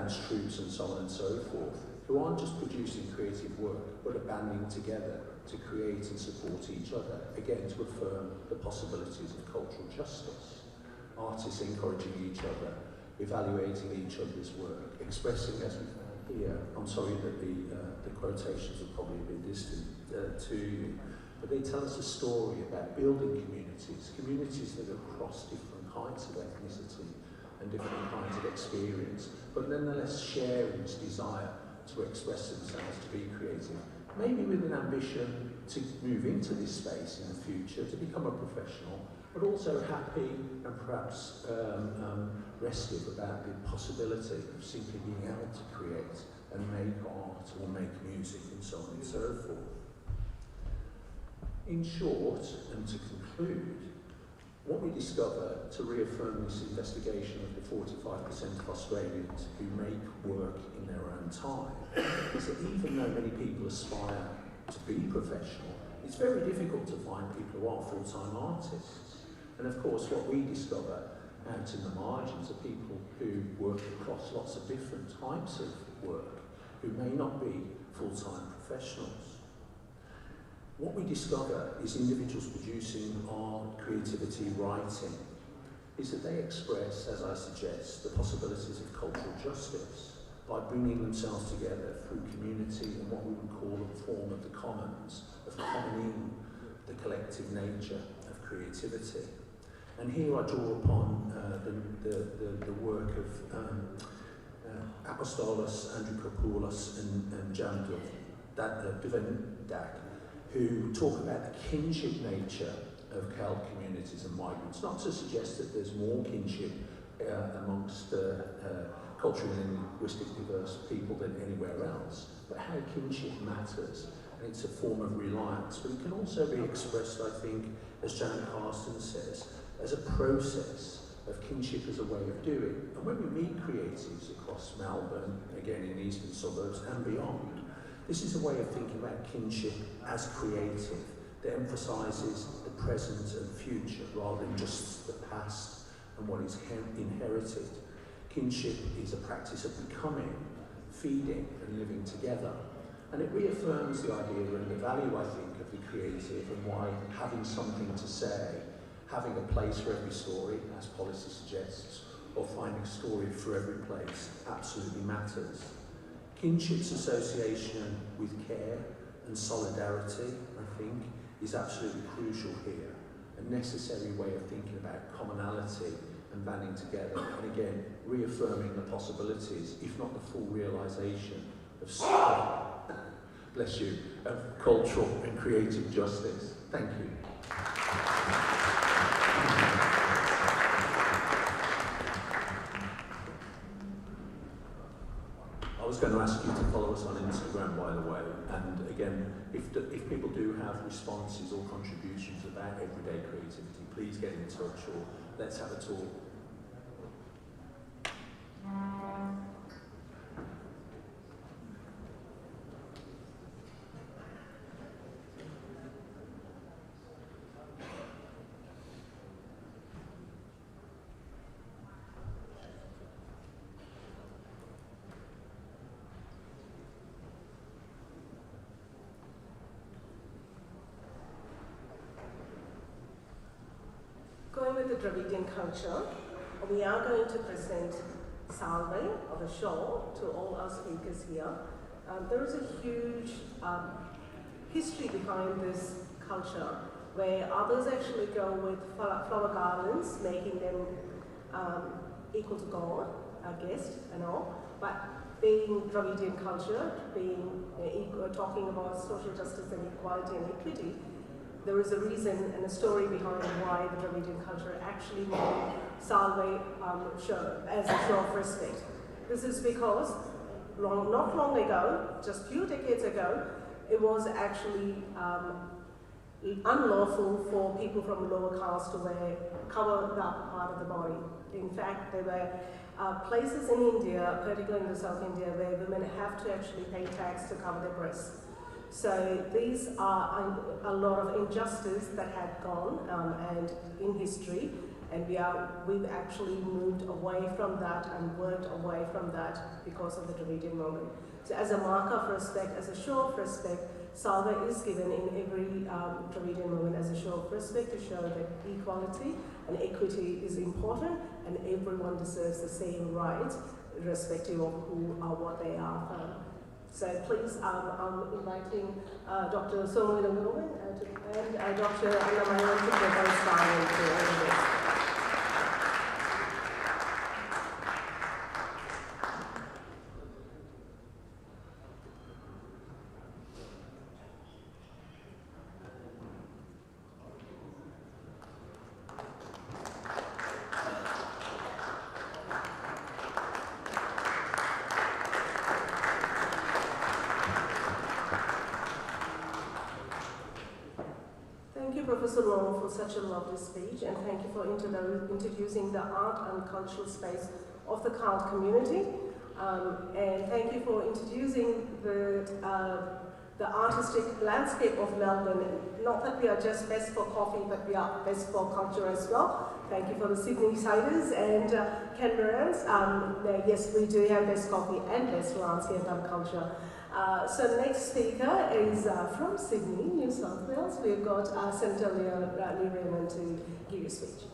dance troupes and so on and so forth, who aren't just producing creative work, but are banding together to create and support each other, again to affirm the possibilities of cultural justice. Artists encouraging each other, evaluating each other's work, expressing, as we found here, I'm sorry that the quotations are probably a bit distant to you, but they tell us a story about building communities that across different kinds of ethnicity and different kinds of experience, but nonetheless sharing this desire to express themselves, to be creative, maybe with an ambition to move into this space in the future, to become a professional, but also happy and perhaps restive about the possibility of simply being able to create and make art or make music and so on and so forth. In short, and to conclude, what we discover to reaffirm this investigation of the 45% of Australians who make work in their own time is that even though many people aspire to be professional, it's very difficult to find people who are full-time artists. And of course, what we discover out in the margins are people who work across lots of different types of work, who may not be full-time professionals. What we discover is individuals producing art, creativity, writing, is that they express, as I suggest, the possibilities of cultural justice by bringing themselves together through community and what we would call a form of the commons, of commoning the collective nature of creativity. And here I draw upon the work of Apostolos, Andrikopoulos and Jan Duvendak, who talk about the kinship nature of Celt communities and migrants, not to suggest that there's more kinship amongst culturally and linguistically diverse people than anywhere else, but how kinship matters, and it's a form of reliance, but it can also be expressed, I think, as Janet Carsten says, as a process of kinship as a way of doing. And when we meet creatives across Melbourne, again in the eastern suburbs and beyond, this is a way of thinking about kinship as creative that emphasises the present and future rather than just the past and what is inherited. Kinship is a practice of becoming, feeding and living together. And it reaffirms the idea and the value, I think, of the creative and why having something to say, having a place for every story, as policy suggests, or finding a story for every place absolutely matters. Kinship's association with care and solidarity, I think, is absolutely crucial here. A necessary way of thinking about commonality and banding together, and again, reaffirming the possibilities, if not the full realisation of, bless you, of cultural and creative justice. Thank you. I was going to ask you to follow us on Instagram, by the way, and again, if people do have responses or contributions about everyday creativity, please get in touch or let's have a talk. Going with the Dravidian culture, we are going to present Salve of a show to all our speakers here. There is a huge history behind this culture where others actually go with flower garlands, making them equal to God, I guess, and all. But being Dravidian culture, being talking about social justice and equality and equity, there is a reason and a story behind why the Dravidian culture actually made Salve show as a show of respect. This is because not long ago, just few decades ago, it was actually unlawful for people from lower caste to cover that part of the body. In fact, there were places in India, particularly in the South India, where women have to actually pay tax to cover their breasts. So these are a lot of injustice that had gone and in history, And we've actually moved away from that and worked away from that because of the Dravidian movement. So as a marker of respect, as a show of respect, salve is given in every Dravidian movement as a show of respect to show that equality and equity is important and everyone deserves the same rights irrespective of who or what they are. So please, I'm inviting Dr. Somila Wilman and Dr. Anna Mayan to propose silence to all of this. Professor Long for such a lovely speech, and thank you for introducing the art and cultural space of the Cult community, and thank you for introducing the artistic landscape of Melbourne. Not that we are just best for coffee, but we are best for culture as well. Thank you for the Sydney-siders and Canberrans. Yes, we do have best coffee and restaurants here at Culture. So the next speaker is from Sydney, New South Wales. We've got Senator Lee Raymond to give you a speech.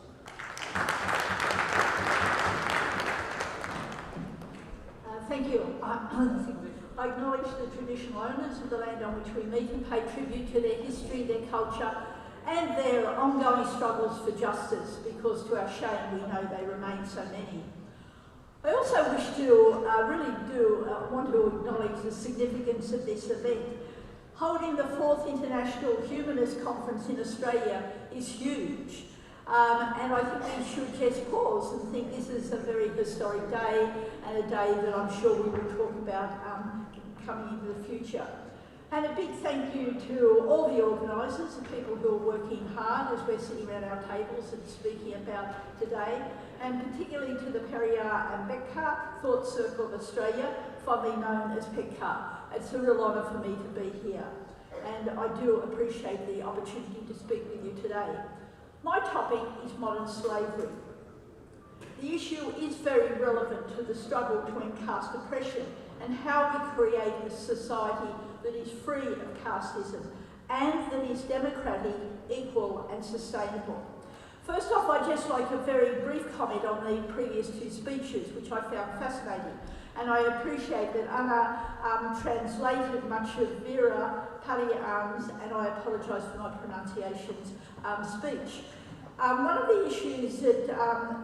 Thank you. I acknowledge the traditional owners of the land on which we meet and pay tribute to their history, their culture, and their ongoing struggles for justice, because to our shame we know they remain so many. I also wish to want to acknowledge the significance of this event. Holding the 4th International Humanist Conference in Australia is huge, and I think we should just pause and think this is a very historic day, and a day that I'm sure we will talk about coming into the future. And a big thank you to all the organisers, the people who are working hard as we're sitting around our tables and speaking about today, and particularly to the Periyar and Mukthar Thought Circle of Australia, fondly known as PECCAR. It's a real honour for me to be here, and I do appreciate the opportunity to speak with you today. My topic is modern slavery. The issue is very relevant to the struggle to end caste oppression and how we create a society that is free of casteism and that is democratic, equal and sustainable. First off, I'd just like a very brief comment on the previous two speeches, which I found fascinating. And I appreciate that Anna translated much of Vera Paliam's, and I apologise for my pronunciations, speech. One of the issues that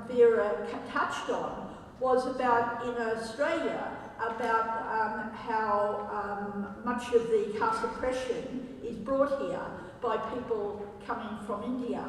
Vera touched on was about, in Australia, about how much of the caste oppression is brought here by people coming from India.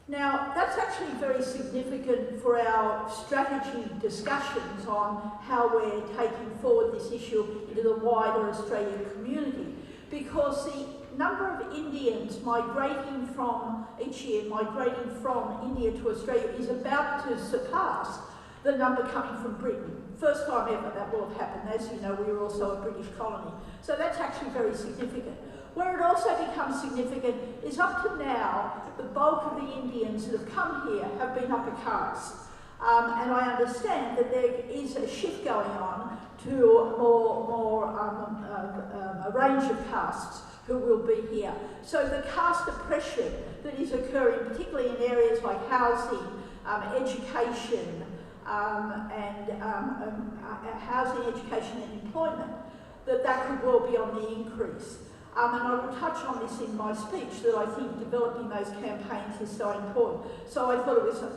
Now, that's actually very significant for our strategy discussions on how we're taking forward this issue into the wider Australian community, because the number of Indians migrating from India to Australia is about to surpass the number coming from Britain. First time ever that will have happened. As you know, we were also a British colony. So that's actually very significant. Where it also becomes significant is up to now, the bulk of the Indians that have come here have been upper caste. And I understand that there is a shift going on to a range of castes who will be here. So the caste oppression that is occurring, particularly in areas like housing, education, housing, education and employment, that could well be on the increase. And I will touch on this in my speech, that I think developing those campaigns is so important. So I thought it was, I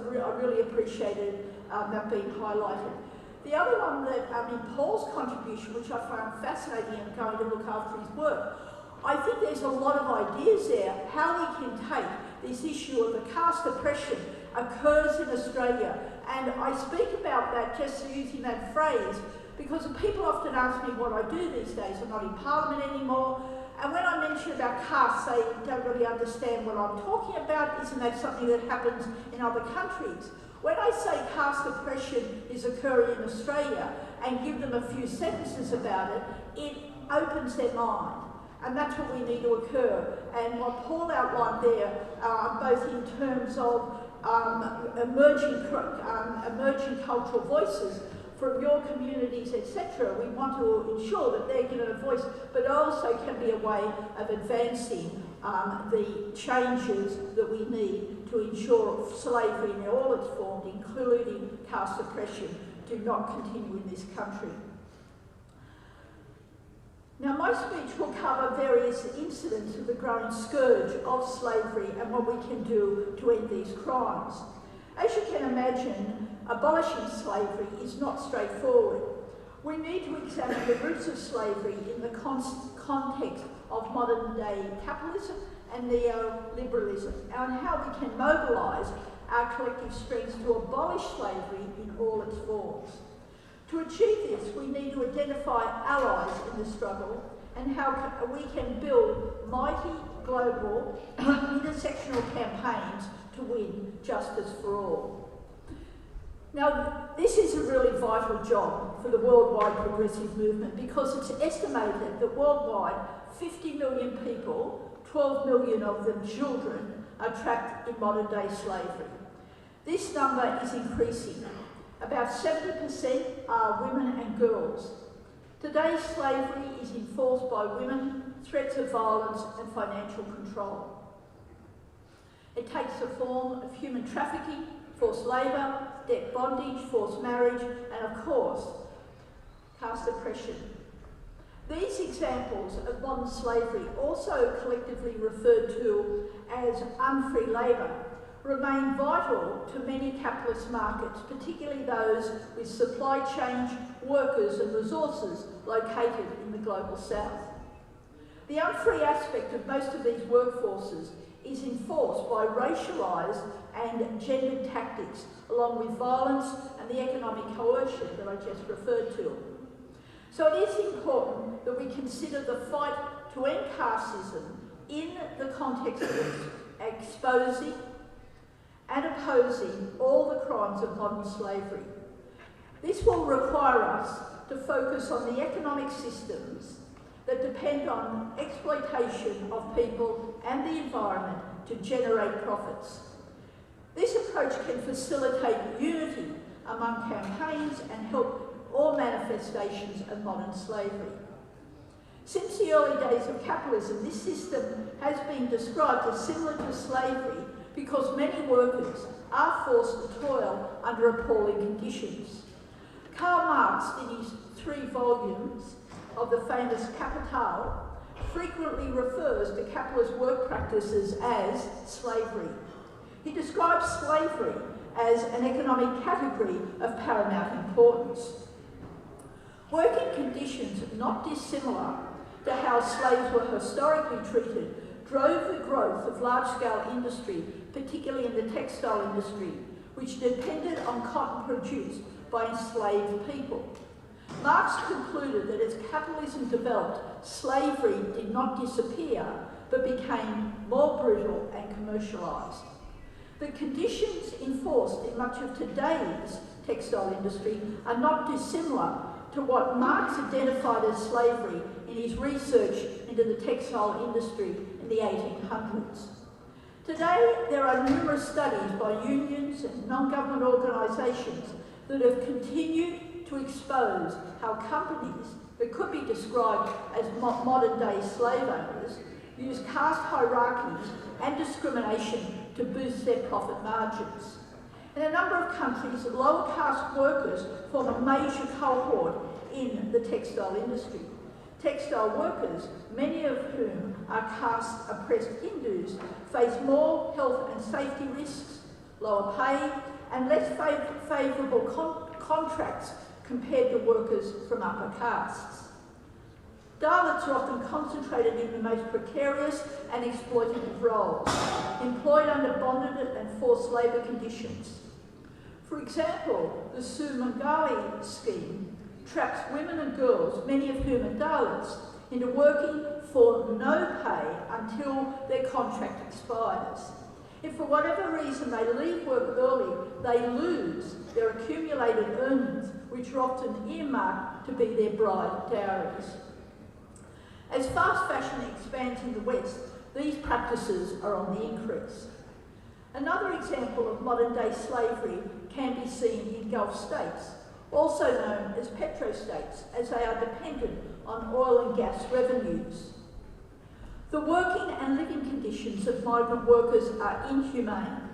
really appreciated that being highlighted. The other one that, in Paul's contribution, which I found fascinating and going to look after his work, I think there's a lot of ideas there, how we can take this issue of the caste oppression occurs in Australia. And I speak about that just using that phrase because people often ask me what I do these days. I'm not in Parliament anymore. And when I mention about caste, they don't really understand what I'm talking about. Isn't that something that happens in other countries? When I say caste oppression is occurring in Australia and give them a few sentences about it, it opens their mind. And that's what we need to occur. And what Paul outlined there, both in terms of emerging cultural voices from your communities, etc. We want to ensure that they're given a voice, but also can be a way of advancing the changes that we need to ensure slavery in all its forms, including caste oppression, do not continue in this country. Now, my speech will cover various incidents of the growing scourge of slavery and what we can do to end these crimes. As you can imagine, abolishing slavery is not straightforward. We need to examine the roots of slavery in the context of modern-day capitalism and neoliberalism, and how we can mobilise our collective strengths to abolish slavery in all its forms. To achieve this, we need to identify allies in the struggle and how we can build mighty global intersectional campaigns to win justice for all. Now, this is a really vital job for the worldwide progressive movement because it's estimated that worldwide 50 million people, 12 million of them children, are trapped in modern-day slavery. This number is increasing. About 70% are women and girls. Today, slavery is enforced by women, threats of violence and financial control. It takes the form of human trafficking, forced labour, debt bondage, forced marriage, and of course, caste oppression. These examples of modern slavery, also collectively referred to as unfree labour, remain vital to many capitalist markets, particularly those with supply chain, workers and resources located in the global south. The unfree aspect of most of these workforces is enforced by racialised and gendered tactics, along with violence and the economic coercion that I just referred to. So it is important that we consider the fight to end casteism in the context of exposing and opposing all the crimes of modern slavery. This will require us to focus on the economic systems that depend on exploitation of people and the environment to generate profits. This approach can facilitate unity among campaigns and help all manifestations of modern slavery. Since the early days of capitalism, this system has been described as similar to slavery because many workers are forced to toil under appalling conditions. Karl Marx, in his 3 volumes of the famous Capital, frequently refers to capitalist work practices as slavery. He describes slavery as an economic category of paramount importance. Working conditions not dissimilar to how slaves were historically treated drove the growth of large-scale industry, particularly in the textile industry, which depended on cotton produced by enslaved people. Marx concluded that as capitalism developed, slavery did not disappear, but became more brutal and commercialised. The conditions enforced in much of today's textile industry are not dissimilar to what Marx identified as slavery in his research into the textile industry in the 1800s. Today, there are numerous studies by unions and non-government organisations that have continued to expose how companies that could be described as modern-day slave owners use caste hierarchies and discrimination to boost their profit margins. In a number of countries, lower caste workers form a major cohort in the textile industry. Textile workers, many of whom are caste-oppressed Hindus, face more health and safety risks, lower pay, and less favourable contracts compared to workers from upper castes. Dalits are often concentrated in the most precarious and exploitative roles, employed under bonded and forced labour conditions. For example, the Sumangali scheme traps women and girls, many of whom are Dalits, into working for no pay until their contract expires. If for whatever reason they leave work early, they lose their accumulated earnings, which are often earmarked to be their bride dowries. As fast fashion expands in the West, these practices are on the increase. Another example of modern-day slavery can be seen in Gulf states, also known as petrostates, as they are dependent on oil and gas revenues. The working and living conditions of migrant workers are inhumane.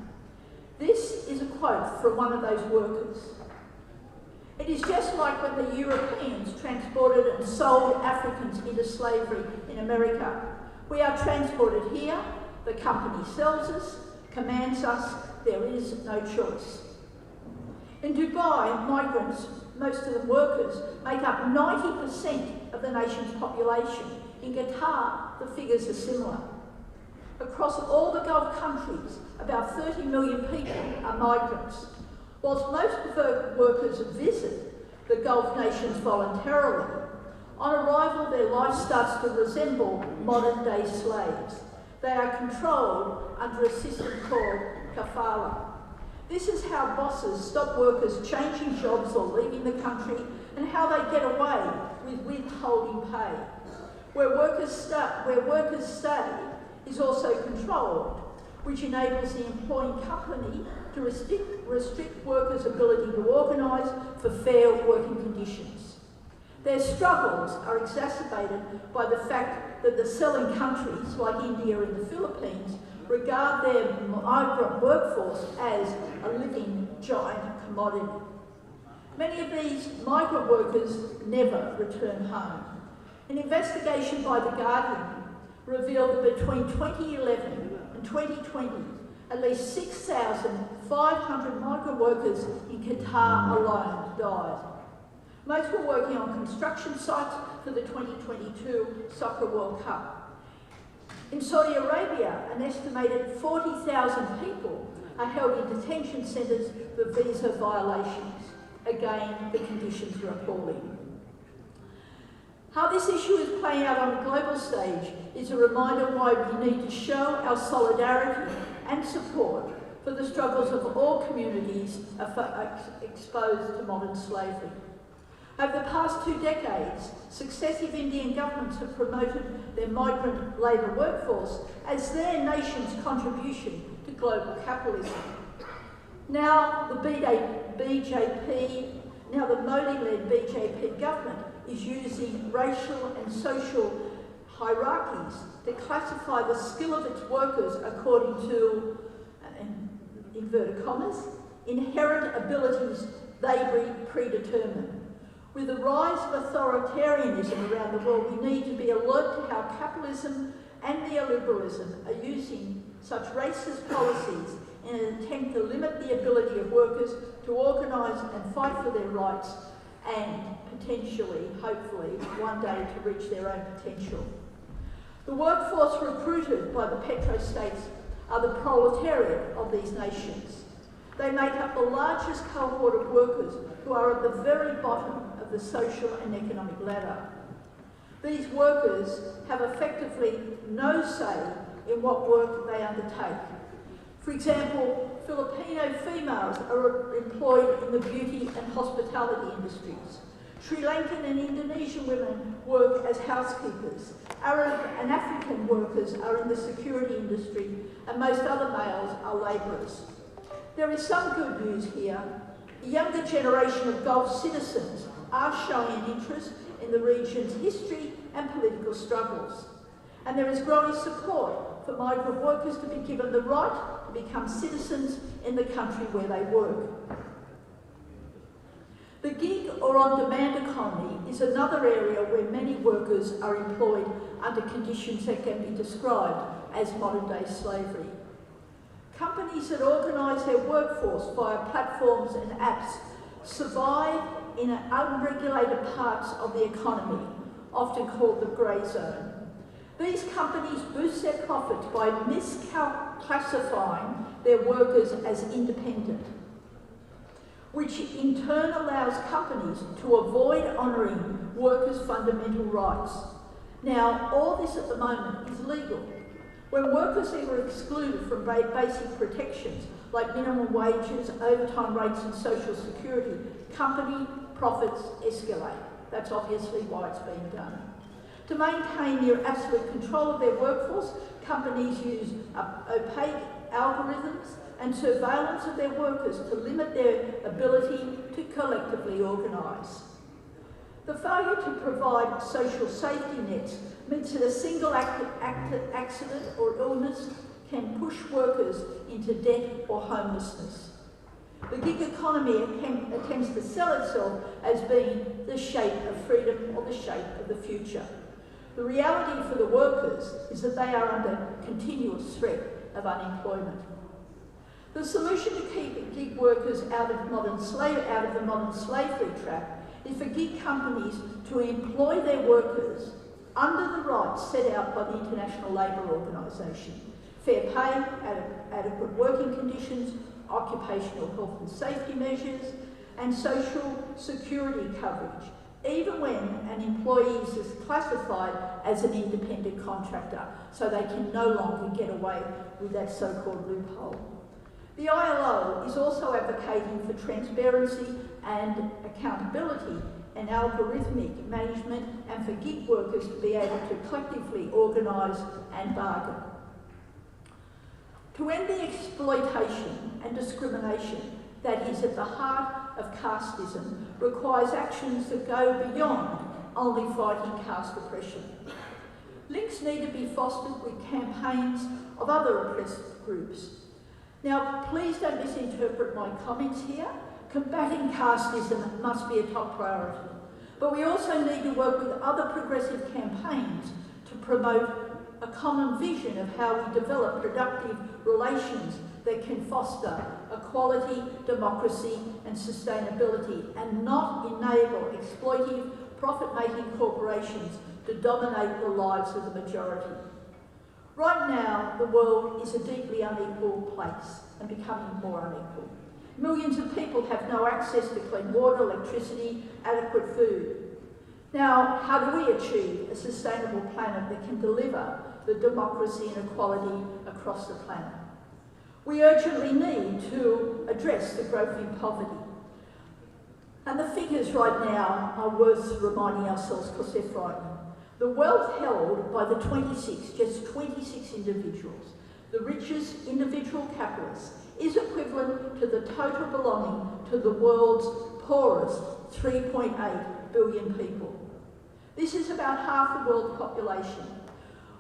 This is a quote from one of those workers. It is just like when the Europeans transported and sold Africans into slavery in America. We are transported here, the company sells us, commands us, there is no choice. In Dubai, migrants, most of them workers, make up 90% of the nation's population. In Qatar, the figures are similar. Across all the Gulf countries, about 30 million people are migrants. Whilst most of the workers visit the Gulf nations voluntarily, on arrival their life starts to resemble modern-day slaves. They are controlled under a system called kafala. This is how bosses stop workers changing jobs or leaving the country, and how they get away with withholding pay. Where workers stay is also controlled, which enables the employing company to restrict workers' ability to organise for fair working conditions. Their struggles are exacerbated by the fact that the selling countries, like India and the Philippines, regard their migrant workforce as a living giant commodity. Many of these migrant workers never return home. An investigation by The Guardian revealed that between 2011 and 2020, at least 6,500 migrant workers in Qatar alone died. Most were working on construction sites for the 2022 Soccer World Cup. In Saudi Arabia, an estimated 40,000 people are held in detention centres for visa violations. Again, the conditions are appalling. How this issue is playing out on a global stage is a reminder why we need to show our solidarity and support for the struggles of all communities exposed to modern slavery. Over the past 2 decades, successive Indian governments have promoted their migrant labour workforce as their nation's contribution to global capitalism. Now the Modi-led BJP government is using racial and social hierarchies to classify the skill of its workers according to, in inverted commas, inherent abilities they predetermine. With the rise of authoritarianism around the world, we need to be alert to how capitalism and neoliberalism are using such racist policies in an attempt to limit the ability of workers to organise and fight for their rights and potentially, hopefully, one day to reach their own potential. The workforce recruited by the petrostates are the proletariat of these nations. They make up the largest cohort of workers who are at the very bottom of the social and economic ladder. These workers have effectively no say in what work they undertake. For example, Filipino females are employed in the beauty and hospitality industries. Sri Lankan and Indonesian women work as housekeepers. Arab and African workers are in the security industry, and most other males are labourers. There is some good news here. The younger generation of Gulf citizens are showing an interest in the region's history and political struggles. And there is growing support for migrant workers to be given the right to become citizens in the country where they work. The gig or on-demand economy is another area where many workers are employed under conditions that can be described as modern-day slavery. Companies that organise their workforce via platforms and apps survive in unregulated parts of the economy, often called the grey zone. These companies boost their profits by misclassifying their workers as independent, which in turn allows companies to avoid honouring workers' fundamental rights. Now, all this at the moment is legal. When workers are excluded from basic protections like minimum wages, overtime rates and social security, company profits escalate. That's obviously why it's being done. To maintain near absolute control of their workforce, companies use opaque algorithms and surveillance of their workers to limit their ability to collectively organise. The failure to provide social safety nets means that a single accident or illness can push workers into debt or homelessness. The gig economy attempts to sell itself as being the shape of freedom or the shape of the future. The reality for the workers is that they are under continuous threat of unemployment. The solution to keep gig workers out of the modern slavery trap is for gig companies to employ their workers under the rights set out by the International Labour Organisation: fair pay, adequate working conditions, occupational health and safety measures, and social security coverage, even when an employee is classified as an independent contractor, so they can no longer get away with that so-called loophole. The ILO is also advocating for transparency and accountability and algorithmic management, and for gig workers to be able to collectively organise and bargain. To end the exploitation and discrimination that is at the heart of casteism requires actions that go beyond only fighting caste oppression. Links need to be fostered with campaigns of other oppressed groups. Now, please don't misinterpret my comments here. Combating casteism must be a top priority. But we also need to work with other progressive campaigns to promote a common vision of how we develop productive relations that can foster equality, democracy and sustainability, and not enable exploitive, profit-making corporations to dominate the lives of the majority. Right now, the world is a deeply unequal place and becoming more unequal. Millions of people have no access to clean water, electricity, adequate food. Now, how do we achieve a sustainable planet that can deliver the democracy and equality across the planet? We urgently need to address the growth in poverty. And the figures right now are worth reminding ourselves because they're frightening. The wealth held by the just 26 individuals, the richest individual capitalists, is equivalent to the total belonging to the world's poorest 3.8 billion people. This is about half the world's population.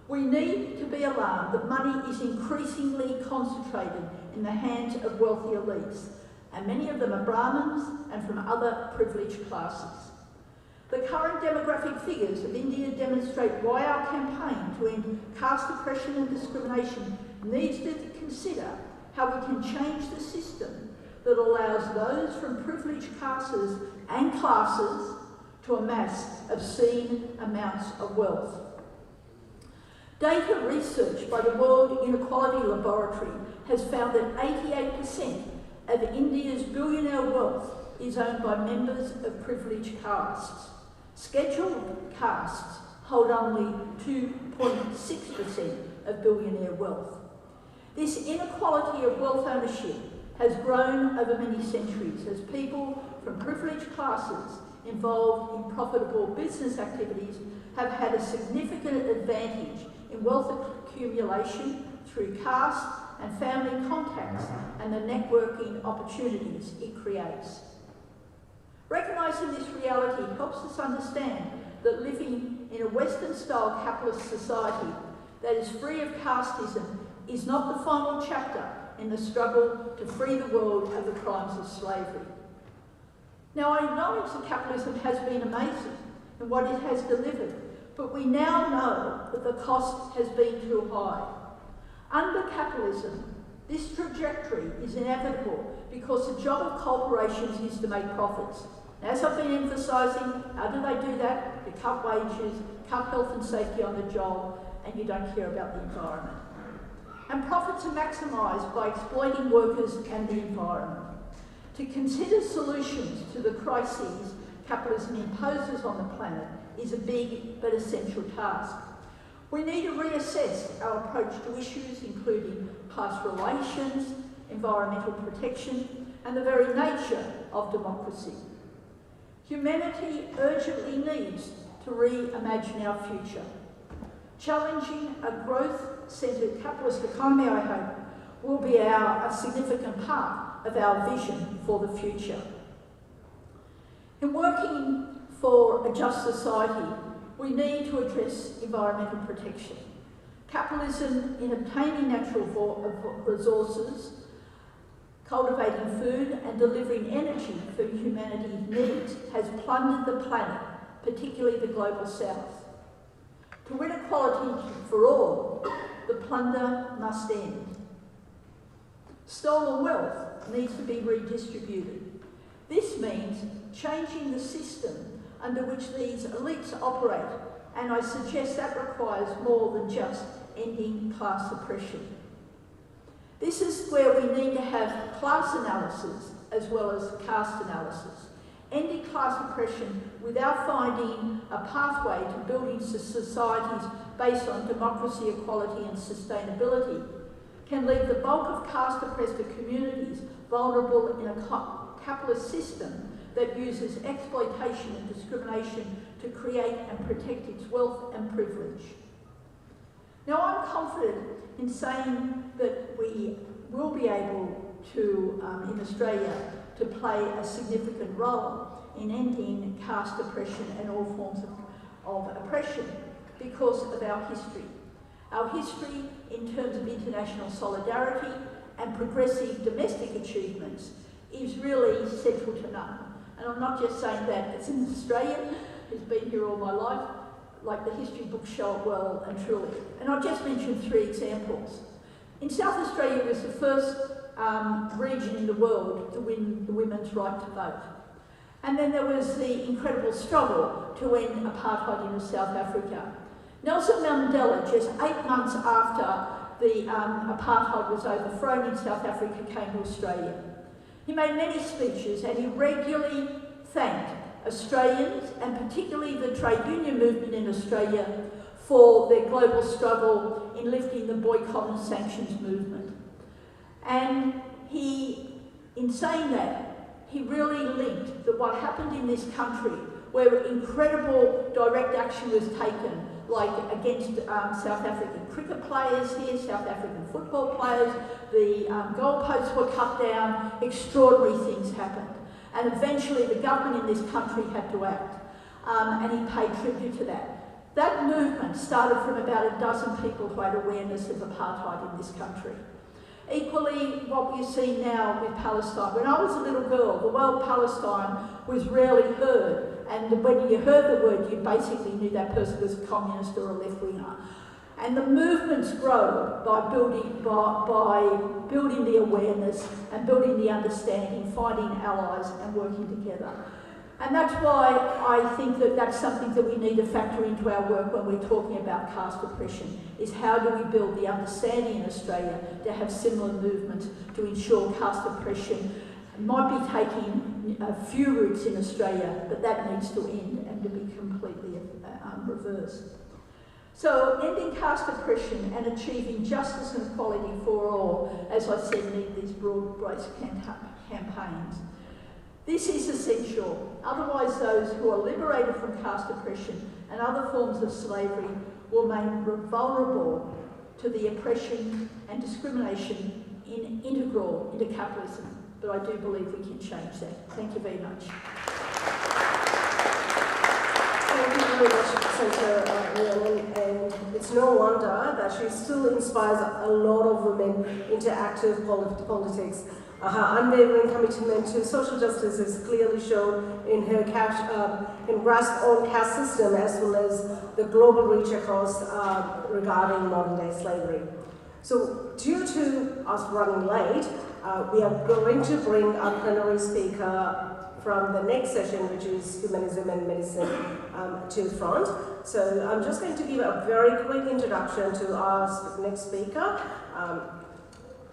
We need to be alarmed that money is increasingly concentrated in the hands of wealthy elites, and many of them are Brahmins and from other privileged classes. The current demographic figures of India demonstrate why our campaign to end caste oppression and discrimination needs to consider how we can change the system that allows those from privileged castes and classes to amass obscene amounts of wealth. Data research by the World Inequality Laboratory has found that 88% of India's billionaire wealth is owned by members of privileged castes. Scheduled castes hold only 2.6% of billionaire wealth. This inequality of wealth ownership has grown over many centuries as people from privileged classes involved in profitable business activities have had a significant advantage in wealth accumulation through caste and family contacts and the networking opportunities it creates. Recognising this reality helps us understand that living in a Western-style capitalist society that is free of casteism is not the final chapter in the struggle to free the world of the crimes of slavery. Now, I acknowledge that capitalism has been amazing in what it has delivered, but we now know that the cost has been too high. Under capitalism, this trajectory is inevitable because the job of corporations is to make profits. As I've been emphasising, how do they do that? They cut wages, cut health and safety on the job, and you don't care about the environment. And profits are maximised by exploiting workers and the environment. To consider solutions to the crises capitalism imposes on the planet is a big but essential task. We need to reassess our approach to issues including class relations, environmental protection, and the very nature of democracy. Humanity urgently needs to reimagine our future. Challenging a growth-centred capitalist economy, I hope, will be a significant part of our vision for the future. In working for a just society, we need to address environmental protection. Capitalism in obtaining natural resources, cultivating food and delivering energy for humanity's needs has plundered the planet, particularly the global south. To win equality for all, the plunder must end. Stolen wealth needs to be redistributed. This means changing the system under which these elites operate, and I suggest that requires more than just ending class oppression. This is where we need to have class analysis as well as caste analysis. Ending class oppression without finding a pathway to building societies based on democracy, equality and sustainability can leave the bulk of caste-oppressed communities vulnerable in a capitalist system that uses exploitation and discrimination to create and protect its wealth and privilege. Now, I'm confident in saying that we will be able to, in Australia, to play a significant role in ending caste oppression and all forms of oppression because of our history. Our history in terms of international solidarity and progressive domestic achievements is really central to none. And I'm not just saying that as an Australian who's been here all my life, like the history books show it well and truly. And I'll just mention 3 examples. In South Australia, it was the first region in the world to win the women's right to vote. And then there was the incredible struggle to end apartheid in South Africa. Nelson Mandela, just 8 months after the apartheid was overthrown in South Africa, came to Australia. He made many speeches and he regularly thanked Australians and particularly the trade union movement in Australia for their global struggle in lifting the boycott and sanctions movement. And he, in saying that, he really linked that what happened in this country, where incredible direct action was taken, like against South African cricket players here, South African football players, the goalposts were cut down, extraordinary things happened. And eventually the government in this country had to act, and he paid tribute to that. That movement started from about a dozen people who had awareness of apartheid in this country. Equally, what we see now with Palestine. When I was a little girl, the word Palestine was rarely heard, and when you heard the word, you basically knew that person was a communist or a left-winger. And the movements grow by building the awareness and building the understanding, finding allies and working together. And that's why I think that that's something that we need to factor into our work when we're talking about caste oppression, is how do we build the understanding in Australia to have similar movements to ensure caste oppression might be taking a few routes in Australia, but that needs to end and to be completely reversed. So ending caste oppression and achieving justice and equality for all, as I said, need these broad-based campaigns. This is essential, otherwise those who are liberated from caste oppression and other forms of slavery will remain vulnerable to the oppression and discrimination integral into capitalism. But I do believe we can change that. Thank you very much. Thank you very much, Senator Rhiannon, and it's no wonder that she still inspires a lot of women into active politics. Her unwavering commitment to social justice is clearly shown in her grasp on caste system as well as the global reach across regarding modern-day slavery. So, due to us running late, we are going to bring our plenary speaker from the next session, which is Humanism and Medicine, to the front. So I'm just going to give a very quick introduction to our next speaker.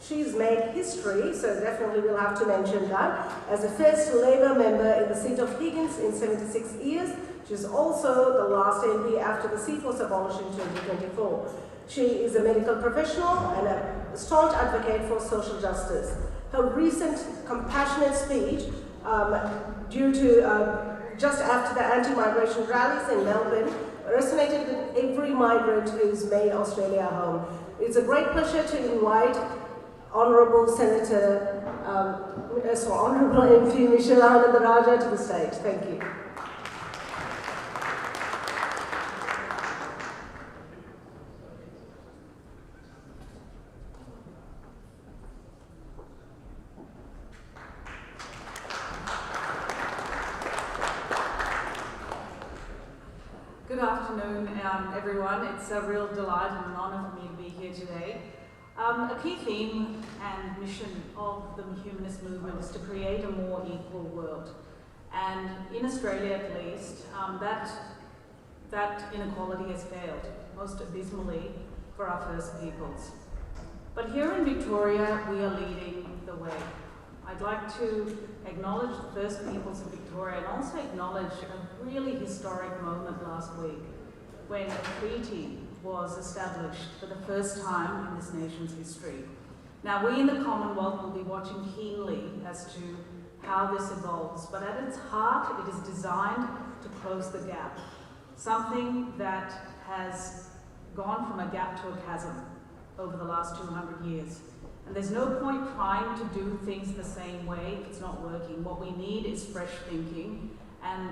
She's made history, so definitely we'll have to mention that. As the first Labour member in the seat of Higgins in 76 years, she's also the last MP after the seat was abolished in 2024. She is a medical professional and a staunch advocate for social justice. Her recent compassionate speech due to just after the anti-migration rallies in Melbourne resonated with every migrant who's made Australia home. It's a great pleasure to invite Honourable Senator, Honourable MP Michelle Anandaraja to the stage. Thank you. Good afternoon, everyone. It's a real delight and an honour for me to be here today. A key theme and mission of the Humanist movement is to create a more equal world. And in Australia, at least, that inequality has failed, most abysmally for our First Peoples. But here in Victoria, we are leading the way. I'd like to acknowledge the First Peoples of Victoria and also acknowledge a really historic moment last week when a treaty was established for the first time in this nation's history. Now, we in the Commonwealth will be watching keenly as to how this evolves, but at its heart, it is designed to close the gap, something that has gone from a gap to a chasm over the last 200 years. And there's no point trying to do things the same way if it's not working. What we need is fresh thinking, and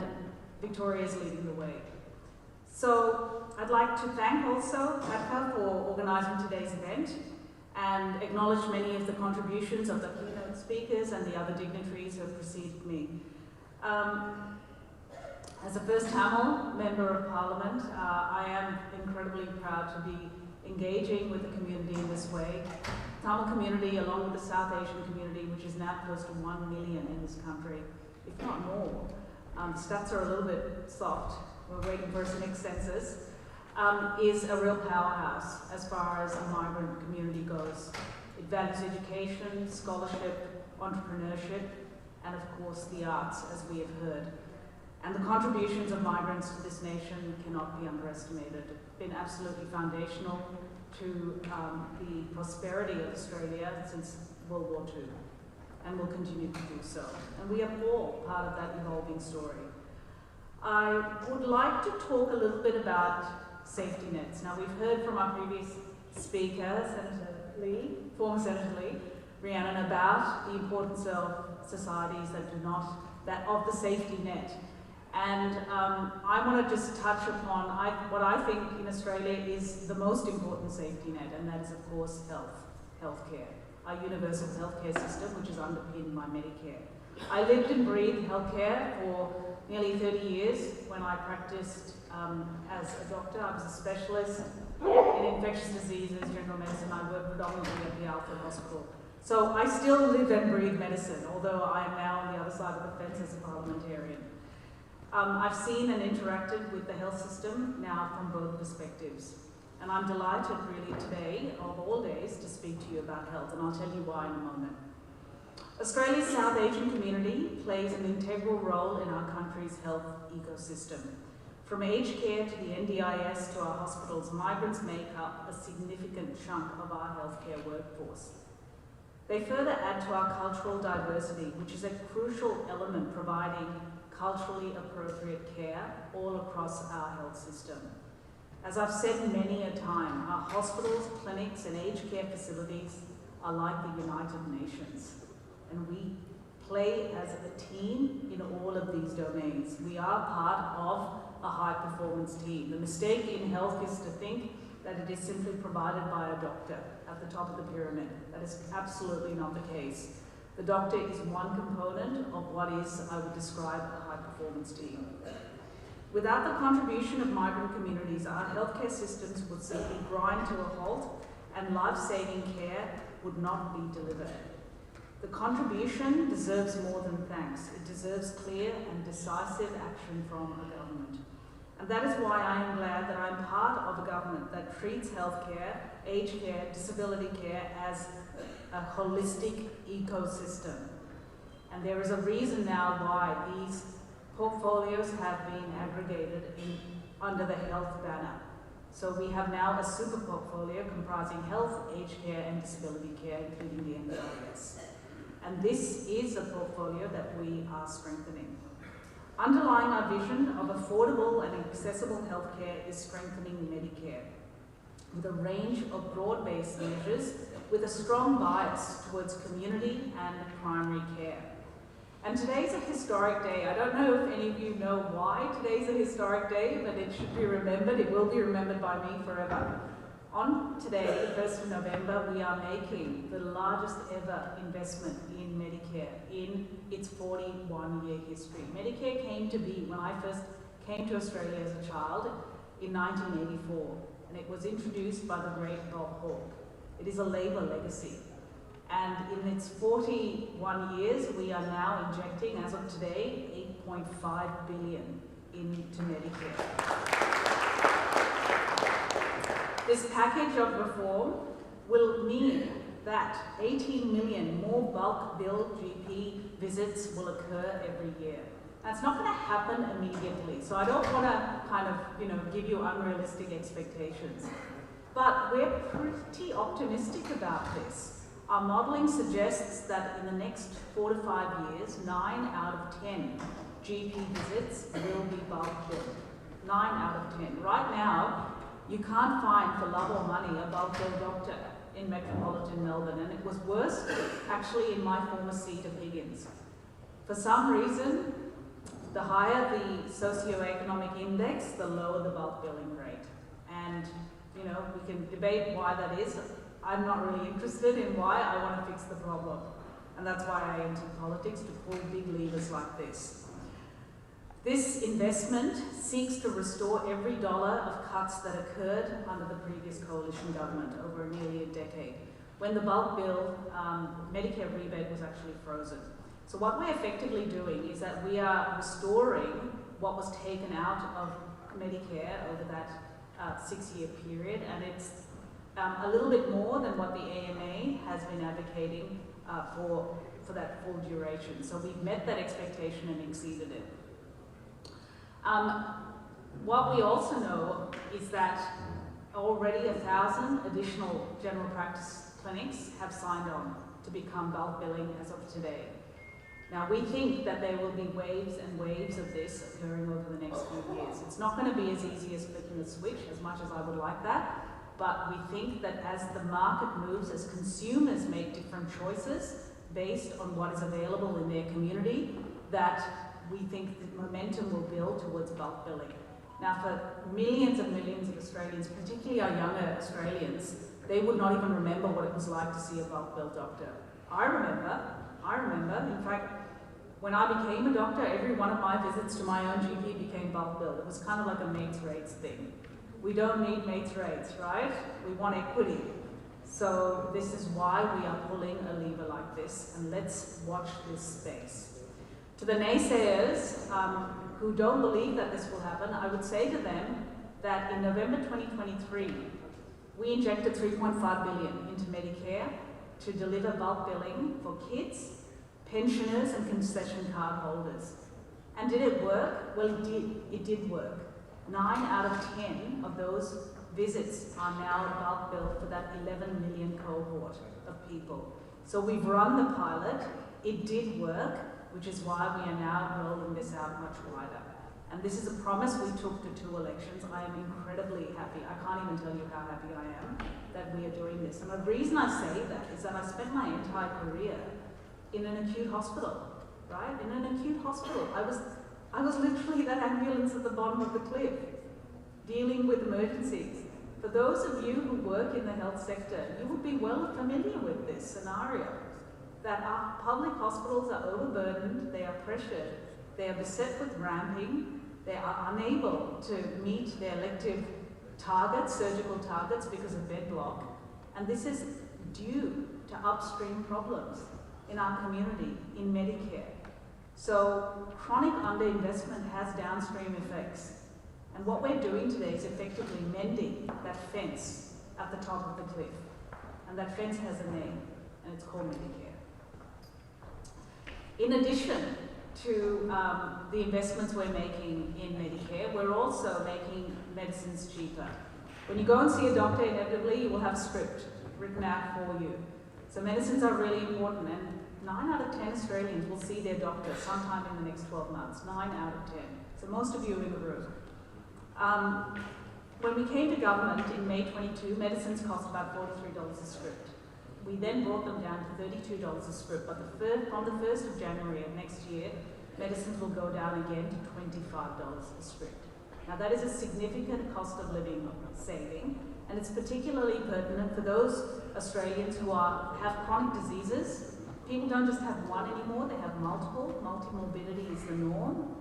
Victoria is leading the way. So I'd like to thank also Mukthar for organising today's event and acknowledge many of the contributions of the keynote speakers and the other dignitaries who have preceded me. As a first Tamil Member of Parliament, I am incredibly proud to be engaging with the community in this way. The Tamil community, along with the South Asian community, which is now close to 1 million in this country, if not more. The stats are a little bit soft. We're waiting for the next census, is a real powerhouse as far as a migrant community goes. It values education, scholarship, entrepreneurship, and of course the arts, as we have heard. And the contributions of migrants to this nation cannot be underestimated. Been absolutely foundational to the prosperity of Australia since World War II, and will continue to do so. And we are all part of that evolving story. I would like to talk a little bit about safety nets. Now, we've heard from our previous speaker, Senator Lee, former Senator Lee, Rhiannon, about the importance of societies that do not, of the safety net. And I want to just touch upon what I think in Australia is the most important safety net, and that is, of course, healthcare, our universal healthcare system, which is underpinned by Medicare. I lived and breathed healthcare for nearly 30 years when I practiced as a doctor. I was a specialist in infectious diseases, general medicine. I worked predominantly at the Alfred Hospital. So I still live and breathe medicine, although I am now on the other side of the fence as a parliamentarian. I've seen and interacted with the health system now from both perspectives. And I'm delighted really today, of all days, to speak to you about health, and I'll tell you why in a moment. Australia's South Asian community plays an integral role in our country's health ecosystem. From aged care to the NDIS to our hospitals, migrants make up a significant chunk of our healthcare workforce. They further add to our cultural diversity, which is a crucial element providing culturally appropriate care all across our health system. As I've said many a time, our hospitals, clinics, and aged care facilities are like the United Nations, and we play as a team in all of these domains. We are part of a high-performance team. The mistake in health is to think that it is simply provided by a doctor at the top of the pyramid. That is absolutely not the case. The doctor is one component of what is, I would describe, a high-performance team. Without the contribution of migrant communities, our healthcare systems would simply grind to a halt and life-saving care would not be delivered. The contribution deserves more than thanks. It deserves clear and decisive action from a government. And that is why I am glad that I'm part of a government that treats healthcare, aged care, disability care as a holistic ecosystem. And there is a reason now why these portfolios have been aggregated under the health banner. So we have now a super portfolio comprising health, aged care, and disability care, including the NDIS. And this is a portfolio that we are strengthening. Underlying our vision of affordable and accessible healthcare is strengthening Medicare. with a range of broad-based measures with a strong bias towards community and primary care. And today's a historic day. I don't know if any of you know why today's a historic day, but it should be remembered. It will be remembered by me forever. On today, the 1st of November, we are making the largest ever investment in Medicare in its 41-year history. Medicare came to be when I first came to Australia as a child in 1984, and it was introduced by the great Bob Hawke. It is a Labor legacy. And in its 41 years, we are now injecting, as of today, $8.5 billion into Medicare. This package of reform will mean that 18 million more bulk bill GP visits will occur every year. That's not going to happen immediately, so I don't want to kind of, give you unrealistic expectations. But we're pretty optimistic about this. Our modelling suggests that in the next 4 to 5 years, 9 out of 10 GP visits will be bulk billed. 9 out of 10. Right now, you can't find, for love or money, a bulk bill doctor in metropolitan Melbourne, and it was worse actually in my former seat of Higgins. For some reason, the higher the socioeconomic index, the lower the bulk billing rate. And, we can debate why that is. I'm not really interested in why. I want to fix the problem. And that's why I entered politics, to pull big levers like this. This investment seeks to restore every dollar of cuts that occurred under the previous coalition government over nearly a decade, when the bulk bill Medicare rebate was actually frozen. So what we're effectively doing is that we are restoring what was taken out of Medicare over that 6-year period, and it's a little bit more than what the AMA has been advocating for that full duration. So we've met that expectation and exceeded it. What we also know is that already 1,000 additional general practice clinics have signed on to become bulk billing as of today. Now, we think that there will be waves and waves of this occurring over the next few years. It's not going to be as easy as flicking a switch, as much as I would like that, but we think that as the market moves, as consumers make different choices based on what is available in their community, that we think the momentum will build towards bulk billing. Now, for millions and millions of Australians, particularly our younger Australians, they would not even remember what it was like to see a bulk bill doctor. I remember, in fact, when I became a doctor, every one of my visits to my own GP became bulk billed. It was kind of like a mates rates thing. We don't need mates rates, right? We want equity. So this is why we are pulling a lever like this, and let's watch this space. To the naysayers who don't believe that this will happen, I would say to them that in November 2023, we injected $3.5 billion into Medicare to deliver bulk billing for kids, pensioners and concession card holders. And did it work? Well, it did. It did work. 9 out of 10 of those visits are now bulk billed for that 11 million cohort of people. So we've run the pilot. It did work, which is why we are now rolling this out much wider. And this is a promise we took to 2 elections. I am incredibly happy. I can't even tell you how happy I am that we are doing this. And the reason I say that is that I spent my entire career in an acute hospital, right? In an acute hospital. I was literally that ambulance at the bottom of the cliff, dealing with emergencies. For those of you who work in the health sector, you would be well familiar with this scenario, that our public hospitals are overburdened, they are pressured, they are beset with ramping, they are unable to meet their elective targets, surgical targets, because of bed block. And this is due to upstream problems in our community, in Medicare. So chronic underinvestment has downstream effects. And what we're doing today is effectively mending that fence at the top of the cliff. And that fence has a name, and it's called Medicare. In addition to the investments we're making in Medicare, we're also making medicines cheaper. When you go and see a doctor, inevitably you will have a script written out for you. So medicines are really important, and 9 out of 10 Australians will see their doctor sometime in the next 12 months. 9 out of 10. So most of you in the room. When we came to government in May 22, medicines cost about $43 a script. We then brought them down to $32 a script, but from the 1st of January of next year, medicines will go down again to $25 a script. Now that is a significant cost of living saving, and it's particularly pertinent for those Australians who have chronic diseases. People don't just have one anymore, they have multiple. Multimorbidity is the norm,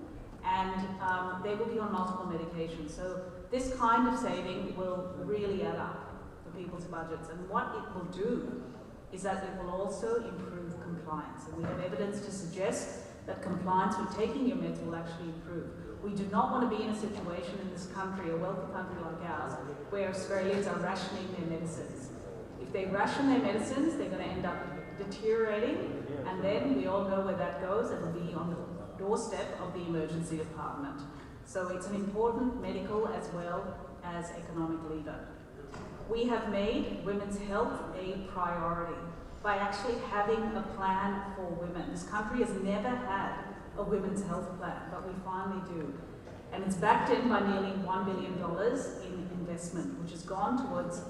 and they will be on multiple medications. So this kind of saving will really add up for people's budgets, and what it will do is that it will also improve compliance, and we have evidence to suggest that compliance with taking your meds will actually improve. We do not want to be in a situation in this country, a wealthy country like ours, where Australians are rationing their medicines. If they ration their medicines, they're going to end up deteriorating, and then we all know where that goes. It will be on the doorstep of the emergency department. So it's an important medical as well as economic lever. We have made women's health a priority by actually having a plan for women. This country has never had a women's health plan, but we finally do. And it's backed in by nearly $1 billion in investment, which has gone towards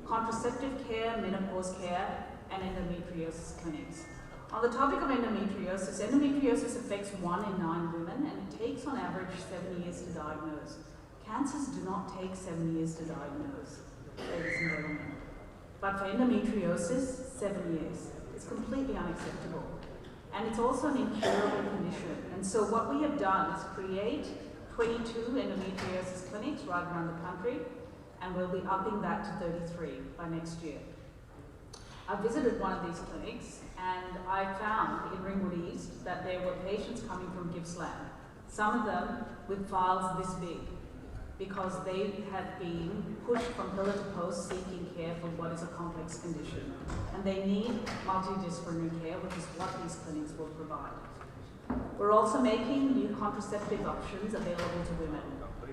contraceptive care, menopause care, and endometriosis clinics. On the topic of endometriosis affects 1 in 9 women, and it takes on average 7 years to diagnose. Cancers do not take 7 years to diagnose, ladies and gentlemen. But for endometriosis, 7 years. It's completely unacceptable. And it's also an incurable condition. And so what we have done is create 22 endometriosis clinics right around the country, and we'll be upping that to 33 by next year. I visited one of these clinics, and I found in Ringwood East that there were patients coming from Gippsland, some of them with files this big, because they had been pushed from pillar to post seeking care for what is a complex condition. And they need multidisciplinary care, which is what these clinics will provide. We're also making new contraceptive options available to women.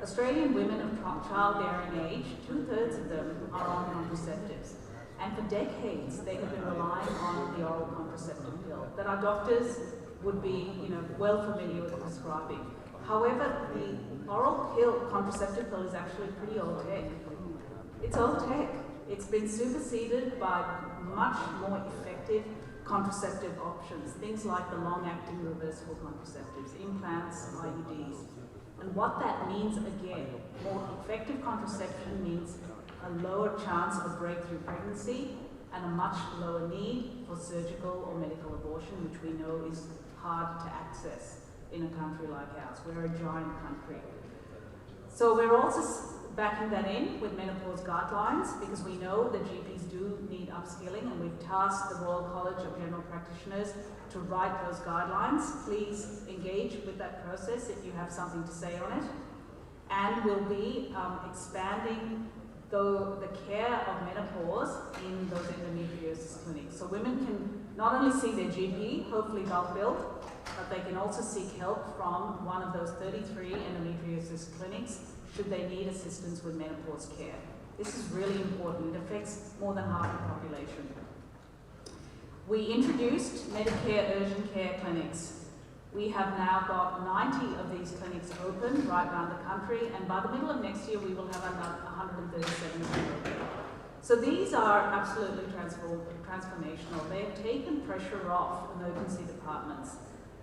Australian women of childbearing age, 2/3 of them are on contraceptives. And for decades, they have been relying on the oral contraceptive pill that our doctors would be, well familiar with prescribing. However, the oral contraceptive pill is actually pretty old tech. It's old tech. It's been superseded by much more effective contraceptive options, things like the long-acting reversible contraceptives, implants, IUDs. And what that means, again, more effective contraception means a lower chance of breakthrough pregnancy and a much lower need for surgical or medical abortion, which we know is hard to access in a country like ours. We're a giant country. So we're also backing that in with menopause guidelines, because we know that GPs do need upskilling, and we've tasked the Royal College of General Practitioners to write those guidelines. Please engage with that process if you have something to say on it. And we'll be expanding the care of menopause in those endometriosis clinics. So women can not only see their GP, hopefully bulk billed, but they can also seek help from one of those 33 endometriosis clinics should they need assistance with menopause care. This is really important. It affects more than half the population. We introduced Medicare urgent care clinics. We have now got 90 of these clinics open right around the country, and by the middle of next year we will have another 137 open. So these are absolutely transformational. They have taken pressure off emergency departments.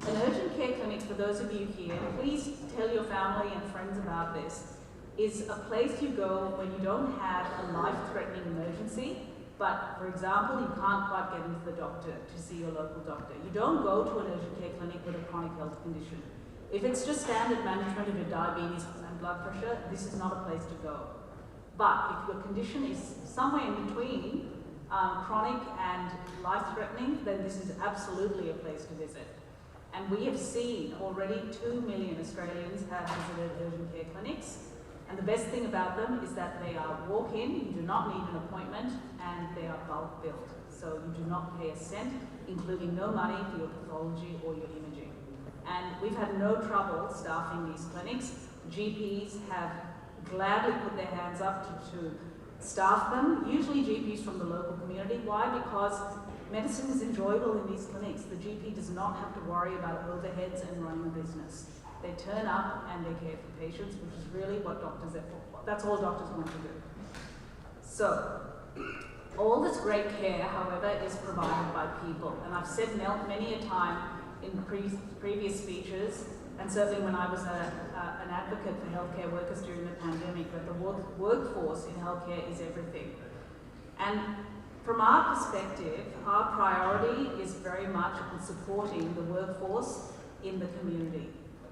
An urgent care clinic, for those of you here, please tell your family and friends about this, is a place you go when you don't have a life-threatening emergency, but, for example, you can't quite get into the doctor to see your local doctor. You don't go to an urgent care clinic with a chronic health condition. If it's just standard management of your diabetes and blood pressure, this is not a place to go. But if your condition is somewhere in between chronic and life-threatening, then this is absolutely a place to visit. And we have seen already 2 million Australians have visited urgent care clinics. And the best thing about them is that they are walk-in, you do not need an appointment, and they are bulk billed. So you do not pay a cent, including no money for your pathology or your imaging. And we've had no trouble staffing these clinics. GPs have gladly put their hands up to staff them, usually GPs from the local community. Why? Because medicine is enjoyable in these clinics. The GP does not have to worry about overheads and running a business. They turn up and they care for patients, which is really what doctors are for. That's all doctors want to do. So, all this great care, however, is provided by people. And I've said many a time in previous speeches, and certainly when I was an advocate for healthcare workers during the pandemic, that the workforce in healthcare is everything. And from our perspective, our priority is very much on supporting the workforce in the community,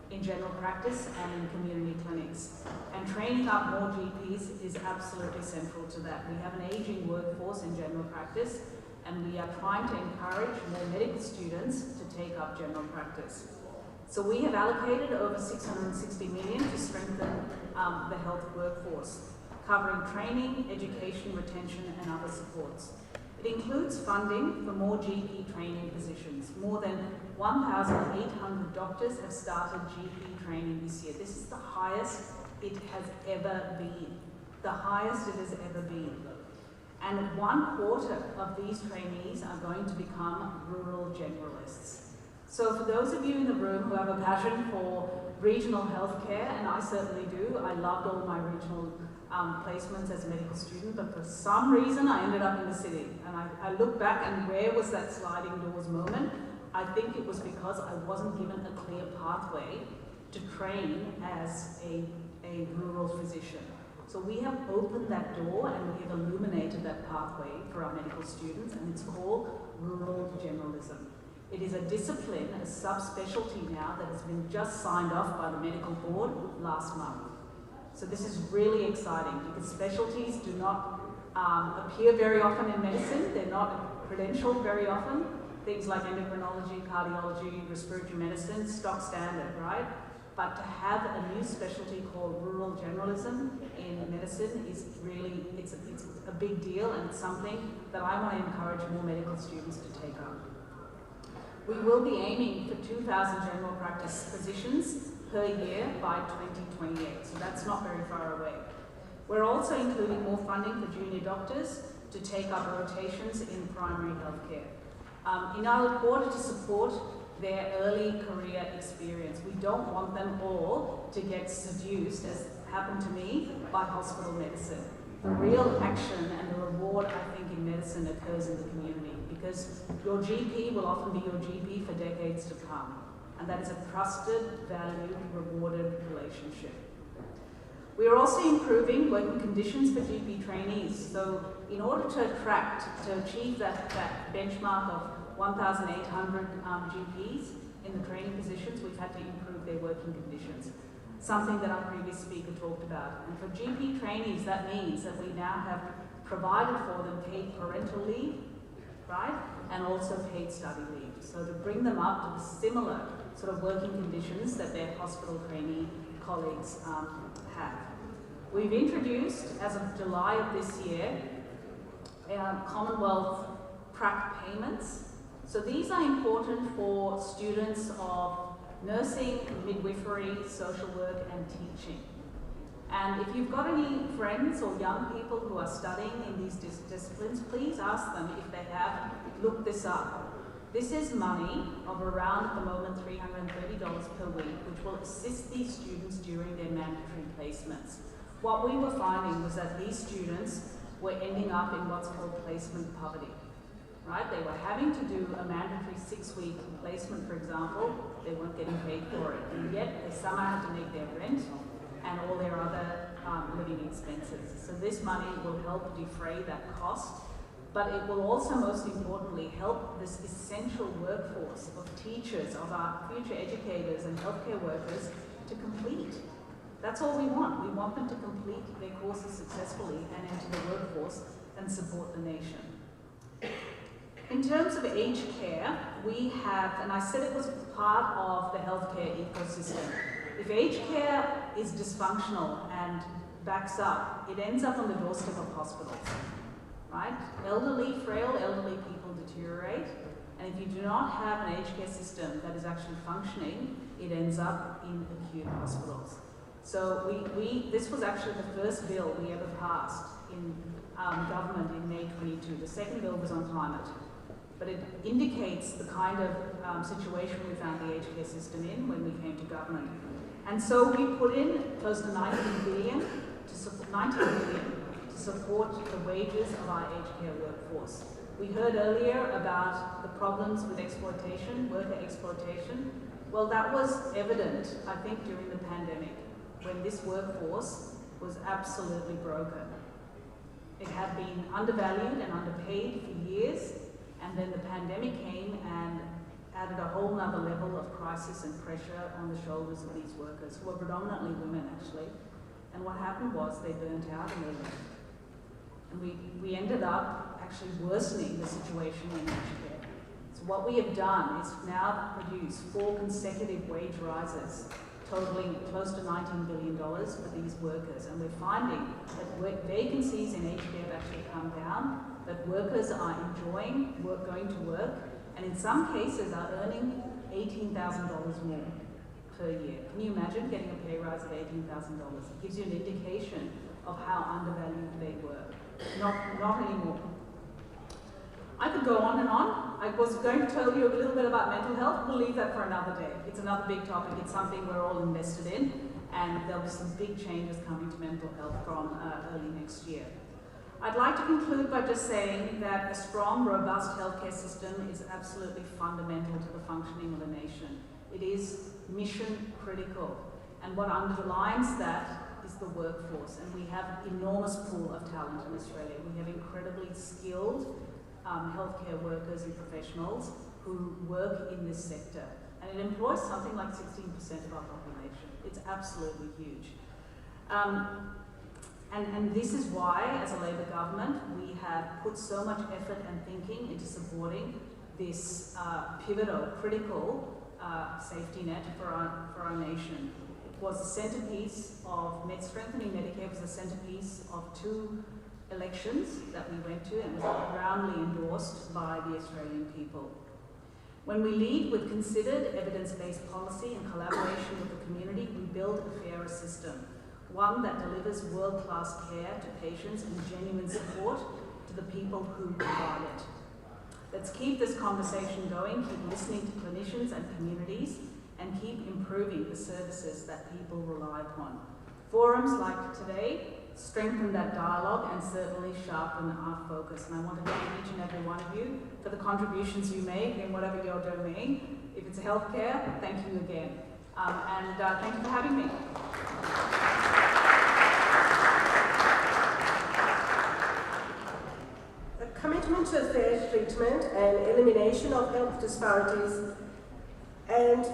in general practice and in community clinics. And training up more GPs is absolutely central to that. We have an aging workforce in general practice, and we are trying to encourage more medical students to take up general practice. So we have allocated over 660 million to strengthen the health workforce, covering training, education, retention and other supports. It includes funding for more GP training positions. More than 1,800 doctors have started GP training this year. This is the highest it has ever been. The highest it has ever been. And 1/4 of these trainees are going to become rural generalists. So for those of you in the room who have a passion for regional healthcare, and I certainly do, I loved all my regional placements as a medical student, but for some reason I ended up in the city. And I look back and where was that sliding doors moment? I think it was because I wasn't given a clear pathway to train as a rural physician. So we have opened that door and we have illuminated that pathway for our medical students, and it's called rural generalism. It is a discipline, a subspecialty now, that has been just signed off by the medical board last month. So this is really exciting because specialties do not appear very often in medicine. They're not credentialed very often. Things like endocrinology, cardiology, respiratory medicine, stock standard, right? But to have a new specialty called rural generalism in medicine is really, it's a big deal, and it's something that I want to encourage more medical students to take up. We will be aiming for 2,000 general practice physicians per year by 2028, so that's not very far away. We're also including more funding for junior doctors to take up rotations in primary healthcare in order to support their early career experience. We don't want them all to get seduced, as happened to me, by hospital medicine. The real action and the reward, I think, in medicine occurs in the community, because your GP will often be your GP for decades to come. And that is a trusted, valued, rewarded relationship. We are also improving working conditions for GP trainees. So in order to achieve that benchmark of 1,800 GPs in the training positions, we've had to improve their working conditions. Something that our previous speaker talked about. And for GP trainees, that means that we now have provided for them paid parental leave, right? And also paid study leave. So to bring them up to the similar sort of working conditions that their hospital trainee colleagues have. We've introduced, as of July of this year, Commonwealth prac payments. So these are important for students of nursing, midwifery, social work and teaching. And if you've got any friends or young people who are studying in these disciplines, please ask them if they have looked this up. This is money of around, at the moment, $330 per week, which will assist these students during their mandatory placements. What we were finding was that these students were ending up in what's called placement poverty, right? They were having to do a mandatory 6-week placement, for example. They weren't getting paid for it, and yet they somehow had to make their rent and all their other living expenses. So this money will help defray that cost, but it will also, most importantly, help this essential workforce of teachers, of our future educators and healthcare workers to complete. That's all we want. We want them to complete their courses successfully and enter the workforce and support the nation. In terms of aged care, we have, and I said it was part of the healthcare ecosystem. If aged care is dysfunctional and backs up, it ends up on the doorstep of hospitals, right? Frail elderly people deteriorate, and if you do not have an aged care system that is actually functioning, it ends up in acute hospitals. So this was actually the first bill we ever passed in government in May 22. The second bill was on climate. But it indicates the kind of situation we found the aged care system in when we came to government. And so we put in close to 19 billion to support the wages of our aged care workforce. We heard earlier about the problems with exploitation, worker exploitation. Well, that was evident, I think, during the pandemic, when this workforce was absolutely broken. It had been undervalued and underpaid for years, and then the pandemic came and added a whole nother level of crisis and pressure on the shoulders of these workers, who were predominantly women, actually. And what happened was they burnt out and they left. And we ended up actually worsening the situation in aged care. So what we have done is now produce 4 consecutive wage rises, totaling close to $19 billion for these workers. And we're finding that vacancies in aged care have actually come down, that workers are enjoying going to work, and in some cases are earning $18,000 more per year. Can you imagine getting a pay rise of $18,000? It gives you an indication of how undervalued they were. Not anymore. I could go on and on. I was going to tell you a little bit about mental health. We'll leave that for another day. It's another big topic. It's something we're all invested in, and there'll be some big changes coming to mental health from early next year. I'd like to conclude by just saying that a strong, robust healthcare system is absolutely fundamental to the functioning of a nation. It is mission critical, and what underlines that is the workforce, and we have an enormous pool of talent in Australia. We have incredibly skilled healthcare workers and professionals who work in this sector, and it employs something like 16% of our population. It's absolutely huge. And this is why, as a Labor government, we have put so much effort and thinking into supporting this pivotal, critical safety net for our nation. It was the centerpiece of strengthening Medicare was the centerpiece of 2 elections that we went to, and was roundly endorsed by the Australian people. When we lead with considered evidence-based policy and collaboration with the community, we build a fairer system, one that delivers world-class care to patients and genuine support to the people who provide it. Let's keep this conversation going, keep listening to clinicians and communities, and keep improving the services that people rely upon. Forums like today strengthen that dialogue and certainly sharpen our focus. And I want to thank each and every one of you for the contributions you make in whatever your domain. If it's healthcare, thank you again. And thank you for having me. A commitment to fair treatment and elimination of health disparities and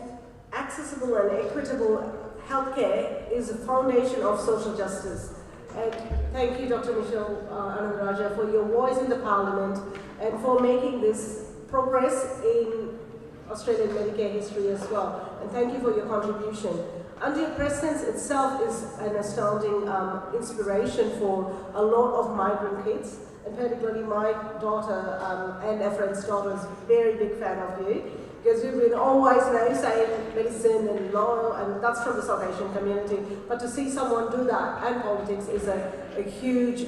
accessible and equitable healthcare is the foundation of social justice. And thank you, Dr. Michelle Anandaraja, for your voice in the Parliament and for making this progress in Australian Medicare history as well. And thank you for your contribution. And your presence itself is an astounding inspiration for a lot of migrant kids, and particularly my daughter and a friend's daughter is a very big fan of you, because you've been always saying medicine and law, and that's from the South Asian community. But to see someone do that and politics is a huge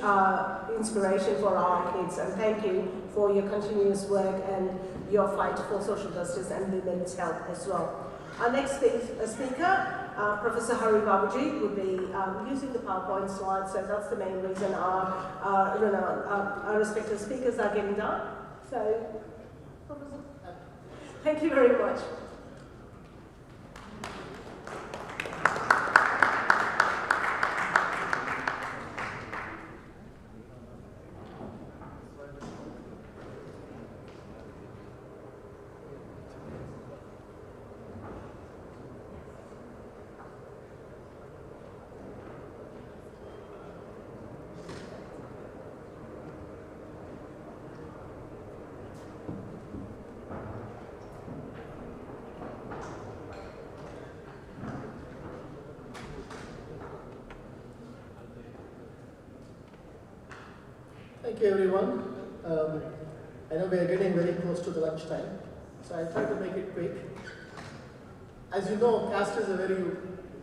inspiration for our kids. And thank you for your continuous work and your fight for social justice and women's health as well. Our next speaker, Professor Hari Babuji, will be using the PowerPoint slides, so that's the main reason our respective speakers are getting done. So, Professor, thank you very much. Thank you, everyone. I know we are getting very close to the lunch time, so I'll try to make it quick. As you know, caste is a very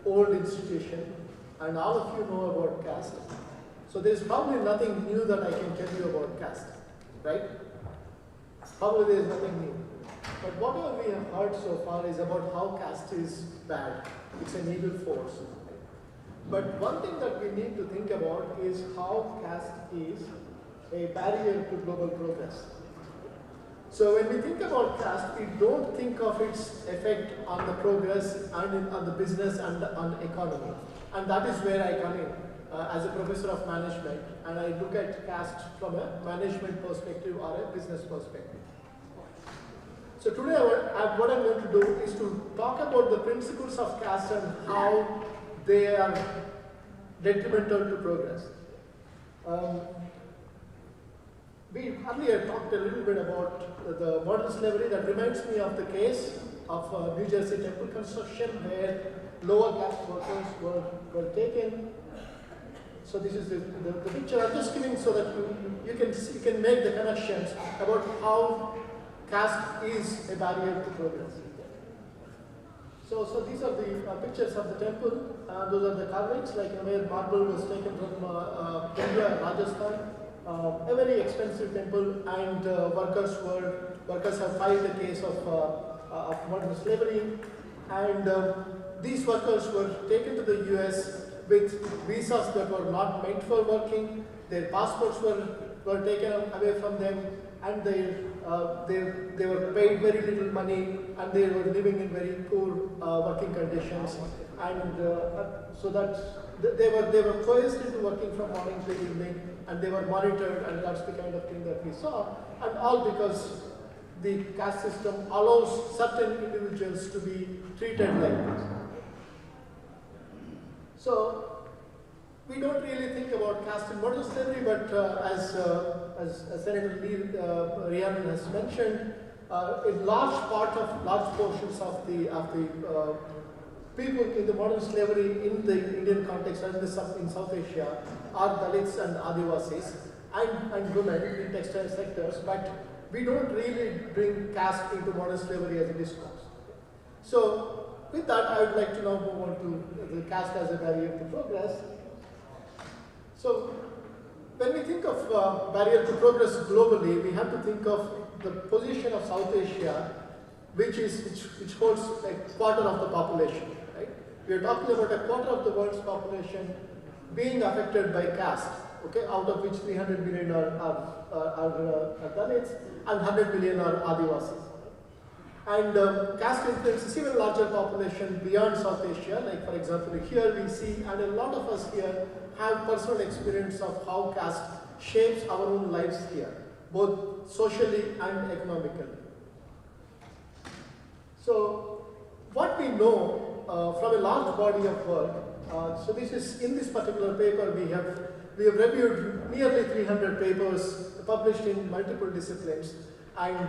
old institution, and all of you know about caste. So there is probably nothing new that I can tell you about caste, right? Probably there is nothing new. But whatever we have heard so far is about how caste is bad. It's an evil force. But one thing that we need to think about is how caste is a barrier to global progress. So when we think about caste, we don't think of its effect on the progress and on the business and on the economy. And that is where I come in as a professor of management, and I look at caste from a management perspective or a business perspective. So today what I'm going to do is to talk about the principles of caste and how they are detrimental to progress. We earlier talked a little bit about the modern slavery. That reminds me of the case of New Jersey temple construction, where lower caste workers were taken. So this is the picture I'm just giving so that you can make the connections about how caste is a barrier to progress. So these are the pictures of the temple. Those are the carvings, like where marble was taken from India, Rajasthan. A very expensive temple, and workers have filed a case of modern slavery, and these workers were taken to the US with visas that were not meant for working. Their passports were taken away from them, and they were paid very little money, and they were living in very poor working conditions, and so that they were coerced into working from morning to evening, and they were monitored, and that's the kind of thing that we saw, and all because the caste system allows certain individuals to be treated like this. So we don't really think about caste in modern slavery, but as Senator Rhiannon has mentioned, a large portions of the people in the modern slavery in the Indian context and in South Asia are Dalits and Adivasis and women in textile sectors, but we don't really bring caste into modern slavery as a discourse. So with that, I would like to now move on to the caste as a barrier to progress. So when we think of barrier to progress globally, we have to think of the position of South Asia, which holds a quarter of the population. Right? We are talking about a quarter of the world's population being affected by caste. Okay, out of which 300 million are Dalits and 100 million are Adivasis. And caste influences even larger population beyond South Asia. Like for example, here we see, and a lot of us here have personal experience of how caste shapes our own lives here, both socially and economically. So what we know from a large body of work, so this is in this particular paper we have reviewed nearly 300 papers published in multiple disciplines and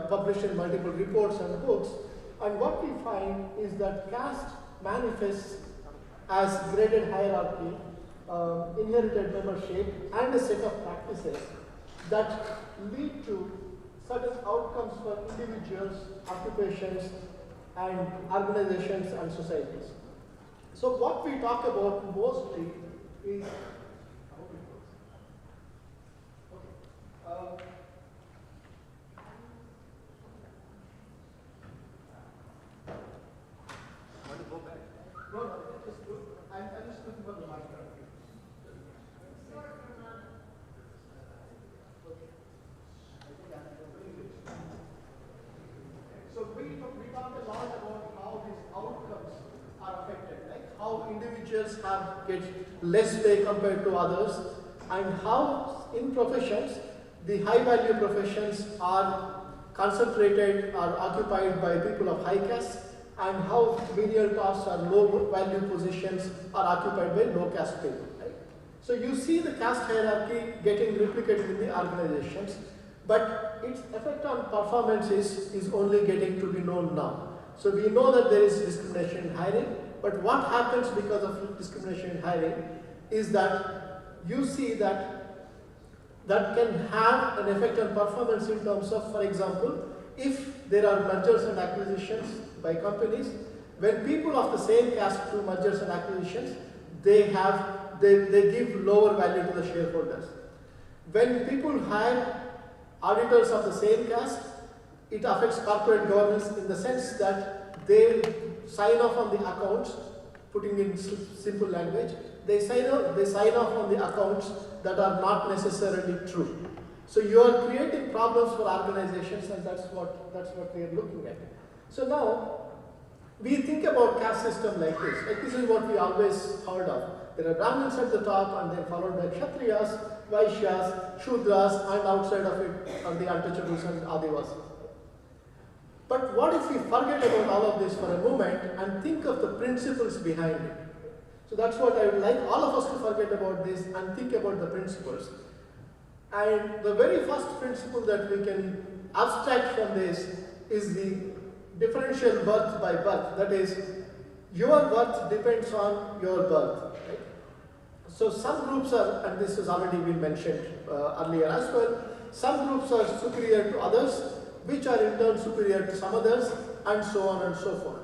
published in multiple reports and books. And what we find is that caste manifests as graded hierarchy, inherited membership, and a set of practices that lead to certain outcomes for individuals, occupations, and organizations and societies. So what we talk about mostly is I'm just looking for the mic. So we talk a lot about how these outcomes are affected, like how individuals get less pay compared to others, and how in professions, the high value professions are concentrated, are occupied by people of high caste, and how menial tasks or low value positions are occupied by low caste people. Right? So you see the caste hierarchy getting replicated in the organizations, but its effect on performance is only getting to be known now. So we know that there is discrimination in hiring, but what happens because of discrimination in hiring is that you see that can have an effect on performance in terms of, for example, if there are mergers and acquisitions by companies, when people of the same caste do mergers and acquisitions, they give lower value to the shareholders. When people hire auditors of the same caste, it affects corporate governance in the sense that they sign off on the accounts, putting in simple language, they sign off on the accounts that are not necessarily true. So you are creating problems for organizations, and that's what we are looking at. So now, we think about caste system like this. Like this is what we always heard of. There are Brahmins at the top, and then followed by Kshatriyas, Vaishyas, Shudras, and outside of it are the untouchables and Adivasis. But what if we forget about all of this for a moment and think of the principles behind it? So that's what I would like all of us to forget about this and think about the principles. And the very first principle that we can abstract from this is the differential birth by birth. That is, your birth depends on your birth. Right? So some groups are, and this has already been mentioned earlier as well, some groups are superior to others, which are in turn superior to some others, and so on and so forth.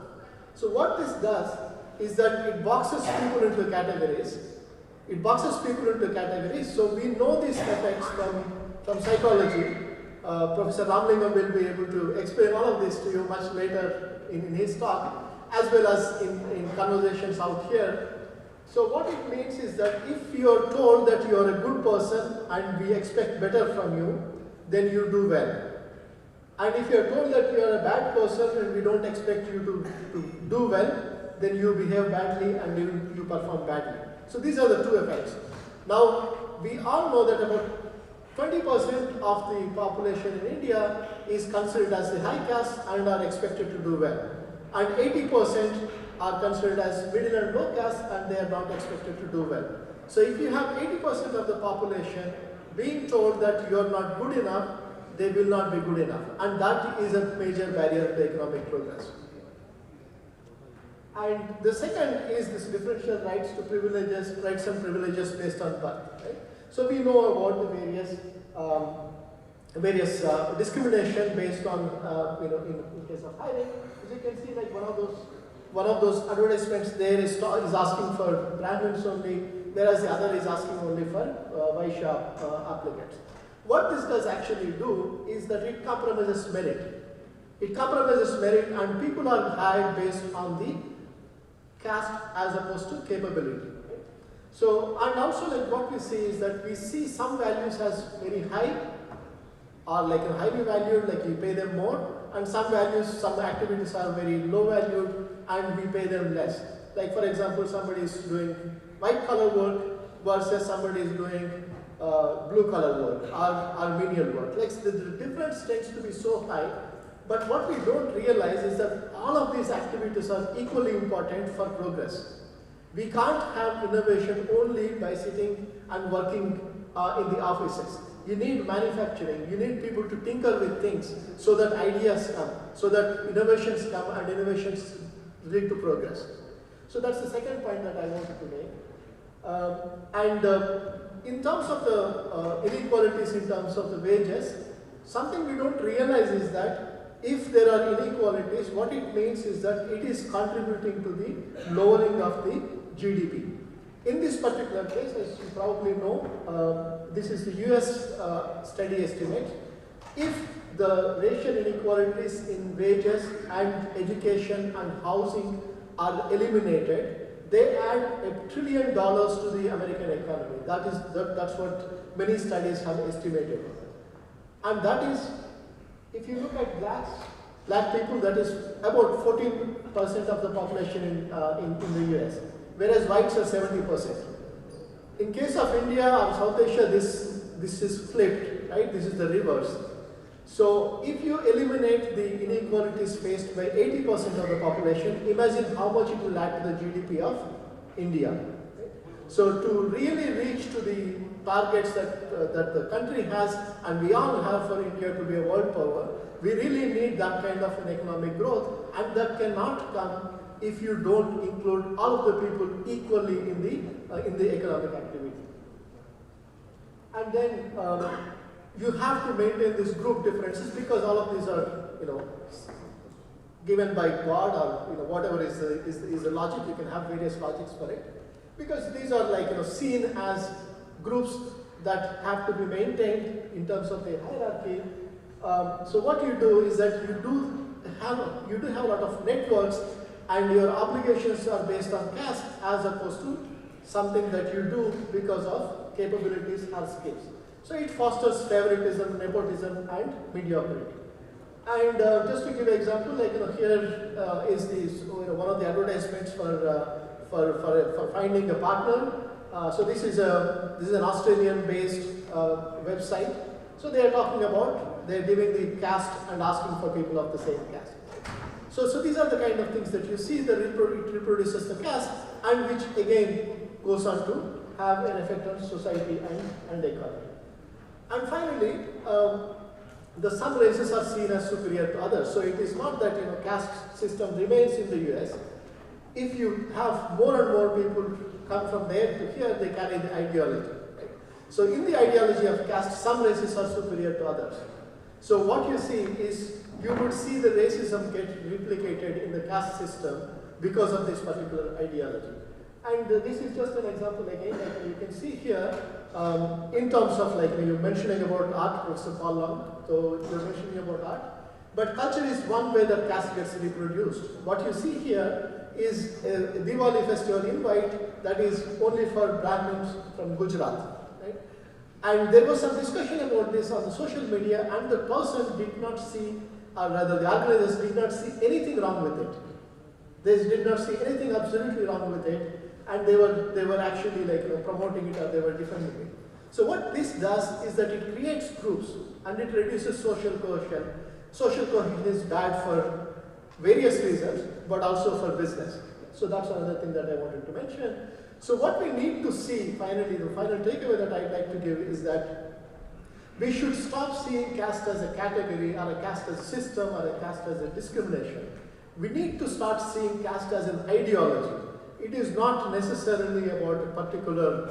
So what this does is that it boxes people into categories. So we know these effects from psychology. Professor Ramlingam will be able to explain all of this to you much later in his talk, as well as in conversations out here. So what it means is that if you are told that you are a good person and we expect better from you, then you do well. And if you are told that you are a bad person and we don't expect you to do well, then you behave badly and you perform badly. So these are the two effects. Now, we all know that about 20% of the population in India is considered as the high caste and are expected to do well. And 80% are considered as middle and low caste and they are not expected to do well. So if you have 80% of the population being told that you are not good enough, they will not be good enough. And that is a major barrier to economic progress. And the second is this differential rights and privileges based on birth. Right? So we know about the various discrimination based on, in case of hiring. As you can see, like one of those advertisements there is asking for Brahmins only, whereas the other is asking only for Vaishya applicants. What this does actually do is that it compromises merit. And people are hired based on the caste as opposed to capability. So, and also like what we see is that we see some values as very high or like a highly valued, like we pay them more, and some values, some activities are very low valued and we pay them less. Like for example, somebody is doing white collar work versus somebody is doing blue collar work or menial work. Like the difference tends to be so high. But what we don't realize is that all of these activities are equally important for progress. We can't have innovation only by sitting and working in the offices. You need manufacturing, you need people to tinker with things so that ideas come, so that innovations come and innovations lead to progress. So that's the second point that I wanted to make. In terms of the inequalities in terms of the wages, something we don't realize is that if there are inequalities, what it means is that it is contributing to the lowering of the GDP. In this particular case, as you probably know, this is the US study estimate. If the racial inequalities in wages and education and housing are eliminated, they add $1 trillion to the American economy. That's what many studies have estimated. And that is, if you look at black people, that is about 14% of the population in the US, whereas whites are 70%. In case of India or South Asia, this is flipped, right? This is the reverse. So if you eliminate the inequalities faced by 80% of the population, imagine how much it will add to the GDP of India. So to really reach to the targets that the country has and we all have for India to be a world power, we really need that kind of an economic growth, and that cannot come if you don't include all of the people equally in the economic activity. And then you have to maintain this group differences because all of these are, given by God or whatever is the logic. You can have various logics for it, because these are seen as groups that have to be maintained in terms of the hierarchy. So what you do is that you do have a lot of networks, and your obligations are based on caste as opposed to something that you do because of capabilities or skills. So it fosters favoritism, nepotism, and mediocrity. And just to give an example, like here is this one of the advertisements for finding a partner. So this is an Australian-based website. So they are talking about they're giving the caste and asking for people of the same caste. So these are the kind of things that you see that it reproduces the caste, and which again goes on to have an effect on society and economy. And finally, some races are seen as superior to others. So it is not that caste system remains in the US. If you have more and more people come from there to here, they carry the ideology. Right? So in the ideology of caste, some races are superior to others. So what you see is you would see the racism get replicated in the caste system because of this particular ideology. And this is just an example again, like you can see here, in terms of you're mentioning about art, Professor Paul Long, so you're mentioning about art. But culture is one way that caste gets reproduced. What you see here is a Diwali festival invite that is only for Brahmins from Gujarat. Right? And there was some discussion about this on the social media, and the person did not see, or rather the organizers did not see anything wrong with it. They did not see anything absolutely wrong with it, and they were actually promoting it, or they were defending it. So what this does is that it creates groups and it reduces social cohesion. Social cohesion is bad for various reasons, but also for business. So that's another thing that I wanted to mention. So what we need to see, finally, the final takeaway that I'd like to give is that we should stop seeing caste as a category, or a caste as a system, or a caste as a discrimination. We need to start seeing caste as an ideology. It is not necessarily about a particular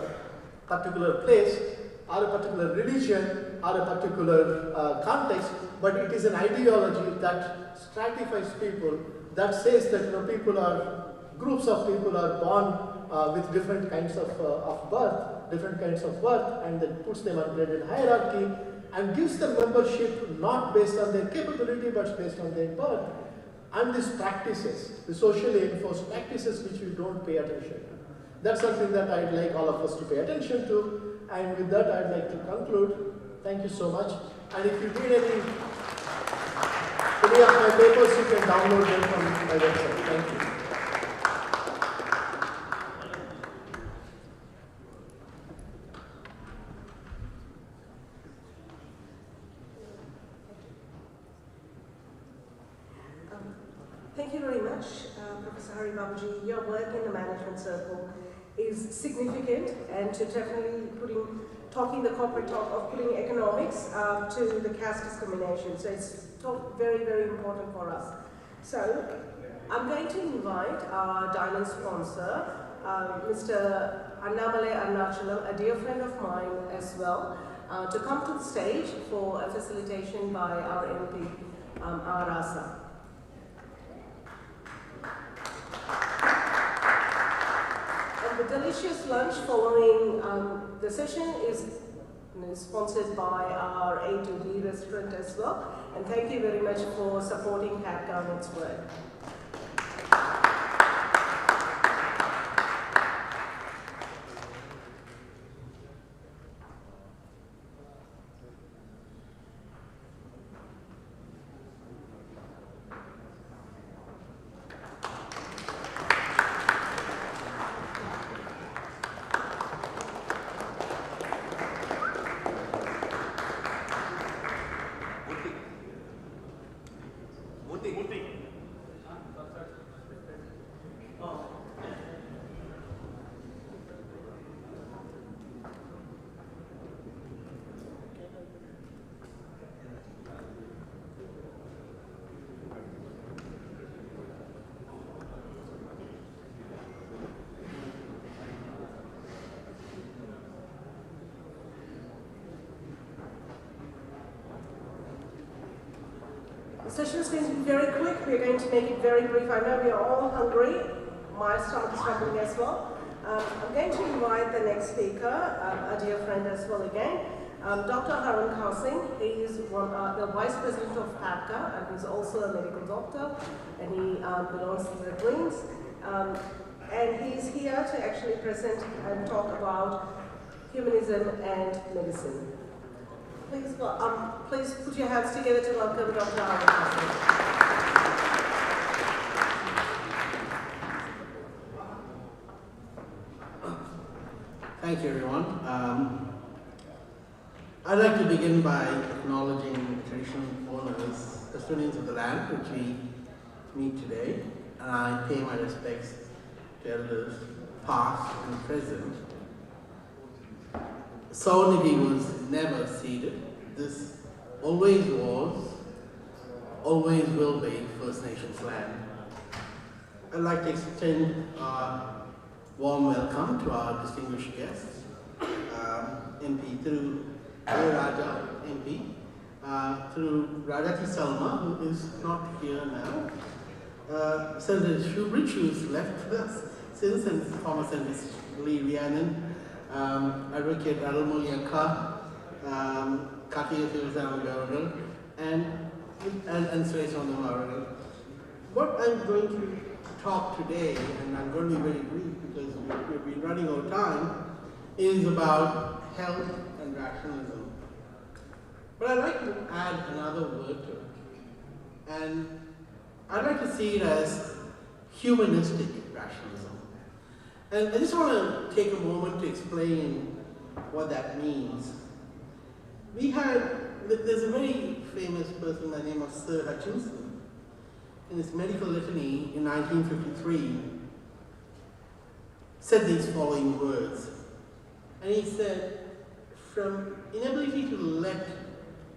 place, or a particular religion, or a particular context, but it is an ideology that stratifies people, that says that groups of people are born with different kinds of birth, and that puts them on graded hierarchy, and gives them membership not based on their capability, but based on their birth. And these practices, the socially enforced practices which we don't pay attention to. That's something that I'd like all of us to pay attention to. And with that, I'd like to conclude. Thank you so much. And if you need any of my papers, you can download them from my website. Thank you. Thank you very much, Professor Hari Babuji. Your work in the management circle is significant, and to definitely talking the corporate talk of putting economics to the caste discrimination. So it's very, very important for us. So I'm going to invite our diamond sponsor, Mr. Annamale Arnachalam, a dear friend of mine as well, to come to the stage for a facilitation by our MP, Arasa. The delicious lunch following the session is sponsored by our A to B restaurant as well. And thank you very much for supporting Pat Garnett's work. The session is going to be very quick. We're going to make it very brief. I know we are all hungry. My stomach is rumbling as well. I'm going to invite the next speaker, a dear friend as well again, Dr. Harun Kausing, he is the Vice President of PADCA, and he's also a medical doctor, and he belongs to the Greens. And he's here to actually present and talk about humanism and medicine. Please put your hands together to welcome Dr. Harun Kausing. Thank you, everyone. I'd like to begin by acknowledging the traditional owners, custodians of the land which we meet today, and I pay my respects to elders past and present. Sovereignty was never ceded. This always was, always will be First Nations land. I'd like to extend our warm welcome to our distinguished guests, MP through Raja, MP, through Rajati Salma, who is not here now, Senator Shubridge, who's left us since, and former Senator Lee Rhiannon, Advocate Arulmozhi, Katia Thiruvananthapuram, and Suresh Nandamaran. What I'm going to talk today, and I'm going to be very brief because we've been running out of time, is about health and rationalism. But I'd like to add another word to it. And I'd like to see it as humanistic rationalism. And I just want to take a moment to explain what that means. There's a very famous person by the name of Sir Hutchinson. In his medical litany in 1953, said these following words. And he said, from inability to let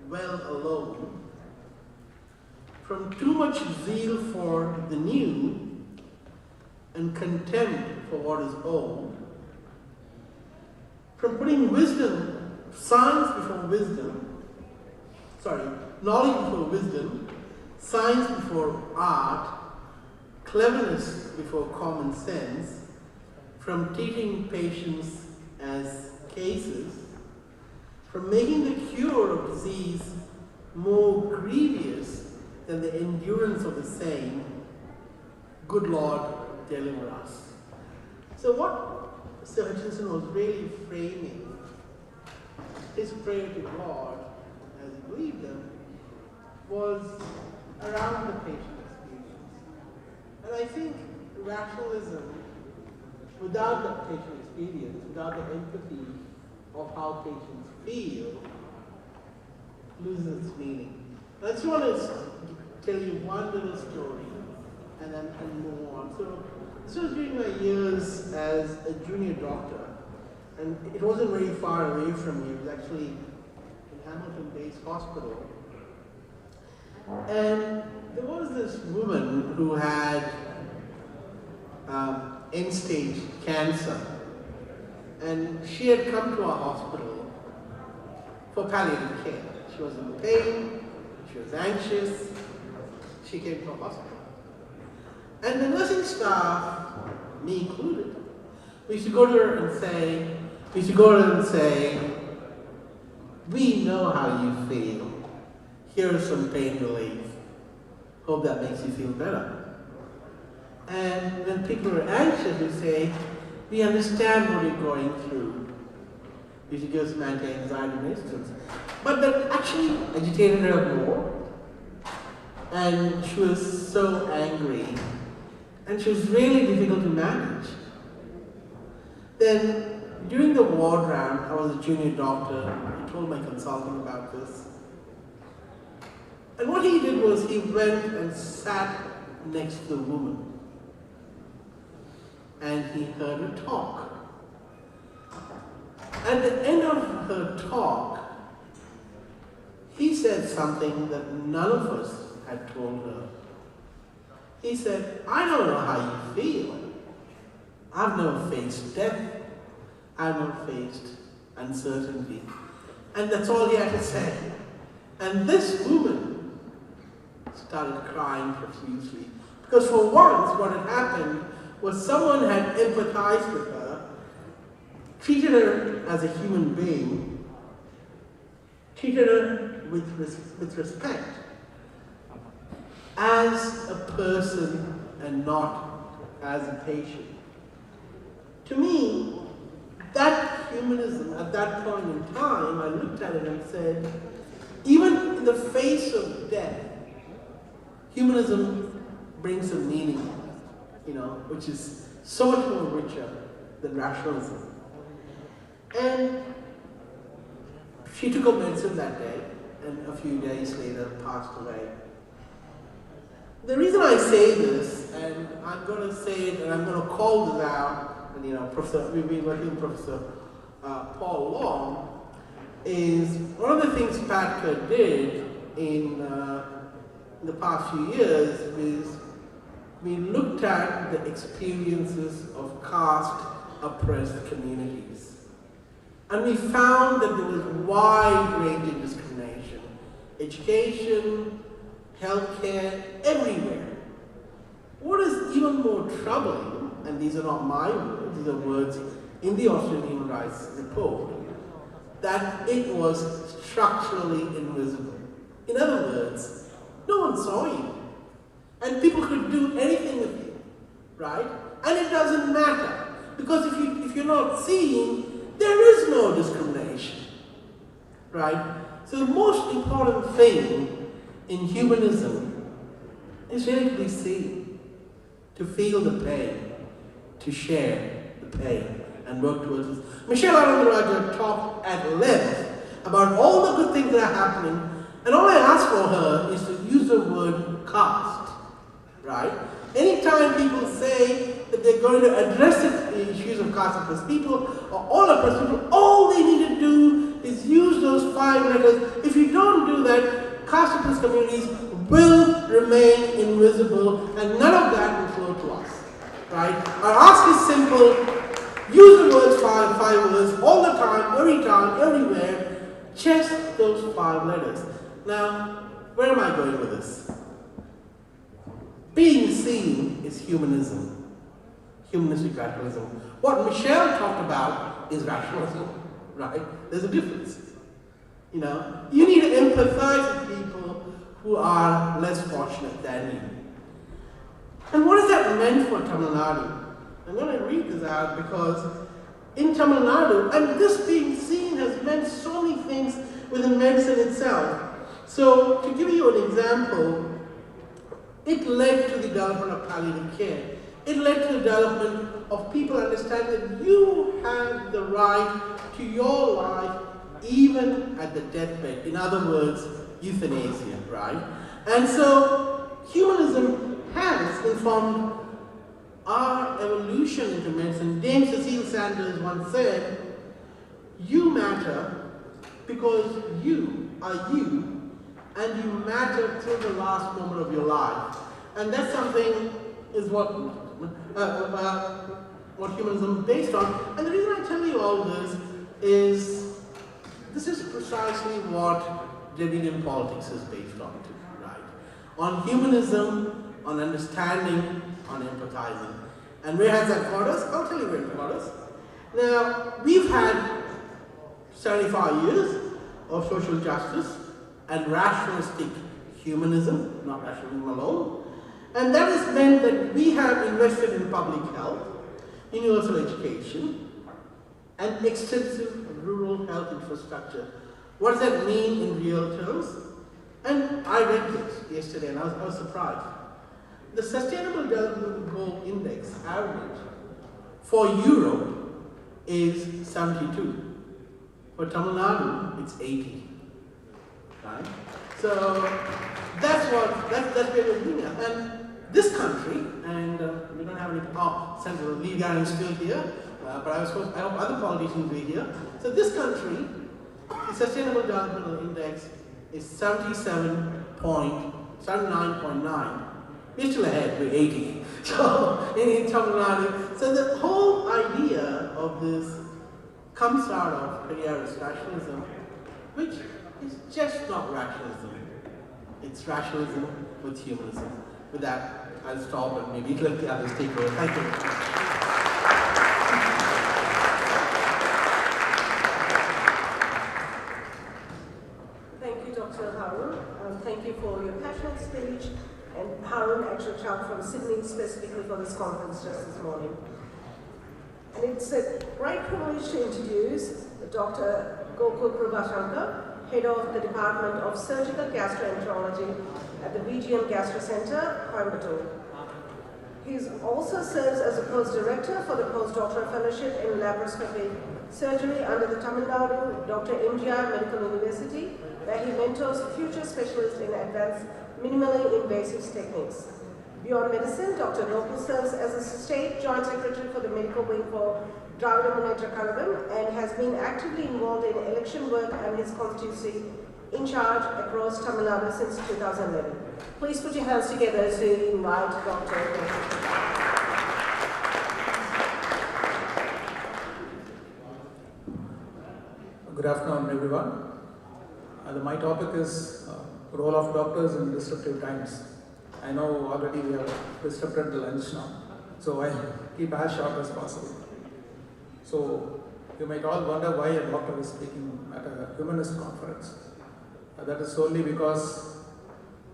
well alone, from too much zeal for the new and contempt for what is old, from putting science before wisdom, knowledge before wisdom, science before art, cleverness before common sense, from treating patients as cases, from making the cure of disease more grievous than the endurance of the same, good Lord, deliver us. So what Sir Hutchinson was really framing, his prayer to God, as he believed them, was around the patient experience. And I think rationalism, without that patient experience, without the empathy of how patients feel, loses its meaning. I just want to tell you one little story and then move on. So this was during my years as a junior doctor, and it wasn't very far away from me. It was actually in Hamilton-based hospital. And there was this woman who had end-stage cancer, and she had come to our hospital for palliative care. She was in pain, she was anxious, she came to our hospital. And the nursing staff, me included, we used to go to her and say, we know how you feel. Here's some pain relief. Hope that makes you feel better. And when people are anxious, we say, we understand what you're going through. We should give some anti-anxiety medicines. But that actually agitated her more. And she was so angry. And she was really difficult to manage. Then, during the ward round, I was a junior doctor. I told my consultant about this. And what he did was he went and sat next to the woman. And he heard her talk. At the end of her talk, he said something that none of us had told her. He said, I don't know how you feel. I've never faced death. I've never faced uncertainty. And that's all he had to say. And this woman started crying profusely. Because for once, what had happened was someone had empathized with her, treated her as a human being, treated her with respect as a person and not as a patient. To me, that humanism at that point in time, I looked at it and said, even in the face of death, humanism brings a meaning, which is so much more richer than rationalism. And she took up medicine that day, and a few days later passed away. The reason I say this, and I'm going to say it, and I'm going to call this out, and we've been working with Professor Paul Long, is one of the things Pat Kerr did in the past few years is we looked at the experiences of caste-oppressed communities. And we found that there was wide-ranging discrimination. Education, healthcare, everywhere. What is even more troubling, and these are not my words, these are words in the Australian Human Rights Report, that it was structurally invisible. In other words, no one saw you. And people could do anything with you, right? And it doesn't matter. Because if you're not seen, there is no discrimination, right? So the most important thing in humanism is really to be seen, to feel the pain, to share the pain, and work towards this. Michelle Arundaraja talked at length about all the good things that are happening, and all I ask for her is to use the word caste, right? Anytime people say that they're going to address the issues of caste-oppressed people, or all oppressed people, all they need to do is use those 5 letters. If you don't do that, caste-oppressed communities will remain invisible, and none of that will flow to us, right? Our ask is simple. Use the words 5 words all the time, everywhere. Just those 5 letters. Now, where am I going with this? Being seen is humanism, humanistic rationalism. What Michelle talked about is rationalism, right? There's a difference. You need to empathize with people who are less fortunate than you. And what has that meant for Tamil Nadu? I'm going to read this out because in Tamil Nadu, and this being seen has meant so many things within medicine itself. So, to give you an example, it led to the development of palliative care. It led to the development of people understanding that you have the right to your life even at the deathbed. In other words, euthanasia, right? And so, humanism has informed our evolution into medicine. Dame Cecile Sanders once said, "You matter because you are you, and you matter till the last moment of your life." And that's something is what humanism is based on. And the reason I tell you all this is precisely what Dravidian politics is based on too, right? On humanism, on understanding, on empathizing. And where has that got us? I'll tell you where it got us. Now, we've had 75 years of social justice and rationalistic humanism, not rationalism alone. And that has meant that we have invested in public health, universal education, and extensive rural health infrastructure. What does that mean in real terms? And I read this yesterday and I was surprised. The Sustainable Development Goal Index average for Europe is 72. For Tamil Nadu, it's 80. Right? So that's where we're doing it. And this country, and we don't have any Senator Lee Garring still here, but I hope other politicians will be here. So this country, the Sustainable Development Index is 79.9. We're still ahead, we're 80. So in Tamil Nadu. So the whole idea of this comes out of careerist rationalism, which is just not rationalism. It's rationalism with humanism. With that, I'll stop and maybe let the others take over. Thank you. for this conference just this morning. And it's a great privilege to introduce Dr. Gokul Prabhashankar, Head of the Department of Surgical Gastroenterology at the VGM Gastro Center, Coimbatore. He also serves as a post-director for the postdoctoral fellowship in laparoscopic surgery under the Tamil Nadu Dr. MGR Medical University, where he mentors future specialists in advanced minimally invasive techniques. Beyond medicine, Dr. Gokul serves as a state joint secretary for the medical wing for Dravida Munnetra Kazhagam and has been actively involved in election work and his constituency in charge across Tamil Nadu since 2011. Please put your hands together to invite Dr. Gokul. Good afternoon, everyone. My topic is role of doctors in disruptive times. I know already we have disrupted the lunch now, so I'll keep as short as possible. So you might all wonder why a doctor is speaking at a humanist conference. That is solely because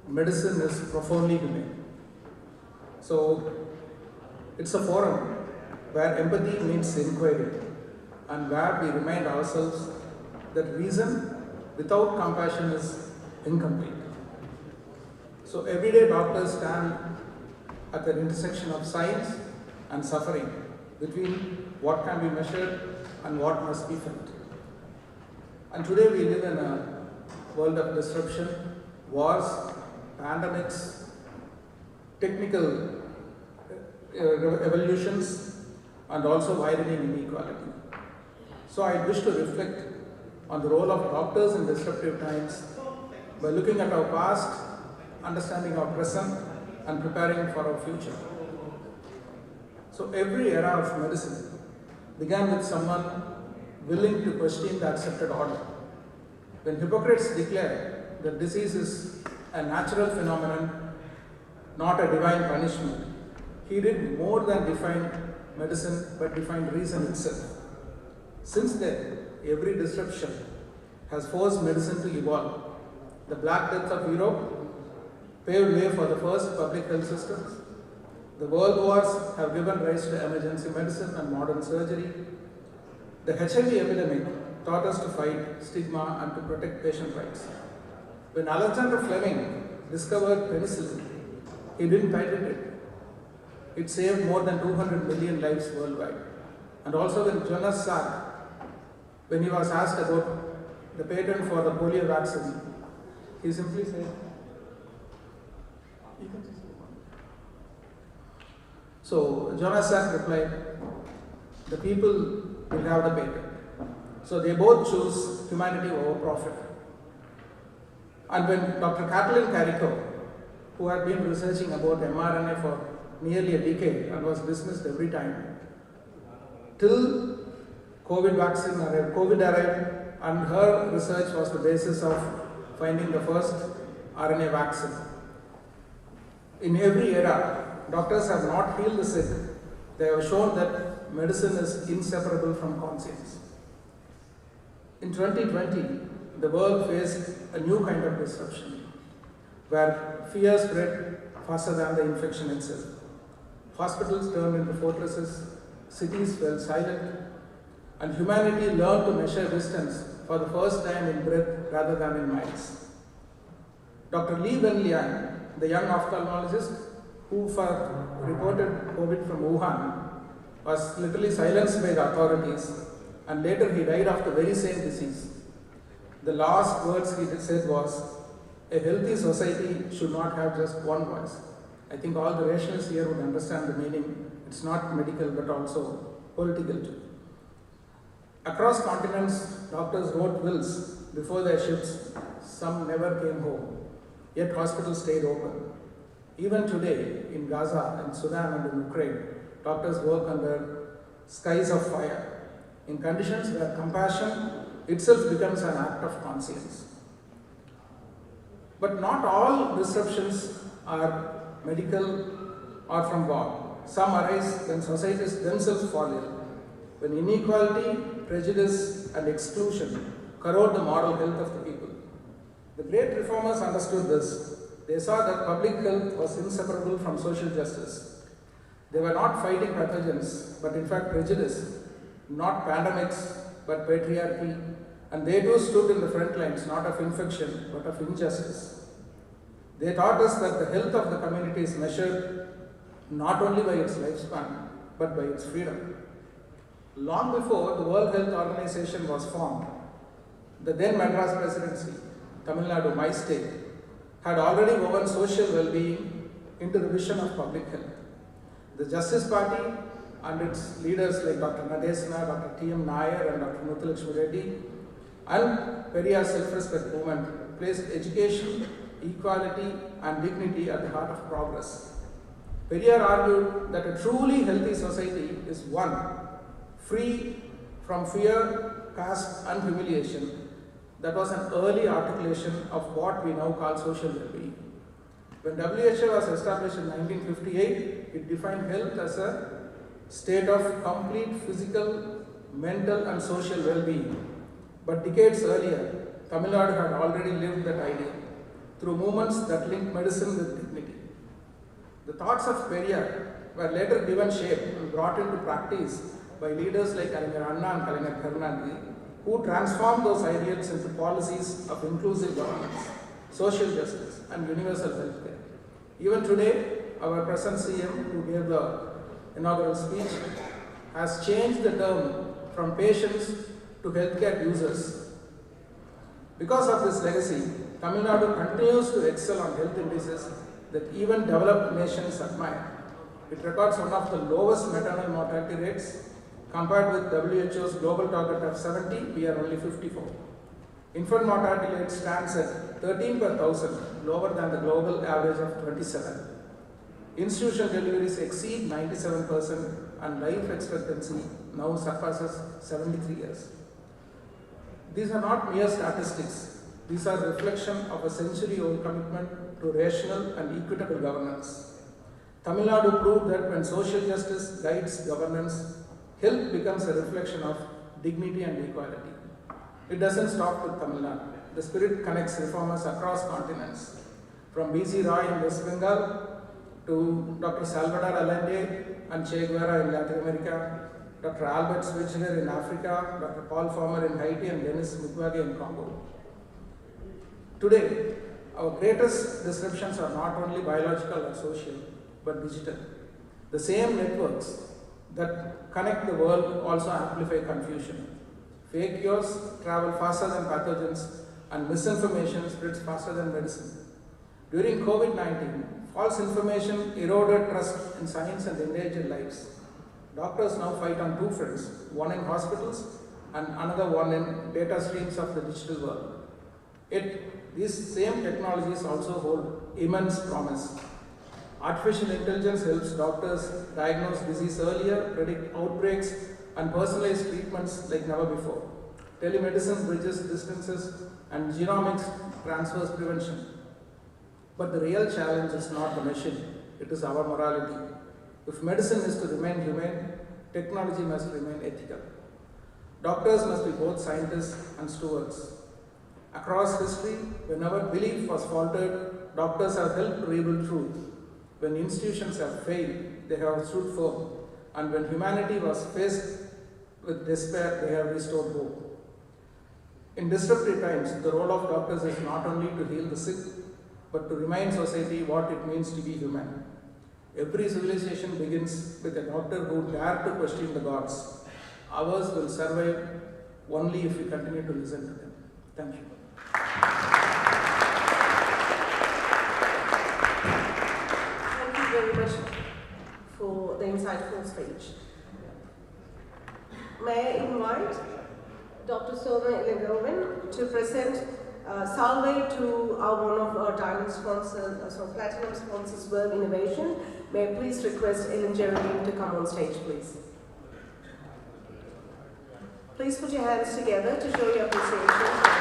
medicine is profoundly humane. So it's a forum where empathy meets inquiry and where we remind ourselves that reason without compassion is incomplete. So everyday doctors stand at the intersection of science and suffering, between what can be measured and what must be felt. And today we live in a world of disruption, wars, pandemics, technical evolutions, and also widening inequality. So I wish to reflect on the role of doctors in disruptive times by looking at our past, understanding our present, and preparing for our future. So every era of medicine began with someone willing to question the accepted order. When Hippocrates declared that disease is a natural phenomenon, not a divine punishment, he did more than define medicine but defined reason itself. Since then, every disruption has forced medicine to evolve. The Black Death of Europe paved way for the first public health systems. The world wars have given rise to emergency medicine and modern surgery. The HIV epidemic taught us to fight stigma and to protect patient rights. When Alexander Fleming discovered penicillin, he didn't patent it. It saved more than 200 million lives worldwide. And also when Jonas Salk, when he was asked about the patent for the polio vaccine, he simply said, so Jonas Salk replied, the people will have the patent. So they both choose humanity over profit. And when Dr. Kathleen Carrico, who had been researching about mRNA for nearly a decade and was dismissed every time, till COVID arrived, and her research was the basis of finding the first RNA vaccine. In every era, doctors have not healed the sick. They have shown that medicine is inseparable from conscience. In 2020, the world faced a new kind of disruption, where fear spread faster than the infection itself. Hospitals turned into fortresses, cities fell silent, and humanity learned to measure distance for the first time in breath rather than in miles. Dr. Li Wenliang, the young ophthalmologist who reported COVID from Wuhan, was literally silenced by the authorities, and later he died of the very same disease. The last words he said was, a healthy society should not have just one voice. I think all the rationalists here would understand the meaning. It's not medical but also political too. Across continents, doctors wrote wills before their ships. Some never came home, yet hospitals stayed open. Even today, in Gaza, in Sudan and in Ukraine, doctors work under skies of fire, in conditions where compassion itself becomes an act of conscience. But not all disruptions are medical or from God. Some arise when societies themselves fall ill, when inequality, prejudice, and exclusion corrode the moral health of the people. The great reformers understood this. They saw that public health was inseparable from social justice. They were not fighting pathogens, but in fact prejudice, not pandemics, but patriarchy, and they too stood in the front lines, not of infection, but of injustice. They taught us that the health of the community is measured not only by its lifespan, but by its freedom. Long before the World Health Organization was formed, the then Madras Presidency, Tamil Nadu, my state, had already woven social well-being into the vision of public health. The Justice Party and its leaders like Dr. Nadesna, Dr. T.M. Nair and Dr. Mukthar Reddy and Periyar self-respect movement placed education, equality and dignity at the heart of progress. Periyar argued that a truly healthy society is one free from fear, caste and humiliation. That was an early articulation of what we now call social well-being. When WHO was established in 1958, it defined health as a state of complete physical, mental and social well-being. But decades earlier, Tamil Nadu had already lived that ideal through movements that linked medicine with dignity. The thoughts of Periyar were later given shape and brought into practice by leaders like Kalaignar Anna and Kalaignar Karunanidhi, who transformed those ideals into policies of inclusive governance, social justice and universal health care. Even today, our present CM, who gave the inaugural speech, has changed the term from patients to healthcare users. Because of this legacy, Tamil Nadu continues to excel on health indices that even developed nations admire. It records one of the lowest maternal mortality rates. Compared with WHO's global target of 70, we are only 54. Infant mortality rate stands at 13 per thousand, lower than the global average of 27. Institutional deliveries exceed 97% and life expectancy now surpasses 73 years. These are not mere statistics. These are a reflection of a century-old commitment to rational and equitable governance. Tamil Nadu proved that when social justice guides governance, health becomes a reflection of dignity and equality. It doesn't stop with Tamil Nadu. The spirit connects reformers across continents, from B.C. Roy in West Bengal to Dr. Salvador Allende and Che Guevara in Latin America, Dr. Albert Schweitzer in Africa, Dr. Paul Farmer in Haiti and Denis Mukwege in Congo. Today, our greatest disruptions are not only biological or social, but digital. The same networks that connect the world also amplify confusion. Fake cures travel faster than pathogens and misinformation spreads faster than medicine. During COVID-19, false information eroded trust in science and endangered lives. Doctors now fight on two fronts, one in hospitals and another one in data streams of the digital world. Yet, these same technologies also hold immense promise. Artificial intelligence helps doctors diagnose disease earlier, predict outbreaks, and personalize treatments like never before. Telemedicine bridges distances, and genomics transfers prevention. But the real challenge is not the machine, it is our morality. If medicine is to remain humane, technology must remain ethical. Doctors must be both scientists and stewards. Across history, whenever belief was faltered, doctors have helped rebuild truth. When institutions have failed, they have stood firm. And when humanity was faced with despair, they have restored hope. In disruptive times, the role of doctors is not only to heal the sick, but to remind society what it means to be human. Every civilization begins with a doctor who dared to question the gods. Ours will survive only if we continue to listen to them. Thank you. Thank you very much for the insightful speech. May I invite Dr. Sona Ilengovan to present Salve to one of our diamond sponsors, platinum sponsors, World Innovation. May I please request Ellen Geraldine to come on stage, please. Please put your hands together to show your appreciation.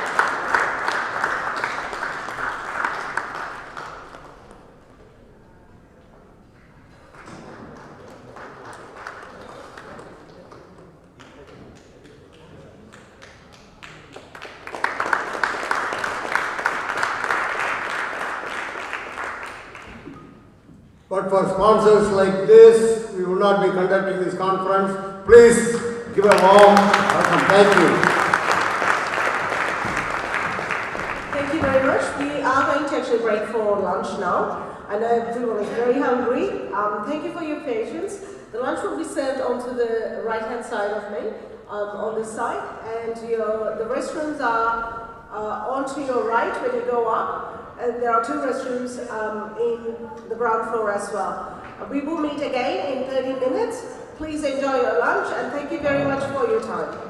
But for sponsors like this, we would not be conducting this conference. Please give a warm welcome. Thank you. Thank you very much. We are going to actually break for lunch now. I know everyone is very hungry. Thank you for your patience. The lunch will be served onto the right-hand side of me, on this side, and the restrooms are onto your right when you go up, and there are 2 restrooms in the ground floor as well. We will meet again in 30 minutes. Please enjoy your lunch, and thank you very much for your time.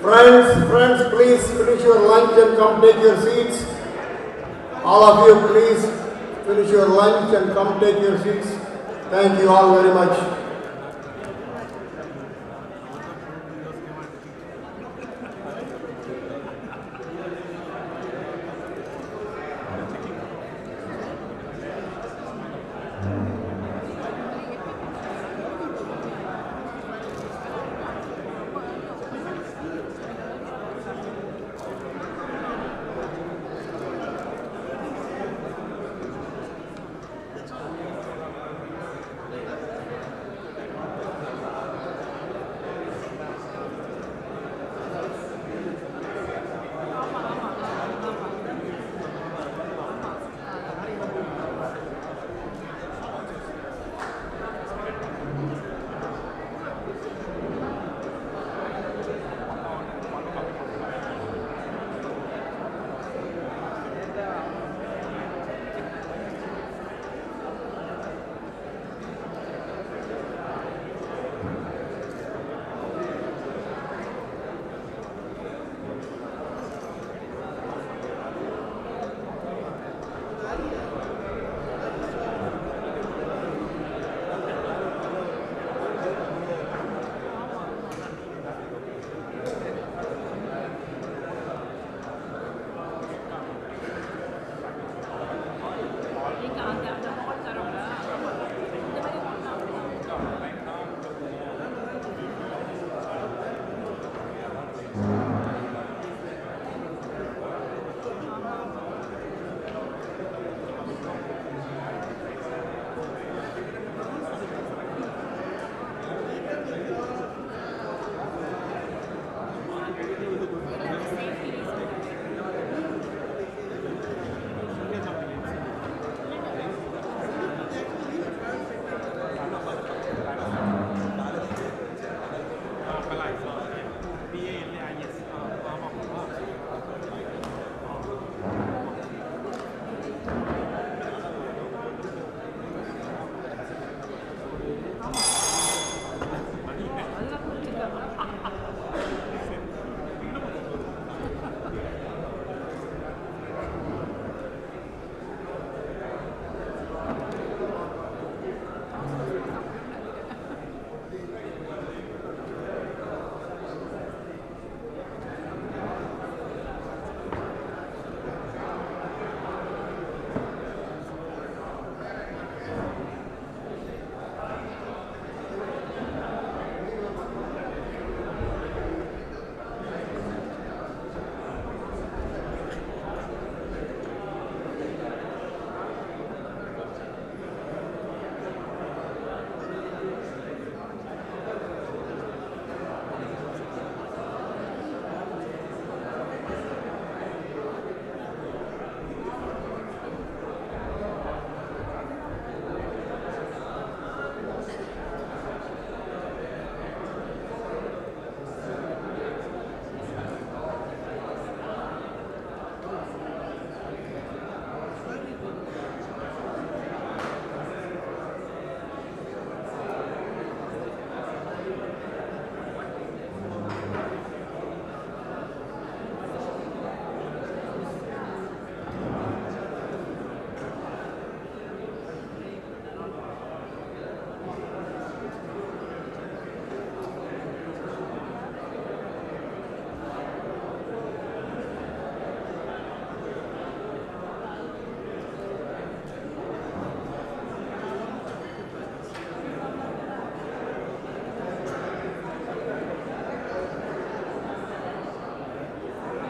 Friends, please finish your lunch and come take your seats. All of you, please finish your lunch and come take your seats. Thank you all very much.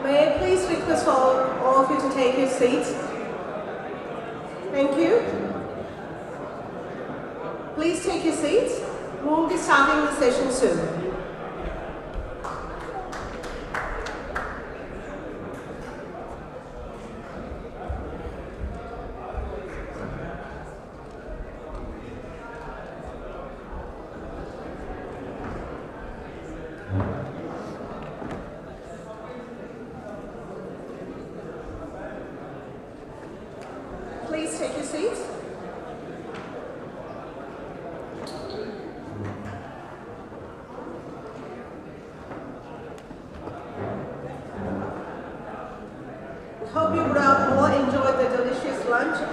May I please request all of you to take your seats? Thank you. Please take your seats. We will be starting the session soon. Please take your seats.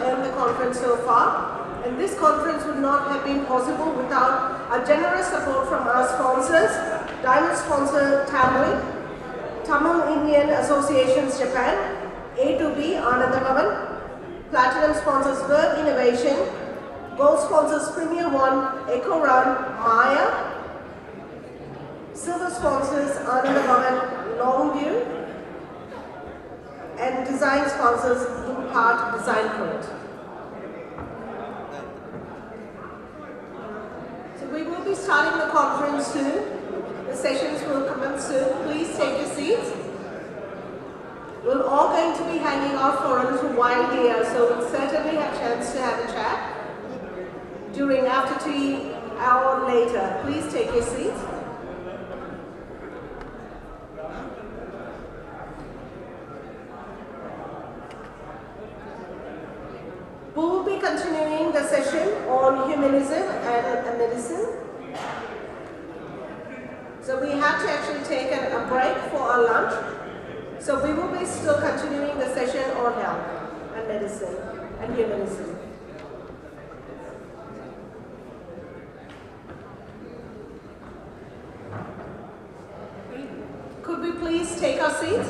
in the conference so far. And this conference would not have been possible without a generous support from our sponsors, Diamond sponsor Tamil, Tamil Indian Associations Japan, A2B Anandabhavan, Platinum sponsors Verb Innovation, Gold sponsors Premier One, Echo Run, Maya, Silver sponsors Anandabhavan, Longview, and design sponsors Impart Design Print. So we will be starting the conference soon. The sessions will commence soon. Please take your seats. We're all going to be hanging out for a little while here, so we'll certainly have a chance to have a chat during after tea or later. Please take your seats. We will be continuing the session on humanism and medicine. So we have to actually take a break for our lunch. So we will be still continuing the session on health and medicine and humanism. Could we please take our seats?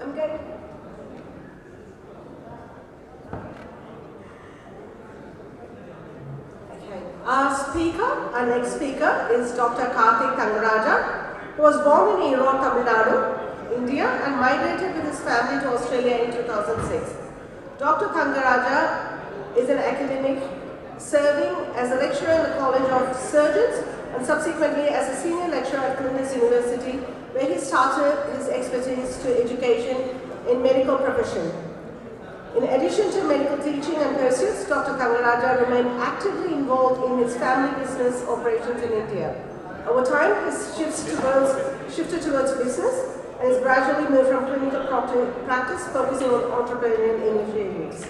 I'm good. Our next speaker is Dr. Karthik Thangaraja, who was born in Erode, Tamil Nadu, India, and migrated with his family to Australia in 2006. Dr. Thangaraja is an academic serving as a lecturer in the College of Surgeons and subsequently as a senior lecturer at Humanist University, where he started his expertise to education in medical profession. In addition to medical teaching and pursuits, Dr. Thangaraja remained actively involved in his family business operations in India. Over time, he shifted towards business and has gradually moved from clinical practice, focusing on entrepreneurial initiatives.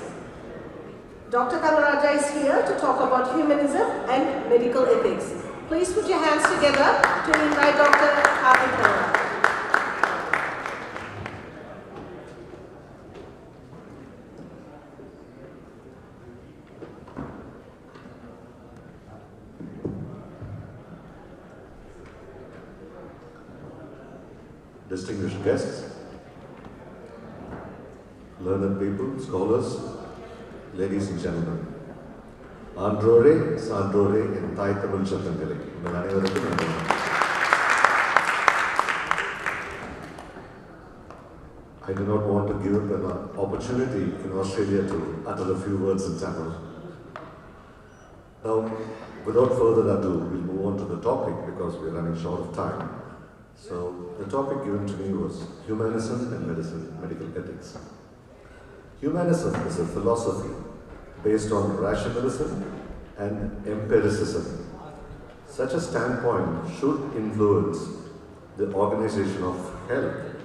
Dr. Thangaraja is here to talk about humanism and medical ethics. Please put your hands together to invite Dr. Karthik Thangaraja. Distinguished guests, learned people, scholars, ladies and gentlemen, Androre, Sandrore, and Thai Tamil Chandangale. I do not want to give up an opportunity in Australia to utter a few words in Tamil. Now, without further ado, we'll move on to the topic because we're running short of time. So, the topic given to me was humanism and medicine, medical ethics. Humanism is a philosophy based on rationalism and empiricism. Such a standpoint should influence the organization of health,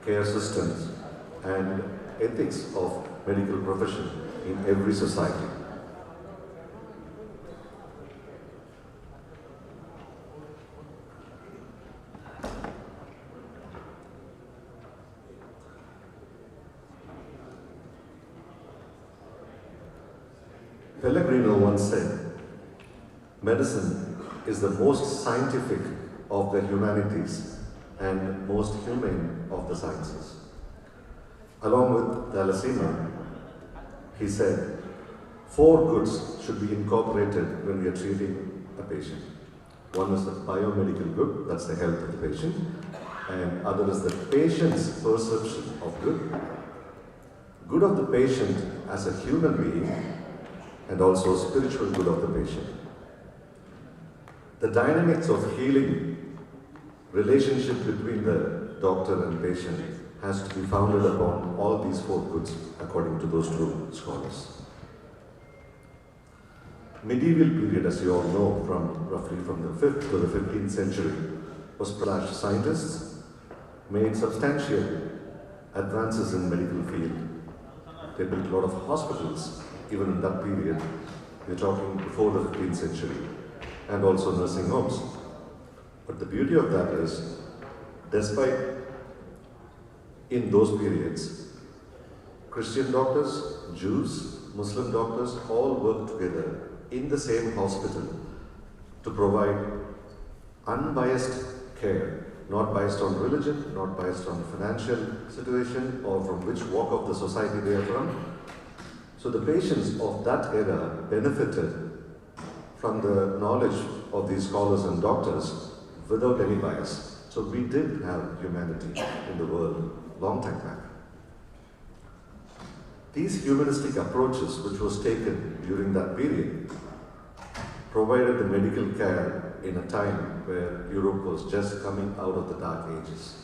care systems, and ethics of medical profession in every society. Pellegrino once said, medicine is the most scientific of the humanities and most humane of the sciences. Along with Thalassemia, he said, 4 goods should be incorporated when we are treating a patient. One is the biomedical good, that's the health of the patient, and other is the patient's perception of good. Good of the patient as a human being, and also spiritual good of the patient. The dynamics of healing, relationship between the doctor and patient has to be founded upon all these 4 goods according to those 2 scholars. Medieval period, as you all know, roughly from the 5th to the 15th century, was scientists made substantial advances in medical field. They built a lot of hospitals. Even in that period, we're talking before the 15th century. and also nursing homes. But the beauty of that is, despite in those periods, Christian doctors, Jews, Muslim doctors all worked together in the same hospital to provide unbiased care, not based on religion, not based on financial situation or from which walk of the society they are from. So the patients of that era benefited from the knowledge of these scholars and doctors without any bias. So we did have humanity in the world long time back. These humanistic approaches which was taken during that period provided the medical care in a time where Europe was just coming out of the Dark Ages.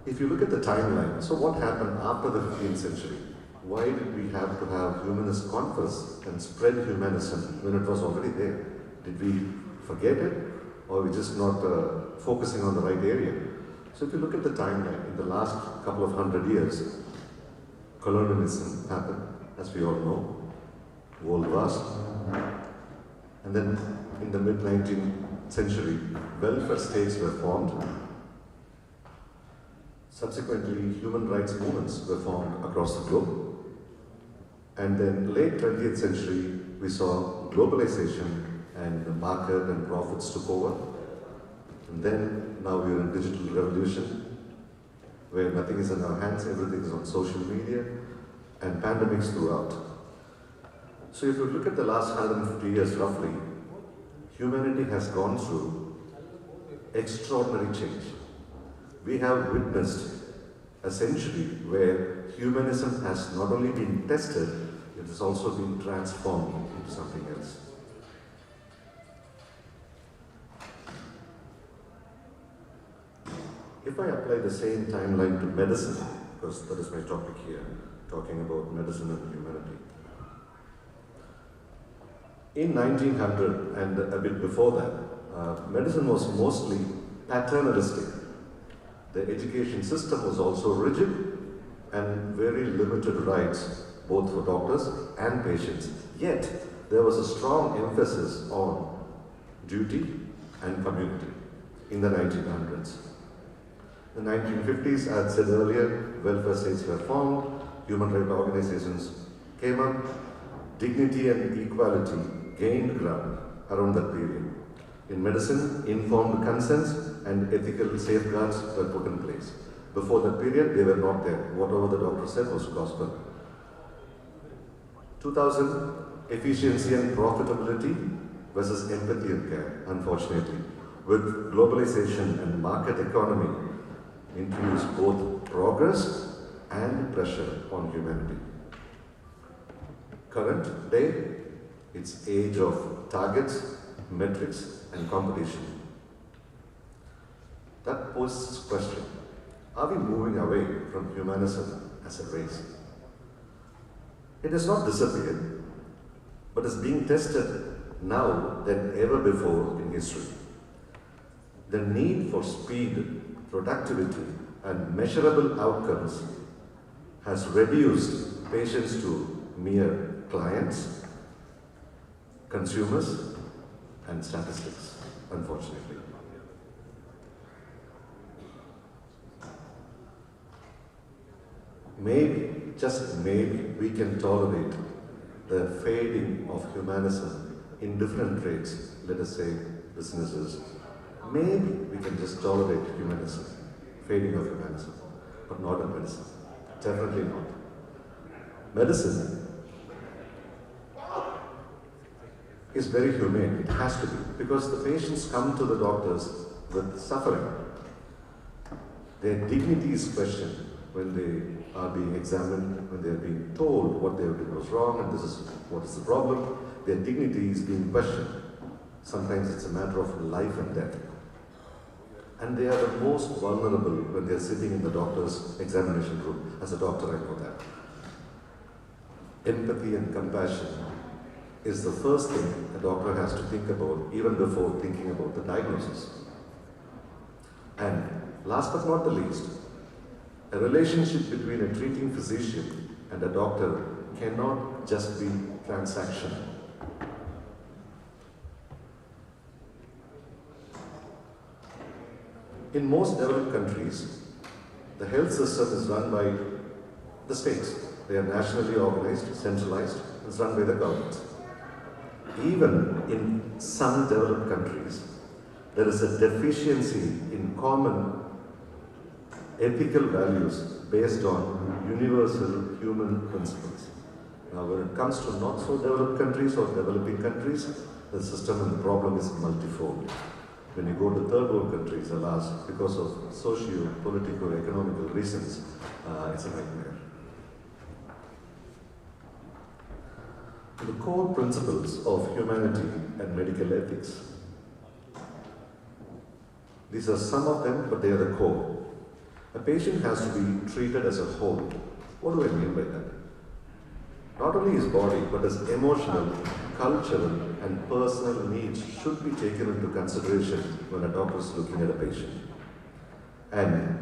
If you look at the timeline, so what happened after the 15th century? Why did we have to have humanist conference and spread humanism when it was already there? Did we forget it, or are we just not focusing on the right area? So if you look at the timeline, in the last couple of 100 years, colonialism happened, as we all know, world wars, and then in the mid-19th century, welfare states were formed. Subsequently, human rights movements were formed across the globe. And then late 20th century, we saw globalization and the market and profits took over. And then now we're in digital revolution, where nothing is in our hands, everything is on social media, and pandemics throughout. So if you look at the last 150 years roughly, humanity has gone through extraordinary change. We have witnessed a century where humanism has not only been tested, it has also been transformed into something else. If I apply the same timeline to medicine, because that is my topic here, talking about medicine and humanity. In 1900 and a bit before that, medicine was mostly paternalistic. The education system was also rigid and very limited rights, both for doctors and patients. Yet, there was a strong emphasis on duty and community in the 1900s. In the 1950s, as I said earlier, welfare states were formed, human rights organizations came up, dignity and equality gained ground around that period. In medicine, informed consents and ethical safeguards were put in place. Before that period, they were not there. Whatever the doctor said was gospel. 2000, efficiency and profitability versus empathy and care, unfortunately. With globalization and market economy, introduced both progress and pressure on humanity. Current day, it's age of targets, metrics, and competition. That poses this question: are we moving away from humanism as a race? It has not disappeared, but is being tested now than ever before in history. The need for speed, productivity, and measurable outcomes has reduced patients to mere clients, consumers, and statistics, unfortunately. Maybe, just maybe, we can tolerate the fading of humanism in different traits, let us say businesses. Maybe we can just tolerate humanism, fading of humanism, but not in medicine. Definitely not. Medicine is very humane. It has to be, because the patients come to the doctors with suffering. Their dignity is questioned when they are being examined, when they are being told what they did was wrong and this is what is the problem. Their dignity is being questioned. Sometimes it's a matter of life and death. And they are the most vulnerable when they are sitting in the doctor's examination room. As a doctor, I know that. Empathy and compassion is the first thing a doctor has to think about even before thinking about the diagnosis. And last but not the least, a relationship between a treating physician and a doctor cannot just be transactional. In most developed countries, the health system is run by the states. They are nationally organized, centralized, and run by the government. Even in some developed countries, there is a deficiency in common ethical values based on universal human principles. Now, when it comes to not so developed countries or developing countries, the system and the problem is multifold. When you go to third world countries, alas, because of socio-political, economical reasons, it's a nightmare. The core principles of humanity and medical ethics. These are some of them, but they are the core. A patient has to be treated as a whole. What do I mean by that? Not only his body, but his emotional, cultural, and personal needs should be taken into consideration when a doctor is looking at a patient. And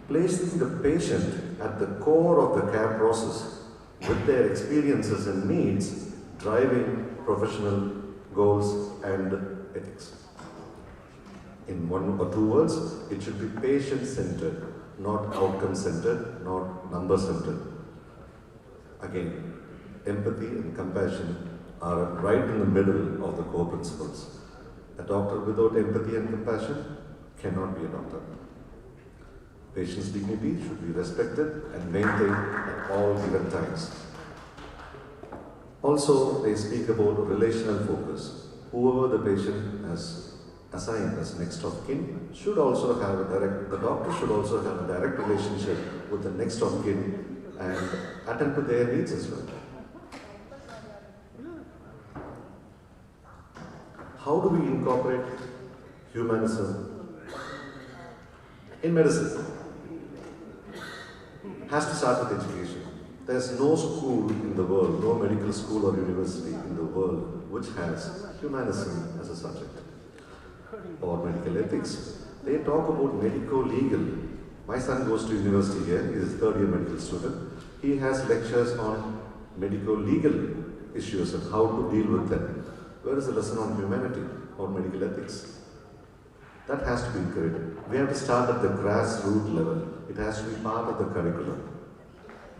placing the patient at the core of the care process with their experiences and needs driving professional goals and ethics. In one or two words, it should be patient-centered, not outcome-centered, not number-centered. Again, empathy and compassion are right in the middle of the core principles. A doctor without empathy and compassion cannot be a doctor. Patient's dignity should be respected and maintained at all given times. Also, they speak about relational focus. Whoever the patient has assigned as next of kin should also have the doctor should also have a direct relationship with the next of kin and attend to their needs as well. How do we incorporate humanism in medicine? It has to start with education. There's no school in the world, no medical school or university in the world which has humanism as a subject or medical ethics. They talk about medico-legal. My son goes to university here, he is a third-year medical student. He has lectures on medico-legal issues and how to deal with them. Where is the lesson on humanity or medical ethics? That has to be encouraged. We have to start at the grassroots level. It has to be part of the curriculum.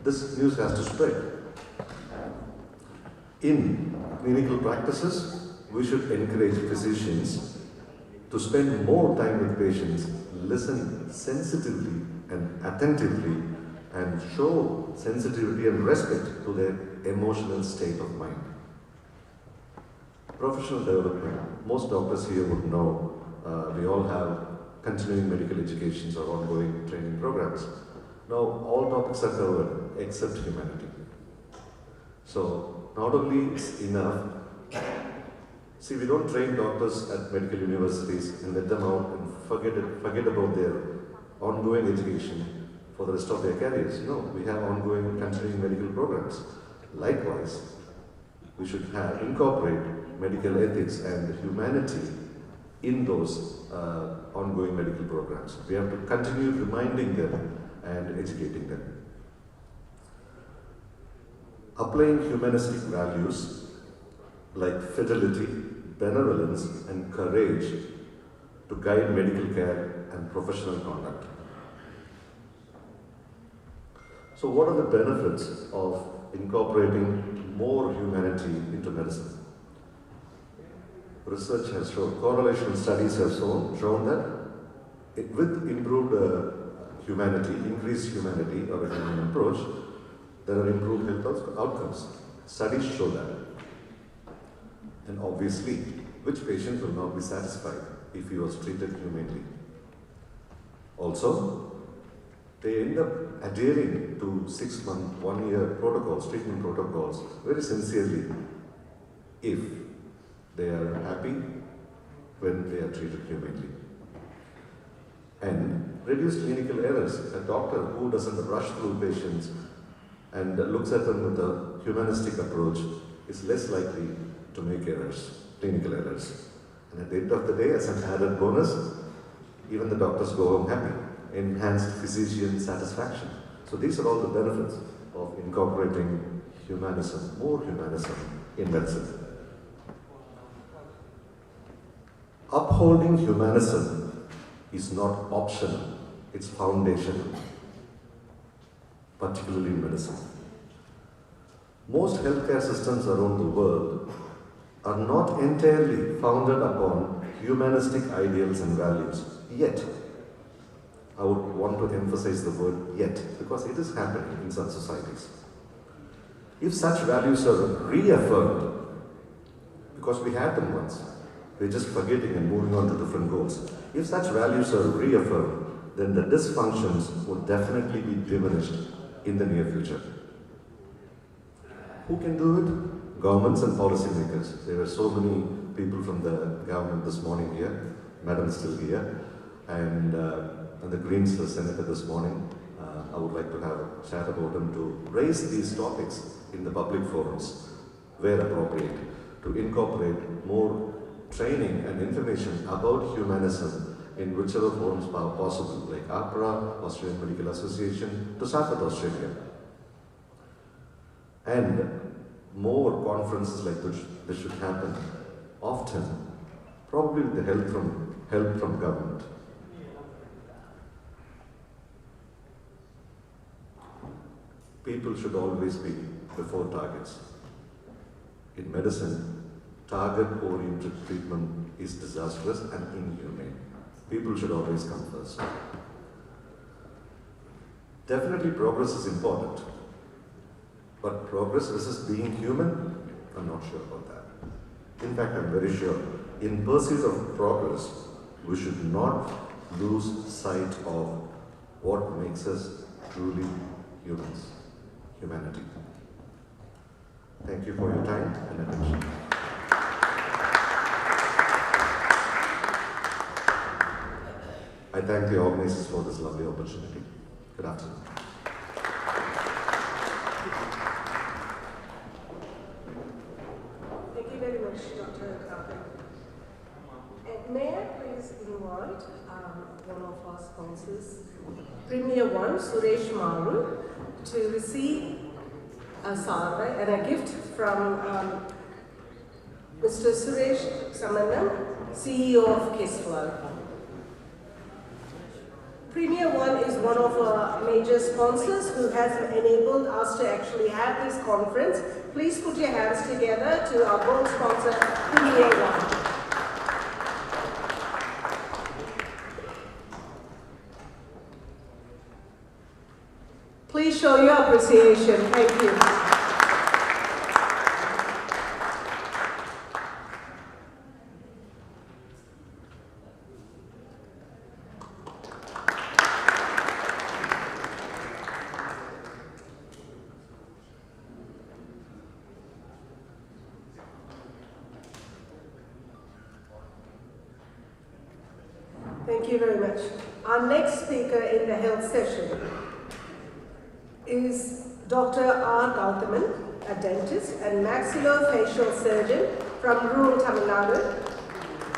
This news has to spread. In clinical practices, we should encourage physicians to spend more time with patients, listen sensitively and attentively, and show sensitivity and respect to their emotional state of mind. Professional development. Most doctors here would know we all have continuing medical educations or ongoing training programs. Now, all topics are covered except humanity. So, not only it's enough, see, we don't train doctors at medical universities and let them out and forget about their ongoing education for the rest of their careers. No, we have ongoing continuing medical programs. Likewise, we should incorporate medical ethics and humanity in those ongoing medical programs. We have to continue reminding them and educating them. Applying humanistic values like fidelity, benevolence, and courage to guide medical care and professional conduct. So what are the benefits of incorporating more humanity into medicine? Research has shown, correlational studies have shown that with improved humanity, increased humanity or a human approach, there are improved health outcomes. Studies show that. And obviously, which patient will not be satisfied if he was treated humanely? Also, they end up adhering to 6-month, 1-year protocols, treatment protocols, very sincerely, if they are happy when they are treated humanely. And reduce clinical errors. A doctor who doesn't rush through patients and looks at them with a humanistic approach is less likely to make errors, clinical errors. And at the end of the day, as an added bonus, even the doctors go home happy. enhanced physician satisfaction. So these are all the benefits of incorporating humanism, more humanism in medicine. Upholding humanism is not optional, it's foundational, particularly in medicine. Most healthcare systems around the world are not entirely founded upon humanistic ideals and values, yet. I would want to emphasize the word yet, because it is happening in such societies. If such values are reaffirmed, because we had them once, we're just forgetting and moving on to different goals. If such values are reaffirmed, then the dysfunctions will definitely be diminished in the near future. Who can do it? Governments and policymakers. There were so many people from the government this morning here. Madam is still here. And the Greens Senator this morning, I would like to have a chat about him to raise these topics in the public forums where appropriate, to incorporate more training and information about humanism in whichever forms are possible, like APRA, Australian Medical Association, to start with Australia. And more conferences like this should happen often, probably with the help from government. People should always be before targets. In medicine, target-oriented treatment is disastrous and inhumane. People should always come first. Definitely progress is important, but progress versus being human, I'm not sure about that. In fact, I'm very sure, in pursuit of progress, we should not lose sight of what makes us truly humans, humanity. Thank you for your time and attention. I thank the organizers for this lovely opportunity. Good afternoon. Thank you very much, Dr. Carter. And may I please invite one of our sponsors, Premier 1, Suresh Maru, to receive a salary and a gift from Mr. Suresh Samanam, CEO of Kisflow. Premier 1 is one of our major sponsors who has enabled us to actually have this conference. Please put your hands together to our gold sponsor, Premier 1. Please show your appreciation. Thank you. Thank you very much. Our next speaker in the health session is Dr. R. Gauthaman, a dentist and maxillofacial surgeon from rural Tamil Nadu.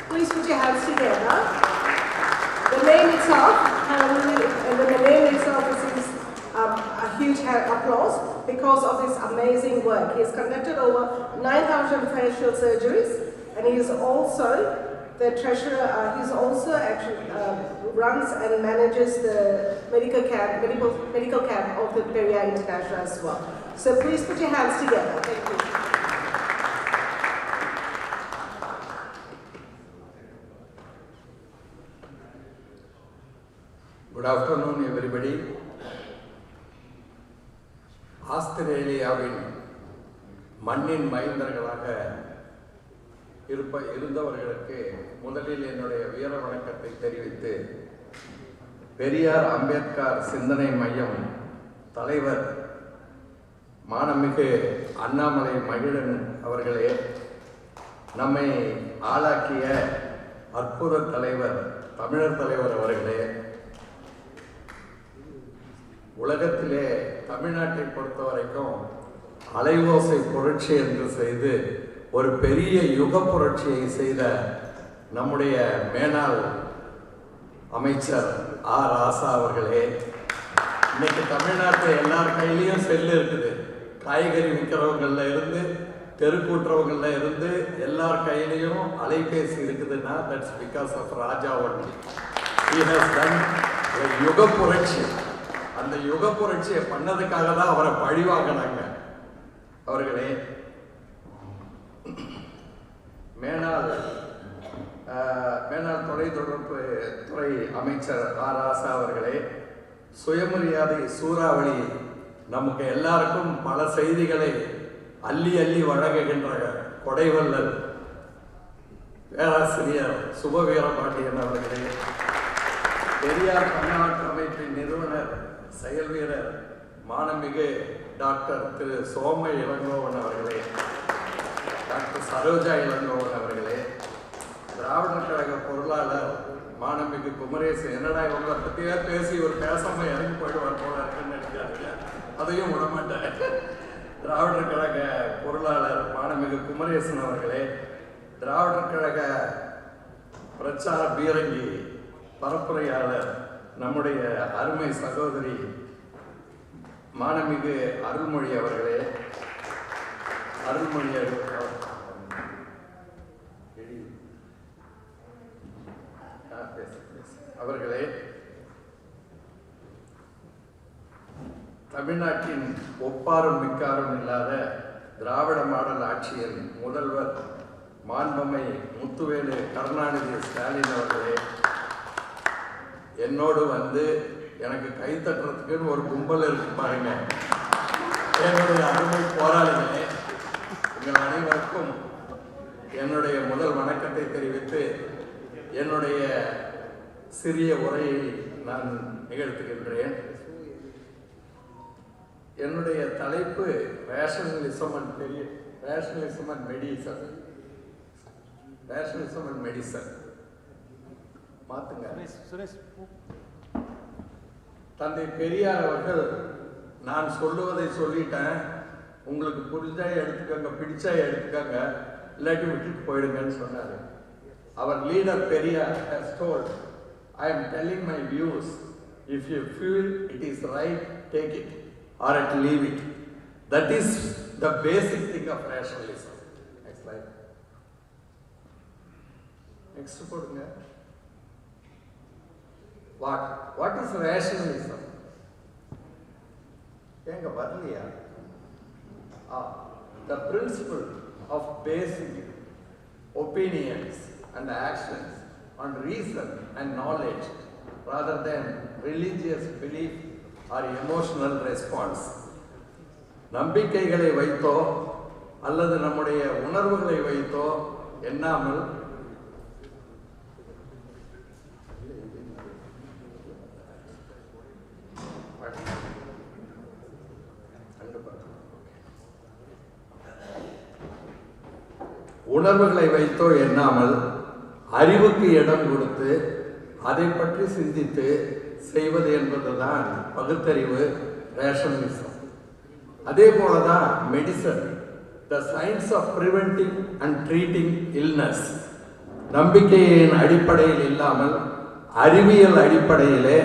Please put your hands together. The name itself receives a huge applause because of his amazing work. He has conducted over 9,000 facial surgeries, and he is also the treasurer. He's also actually runs and manages the medical camp of the Peria International as well. So please put your hands together. Thank you. Good afternoon, everybody. ஆஸ்திரேலியாவின் மண்ணின் மைந்தர்களாக இருந்தவர்களுக்கு முதலில் என்னுடைய வீர வணக்கத்தை தெரிவித்து, பெரியார் அம்பேத்கர் சிந்தனை மையம் தலைவர் மாண்புமிகு அண்ணாமலை மகிழன் அவர்களே, நம்மை ஆளாக்கிய அற்புத தலைவர் தமிழர் தலைவர் அவர்களே, உலகத்திலே தமிழ்நாட்டை பொறுத்த வரைக்கும் அலைவோசை புரட்சி என்று செய்து ஒரு பெரிய யுக புரட்சியை செய்த நம்முடைய மேனாள் அமைச்சர் ராசா அவர்களே, இன்னைக்கு தமிழ்நாட்டில் எல்லார் கையிலையும் செல்லு இருக்குது. காய்கறி விற்கிறவங்கள இருந்து தெருக்கூட்டுறவங்கள இருந்து எல்லார் கையிலையும் அலைபேசி இருக்குதுன்னா that's because of Raja only. He has done யுக புரட்சி. அந்த யுக புரட்சியை பண்ணதுக்காக தான் அவரை பழிவாங்கினாங்க. அவர்களே, மேனாள் தொலைத்தொடர்பு துறை அமைச்சர் ராசா அவர்களே, சுயமரியாதை சூறாவளி நமக்கு எல்லாருக்கும் பல செய்திகளை அள்ளி அள்ளி வழங்குகின்ற கொடைவல்லல் பேராசிரியர் சுபவீரபாண்டியன் அவர்களே, பெரியார் பன்னாட்டு அமைப்பின் நிறுவனர் செயல் வீரர் மாண்புமிகு டாக்டர் திரு சோம இளங்கோவன் அவர்களே, டாக்டர் சரோஜா இளங்கோவன் அவர்களே, திராவிடர் கழக பொருளாளர் மாண்புமிகு குமரேசன், என்னடா இவங்களை பற்றியே பேசி ஒரு பேசாம இறங்கி போயிடுவார் போல இருக்குன்னு நினைக்காதீங்க, அதையும் விடமாட்டேன். திராவிடர் கழக பொருளாளர் மாண்புமிகு குமரேசன் அவர்களே, திராவிடர் கழக பிரச்சார பீரங்கி பரப்புரையாளர் நம்முடைய அருமை சகோதரி மாண்புமிகு அருள்மொழி அவர்களே, அருள்மொழி அவர்களே, தமிழ்நாட்டின் ஒப்பாரும் மிக்காரும் இல்லாத திராவிட மாடல் ஆட்சியின் முதல்வர் மாண்புமை முத்துவேலு கருணாநிதி ஸ்டாலின் அவர்களே, என்னோடு வந்து எனக்கு கைத்தட்டுறதுக்குன்னு ஒரு கும்பல் இருக்கு பாருங்க. என்னுடைய அருமை போராளிகளே, உங்கள் அனைவருக்கும் என்னுடைய முதல் வணக்கத்தை தெரிவித்து என்னுடைய சிறிய உரையை நான் நிகழ்த்துகின்றேன். என்னுடைய தலைப்பு ரேஷனலிசம் அண்ட் மெடிசன். மாத்துங்க. தந்தை பெரியார் அவர்கள், நான் சொல்லுவதை சொல்லிட்டேன், உங்களுக்கு புரிஞ்சா எடுத்துக்கோங்க, பிடிச்சா எடுத்துக்கோங்க, இல்லாட்டி விட்டுட்டு போயிடுங்கன்னு சொன்னார். அவர் leader Periyar has told, I am telling my views. If you feel it is right, take it or leave it. That is the basic thing of rationalism. Next slide. Next போடுங்க. What is rationalism? எங்க வரலையா? The principle of basing opinions and actions on reason and knowledge rather than religious belief or emotional response. நம்பிக்கைகளை வைத்தோ அல்லது நம்முடைய உணர்வுகளை வைத்தோ எண்ணாமல் உணர்வுகளை வைத்தோ எண்ணாமல் அறிவுக்கு இடம் கொடுத்து அதை பற்றி சிந்தித்து செய்வது என்பதுதான் பகுத்தறிவு, ரேஷனலிசம். அதே போலதான் medicine, the science of preventing and treating illness. நம்பிக்கையின் அடிப்படையில் இல்லாமல் அறிவியல் அடிப்படையிலே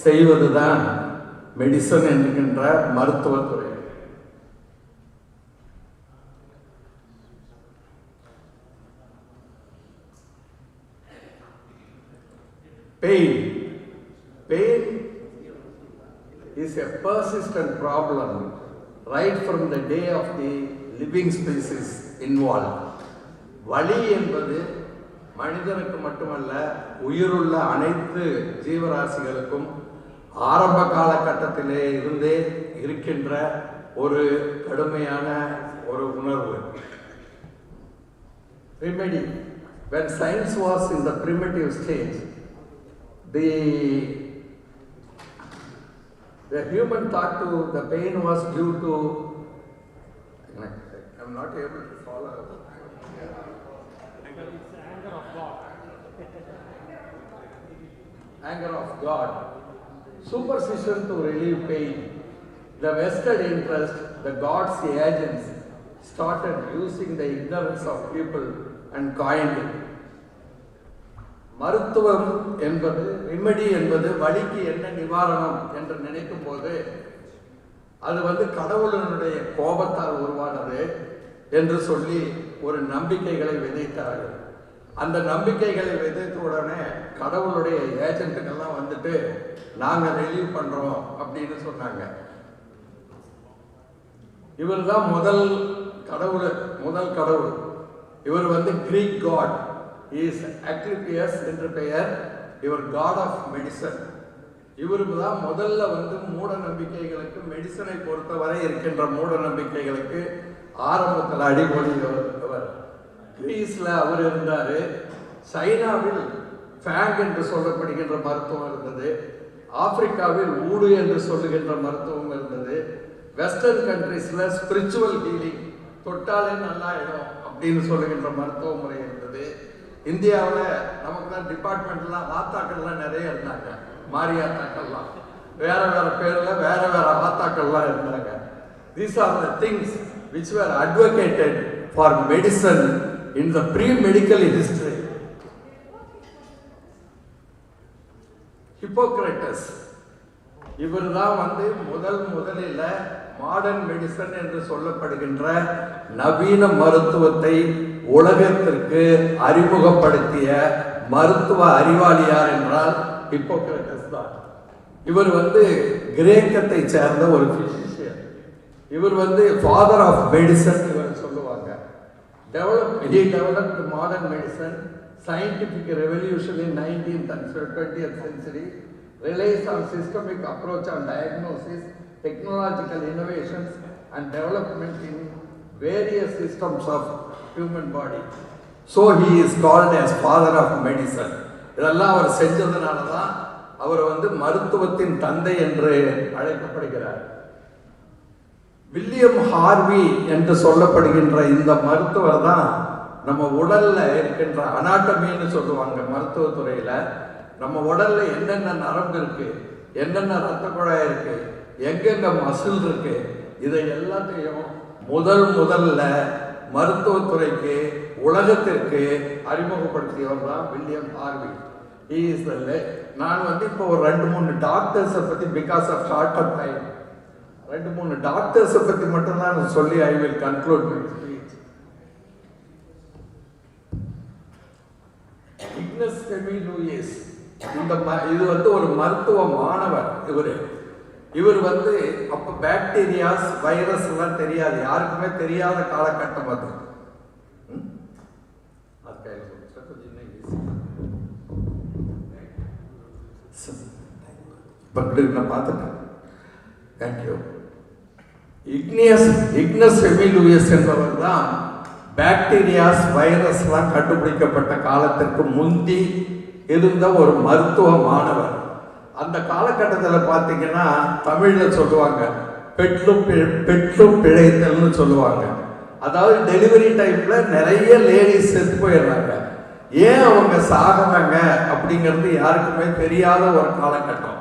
செய்வதுதான் மெடிசன் என்கின்ற மருத்துவத்துறை. Pain is a persistent problem right from the day of the living species involved. வலி என்பது மனிதனுக்கு மட்டுமல்ல, உயிருள்ள அனைத்து ஜீவராசிகளுக்கும் ஆரம்ப காலகட்டத்திலே இருந்தே இருக்கின்ற ஒரு கடுமையான ஒரு உணர்வு. Remedy. When science was in the primitive stage, the human thought to the pain was due to, I'm not able to follow. Anger of God. Superstition to relieve pain. The vested interest, the gods' agents, started using the ignorance of people and coined மருத்துவம் என்பது remedy என்பது வலிக்கு என்ன நிவாரணம் என்று நினைக்கும் போது அது கடவுளினுடைய கோபத்தால் உருவானது என்று சொல்லி ஒரு நம்பிக்கைகளை விதைத்தார்கள். அந்த நம்பிக்கைகளை விதைத்த உடனே கடவுளுடைய ஏஜென்ட்டுகள்லாம் வந்துட்டு நாங்கள் ரிலீவ் பண்றோம் அப்படின்னு சொன்னாங்க. இவர் தான் முதல் கடவுள். இவர் கிரீக் காட் இஸ் அக்லிபியஸ் என்று பெயர். இவர் காட் ஆஃப் மெடிசன். இவருக்கு தான் முதல்ல மூட நம்பிக்கைகளுக்கு மெடிசனை பொறுத்தவரை இருக்கின்ற மூட நம்பிக்கைகளுக்கு ஆரம்பத்தில் அடிபொழிவர். கிரீஸ்ல அவர் இருந்தாரு. சைனாவில் ஃபேங் என்று சொல்லப்படுகின்ற மருத்துவம் இருந்தது. ஆப்பிரிக்காவில் ஊடு என்று சொல்லுகின்ற மருத்துவம் இருந்தது. வெஸ்டர்ன் கண்ட்ரீஸ்ல ஸ்பிரிச்சுவல் ஹீலிங், தொட்டாலே நல்லாயிடும் அப்படின்னு சொல்லுகின்ற மருத்துவ முறை இருந்தது. இந்தியாவில் நமக்கு தான் டிபார்ட்மெண்ட்லாம் ஆத்தாக்கள்லாம் நிறைய இருந்தாங்க. மாரியாத்தாக்கள்லாம் வேற வேற பேர்ல வேற வேற ஆத்தாக்கள்லாம் இருந்தாங்க. These are the things which were advocated for medicine in the pre-medical history. Hippocrates இவர் தான் முதலில் மாடர்ன் மெடிசன் என்று சொல்லப்படுகின்ற நவீன மருத்துவத்தை உலகத்திற்கு அறிமுகப்படுத்திய மருத்துவ அறிவாளி யார் என்றால் ஹிப்போக்ரட்டஸ் தான். இவர் கிரேக்கத்தை சேர்ந்த ஒரு பிசிஷியன். இவர் ஃபாதர் ஆஃப் மெடிசன் இவர் சொல்லுவாங்க. he developed modern medicine. Scientific revolution in 19th and 20th century relies on systemic approach on diagnosis, technological innovations and development in various systems of human body. So he is called as father of medicine. இதெல்லாம் அவர் செஞ்சதுனால தான் அவர் மருத்துவத்தின் தந்தை என்று அழைக்கப்படுகிறார். William Harvey என்று சொல்லப்படுகின்ற இந்த மருத்துவர் தான் நம்ம உடல்ல இருக்கின்ற அனாட்டமின்னு சொல்லுவாங்க மருத்துவத்துறையில. நம்ம உடல்ல என்னென்ன நரம்பு இருக்கு, என்னென்ன ரத்த குழாய் இருக்கு, எங்கெங்க மசில் இருக்கு, இதை எல்லாத்தையும் முதல்ல மருத்துவத்துறைக்கு உலகத்திற்கு அறிமுகப்படுத்தியவர் தான் வில்லியம் ஹார்வி. நான் இப்போ ஒரு 2-3 டாக்டர்ஸை பத்தி because of short of time 2-3 டாக்டர்ஸை பத்தி மட்டும் தான் சொல்லி I will conclude my speech. Ignaz Semmelweis இது ஒரு மருத்துவ மாணவர். இவர் அப்ப பாக்டீரியாஸ் வைரஸ் எல்லாம் தெரியாது, யாருக்குமே தெரியாத காலகட்டம் அது. நான் பார்த்துட்டேன். தேங்க்யூ. இக்னஸ் செமிலூயிஸ் என்பவர் தான் பாக்டீரியாஸ் வைரஸ்லாம் கண்டுபிடிக்கப்பட்ட காலத்திற்கு முந்தி இருந்த ஒரு மருத்துவ மாணவர். அந்த காலகட்டத்தில் பார்த்தீங்கன்னா தமிழில் சொல்லுவாங்க பெற்றும் பிழைத்தல்னு சொல்லுவாங்க. அதாவது டெலிவரி டைம்ல நிறைய லேடிஸ் செத்து போயிடுறாங்க. ஏன் அவங்க சாகுறாங்க அப்படிங்கிறது யாருக்குமே தெரியாத ஒரு காலகட்டம்.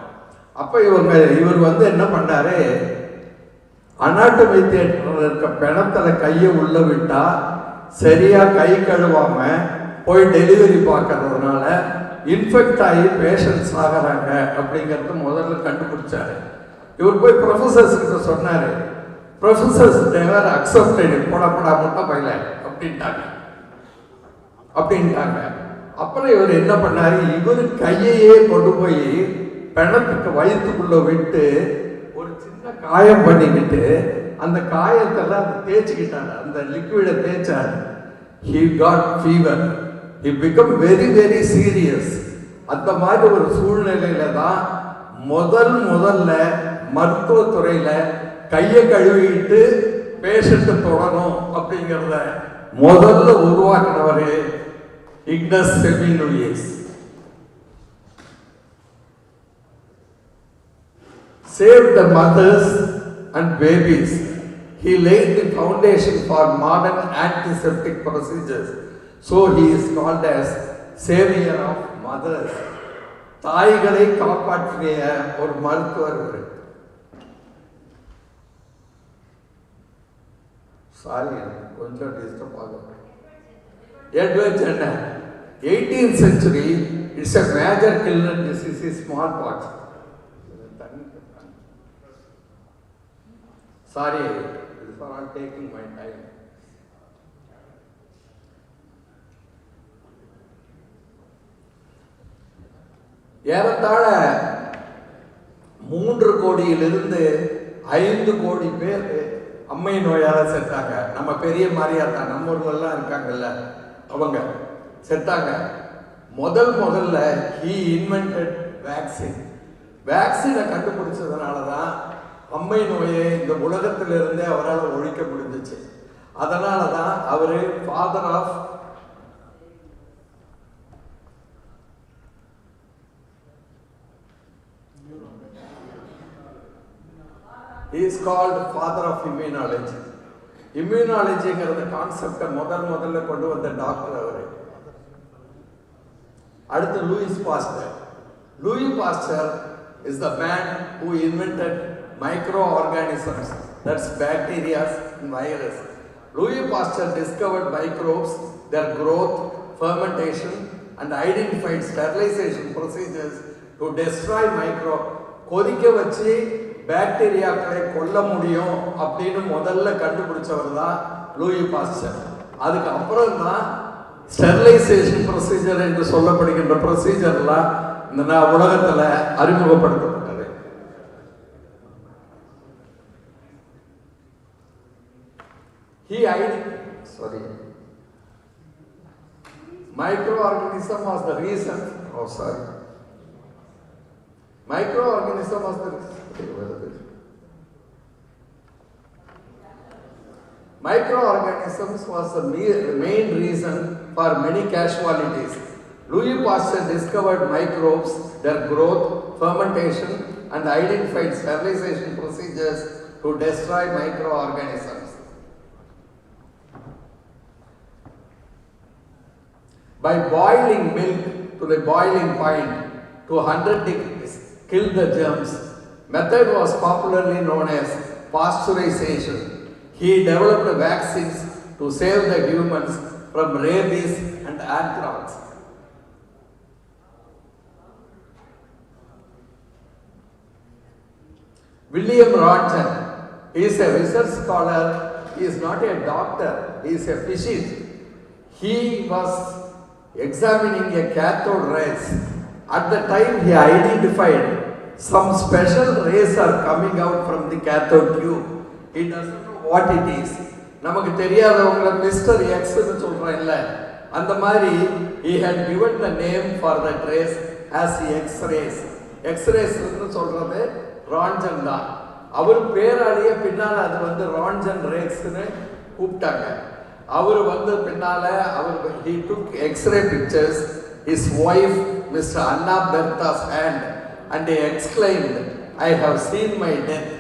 அப்ப இவர் என்ன பண்ணாரு, அனாட்டமி தியேட்டர்ல இருக்க பிணத்துல கையை உள்ள விட்டா சரியா கை கழுவாம போய் டெலிவரி பார்க்கறதுனால இன்ஃபெக்ட் ஆகி பேஷண்ட்ஸ் ஆகிறாங்க அப்படிங்கிறது முதல்ல கண்டுபிடிச்சாரு. இவர் போய் ப்ரொஃபசர்ஸ் கிட்ட சொன்னாரு. ப்ரொஃபசர்ஸ் தேவர் அக்செப்டட், போடப்படா முட்டை பையில அப்படின்ட்டாங்க. அப்புறம் இவர் என்ன பண்ணாரு, இவர் கையையே கொண்டு போய் பிணத்துக்கு வயிற்றுக்குள்ள விட்டு ஒரு சின்ன காயம் பண்ணிக்கிட்டு அந்த காயத்தெல்லாம் தேய்ச்சிக்கிட்டாரு, அந்த லிக்விடை தேய்ச்சாரு. He got fever. He became very very serious. அந்த மாதிரி ஒரு சூழ்நிலையில தான் முதல்ல மருத்துவத்துறையில கையை கழுவிட்டு பேஷண்ட்டை தொடரும் அப்படிங்கிறத முதல்ல உருவாக்கினவர் ignis செமிலூயிஸ். Saved the mothers and babies. He laid the foundation for modern antiseptic procedures. So he is called as savior of mothers. தாய்களை காப்பாற்றிய ஒரு மருத்துவர். சாரி, கொஞ்சம் டிஸ்டர்ப் ஆகும். Edward Jenner 18th century it's a major killer disease is smallpox. Sorry, for not taking my time. ஏறத்தாழ 3 கோடியிலிருந்து 5 கோடி பேர் அம்மை நோயால செத்தாங்க. நம்ம பெரிய மாரியாத்தா நம்ம ஊர்லாம் இருக்காங்கல்ல, அவங்க செத்தாங்க. முதல்ல he invented vaccine. வேக்சினை கண்டுபிடிச்சதுனால தான் அம்மை நோயை இந்த உலகத்திலிருந்தே அவரால் ஒழிக்க முடிஞ்சிச்சு. அதனால தான் அவரு father of he is called father of immunology. Immunologyங்கிறது கான்செப்டை முதல்ல கொண்டு வந்த டாக்டர் அவரு. அடுத்து Louis Pasteur. Louis Pasteur is the man who invented microorganisms, that's bacteria and virus. Louis Pasteur discovered microbes, their growth, fermentation and identified sterilization procedures to destroy கொதிக்க வச்சு பாக்டீரியாக்களை கொல்ல முடியும் அப்படின்னு முதல்ல கண்டுபிடிச்சவர் தான் லூயி பாஸ்டர். அதுக்கு அப்புறம் தான் ஸ்டெரிலைசேஷன் ப்ரொசீஜர் என்று சொல்லப்படுகின்ற ப்ரொசீஜர்லாம் இந்த உலகத்தில் அறிமுகப்படுத்தப்பட்டது. Microorganism was the reason. Microorganism was the Microorganisms was the main reason for many casualties. Louis Pasteur discovered microbes, their growth, fermentation, and identified sterilization procedures to destroy microorganisms. By boiling milk to the boiling point to 100 degrees, killed the germs. Method was popularly known as pasteurization. He developed vaccines to save the humans from rabies and anthrax. William Röntgen, he is a research scholar. He is not a doctor, he is a physician. He was examining a cathode rays. At the time he identified some special rays are coming out from the cathode tube. He doesn't know what it is. நமக்கு தெரியாதவங்கள mister X னு சொல்றேன்ல, அந்த மாதிரி he had given the name for that rays as X-rays. X-rays னு சொல்றது Röntgen தான். அவர் பேராலேயே பின்னால அது வந்து ரான்ஜன் ரேஸ் னு கூப்பிட்டாங்க. அவர் வந்து பின்னால he took X-ray pictures his wife Mr. Anna Bertha's hand and he exclaimed, I have seen my death.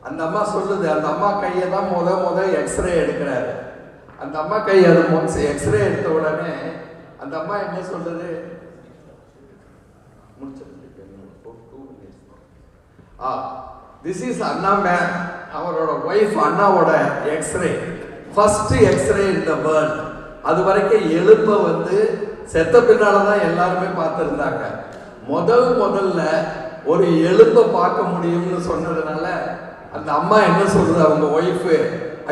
அந்த அம்மா சொல்லுது, அந்த அம்மா கையை தான் முத எக்ஸ்ரே எடுக்கிறாரு. அந்த அம்மா கை அது எக்ஸ்ரே எடுத்த உடனே அந்த அம்மா என்ன சொல்லுது, திஸ் இஸ் அண்ணா மேன், அவரோட ஒய்ஃப் அண்ணாவோட x-ray, first x-ray in the world. அது வரைக்கும் எலும்பை வந்து செத்த பின்னால தான் எல்லாருமே பார்த்துருந்தாங்க. முதல்ல ஒரு எலும்பை பார்க்க முடியும்னு சொன்னதுனால அந்த அம்மா என்ன சொல்றது, அவங்க ஒய்ஃபு,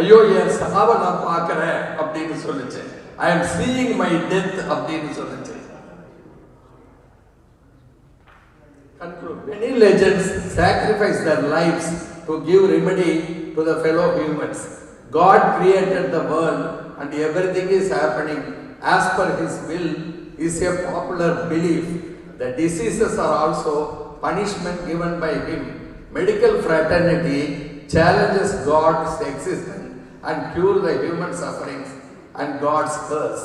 ஐயோ என் சாவை நான் பார்க்கிறேன் அப்படின்னு சொல்லுச்சு. I am seeing my death அப்படின்னு சொல்லுச்சு. Many legends sacrifice their lives to give remedy to the fellow humans. God created the world and everything is happening as per His will is a popular belief. The diseases are also punishment given by Him. Medical fraternity challenges God's existence and cure the human sufferings and God's curse.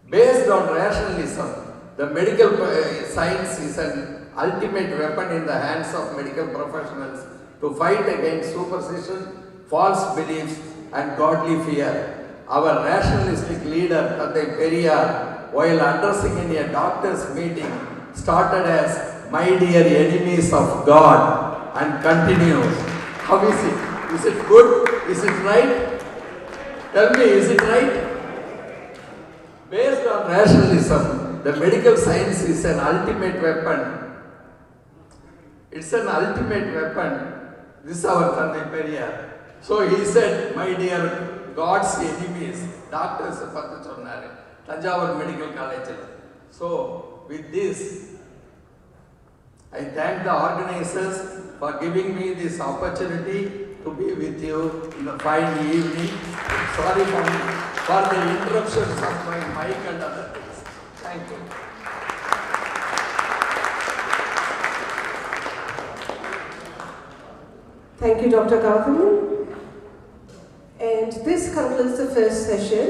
Based on rationalism, the medical science is an ultimate weapon in the hands of medical professionals to fight against superstition, false beliefs and godly fear. Our rationalistic leader, Tadai Periyar, while addressing in a doctor's meeting, started as, my dear enemies of God, and continues. How is it? Is it good? Is it right? Tell me, is it right? Based on rationalism. The medical science is an ultimate weapon. It's an ultimate weapon. This is our Thandai Periyar. So he said, my dear God's enemies, doctors Pathu Sonnare, Tanjavur Medical College. So with this, I thank the organizers for giving me this opportunity to be with you in the fine evening. Sorry for the interruptions of my mic and other things. Thank you. Thank you, Dr. Gautam. And this concludes the first session,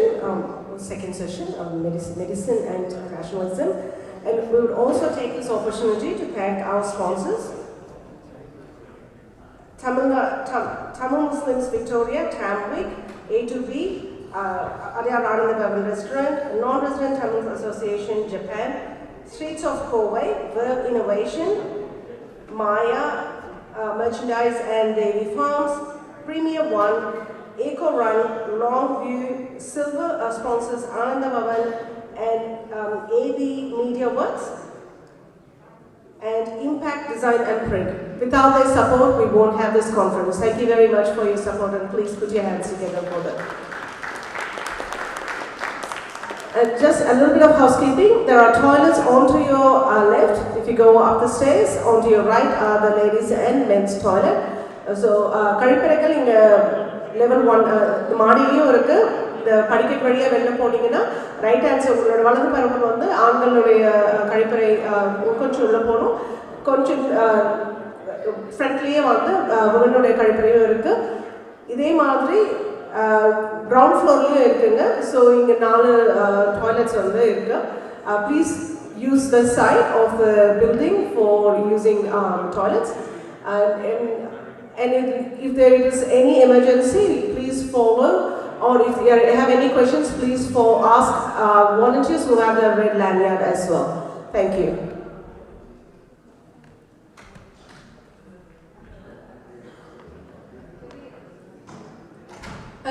second session of medicine and rationalism. And we would also take this opportunity to thank our sponsors. Tamil Muslims Victoria, Tamwick, A2B, Adya Radhananda Restaurant, Non-Resident Tamils Association, Japan, Streets of Kovai, Verb Innovation, Maya, Merchandise and Dairy Farms, Premier One, Eco Run, Longview, Silver sponsors Ananda Bhavan and AB Media Works, and Impact Design and Print. Without their support, we won't have this conference. Thank you very much for your support, and please put your hands together for them. And just a little bit of housekeeping. There are toilets onto your left. If you go up the stairs, onto your right are the ladies and men's toilet. So, Kariparakal in level 1, the Madiliyo irukku. The படிக்கட் வழியா வெளில போனீங்கன்னா right hand side உங்களோட வலது பக்கம் வந்து ஆண்களுடைய கழிப்பறை கொஞ்சம் உள்ள போகணும், கொஞ்சம் ஃப்ரண்ட்லேயே வந்து உமனுடைய கழிப்பறையும் இருக்கு. இதே மாதிரி கிரவுண்ட் ஃப்ளோர்லேயும் இருக்குங்க. ஸோ இங்கே 4 டாய்லெட்ஸ் வந்து இருக்கு. Please use the side of the building for using toilets. And if there is any emergency, please forward. Or if you have any questions, please ask volunteers who have the red lanyard as well. Thank you.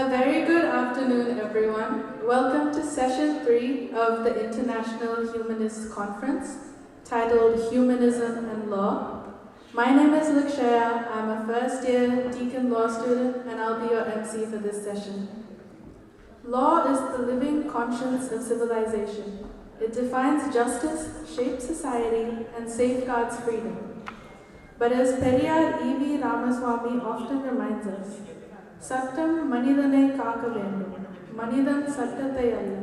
A very good afternoon, everyone. Welcome to session 3 of the International Humanist Conference, titled Humanism and Law. My name is Lakshaya. I'm a first-year Deakin Law student, and I'll be your MC for this session. Law is the living conscience of civilization. It defines justice, shapes society, and safeguards freedom. But as Periyar E.V. Ramaswamy often reminds us, Sattam Manidane Kakavendum, Manidan Sattathai Alla.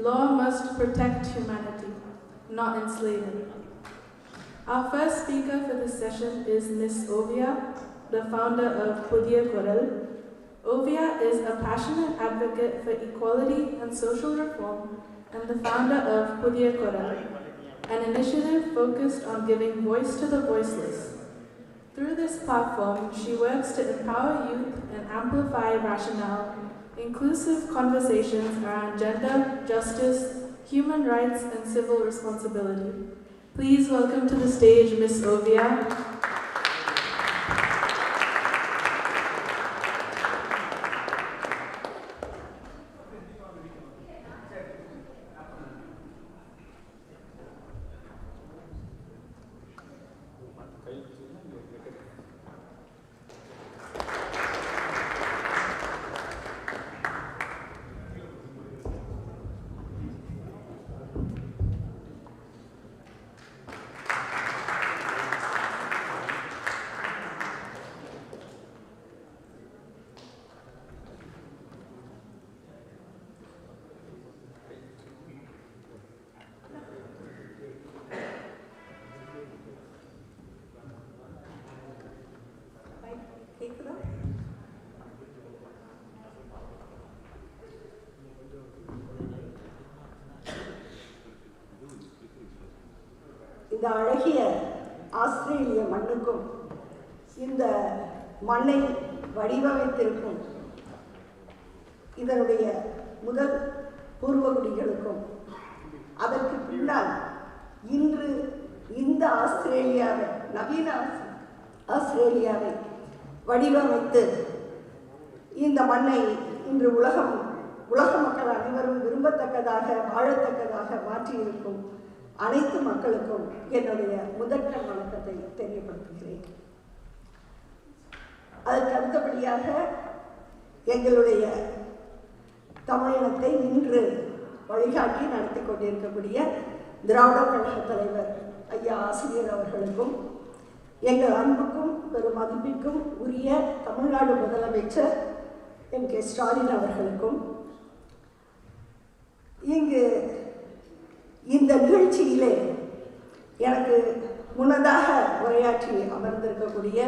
Law must protect humanity, not enslave it. Our first speaker for this session is Ms. Ovia, the founder of Pudhiya Kural. Ovia is a passionate advocate for equality and social reform and the founder of Pudhiya Kural, an initiative focused on giving voice to the voiceless. Through this platform, she works to empower youth and amplify rationale, inclusive conversations around gender, justice, human rights, and civil responsibility. Please welcome to the stage Ms. Ovia. இந்த அழகிய ஆஸ்திரேலிய மண்ணுக்கும் இந்த மண்ணை வடிவமைத்திருக்கும் இதனுடைய முதல் பூர்வகுடிகளுக்கும் அதற்கு பின்னால் இன்று இந்த ஆஸ்திரேலியாவை நவீன ஆஸ்திரேலியாவை வடிவமைத்து இந்த மண்ணை இன்று உலக மக்கள் அனைவரும் விரும்ப விரும்பத்தக்கதாக வாழத்தக்கதாக மாற்றியிருக்கும் அனைத்து மக்களுக்கும் என்னுடைய முதற்கண் வணக்கத்தை தெரியப்படுத்துகிறேன். அதற்கு அடுத்தபடியாக எங்களுடைய தமிழினத்தை இன்று வழிகாட்டி நடத்தி கொண்டிருக்கக்கூடிய திராவிட கழக தலைவர் ஐயா ஆசிரியர் அவர்களுக்கும், எங்கள் அன்புக்கும் பெரும் மதிப்பிற்கும் உரிய தமிழ்நாடு முதலமைச்சர் என் கே ஸ்டாலின் அவர்களுக்கும், இங்கு இந்த நிகழ்ச்சியிலே எனக்கு முன்னதாக உரையாற்றி அமர்ந்திருக்கக்கூடிய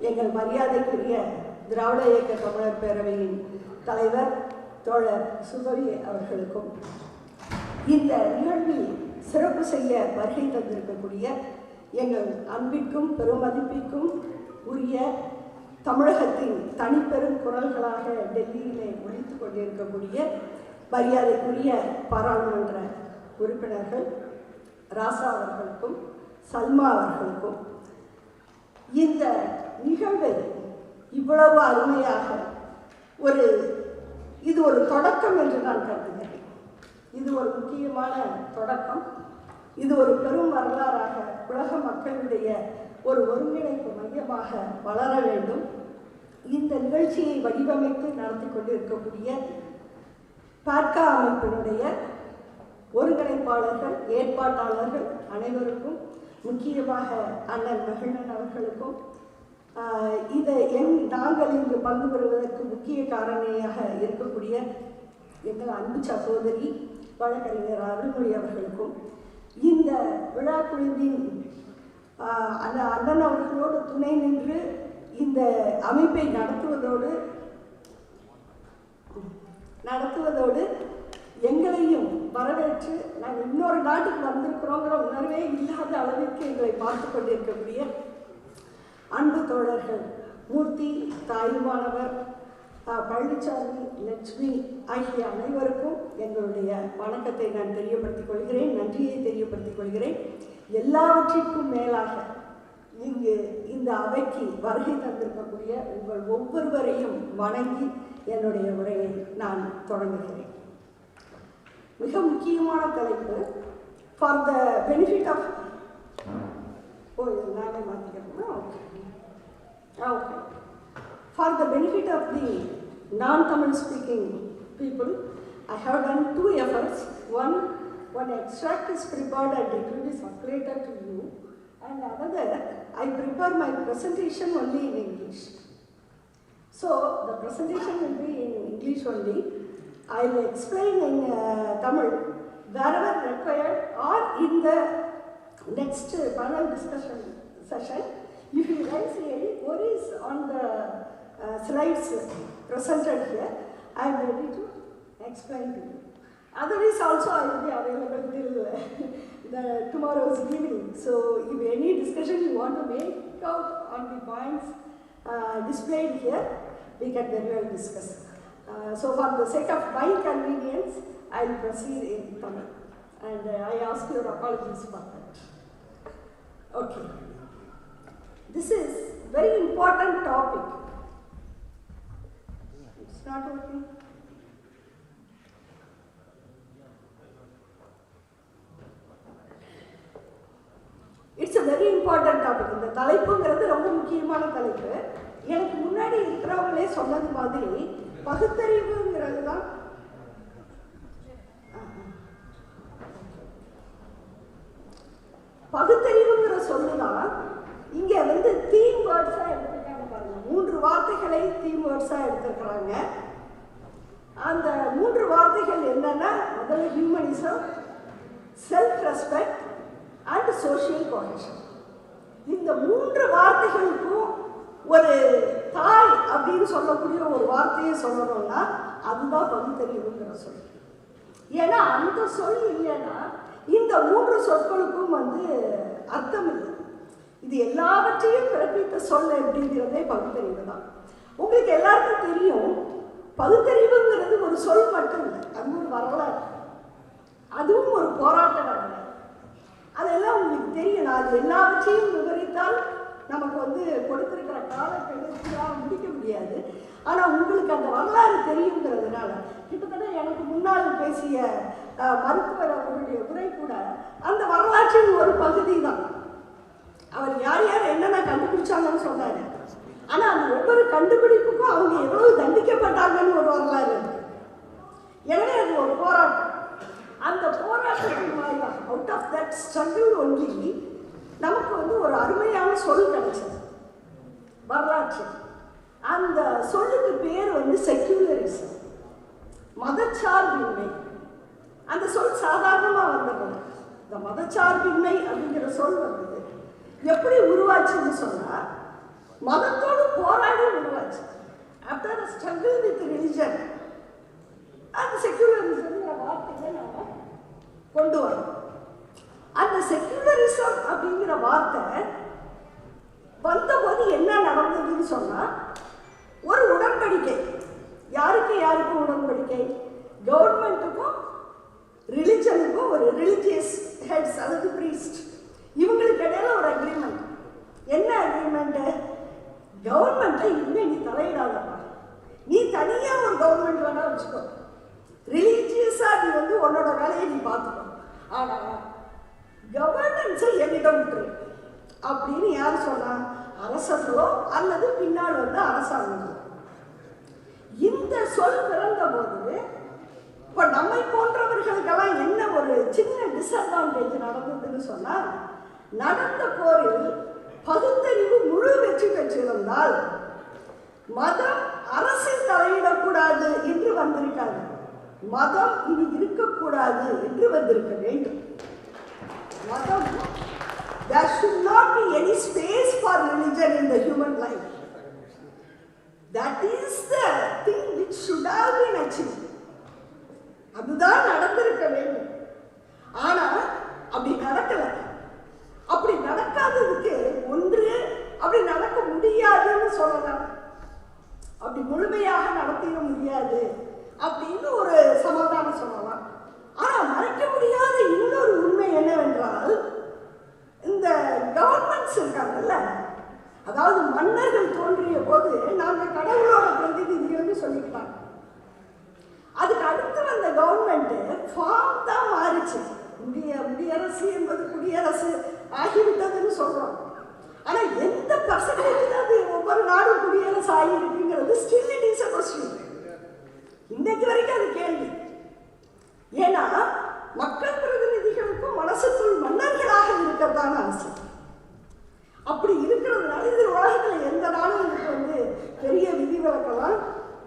எங்கள் மரியாதைக்குரிய திராவிட இயக்க தமிழர் பேரவையின் தலைவர் தோழர் சுபவி அவர்களுக்கும், இந்த நிகழ்வில் சிறப்பு செய்ய வருகை தந்திருக்கக்கூடிய எங்கள் அன்பிற்கும் பெருமதிப்பிற்கும் உரிய தமிழகத்தின் தனிப்பெரும் குரல்களாக டெல்லியிலே ஒலித்துக் கொண்டிருக்கக்கூடிய மரியாதைக்குரிய பாராளுமன்ற உறுப்பினர்கள் ராசா அவர்களுக்கும் சல்மா அவர்களுக்கும், இந்த நிகழ்வை இவ்வளவு அருமையாக இது ஒரு தொடக்கம் என்று நான் கருதுகிறேன். இது ஒரு முக்கியமான தொடக்கம். இது ஒரு பெரும் வரலாறாக உலக மக்களுடைய ஒரு ஒருங்கிணைப்பு மையமாக வளர வேண்டும். இந்த நிகழ்ச்சியை வடிவமைத்து நடத்தி கொண்டிருக்கக்கூடிய பார்க்கா அமைப்பினுடைய ஒருங்கிணைப்பாளர்கள், ஏற்பாட்டாளர்கள் அனைவருக்கும், முக்கியமாக அண்ணன் மகிழன் அவர்களுக்கும், நாங்கள் இங்கு பங்கு பெறுவதற்கு முக்கிய காரணியாக இருக்கக்கூடிய எங்கள் அன்பு சகோதரி வழக்கறிஞர் அருள்மொழி அவர்களுக்கும், இந்த விழா குழுவின் அண்ணன் அவர்களோடு துணை நின்று இந்த அமைப்பை நடத்துவதோடு எங்களையும் வரவேற்று நாங்கள் இன்னொரு நாட்டுக்கு வந்திருக்கிறோங்கிற உணர்வே இல்லாத அளவிற்கு எங்களை பார்த்து கொண்டிருக்கக்கூடிய அன்பு தோழர்கள் மூர்த்தி, தாயுமானவர், பழனிசாமி, லட்சுமி ஆகிய அனைவருக்கும் எங்களுடைய வணக்கத்தை நான் தெரியப்படுத்திக் கொள்கிறேன், நன்றியை தெரியப்படுத்திக் கொள்கிறேன். எல்லாவற்றிற்கும் மேலாக இங்கு இந்த அவைக்கு வருகை தந்திருக்கக்கூடிய உங்கள் ஒவ்வொருவரையும் வணங்கி என்னுடைய உரையை நான் தொடங்குகிறேன். மிக முக்கியமான தலைப்பு. ஃபார் த பெனிஃபிட் ஆஃப் நானே மாற்றிக்கிறேன்னா okay. For the benefit of the non-Tamil speaking people, I have done two efforts. One extract is prepared and it will be circulated to you, and another, I prepare my presentation only in English. So the presentation will be in English only. I will explain in Tamil wherever required, or in the next panel discussion session. If you guys really worries on the slides presented here, I am ready to explain to you. Otherwise also I will be available till tomorrow's evening. So if any discussion you want to make out on the points displayed here, we can very well discuss. So for the sake of my convenience, I will proceed in Tamil, and I ask your apologies for that. Okay. This is very important topic. It's not working. It's a very important topic. இந்த தலைப்புங்கிறது ரொம்ப முக்கியமான தலைப்பு. எனக்கு முன்னாடி இருக்கிறவங்களே சொன்னது மாதிரி பகுத்தறிவுங்கிறது தான் பகுத்தறிவுங்கிற சொல்லுதான் இங்க வந்து தீம் வேர்ட்ஸா எடுத்துருக்காங்க பாருங்க. 3 வார்த்தைகளை தீம் வேர்ட்ஸா எடுத்துருக்காங்க. அந்த 3 வார்த்தைகள் என்னன்னா, முதல்ல humanism, self respect and social cohesion. இந்த 3 வார்த்தைகளுக்கும் ஒரு தாய் அப்படின்னு சொல்லக்கூடிய ஒரு வார்த்தையை சொல்லணும்னா அதுதான் பகுத்தறிவுங்கிற சொல். ஏன்னா அந்த சொல் இல்லைன்னா இந்த 3 சொற்களுக்கும் வந்து அர்த்தம் இல்லை. இது எல்லாவற்றையும் பிறப்பித்த சொல் அப்படிங்கிறதே பகுத்தறிவு தான். உங்களுக்கு எல்லாருக்கும் தெரியும், பகுத்தறிவுங்கிறது ஒரு சொல் மட்டும் இல்லை, அது ஒரு வரலாறு, அதுவும் ஒரு போராட்ட வரலாறு. அதெல்லாம் உங்களுக்கு தெரியும். அது எல்லாவற்றையும் விவரித்தால் நமக்கு வந்து கொடுத்திருக்கிற காலக்கெடுக்கலாம் முடிக்க முடியாது. ஆனால் உங்களுக்கு அந்த வரலாறு தெரியுங்கிறதுனால கிட்டத்தட்ட எனக்கு முன்னால் பேசிய மருத்துவர் அவர்களுடைய உரை கூட அந்த வரலாற்றின் ஒரு பகுதி தான். அவர் யார் யார் என்னென்ன கண்டுபிடிச்சாங்கன்னு சொன்னார். ஆனால் அந்த ஒவ்வொரு கண்டுபிடிப்புக்கும் அவங்க எவ்வளவு தண்டிக்கப்பட்டாங்கன்னு ஒரு வரலாறு இருக்கு. எனவே அது ஒரு போராட்டம். அந்த போராட்டத்தின் மாதிரி தான் out of that struggle only நமக்கு வந்து ஒரு அருமையான சொல் கிடைச்சது வரலாற்று. அந்த சொல்லுக்கு பேர் வந்து செக்யூலரிசம், மதச்சார்பின்மை. அந்த சொல் சாதாரணமாக வந்தது. இந்த மதச்சார்பின்மை அப்படிங்கிற சொல் வந்தது எப்படி உருவாச்சுன்னு சொன்னால் மதத்தோடு போராடி உருவாச்சு. After a struggle with religion அந்த செக்யூலரிசம்ங்கிற வார்த்தையை நாம கொண்டு வரோம். அந்த செக்யூலரிசம் அப்படிங்கிற வார்த்தை வந்தபோது என்ன நடந்ததுன்னு சொன்னா ஒரு உடன்படிக்கை. யாருக்கும் உடன்படிக்கை? கவர்மெண்ட்டுக்கும் ரிலிஜனுக்கும் ஒரு ரிலிஜியஸ் ஹெட்ஸ் அதாவது பிரீஸ்ட் இவங்களுக்கு இடையில ஒரு அக்ரிமெண்ட். என்ன அக்ரிமெண்ட்? கவர்மெண்ட்டை இனிமே நீ தலையிடாதப்பா, நீ தனியா ஒரு கவர்மெண்ட் வேணா வச்சுக்கோ, ரிலீஜியஸா நீ வந்து உன்னோட வேலையை நீ பார்த்துக்கோ, ஆனா கவர்னன்ஸை என்னிடம் விட்டுரு அப்படின்னு யார் சொன்னா? அரசர்களோ அல்லது பின்னால் வந்த அரசாங்கங்களோ. இந்த சொல் பிறந்த போது இப்போ நம்மை போன்றவர்களுக்கெல்லாம் என்ன ஒரு சின்ன டிஸ்அட்வான்டேஜ் நடந்ததுன்னு சொன்னா, நடந்த போரில் பகுத்தறிவு முழு வெற்றி பெற்றிருந்தால் மதம் அரசில் தலையிடக்கூடாது என்று வந்திருக்காங்க. மதம் இனி இருக்கக்கூடாது என்று வந்திருக்க வேண்டும். மதம், there should not be any space for religion in the human life. That is the thing which should have been achieved. அதுதான் நடந்திருக்க வேண்டும். ஆனா அப்படி நடக்கல. அப்படி நடக்காததுக்கு ஒன்று அப்படி நடக்க முடியாதுன்னு சொல்லலாம், அப்படி முழுமையாக நடத்திட முடியாது அப்படின்னு ஒரு சமாதானம் சொல்லலாம். ஆனா மறைக்க முடியாத இன்னொரு உண்மை என்னவென்றால், இந்த கவர்மெண்ட்ஸ் இருக்காங்கல்ல, அதாவது மன்னர்கள் தோன்றிய போது நாங்கள் கடவுளோட பிரதிநிதிகள்னு சொல்லிக்கிட்டாங்க. அதுக்கு அடுத்து வந்த கவர்மெண்ட் ஃபார்ம் தான் மாறிச்சு. முடியரசு என்பது குடியரசு ஆகிவிட்டதுன்னு சொல்றோம். ஆனா எந்த பர்சன்டேஜ் அது ஒவ்வொரு நாடும் குடியரசு ஆகியிருக்குங்கிறது still it is a question. இன்னைக்கு வரைக்கும் அது கேள்வி. ஏன்னா மக்கள் பிரதிநிதிகளுக்கும் மனசுக்குள் மன்னர்களாக இருக்கத்தான ஆசை. அப்படி இருக்கிறதுனால இது உலகத்துல எந்த நாளும் இதுக்கு வந்து பெரிய விதிவிலக்கெல்லாம்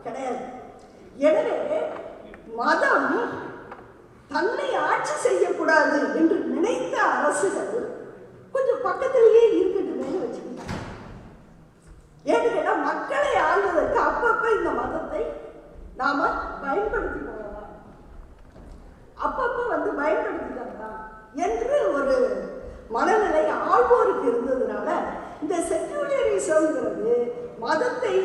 கிடையாது. எனவே மதம் தன்னை ஆட்சி செய்யக்கூடாது என்று நினைத்த அரசுகள் கொஞ்சம் பக்கத்திலேயே இருக்கட்டுமே வச்சுக்கிட்டாங்க. ஏன்னு கேட்டா மக்களை ஆள்வதற்கு அப்பப்ப இந்த மதத்தை நாம பயன்படுத்தி கொள்ளலாம், அப்பப்ப வந்து பயன்படுத்திக்கலாம் என்று ஒரு மனநிலை ஆள்வோருக்கு இருந்ததுனால இந்த செக்யூலரிசம்ங்கிறது மதத்தை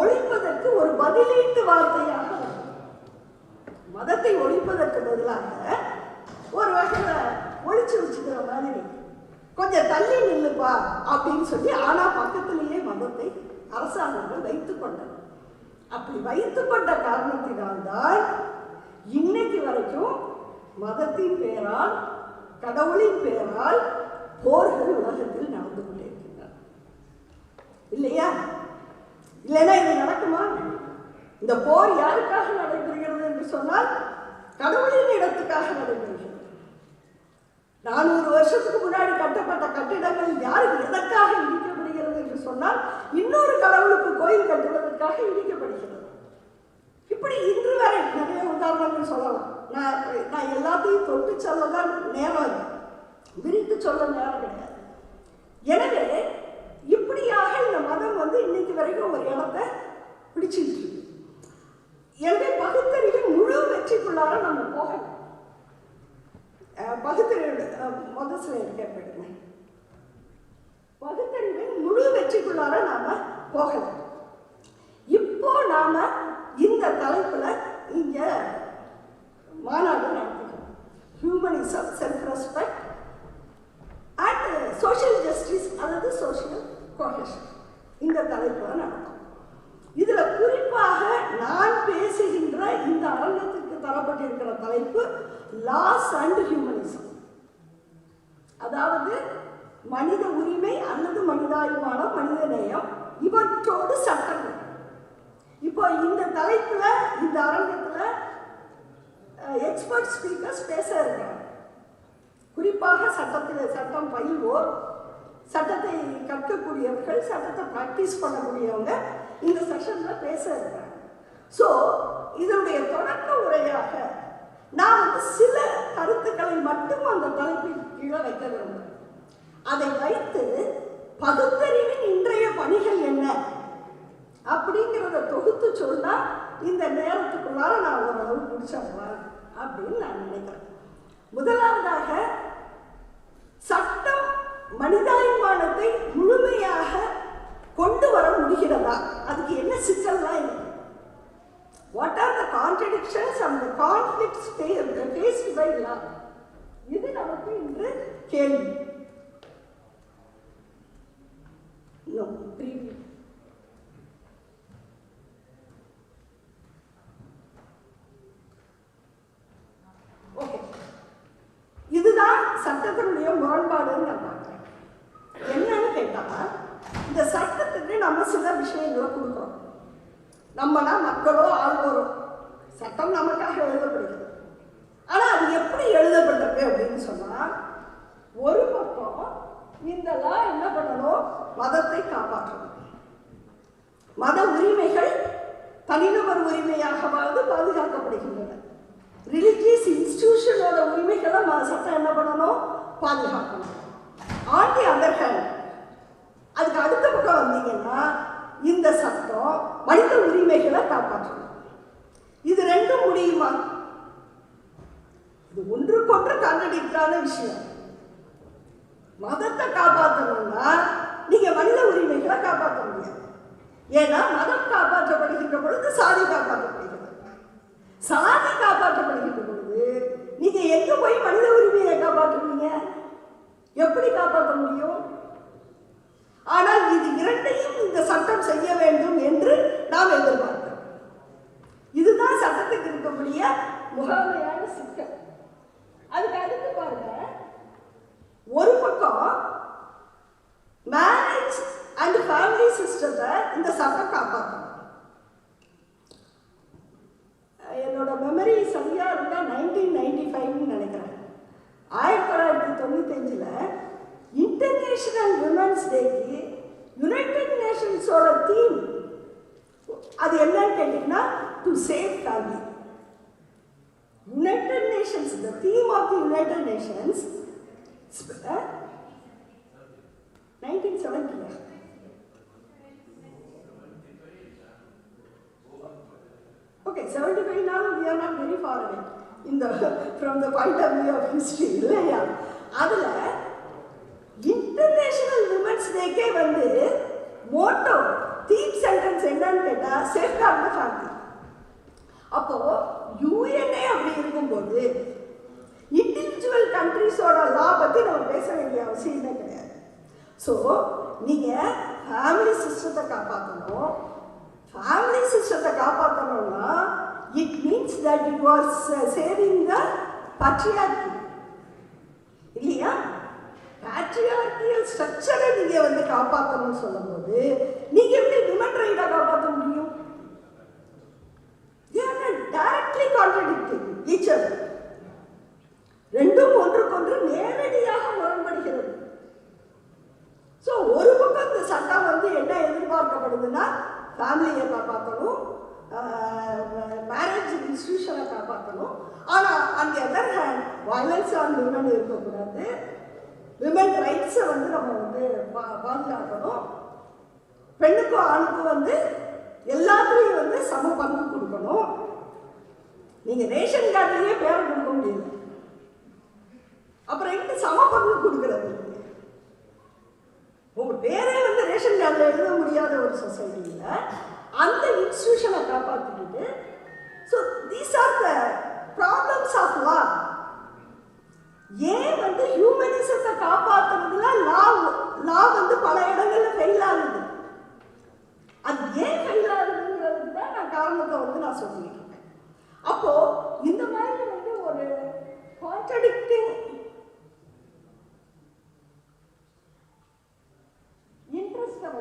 ஒழிப்பதற்கு ஒரு பதிலீட்டு வார்த்தையாக வரும். மதத்தை ஒழிப்பதற்கு பதிலாக ஒரு வகையில ஒழிச்சு வச்சுக்கிற மாதிரி கொஞ்சம் தள்ளி நில்லுப்பா அப்படின்னு சொல்லி, ஆனா பக்கத்திலேயே மதத்தை அரசாங்கங்கள் வைத்துக் கொண்டன. அப்படி வைத்துக் கொண்ட காரணத்தினால்தான் இன்னைக்கு வரைக்கும் மதத்தின் பெயரால், கடவுளின் பெயரால் போர்கள் உலகத்தில் நடந்து கொண்டே இருக்கின்றன. இல்லையா? இல்லைன்னா இது நடக்குமா? இந்த போர் யாருக்காக நடைபெறுகிறது என்று சொன்னால் கடவுளின் இடத்துக்காக நடைபெறுகிறது. 400 வருஷத்துக்கு முன்னாடி கட்டப்பட்ட கட்டிடங்கள் யாருக்கு எதற்காக இடிக்கப்படுகிறது என்று சொன்னால் இன்னொரு கடவுளுக்கு கோயில் கட்டுவதற்காக இடிக்கப்படுகிறது. இப்படி இன்று வரை நிறைய உதாரணங்கள் சொல்லலாம். நான் எல்லாத்தையும் தொட்டு சொல்லதான் நேரம், விரித்து சொல்ல நேரம் கிடையாது. எனவே இப்படியாக இந்த மதம் வந்து இன்னைக்கு வரைக்கும் ஒரு இடத்தை பிடிச்சிட்டு இருக்கு. எனவே பகுத்தறிவின் முழு வெற்றிக்குள்ளார நம்ம போகணும். முதல் ஸ்லைடு கேட்பேன். பகுத்தறிவின் முழு வெற்றிக்குள்ளார நாம போகலாம். இப்போ நாம இந்த தலைப்புல இங்க மாநாடு நடத்துகிறோம். Humanism, self respect and social justice அல்லது சோஷியல் கோஹெஷன் இந்த தலைப்புல நடக்கும். இதுல குறிப்பாக கொடுத்திருக்கிற தலைப்பு லாஸ் அண்ட் ஹியூமனிசம். அதாவது மனித உரிமை அல்லது மனிதாபிமானம், மனித நேயம், இவற்றோடு சட்டங்கள். இப்போ இந்த தலைப்புல இந்த அரங்கத்துல எக்ஸ்பர்ட் ஸ்பீக்கர்ஸ் பேச இருக்காங்க. குறிப்பாக சட்டம் பயில்வோர், சட்டத்தை கற்கக்கூடியவர்கள், சட்டத்தை பிராக்டிஸ் பண்ணக்கூடியவங்க இந்த செஷன்ல பேச இருக்காங்க. ஸோ இதனுடைய தொடக்க உரையாக நான் சில கருத்துக்களை மட்டும் அந்த தலைப்பின் கீழே வைக்க விரும்புகிறேன். அதை வைத்து பகுத்தறிவின் இன்றைய பணிகள் என்ன அப்படிங்கிறத தொகுத்து சொன்னா இந்த நேரத்துக்குள்ளார நான் ஓரளவு முடிச்சிடலாம் அப்படின்னு நான் நினைக்கிறேன். முதலாவதாக, சட்டம் மனிதாபிமானத்தை முழுமையாக கொண்டு வர முடிகிறதா? அதுக்கு என்ன சிக்கல்லாம் இருக்கு? What are the contradictions and the conflicts faced by law? இது நமக்கு இன்று கேள்வி. ஓகே, இதுதான் சட்டத்தினுடைய முரண்பாடுன்னு நான் பார்க்குறேன். என்னன்னு கேட்டா, இந்த சட்டத்துக்கு நம்ம சில விஷயங்களை கொடுக்குறோம். நம்மனா மக்களோ ஆள்வோரோ, சட்டம் நமக்காக எழுதப்படுகிறது. ஆனால் அது எப்படி எழுதப்பட்டது அப்படின்னு சொன்னால், ஒரு பக்கம் இந்த லா என்ன பண்ணணும்? மதத்தை காப்பாற்றணும். மத உரிமைகள் தனிநபர் உரிமையாகவாவது பாதுகாக்கப்படுகின்றன. ரிலிஜியஸ் இன்ஸ்டிடியூஷனோட உரிமைகளை சட்டம் என்ன பண்ணணும்? பாதுகாக்கணும். ஆன் தி அதர் ஹேண்ட், அதுக்கு அடுத்த பக்கம் வந்தீங்கன்னா இந்த சட்டம் மனித உரிமைகளை காப்பாற்றணும். இது ரெண்டும் முடியுமா? இது ஒன்றுக்கொன்று கான்ட்ரடிக்டான விஷயம். மதத்தை காப்பாற்றணும்னா நீங்க மனித உரிமைகளை காப்பாற்ற முடியாது. ஏன்னா மதம் காப்பாற்றப்படுகின்ற பொழுது சாதி காப்பாற்றப்படுகிறது. சாதி காப்பாற்றப்படுகின்ற பொழுது நீங்க எங்க போய் மனித உரிமையை காப்பாற்றுவீங்க? எப்படி காப்பாற்ற முடியும்? ஆனால் இது இரண்டையும் இந்த சட்டம் செய்ய வேண்டும் என்று நாம் எதிர்பார்க்கிறோம். இதுதான் சட்டத்துக்கு இருக்கக்கூடிய முகாமையான சிக்கல். அதுக்கு அடுத்து பாருங்க, ஒரு பக்கம் மேரேஜ் அண்ட் ஃபேமிலி சிஸ்டத்தை இந்த சட்டம் காப்பாற்றணும். என்னோட மெமரி சரியா இருந்தா 1995 நினைக்கிறேன். 1995 இன்டர்நேஷனல் விமன்ஸ் டேக்கு யுனைடெட் நேஷன்ஸோட தீம் அது என்னன்னு கேட்டீங்கன்னா, to save family. United Nations, the theme of the United Nations 1970. Okay, 75 now we are not very far away in the from the point of view of history, இல்லையா? அதுல international women's டேக்கே motto theme sentence என்னன்னு கேட்டா, safeguard the family. அப்போ யுஎன்ஏ அப்படி இருக்கும்போது individual கண்ட்ரிஸோட லா பத்தி நம்ம பேச வேண்டிய அவசியமே கிடையாது. ஸோ நீங்க ஃபேமிலி சிஸ்டத்தை காப்பாற்றணும். ஃபேமிலி சிஸ்டத்தை காப்பாற்றணும்னா it means that you are saving the patriarchy, இல்லையா? பேட்ரியார்கியல் ஸ்ட்ரக்சரை நீங்க காப்பாற்றணும்னு சொல்லும்போது நீங்க எப்படி விமன் ரைட்டை காப்பாற்ற முடியும்? They are not directly contradicting each other. ரெண்டும் ஒன்றுக்கொன்று நேரடியாக முரண்படுகிறது. ஸோ ஒரு பக்கம் இந்த சட்டம் என்ன எதிர்பார்க்கப்படுதுன்னா, ஃபேமிலியை காப்பாற்றணும், மேரேஜ் இன்ஸ்டிடியூஷனை காப்பாற்றணும். ஆனால் அந்த other hand violence on women இருக்கக்கூடாது. விமன் ரைட்ஸை நம்ம பாதுகாக்கணும். பெண்ணுக்கும் ஆணுக்கும் எல்லாத்துலேயும் சம பங்கு கொடுக்கணும். நீங்கள் ரேஷன் கார்டுலேயே பேரை கொடுக்க முடியல, அப்புறம் எங்க சம பங்கு கொடுக்கறது? உங்க பேரே ரேஷன் கார்டில் எழுத முடியாத ஒரு சொசைட்டியில் அந்த இன்ஸ்டிடியூஷனை காப்பாற்றிக்கிட்டு, so these are the problems of law. ஏன் ஹியூமனிசத்தை காப்பாற்றுறதுல லா பல இடங்கள்ல ஃபெயில் ஆகுது. அது ஏன் ஃபெயில் ஆகுதுங்கிறதுக்கு தான் நான் காரணத்தை நான் சொல்லிட்டு இருக்கேன். அப்போ இந்த மாதிரி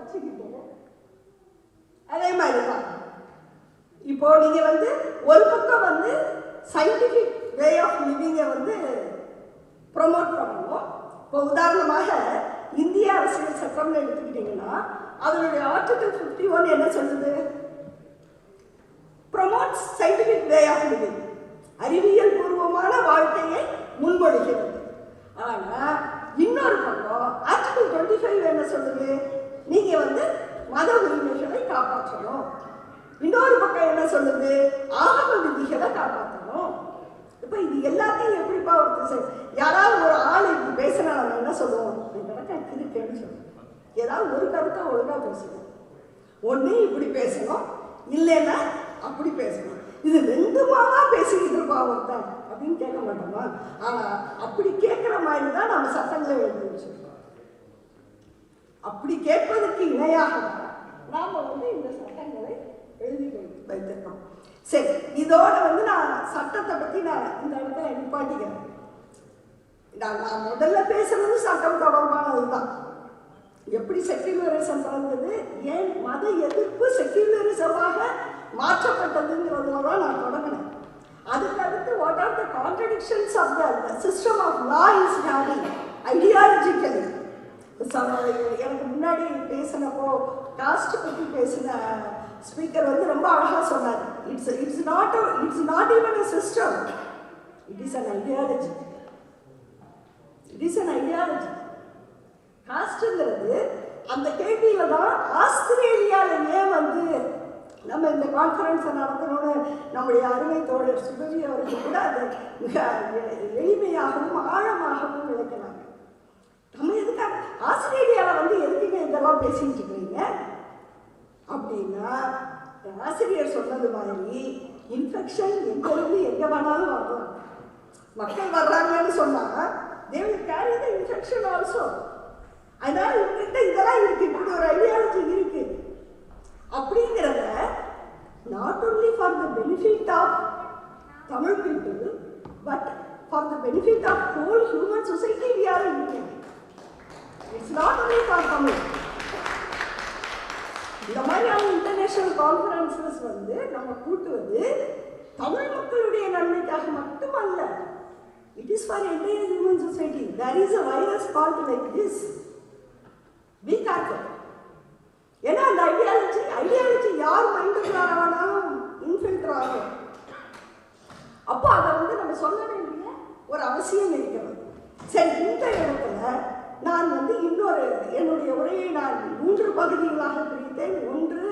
வச்சுக்கிட்டு அதே மாதிரி தான் இப்போ நீங்க வந்து ஒரு பக்கம் வந்து சயின்டிபிக் வே ஆஃப் லிவிங்கை வந்து ப்ரொமோட் பண்ணணும். இப்போ உதாரணமாக இந்திய அரசியல் சட்டம்னு எடுத்துக்கிட்டீங்கன்னா அதனுடைய ஆர்டிகல் 51 என்ன சொல்லுது? Promotes scientific way of living, அறிவியல் பூர்வமான வாழ்க்கையை முன்மொழிகிறது. ஆனா இன்னொரு பக்கம் ஆர்டிகல் 25 என்ன சொல்லுது? நீங்க வந்து மத உரிமைகளை காப்பாற்றணும். இன்னொரு பக்கம் என்ன சொல்லுது? ஆகம விதிகளை காப்பாற்றணும். இப்ப இது எல்லாத்தையும் எப்படிப்பா ஒருத்தர் யாராவது ஒரு ஆள் இப்படி பேசினா நம்ம என்ன சொல்லுவோம்? இருக்கேன்னு சொல்லுவோம். ஏதாவது ஒரு கருத்தை ஒழுங்கா பேசணும். ஒண்ணு இப்படி பேசணும், இல்லைன்னா அப்படி பேசணும். இது ரெண்டுமாவா பேசிக்கிட்டு இருப்பா ஒருத்தன் அப்படின்னு கேட்க மாட்டோமா? ஆனா அப்படி கேட்கிற மாதிரி தான் நம்ம சட்டங்களை எழுதி வச்சிருக்கோம். அப்படி கேட்பதற்கு இணையாக நாம வந்து இந்த சட்டங்களை எழுதி வைத்திருக்கோம். சரி, இதோட வந்து நான் சட்டத்தை பத்தி நான் இந்த இடத்துல நிப்பாட்டிக்கிறேன். நான் முதல்ல பேசுறது சட்டம் தொடர்பானதுதான். எப்படி செக்யூலரிசம் பிறந்தது, ஏன் மத எதிர்ப்பு செக்யூலரிசமாக மாற்றப்பட்டதுங்கிறதுல தான் நான் தொடங்கினேன். அதுக்கு அடுத்து what are the contradictions of the system of law is having ideologically. எனக்கு முன்னாடி பேசினப்போ காஸ்ட் பற்றி பேசின ஸ்பீக்கர் வந்து ரொம்ப அழகா சொன்னார். It's not even a system, it is an ideology. It is an ideology. காஸ்ட்ங்கிறது அந்த கேள்வியில தான் ஆஸ்திரேலியாவிலேயே வந்து நம்ம இந்த கான்ஃபரன்ஸை நடத்தணும்னு நம்முடைய அருமை தோழர் சுபவி அவர்கள் கூட அதை மிக எளிமையாகவும் ஆழமாகவும் விளக்கினாங்க. நம்ம எதுக்காக ஆஸ்திரேலியாவில் வந்து எதுக்குங்க இதெல்லாம் பேசிட்டு இருக்கிறீங்க அப்படின்னா, ஆசிரியர் சொன்னது மாதிரி இன்ஃபெக்ஷன் எங்கிருந்து எங்க வேணாலும் வரலாம். மக்கள் வர்றாங்கன்னு சொன்னா they will carry the infection also. அதனால இவங்கிட்ட இதெல்லாம் இருக்கு, இப்படி ஒரு ஐடியாலஜி இருக்கு அப்படிங்கிறத not only for the benefit of Tamil people but for the benefit of whole human society we are doing. It's not only for Tamil. இந்த மாதிரியான இன்டர்நேஷனல் கான்ஃபரன்சஸ் வந்து நம்ம கூட்டுவது தமிழ் மக்களுடைய நன்மைக்காக மட்டுமல்ல. It is for entire human society. There is a virus called like this. Be careful. ஏன்னா அந்த ஐடியாலஜி யார் மைண்டுக்குள்ளார வேணாலும் இன்ஃபில்டர் ஆகும். அப்போ அதை வந்து நம்ம சொல்ல வேண்டிய ஒரு அவசியம் இருக்கிறது. சரி, இந்த இடத்துல நான் வந்து என்னுடைய உரையை நான் 3 பகுதிகளாக பிரித்தேன். ஒன்று,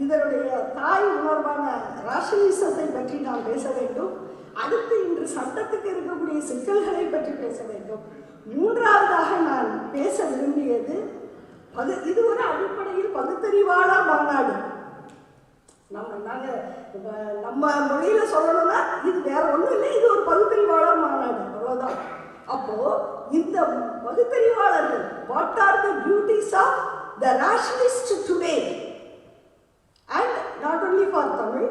இதனுடைய தாய் உணர்வான ராஷனலிசத்தை பற்றி நான் பேச வேண்டும். அடுத்து, இன்று சட்டத்துக்கு இருக்கக்கூடிய சிக்கல்களை பற்றி பேச வேண்டும். மூன்றாவதாக நான் பேச விரும்பியது இது ஒரு அடிப்படையில் பகுத்தறிவாளர் மாநாடு. நம்ம மொழியில சொல்லணும்னா இது வேற ஒண்ணும் இல்லை, இது ஒரு பகுத்தறிவாளர் மாநாடு, அவ்வளவுதான். அப்போ இந்த பகுத்தறிவாளர்கள் what are the duties of the rationalist today and not only for Tamil,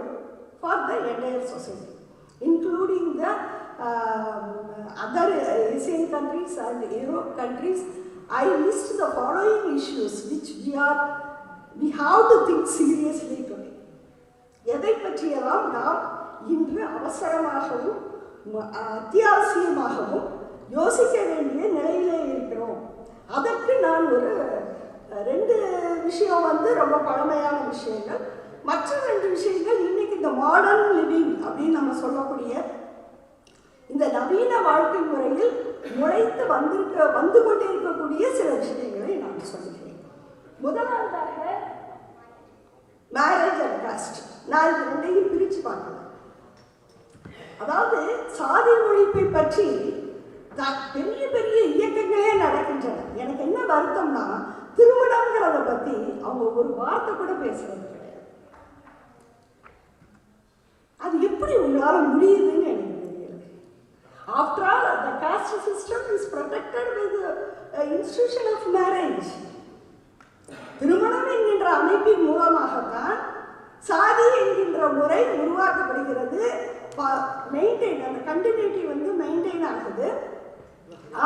for the entire society including the other Asian countries and Europe countries. I list the following issues which we have to think seriously today. எதை பற்றியெல்லாம் நாம் இன்று அவசரமாகவும் அத்தியாவசியமாகவும் யோசிக்க வேண்டிய நிலையிலே இருக்கிறோம். அதற்கு நான் ஒரு 2 விஷயம் வந்து ரொம்ப பழமையான விஷயங்கள், மற்ற 2 விஷயங்கள் இன்னைக்கு இந்த மாடர்ன் லிவிங் அப்படின்னு நம்ம சொல்லக்கூடிய இந்த நவீன வாழ்க்கை முறையில் முளைத்து வந்து கொண்டிருக்கக்கூடிய சில விஷயங்களை நான் சொல்கிறேன். முதலாவதாக மேரேஜ் அண்ட் காஸ்ட். நான் இது 2ஐயும் பிரித்து பார்க்கலாம். அதாவது சாதி ஒழிப்பை பற்றி பெரிய பெரிய இயக்கங்களே நடக்கின்றன. எனக்கு என்ன வருத்தம்னா, திருமணங்கிறத பத்தி அவங்க ஒரு வார்த்தை கூட பேசுறது கிடையாது. அது எப்படி உங்களால முடியுதுன்னு எனக்கு தெரியல. After all the caste system is protected by the institution of marriage. திருமணம் என்கின்ற அமைப்பின் மூலமாகத்தான் சாதி என்கின்ற முறை உருவாக்கப்படுகிறது. மெயின்டைன், அந்த கண்டினியூட்டி வந்து மெயின்டைன் ஆகுது.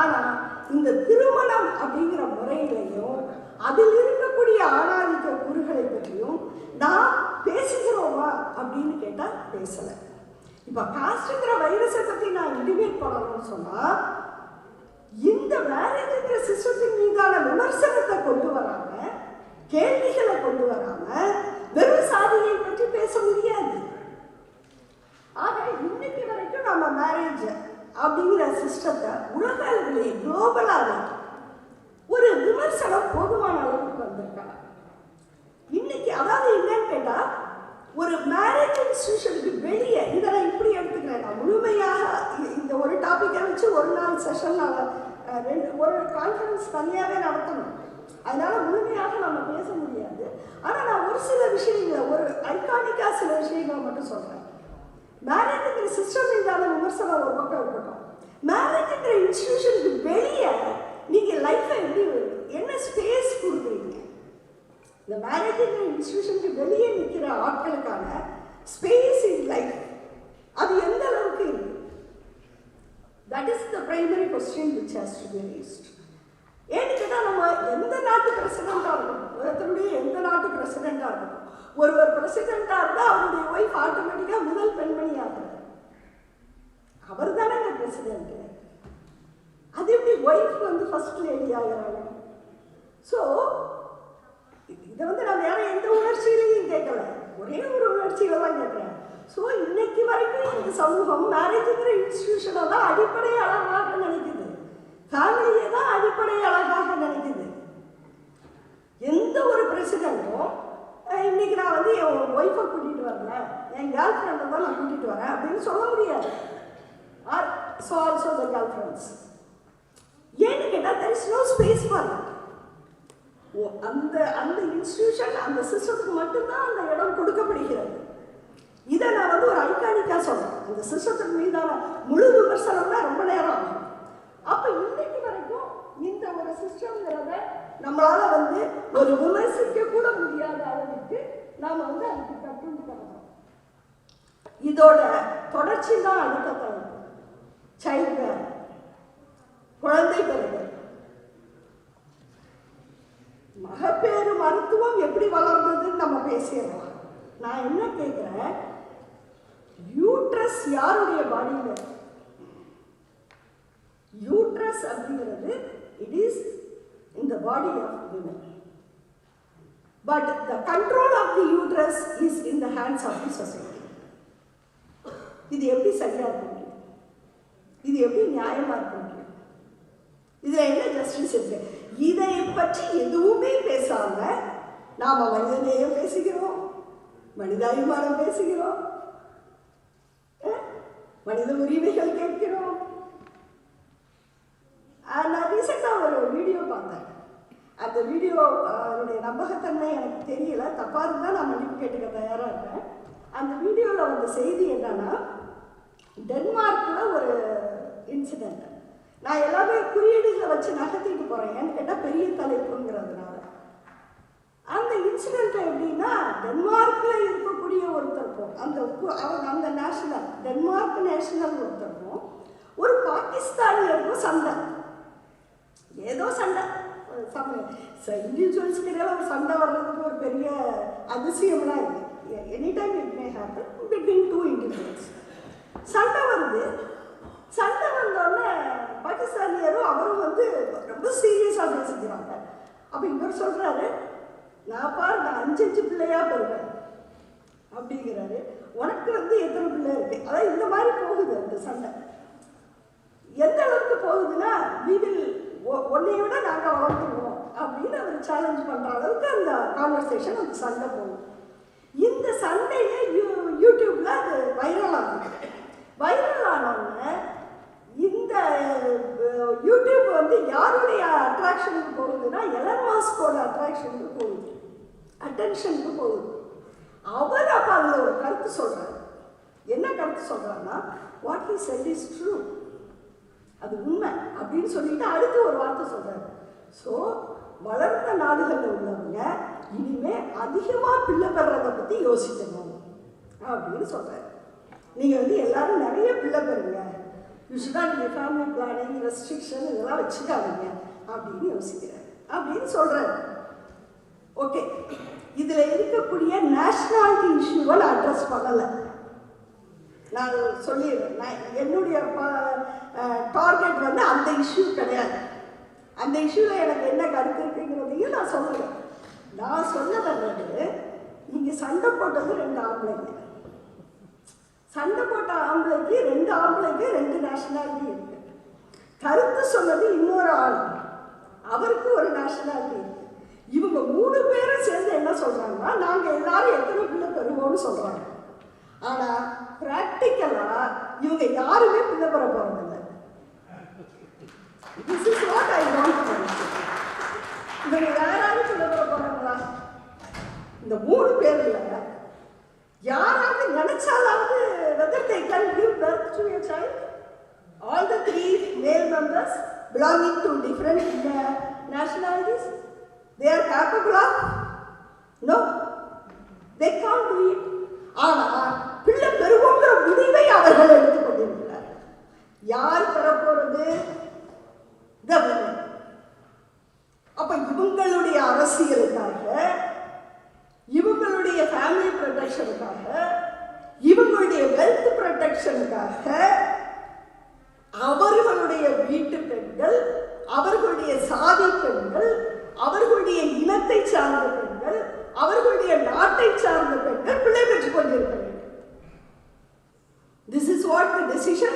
ஆனால் இந்த திருமணம் அப்படிங்கிற முறையிலையும் அதில் இருக்கக்கூடிய ஆணாதிக்க கூறுகளை பற்றியும் நான் பேசுகிறோமா அப்படின்னு கேட்டால் பேசலை. இப்போ காஸ்ட்ங்கிற வைரஸை பற்றி நான் இன்டிமேட் பண்ணணும்னு சொன்னால் இந்த மேரேஜ்ங்கிற சிஸ்டத்தின் மீதான விமர்சனத்தை கொண்டு வராம, கேள்விகளை கொண்டு வராம வெறும் சாதியை பற்றி பேச முடியாது. ஆக இன்னைக்கு வரைக்கும் நம்ம மேரேஜ் அப்படிங்கிற சிஸ்டத்தை உலக அளவிலே குளோபலாக ஒரு விமர்சனம் போதுமான அளவுக்கு வந்திருக்காங்க. இன்னைக்கு அதாவது என்னன்னு கேட்டா, ஒரு மேரேஜ் இன்ஸ்டிடியூஷனுக்கு வெளியே இதை நான் இப்படி எடுத்துக்கிறேன். நான் முழுமையாக இந்த ஒரு டாப்பிக்கை வச்சு ஒரு நாள் செஷன் ஒரு கான்ஃபரன்ஸ் தனியாகவே நடத்தணும். அதனால முழுமையாக நம்ம பேச முடியாது. ஆனால் நான் ஒரு சில விஷயங்களை, ஒரு ஐகானிக்காக சில விஷயங்களை மட்டும் சொல்கிறேன். மேரேஜுங்கிற சிஸ்டம் மீதான விமர்சனம் ஒரு பக்கம் இருக்கட்டும், மேரேஜுங்கிற இன்ஸ்டிடியூஷனுக்கு வெளியே நீங்கள் லைஃப்பை எப்படி, என்ன ஸ்பேஸ் கொடுக்குறீங்க? இந்த மேரேஜுங்கிற இன்ஸ்டிடியூஷனுக்கு வெளியே நிற்கிற ஆட்களுக்கான ஸ்பேஸ் இன் லைஃப் அது எந்த அளவுக்கு இருக்கு? That is the primary question which has to be raised. ஏன்னு கேட்டால், நம்ம எந்த நாட்டு பிரசிடெண்ட்டாக இருக்கணும், உலகத்தினுடைய எந்த நாட்டு பிரசிடெண்ட்டாக இருக்கணும், ஒருவர் பிரசிடெண்ட்டாக இருந்தால் அவருடைய ஒய்ஃப் ஆட்டோமேட்டிக்காக முதல் பெண்மணி ஆகிறார். அவர் தானே இந்த பிரசிடென்ட். அது எப்படி ஒய்ஃப் வந்து ஃபர்ஸ்ட் லேடி ஆகிறாங்க? ஸோ இதை வந்து நான் வேற எந்த உணர்ச்சியிலையும் கேட்கல, ஒரே ஒரு உணர்ச்சியில தான் கேட்குறேன். ஸோ இன்னைக்கு வரைக்கும் இந்த சமூகம் மேரேஜுங்கிற இன்ஸ்டிடியூஷனை தான் அடிப்படை அழகாக நினைக்குது, ஃபேமிலியை தான் அடிப்படை அழகாக நினைக்குது. எந்த ஒரு பிரசிடென்ட்டும் இன்னைக்கு நான் வந்து என் ஒய்ஃபை கூட்டிகிட்டு வரல, என் கேர்ள் ஃப்ரெண்டை தான் நான் கூட்டிகிட்டு வரேன் அப்படின்னு சொல்ல முடியாது. Or so also the girl friends. ஏன்னு கேட்டால் there is no space for it. அந்த அந்த இன்ஸ்டிடியூஷன், அந்த சிஸ்டத்துக்கு மட்டும்தான் அந்த இடம் கொடுக்கப்படுகிறது. இதை நான் வந்து ஒரு ஐகானிக்காக சொல்கிறேன். அந்த சிஸ்டத்துக்கு மீதான முழு விமர்சனம் தான் ரொம்ப நேரம் ஆகும். அப்போ இன்னைக்கு வரைக்கும் இந்த ஒரு சிஸ்டம்ங்கிறத நம்மளால வந்து ஒரு விமர்சிக்க கூட முடியாத அளவுக்கு நாம் வந்து அதுக்கு கட்டுண்டு பண்ணணும். இதோட தொடர்ச்சி தான் அடுத்த தலைப்பு, சைல்ட் பேர், குழந்தை பெறுதல். மகப்பேறு மருத்துவம் எப்படி வளர்ந்ததுன்னு நம்ம பேசிடலாம். நான் என்ன கேட்குறேன், யூட்ரஸ் யாருடைய பாடியில்? யூட்ரஸ் அப்படிங்கிறது it is in the body of women, but the control of the uterus is in the hands of the society. இது எப்படி சரியா இருக்க முடியும்? இது எப்படி நியாயமா இருக்க முடியும்? இதுல என்ன ஜஸ்டிஸ் இருக்கு? இதை பற்றி எதுவுமே பேசாம நாம மனிதநேயம் பேசுகிறோம், மனிதாபிமானம் பேசுகிறோம், மனித உரிமைகள் கேட்கிறோம். நான் ரீசெண்டாக ஒரு வீடியோ பார்த்தேன். அந்த வீடியோனுடைய நம்பகத்தன்மை எனக்கு தெரியல, தப்பாக இருந்தால் நான் மன்னிப்பு கேட்டுக்க தயாராக இருக்கேன். அந்த வீடியோவில் வந்த செய்தி என்னன்னா, டென்மார்க்கில் ஒரு இன்சிடெண்ட். நான் எல்லாமே குறியீடுகளை வச்சு நகர்த்திட்டு போகிறேன், ஏன்னு கேட்டால் பெரிய தலைப்புங்கிறதுனால. அந்த இன்சிடெண்ட் எப்படின்னா, டென்மார்க்கில் இருக்கக்கூடிய ஒருத்தருக்கும் அந்த நேஷனல் டென்மார்க் நேஷனல் ஒருத்தருக்கும் ஒரு பாகிஸ்தானியருக்கும் சண்டை. ஏதோ சண்டை, இண்டிவிஜுவல்ஸ்க்கு இடையில ஒரு சண்டை வர்றதுக்கு ஒரு பெரிய அதிசயம்லாம் இல்லை. Any time it may happen between two individuals. சண்டை வருது. சண்டை வந்தோடனே பாகிஸ்தானியரும் அவரும் வந்து ரொம்ப சீரியஸாக பேசிக்கிறாங்க. அப்போ இவர் சொல்கிறாரு, நான் 5 பிள்ளையா பெறுவேன் அப்படிங்கிறாரு. உனக்கு வந்து எத்தனை பிள்ளை இருக்கு? அதாவது இந்த மாதிரி போகுது அந்த சண்டை. எந்த அளவுக்கு போகுதுன்னா, உன்னைய விட நாங்கள் வளர்த்துருவோம் அப்படின்னு அவர் சேலஞ்ச் பண்ணுற அளவுக்கு அந்த கான்வர்சேஷன், அந்த சண்டை போகும். இந்த சண்டையை யூடியூப்ல அது வைரல் ஆகுது. வைரல் ஆனோடனே இந்த யூடியூப் வந்து யாருடைய அட்ராக்ஷனுக்கு போகுதுன்னா, எலன் மாஸ்கோட அட்ராக்ஷனுக்கு போகுது, அட்டென்ஷனுக்கு போகுது. அவர் அப்போ அதில் ஒரு கருத்து சொல்கிறார். என்ன கருத்து சொல்கிறாருன்னா, what he said is true, அது உண்மை அப்படின்னு சொல்லிட்டு அடுத்து ஒரு வார்த்தை சொல்கிறாரு. ஸோ வளர்ந்த நாடுகளில் உள்ளவங்க இனிமே அதிகமாக பிள்ளை பெறதை பற்றி யோசிக்கணும் அப்படின்னு சொல்கிறாரு. நீங்கள் வந்து எல்லாரும் நிறைய பிள்ளை பெறுங்க, யூ ஷுட் நாட் இந்த ஃபேமிலி பிளானிங் ரெஸ்ட்ரிக்ஷன் இதெல்லாம் வச்சுக்காதீங்க அப்படின்னு யோசிக்கிறேன் அப்படின்னு சொல்கிறேன். ஓகே, இதில் இருக்கக்கூடிய நேஷ்னாலிட்டி இஷ்யூவை நான் அட்ரஸ் பண்ணலை. நான் சொல்லிடுறேன், என்னுடைய டார்கெட் வந்து அந்த இஷ்யூ கிடையாது. அந்த இஷ்யூவில் எனக்கு என்ன கருத்து இருக்குங்கிறதையும் நான் சொல்லுவேன். நான் சொல்ல வந்தது, இங்கே சண்டை போட்டது 2 ஆம்பளைங்க. சண்டை போட்ட ஆம்பளைக்கு 2 ஆம்பளைக்கு 2 நேஷனாலிட்டி இருக்கு. கருத்து சொன்னது இன்னொரு ஆள், அவருக்கு ஒரு நேஷனாலிட்டி இருக்கு. இவங்க 3 பேரும் சேர்ந்து என்ன சொல்றாங்கன்னா, நாங்கள் எல்லாரும் எத்தனை பிள்ளை பெறுவோம்னு சொல்றாங்க. ஆனால் ப்ராக்டிக்கலாக இவங்க யாருமே பிள்ளை பெற போறதில்லை. This is what I want to say. இவங்க யாராவது பிள்ளை பெற போறாங்களா? இந்த 3 பேர்ல யாராவது நினைச்சாலாவது whether they can give birth to a child? All the 3 male members belonging to different nationalities, they are capable of? No, they can't do it. ஆனால் பிள்ளை பெறுவோங்கிற முடிவை அவர்கள் எடுத்துக்கொண்டிருக்கிறார். யார் பெறப்போறது? அப்ப இவங்களுடைய அரசியலுக்காக, இவங்களுடைய ஃபேமிலி ப்ரொடெக்ஷனுக்காக, இவங்களுடைய வெல்த் ப்ரொடெக்ஷனுக்காக அவர்களுடைய வீட்டு பெண்கள், அவர்களுடைய சாதி பெண்கள், அவர்களுடைய இனத்தை சார்ந்த பெண்கள், அவர்களுடைய நாட்டை சார்ந்த பெண்கள் பிள்ளை பெற்றுக் கொண்டிருக்க வேண்டும். This is what the decision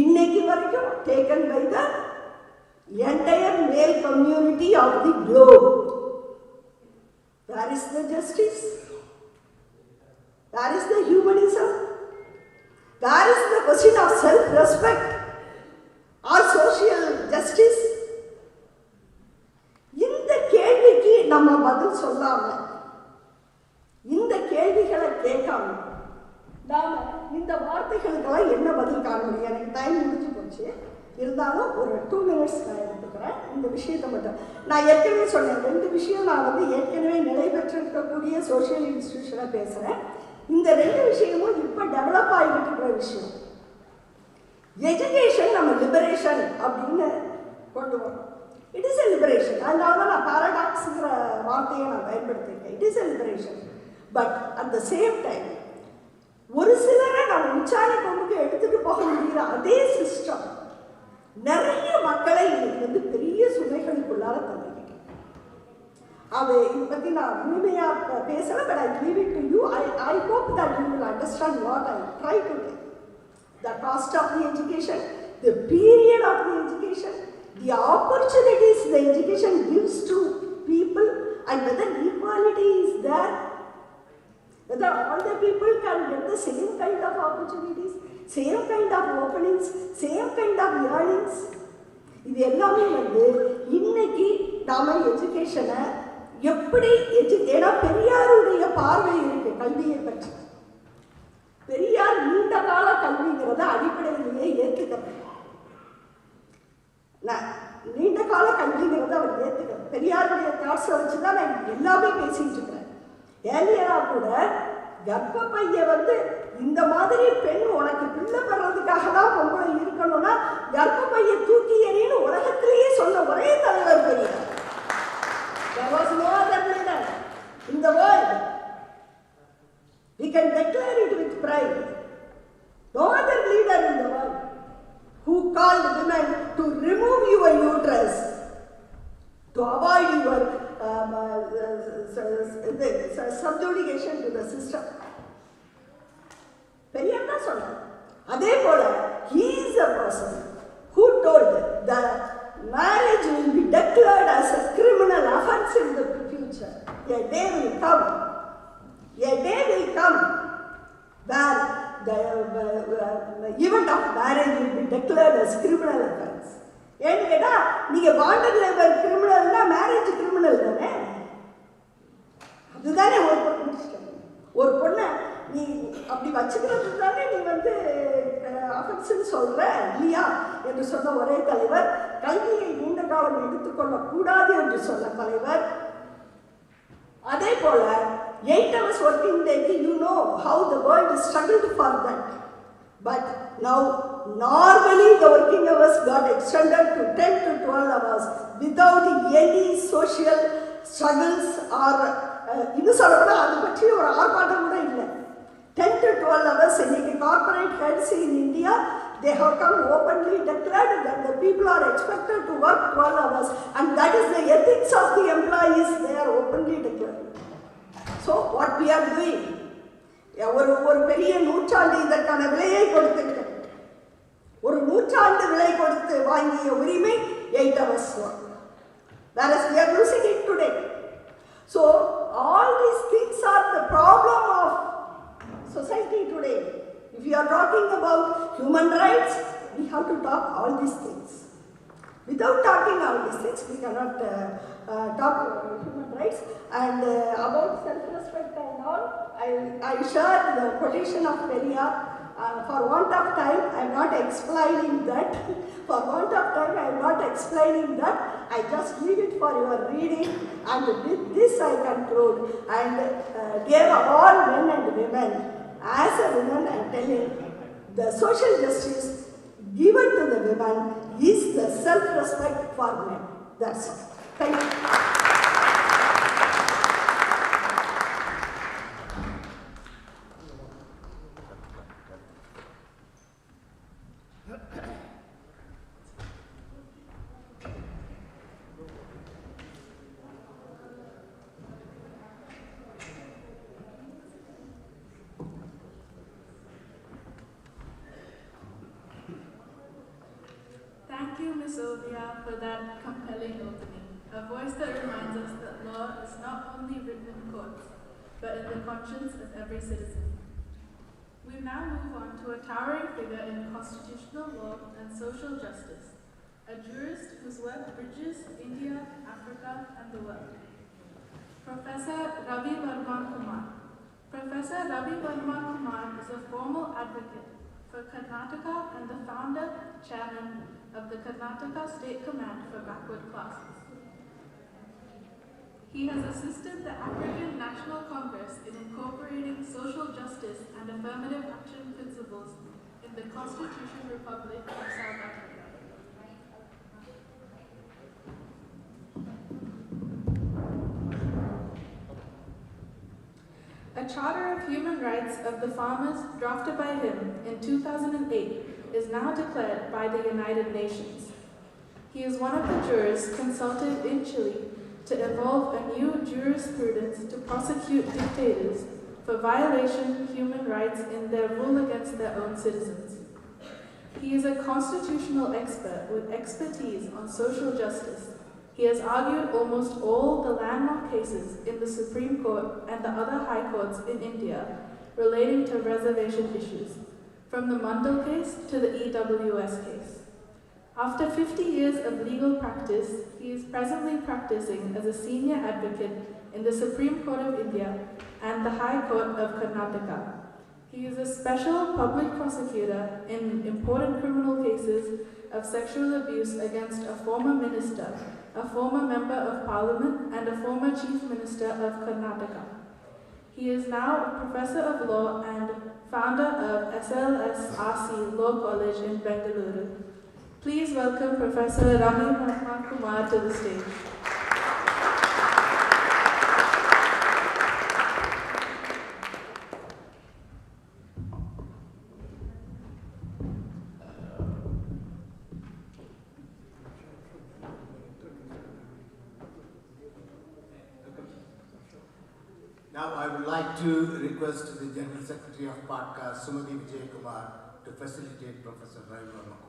இன்னைக்கு வரைக்கும் taken by the entire male community of the globe. Where is the justice? Where is the humanism? Where is the question of self-respect or social justice? இந்த கேள்விக்கு நம்ம பதில் சொல்லாம, இந்த கேள்விகளை கேட்காம நாம இந்த வார்த்தைகளுக்கெல்லாம் என்ன பதில் காண முடியும்? எனக்கு டைம் முடிஞ்சு போச்சு, இருந்தாலும் ஒரு 2 minutes நான் எடுத்துக்கிறேன் இந்த விஷயத்தை மட்டும். நான் ஏற்கனவே சொன்னேன், 2 விஷயம் நான் வந்து ஏற்கனவே நிலை பெற்றிருக்கக்கூடிய சோஷியல் இன்ஸ்டிடியூஷனை பேசுகிறேன். இந்த 2 விஷயமும் இப்போ டெவலப் ஆகிட்டு இருக்கிற விஷயம். எஜுகேஷன் நம்ம லிபரேஷன் அப்படின்னு கொண்டு வரோம். It is a liberation. அதனால தான் நான் பாராடாக்ஸுங்கிற வார்த்தையை நான் பயன்படுத்தியிருக்கேன். It is a liberation. But at the same time ஒரு சிலரை நம்ம உச்சாணி கொம்புக்கு எடுத்துட்டு போக முடிகிற அதே சிஸ்டம் நிறைய மக்களை இன்னைக்கு வந்து பெரிய சுமைகளுக்குள்ளார தந்துருக்கு. அது இதை பற்றி நான் முழுமையாக பேசலை, but I leave it to you. I hope that you will understand what I try to tell. The cost of the education, the period of the education, the opportunities the education gives to people, and whether equality is there, whether all the people can get the same kind of opportunities, same kind of openings, same kind of earnings. இது எல்லாமே வந்து இன்னைக்கு நாம எஜுகேஷனை எப்படி ஏன்னா பெரியாருடைய பார்வை இருக்கு கல்வியை பற்றி. பெரியார் நீண்ட கால கல்விங்கிறத அடிப்படையிலேயே ஏற்றுக்கிறார். நீண்ட கால கல்விங்கிறத அவர் ஏற்றுக்கிறார். பெரியாருடைய தாட்ஸை வச்சு தான் நான் எல்லாமே பேசிட்டு இருக்கிறேன். ஏலியரா கூட கர்ப்பப்பைய வந்து இந்த மாதிரி பெண் உனக்கு பிள்ளை பெறதுக்காக தான் பொம்பளை இருக்கணும்னா கர்ப்பப்பைய தூக்கி எறின்னு உலகத்திலேயே சொன்ன ஒரே தலைவர் Periyar. There was no other leader in the world. We can declare it with pride. No other leader in the world who called women to remove your uterus to avoid your subjugation to the system. Periyar தான் சொன்னார். அதே போல he is a person who told that marriage will be declared as a criminal offense in the future. A day will come where the event of marriage will be declared as criminal offense. ஏன்னு கேட்டா நீங்க bonded labour கிரிமினல்னா marriage criminal தானே. அதுதானே ஒரு பொண்ணை நீ அப்படி வச்சுக்கிறது தானே நீ வந்து அஃபெக்ஷன் சொல்ற இல்லையா என்று சொன்ன ஒரே தலைவர், கல்வியை நீண்ட காலம் எடுத்துக்கொள்ள கூடாது என்று சொன்ன தலைவர். அதே போல 8 hours working day, you know how the world struggled for that. But now normally the working hours got extended to 10 to 12 hours without any social struggles or இன்னும் சொல்லப்போனால் அதை பற்றி ஒரு ஆர்ப்பாட்டம் கூட இல்லை. 10 to 12 hours இன்னைக்கு corporate heads in India, they have come openly declared that the people are expected to work 12 hours and that is the ethics of the employees, they are openly declared. So what we are doing, ஒரு பெரிய நூற்றாண்டு இதற்கான விலையை கொடுத்திருக்கிறது. ஒரு நூற்றாண்டு விலை கொடுத்து வாங்கிய உரிமை 8 hours work. Whereas we are losing it today. So all these things are the problem of society today. If you are talking about human rights, we have to talk all these things. Without talking all these things, we cannot talk about human rights. And about self-respect and all, I share the quotation of Periyar. For want of time, I am not explaining that. For want of time, I am not explaining that. I just leave it for your reading. And with this I conclude. And dear all men and women, as a woman I am telling, the social justice given to the women is the self-respect for men. That's all. Thank you. Thank you, Ms. Ovia, for that compelling opening. A voice that reminds us that law is not only written in courts, but in the conscience of every citizen. We now move on to a towering figure in constitutional law and social justice, a jurist whose work bridges India, Africa, and the world. Professor Ravi Varma Kumar. Professor Ravi Varma Kumar is a formal advocate for Karnataka and the founder, chairman of the Karnataka State Command for Backward Classes. He has assisted the African National Congress in incorporating social justice and affirmative action principles in the Constitution Republic of South Africa. A Charter of Human Rights of the Farmers drafted by him in 2008 is now declared by the United Nations. He is one of the jurors consulted in Chile to evolve a new jurisprudence to prosecute dictators for violation of human rights in their rule against their own citizens. He is a constitutional expert with expertise on social justice. He has argued almost all the landmark cases in the Supreme Court and the other high courts in India relating to reservation issues, from the Mandal case to the EWS case. After 50 years of legal practice, he is presently practicing as a senior advocate in the Supreme Court of India and the High Court of Karnataka. He is a special public prosecutor in important criminal cases of sexual abuse against a former minister, a former member of parliament, and a former chief minister of Karnataka. He is now a professor of law and founder of SLSRC Law College in Bengaluru. Please welcome Professor Ravi Varma Kumar to the stage. Now I would like to request the General Secretary of Podcast, Sumati Vijay Kumar, to facilitate Professor Ravi Varma Kumar.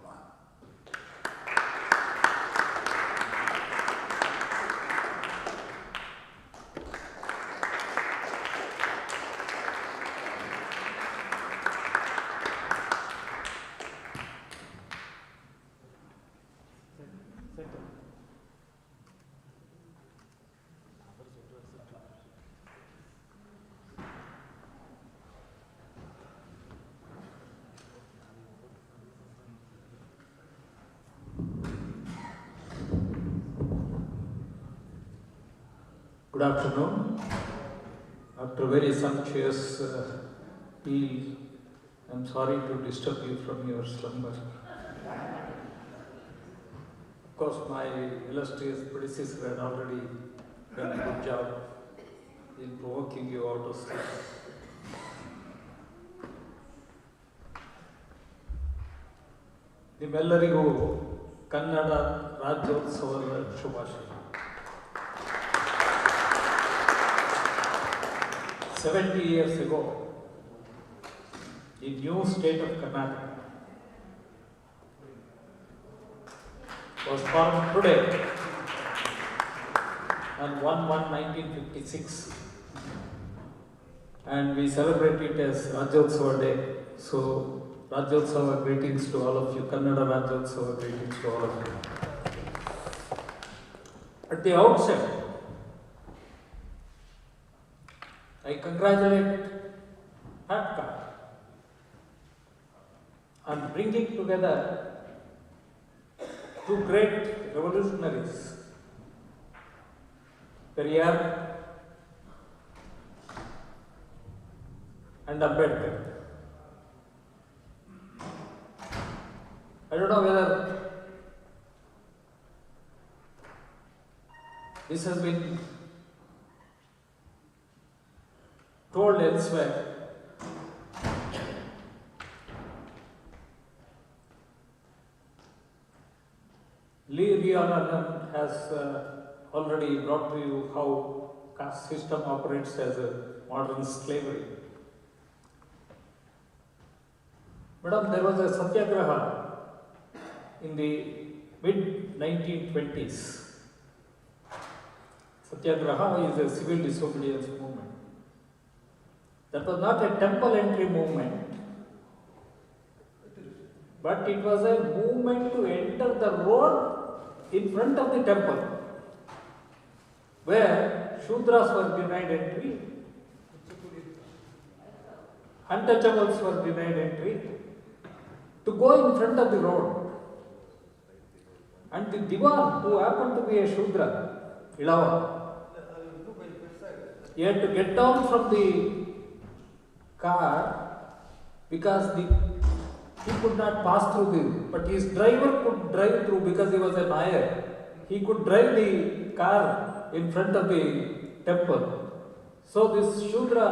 Good afternoon. After a very sumptuous meal I'm sorry to disturb you from your slumber. Of course, my illustrious predecessor had already done a good job in provoking you out of sleep. ನಿಮ್ಮೆಲ್ಲರಿಗೂ ಕನ್ನಡ ರಾಜ್ಯೋತ್ಸವದ ಶುಭಾಶಯ. 70 years ago, the new state of Karnataka was formed today on 1/1/1956, and we celebrate it as Rajyotsava Day. So, Rajyotsava greetings to all of you, Kannada Rajyotsava greetings to all of you. At the outset, I congratulate HATCA on bringing together two great revolutionaries, Periyar and Ambedkar. I don't know whether this has been told elsewhere. Lee Rhiannon has already brought to you how caste system operates as a modern slavery. Madam, there was a satyagraha in the mid-1920s. Satyagraha is a civil disobedience movement. That was not a temple entry movement, but it was a movement to enter the road in front of the temple, where Shudras were denied entry, untouchables were denied entry, to go in front of the road. And the Diwan, who happened to be a Shudra, Ilava, he had to get down from the car because he could not pass through but his driver could drive through because he was a Nair. He could drive the car in front of the temple. So this Shudra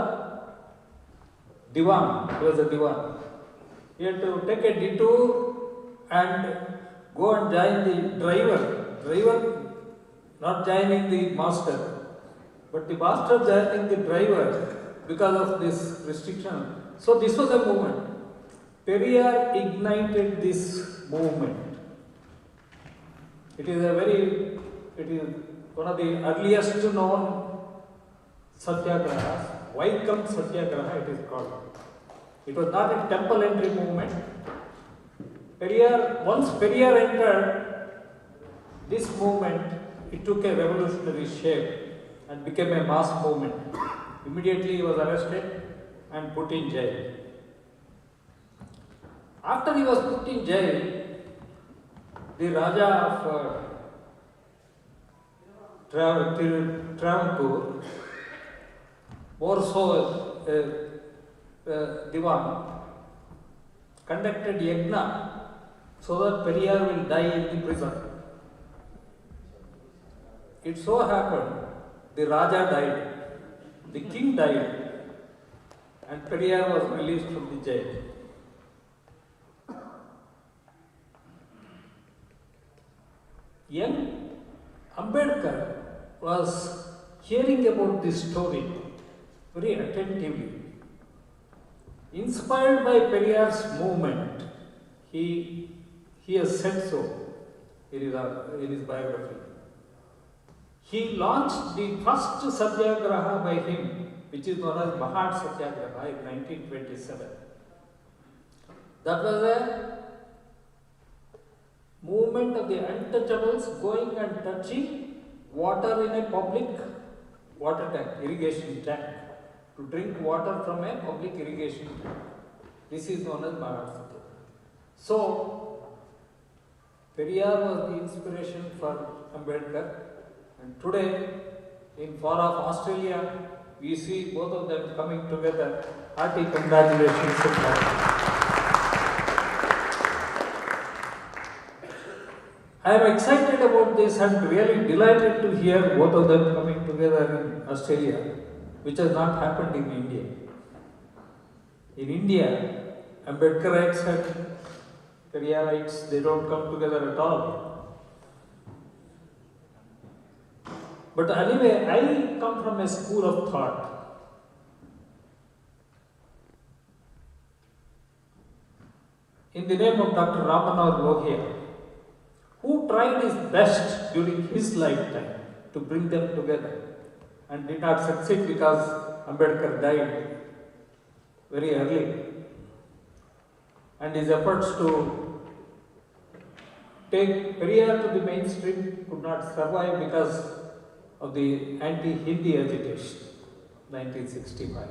Diwan, he was a Diwan, he had to take a detour and go and join the driver not joining the master, but the master joining the driver because of this restriction. So this was a movement. Periyar ignited this movement. It is one of the earliest known satyagrahas. Vaikam Satyagraha it is called. It was not a temple entry movement. Once Periyar entered this movement, it took a revolutionary shape and became a mass movement. Immediately he was arrested and put in jail. After he was put in jail, the Raja of Travancore, more so Diwan, conducted yagna so that Periyar will die in the prison. It so happened the Raja died, the king died, and Periyar was released from the jail. Young Ambedkar was hearing about this story very attentively. Inspired by Periyar's movement, he has said so in his biography. He launched the first satyagraha by him, which is known as Mahat Satyagraha in 1927. That was a movement of the untouchables going and touching water in a public water tank, irrigation tank, to drink water from a public irrigation tank. This is known as Mahat Satyagraha. So, Periyar was the inspiration for Ambedkar, and today in far off Australia, we see both of them coming together. Hearty congratulations to them. I am excited about this and really delighted to hear both of them coming together in Australia, which has not happened in India. In India, Ambedkarites and Periyarites, they don't come together at all. But anyway, I come from a school of thought. In the name of Dr. Ramanohar Lohia, who tried his best during his lifetime to bring them together and did not succeed because Ambedkar died very early. And his efforts to take Periyar to the mainstream could not survive because of the anti-Hindi agitation, 1965.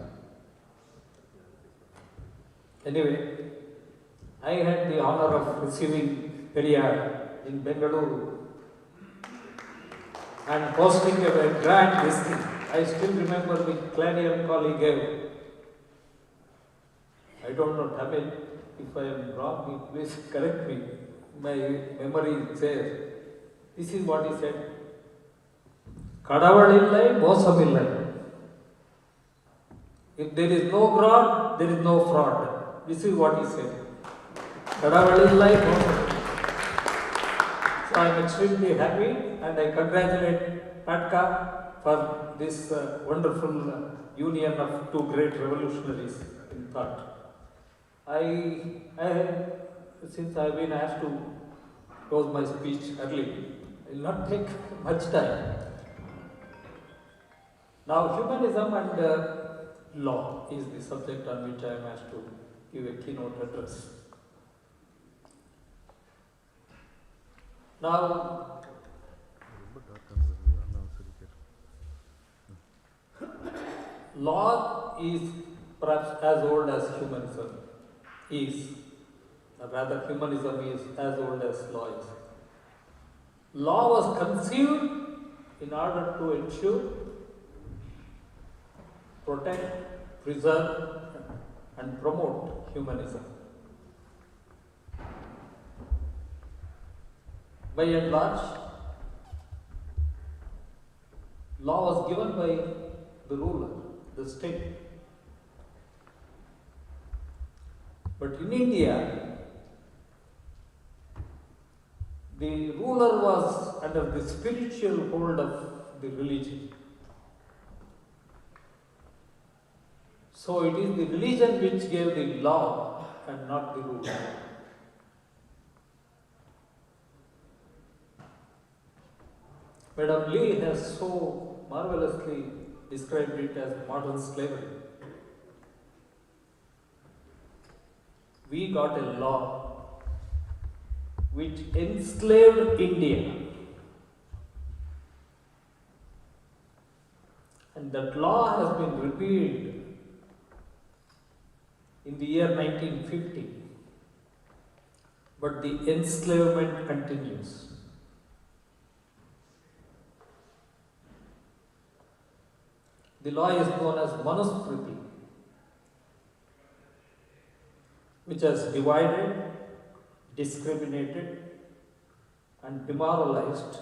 Anyway, I had the honor of receiving Periyar in Bengaluru and hosting a very grand listening. I still remember the clarion call he gave. I don't know Tamil. If I am wrong, please correct me. My memory says, this is what he said. Kadavadil illai, mosam illai. If there is no fraud, there is no fraud. This is what he said. Kadavadil illai, mosam illai. So I am extremely happy and I congratulate Patka for this wonderful union of two great revolutionaries in thought. Since I have been asked to close my speech early, I will not take much time. Now, humanism and law is the subject on which I am asked to give a keynote address. Now, law is perhaps as old as humanism is, or rather humanism is as old as law is. Law was conceived in order to ensure, protect, preserve and promote humanism. By and large, law was given by the ruler, the state. But in India, the ruler was under the spiritual hold of the religion. So it is the religion which gave the law and not the ruler. Madam Lee has so marvelously described it as modern slavery. We got a law which enslaved India. And that law has been repealed in the year 1950. But the enslavement continues. The law is known as Manusmriti, which has divided, discriminated and demoralized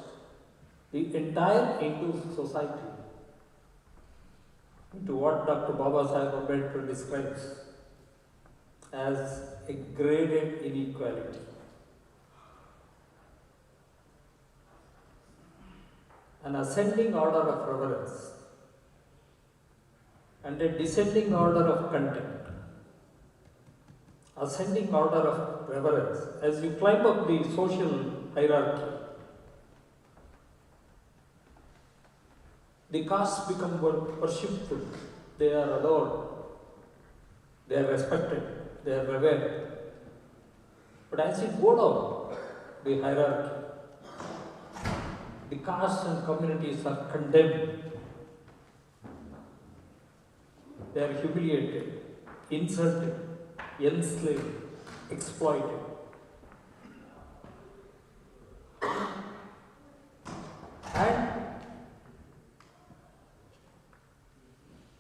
the entire Hindu society into what Dr. Baba Sahib Ambedkar describes as a graded inequality. An ascending order of reverence and a descending order of contempt. Ascending order of reverence. As you climb up the social hierarchy, the castes become worshipful, they are adored, they are respected, they are revered. But as you go down the hierarchy, the castes and communities are condemned. They are humiliated, insulted, enslaved, exploited. And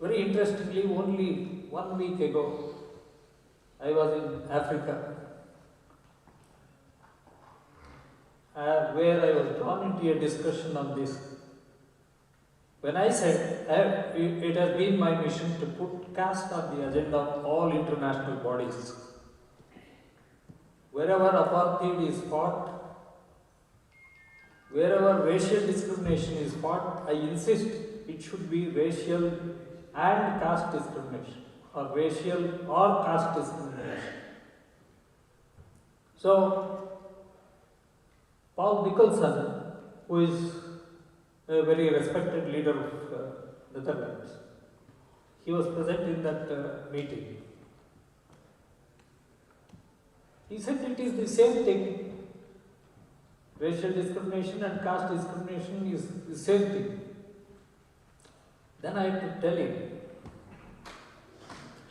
very interestingly, only 1 week ago, I was in Africa where I was drawn into a discussion on this. When I said it has been my mission to put caste on the agenda of all international bodies. Wherever apartheid is fought, wherever racial discrimination is fought, I insist it should be racial and caste discrimination, or racial or caste discrimination. So, Paul Nicholson, who is a very respected leader of Netherlands, he was present in that meeting. He said it is the same thing. Racial discrimination and caste discrimination is the same thing. Then I had to tell him,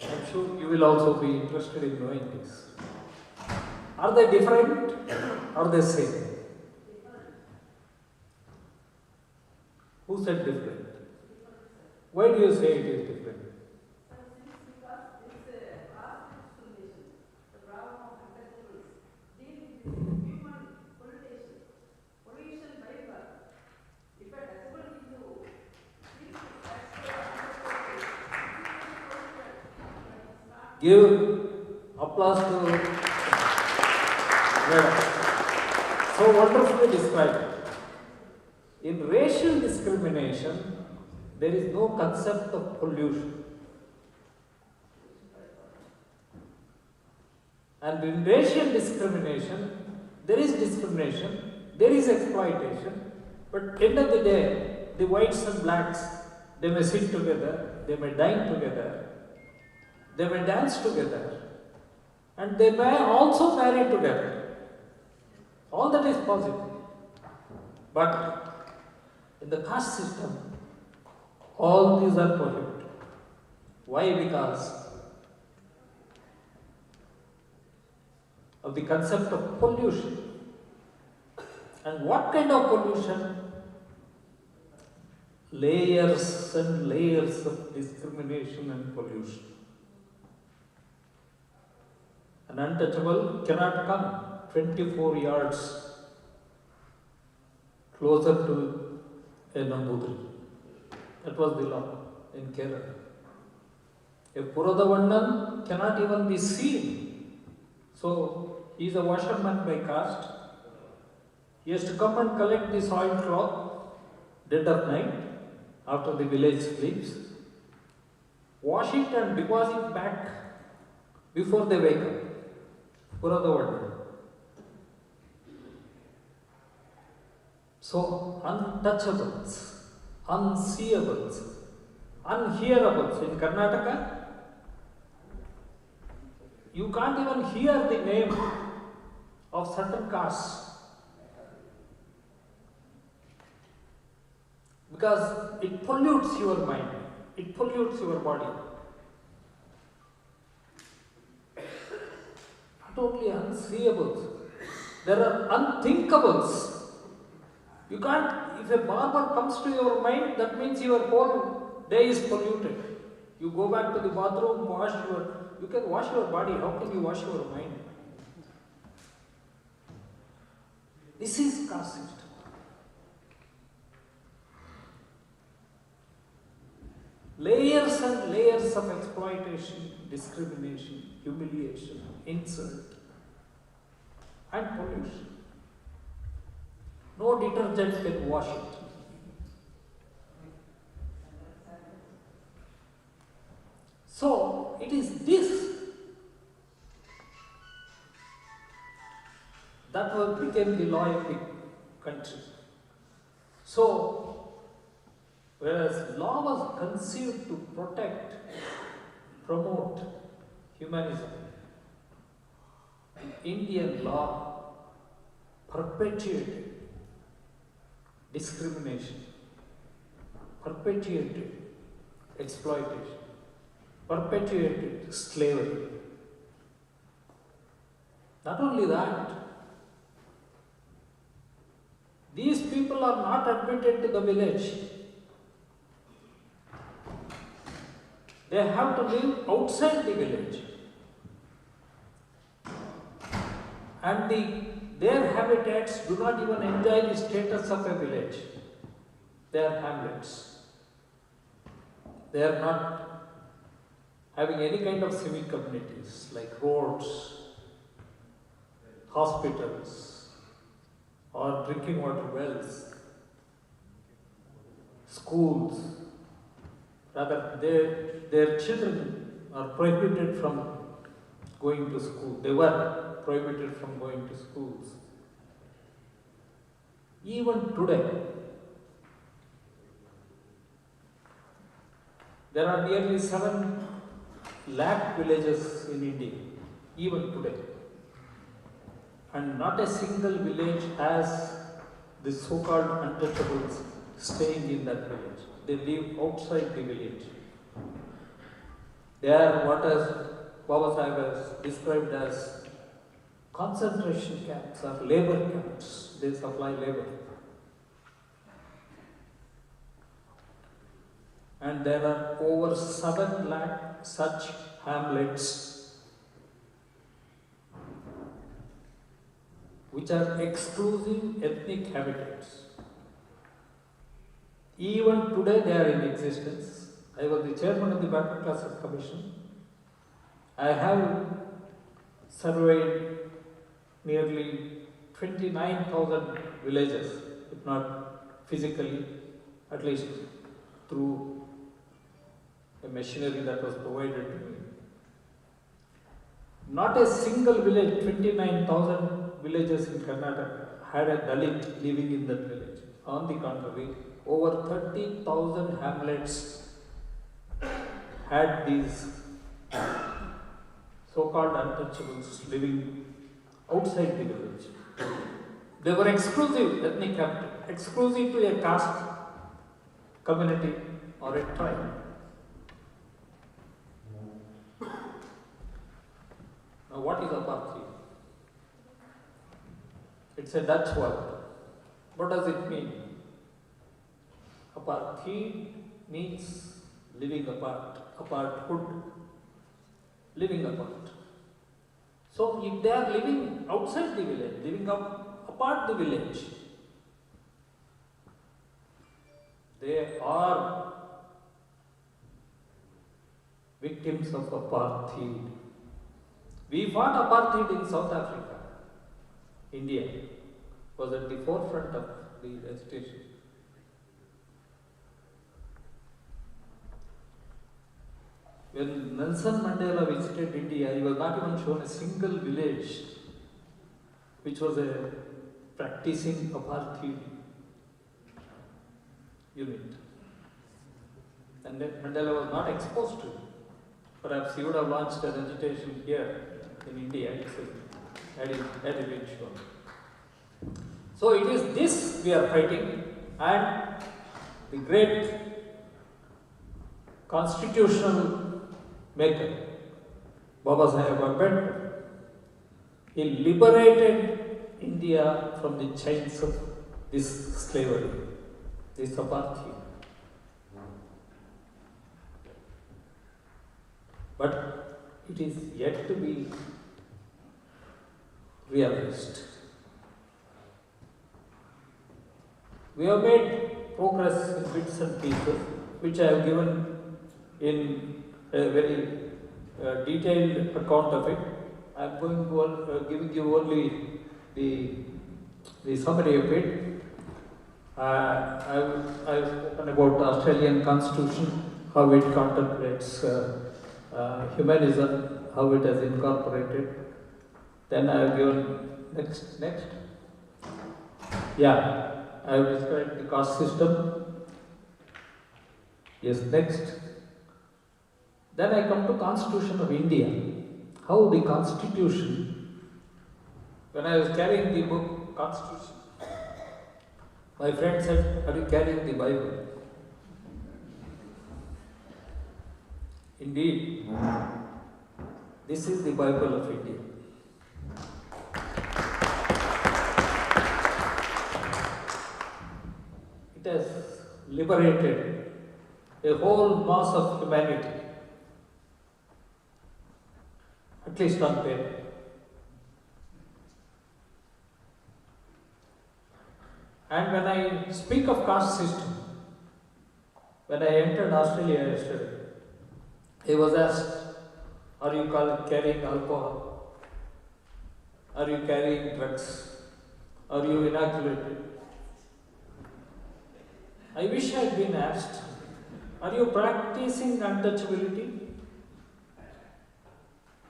I'm sure you will also be interested in knowing this. Are they different or the same? Who said different? Why do you say it is different? Give applause to so wonderfully described. In racial discrimination, there is no concept of pollution. And in racial discrimination, there is exploitation, but end of the day, the whites and blacks, they may sit together, they may dine together, they may dance together, and they may also marry together. All that is possible. But in the caste system, all these are prohibited. Why? Because of the concept of pollution. And what kind of pollution? Layers and layers of discrimination and pollution. An untouchable cannot come 24 yards closer to a Nambudri. That was the law in Kerala. A Puradavannan cannot even be seen. So he is a washerman by caste. He has to come and collect the soiled cloth dead of night after the village sleeps, wash it and deposit back before they wake up. Puradavannan. So, untouchables, unseeables, unhearables. In Karnataka, you can't even hear the name of certain castes because it pollutes your mind, it pollutes your body. Not only unseeables, there are unthinkables. You can't, if a barber comes to your mind, that means your whole day is polluted. You go back to the bathroom, you can wash your body, how can you wash your mind? This is caste system. Layers and layers of exploitation, discrimination, humiliation, insult, and pollution. No detergent can wash it. So, it is this that became the law in the country. So, whereas law was conceived to protect, promote humanism, Indian law perpetuated discrimination, perpetuated exploitation, perpetuated slavery. Not only that, these people are not admitted to the village. They have to live outside the village. And their habitats do not even enjoy the status of a village. They are hamlets. They are not having any kind of civic communities like roads, hospitals, or drinking water wells, schools. Rather, their children are prohibited from going to school. They were prohibited from going to schools. Even today, there are nearly 7 lakh villages in India, even today. And not a single village has the so-called untouchables staying in that village. They live outside the village. They are what Baba Sahib has described as concentration camps or labor camps. They supply labor. And there are over 7 lakh such hamlets which are exclusive ethnic habitats. Even today they are in existence. I was the chairman of the Backward Classes Commission. I have surveyed nearly 29,000 villages, if not physically, at least through a machinery that was provided to me. Not a single village, 29,000 villages in Karnataka had a Dalit living in that village. On the contrary, over 30,000 hamlets had these so-called untouchables living outside the village. They were exclusive ethnic capital, exclusive to a caste, community or a tribe. Now what is apartheid? It's a Dutch word. What does it mean? Apartheid means living apart, aparthood, living apart. So if they are living outside the village, living apart the village, they are victims of apartheid. We fought apartheid in South Africa. India was at the forefront of the agitation. When Nelson Mandela visited India, he was not even shown a single village which was a practicing apartheid unit. And Mandela was not exposed to it. Perhaps he would have launched an agitation here in India itself, had it been shown. So it is this we are fighting, and the great constitutional maker, Baba Sahib Ambedkar, he liberated India from the chains of this slavery, this apartheid. But it is yet to be realized. We have made progress in bits and pieces, which I have given in a very detailed account of it. I am going to giving you only the summary of it. I've spoken about the Australian Constitution, how it contemplates humanism, how it has incorporated. Then I have given next. Yeah. I have described the caste system. Yes, next. Then I come to Constitution of India. How the Constitution, when I was carrying the book Constitution, my friend said, "Are you carrying the Bible?" Indeed, this is the Bible of India. It has liberated a whole mass of humanity, at least on paper. And when I speak of caste system, when I entered Australia yesterday, I was asked, are you carrying alcohol? Are you carrying drugs? Are you inoculated? I wish I had been asked, are you practicing untouchability?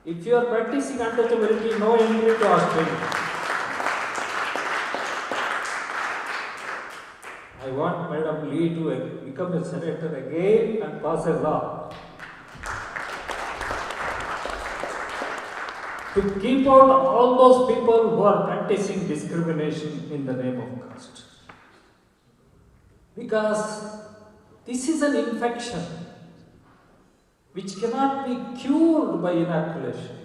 If you are practicing untouchability, no entry to Australia. I want Madam Lee to become a senator again and pass a law to keep out all those people who are practicing discrimination in the name of caste. Because this is an infection which cannot be cured by inoculation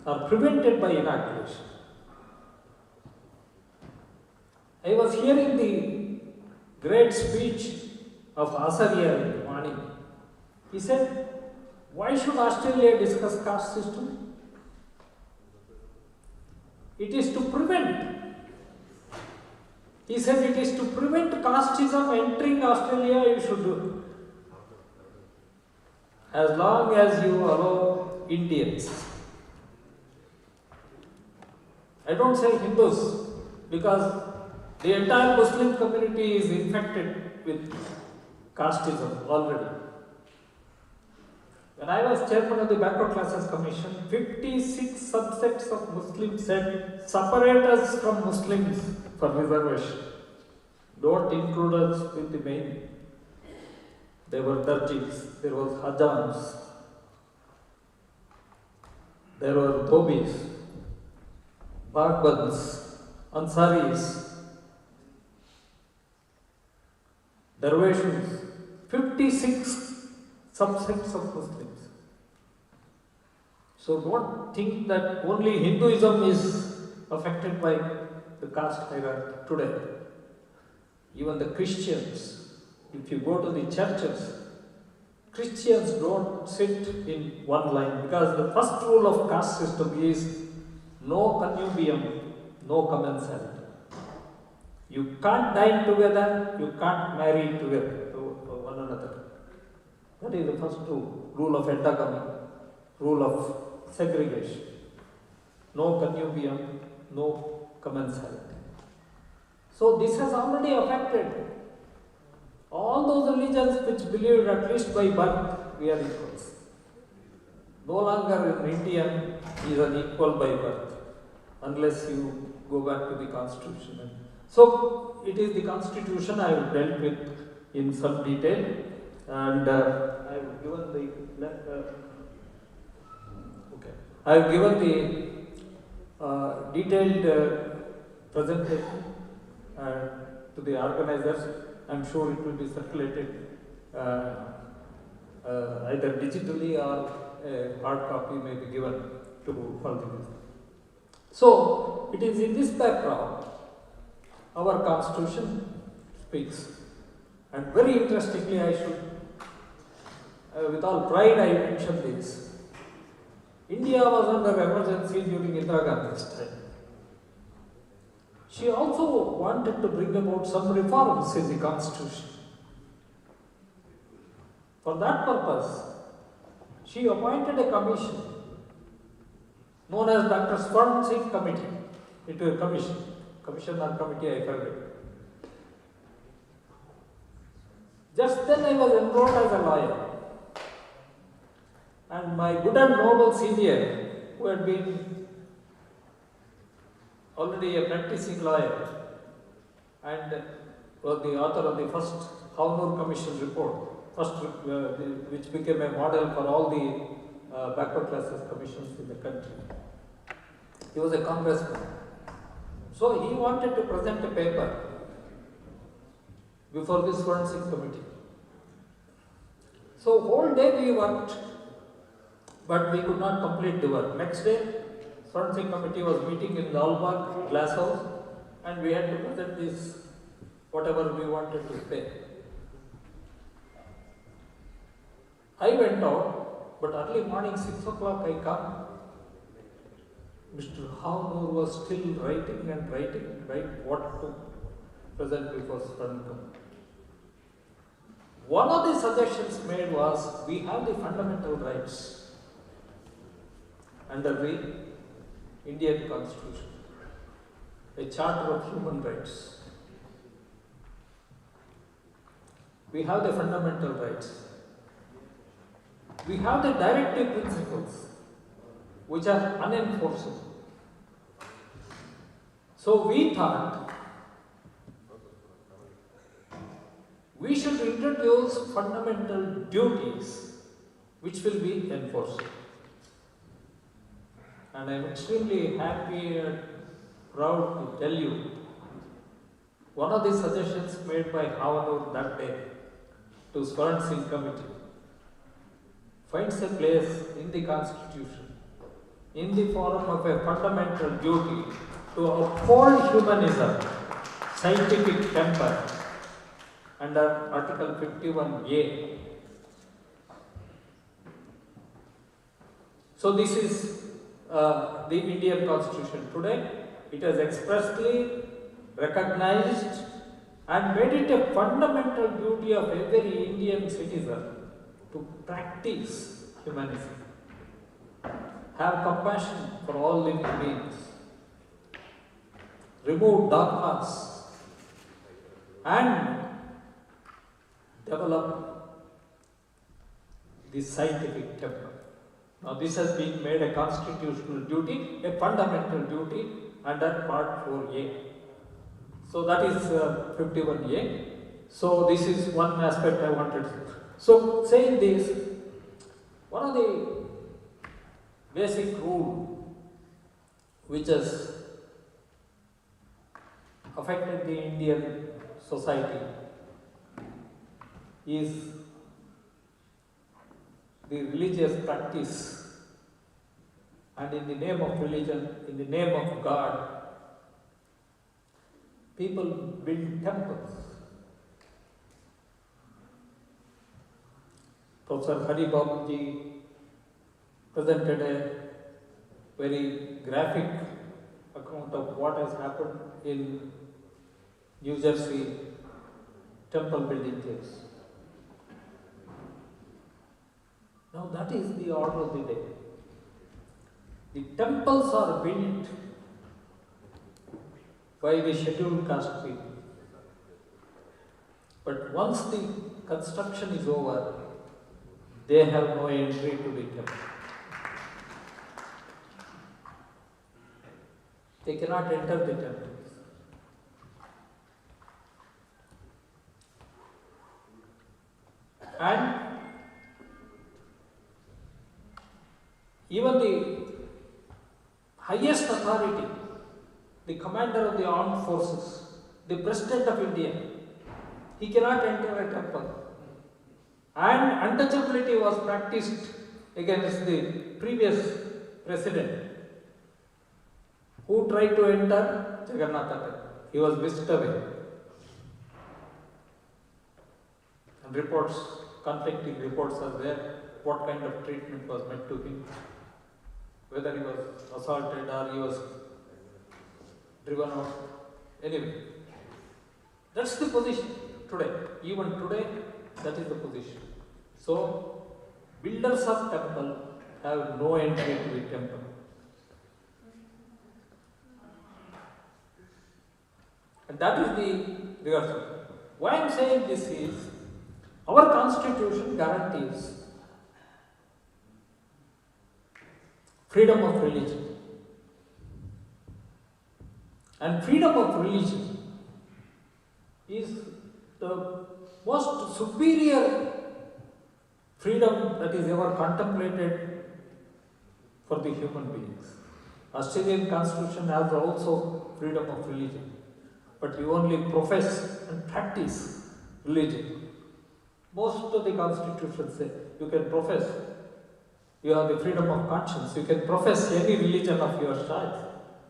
or prevented by inoculation. I was hearing the great speech of Asarya in the morning. He said, why should Australia discuss caste system? It is to prevent. He said it is to prevent casteism entering Australia, you should do. As long as you allow Indians. I don't say Hindus, because the entire Muslim community is infected with casteism already. When I was chairman of the Backward Classes Commission, 56 subsects of Muslims said, separate us from Muslims for reservation. Don't include us with the main. There were Darjis, there was Hajams, there were Dhobis, Bagbans, Ansaris, Darweshis, 56 subsects of Muslims. So don't think that only Hinduism is affected by the caste hierarchy today. Even the Christians, if you go to the churches, Christians don't sit in one line, because the first rule of caste system is no connubium, no commensality. You can't dine together, you can't marry together to one another. That is the first rule of endogamy, rule of segregation. No connubium, no commensality. So this has already affected all those religions which believed at least by birth we are equals. No longer an Indian is an equal by birth, unless you go back to the constitution. So it is the constitution I have dealt with in some detail, and I have given the detailed presentation to the organizers. I am sure it will be circulated either digitally or a hard copy may be given to further this. So it is in this background our constitution speaks. And very interestingly, I should, with all pride, I mention this. India was under emergency during Indira Gandhi's time. She also wanted to bring about some reforms in the constitution. For that purpose, she appointed a commission known as Dr. Swarn Singh Committee. It was a commission or committee, I forget. Just then I was enrolled as a lawyer. And my good and noble senior, who had been already a practicing lawyer and was the author of the first Havnur Commission report, which became a model for all the backward classes commissions in the country. He was a congressman. So he wanted to present a paper before this Swarn Singh Committee. So whole day we worked, but we could not complete the work. Next day, Swarn Singh Committee was meeting in Lalbagh Glass House, and we had to present this, whatever we wanted to say. I went out, but early morning 6 o'clock I come. Mr. Havnur was still writing and writing, right? What to present before Swarankum. One of the suggestions made was we have the fundamental rights under the Indian Constitution, a Charter of Human Rights. We have the fundamental rights. We have the directive principles which are unenforceable. So we thought we should introduce fundamental duties which will be enforced. And I am extremely happy and proud to tell you one of the suggestions made by Havanur that day to Swaran Singh Committee finds a place in the Constitution in the form of a fundamental duty to uphold humanism, scientific temper, under Article 51A. So this is the Indian Constitution today. It has expressly recognized and made it a fundamental duty of every Indian citizen to practice humanism, have compassion for all living beings, remove dogmas, and develop the scientific temper. Now this has been made a constitutional duty, a fundamental duty under Part 4A. So that is 51A. So this is one aspect I wanted to. So saying this, one of the basic rule which has affected the Indian society is the religious practice, and in the name of religion, in the name of God, people build temples. Professor Hari Babuji presented a very graphic account of what has happened in New Jersey temple building case. Now that is the order of the day. The temples are built by the scheduled caste people. But once the construction is over, they have no entry to the temple. They cannot enter the temples. And even the highest authority, the commander of the armed forces, the president of India, he cannot enter a temple. And untouchability was practiced against the previous president who tried to enter Jagannath temple. He was whisked away. And reports, conflicting reports are there, what kind of treatment was met to him, whether he was assaulted or he was driven out. Anyway, that's the position today. Even today, that is the position. So, builders of temple have no entry to the temple. And that is the rehearsal. Why I am saying this is, our constitution guarantees freedom of religion. And freedom of religion is the most superior freedom that is ever contemplated for the human beings. Australian Constitution has also freedom of religion, but you only profess and practice religion. Most of the constitutions say you can profess, you have the freedom of conscience, you can profess any religion of your choice,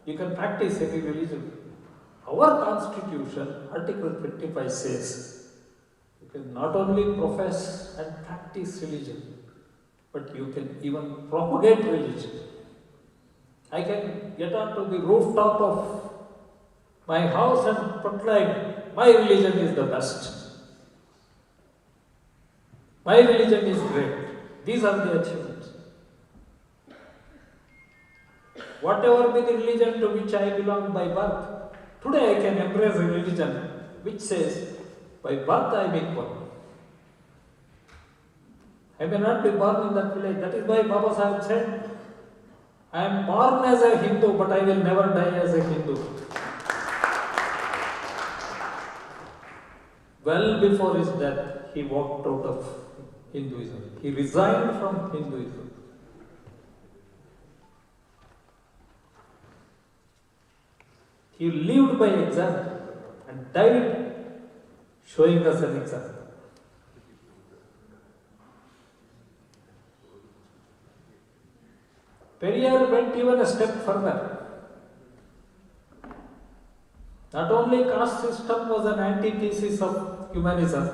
you can practice any religion. Our constitution, Article 25 says, you can not only profess and practice religion, but you can even propagate religion. I can get onto the rooftop of my house and proclaim my religion is the best. My religion is great. These are the achievements. Whatever be the religion to which I belong by birth, today I can embrace a religion which says, by birth I am equal. I may not be born in that village. That is why Baba Sahib said, I am born as a Hindu, but I will never die as a Hindu. Well before his death, he walked out of Hinduism. He resigned from Hinduism. He lived by example and died showing us an example. Periyar went even a step further. Not only caste system was an antithesis of humanism,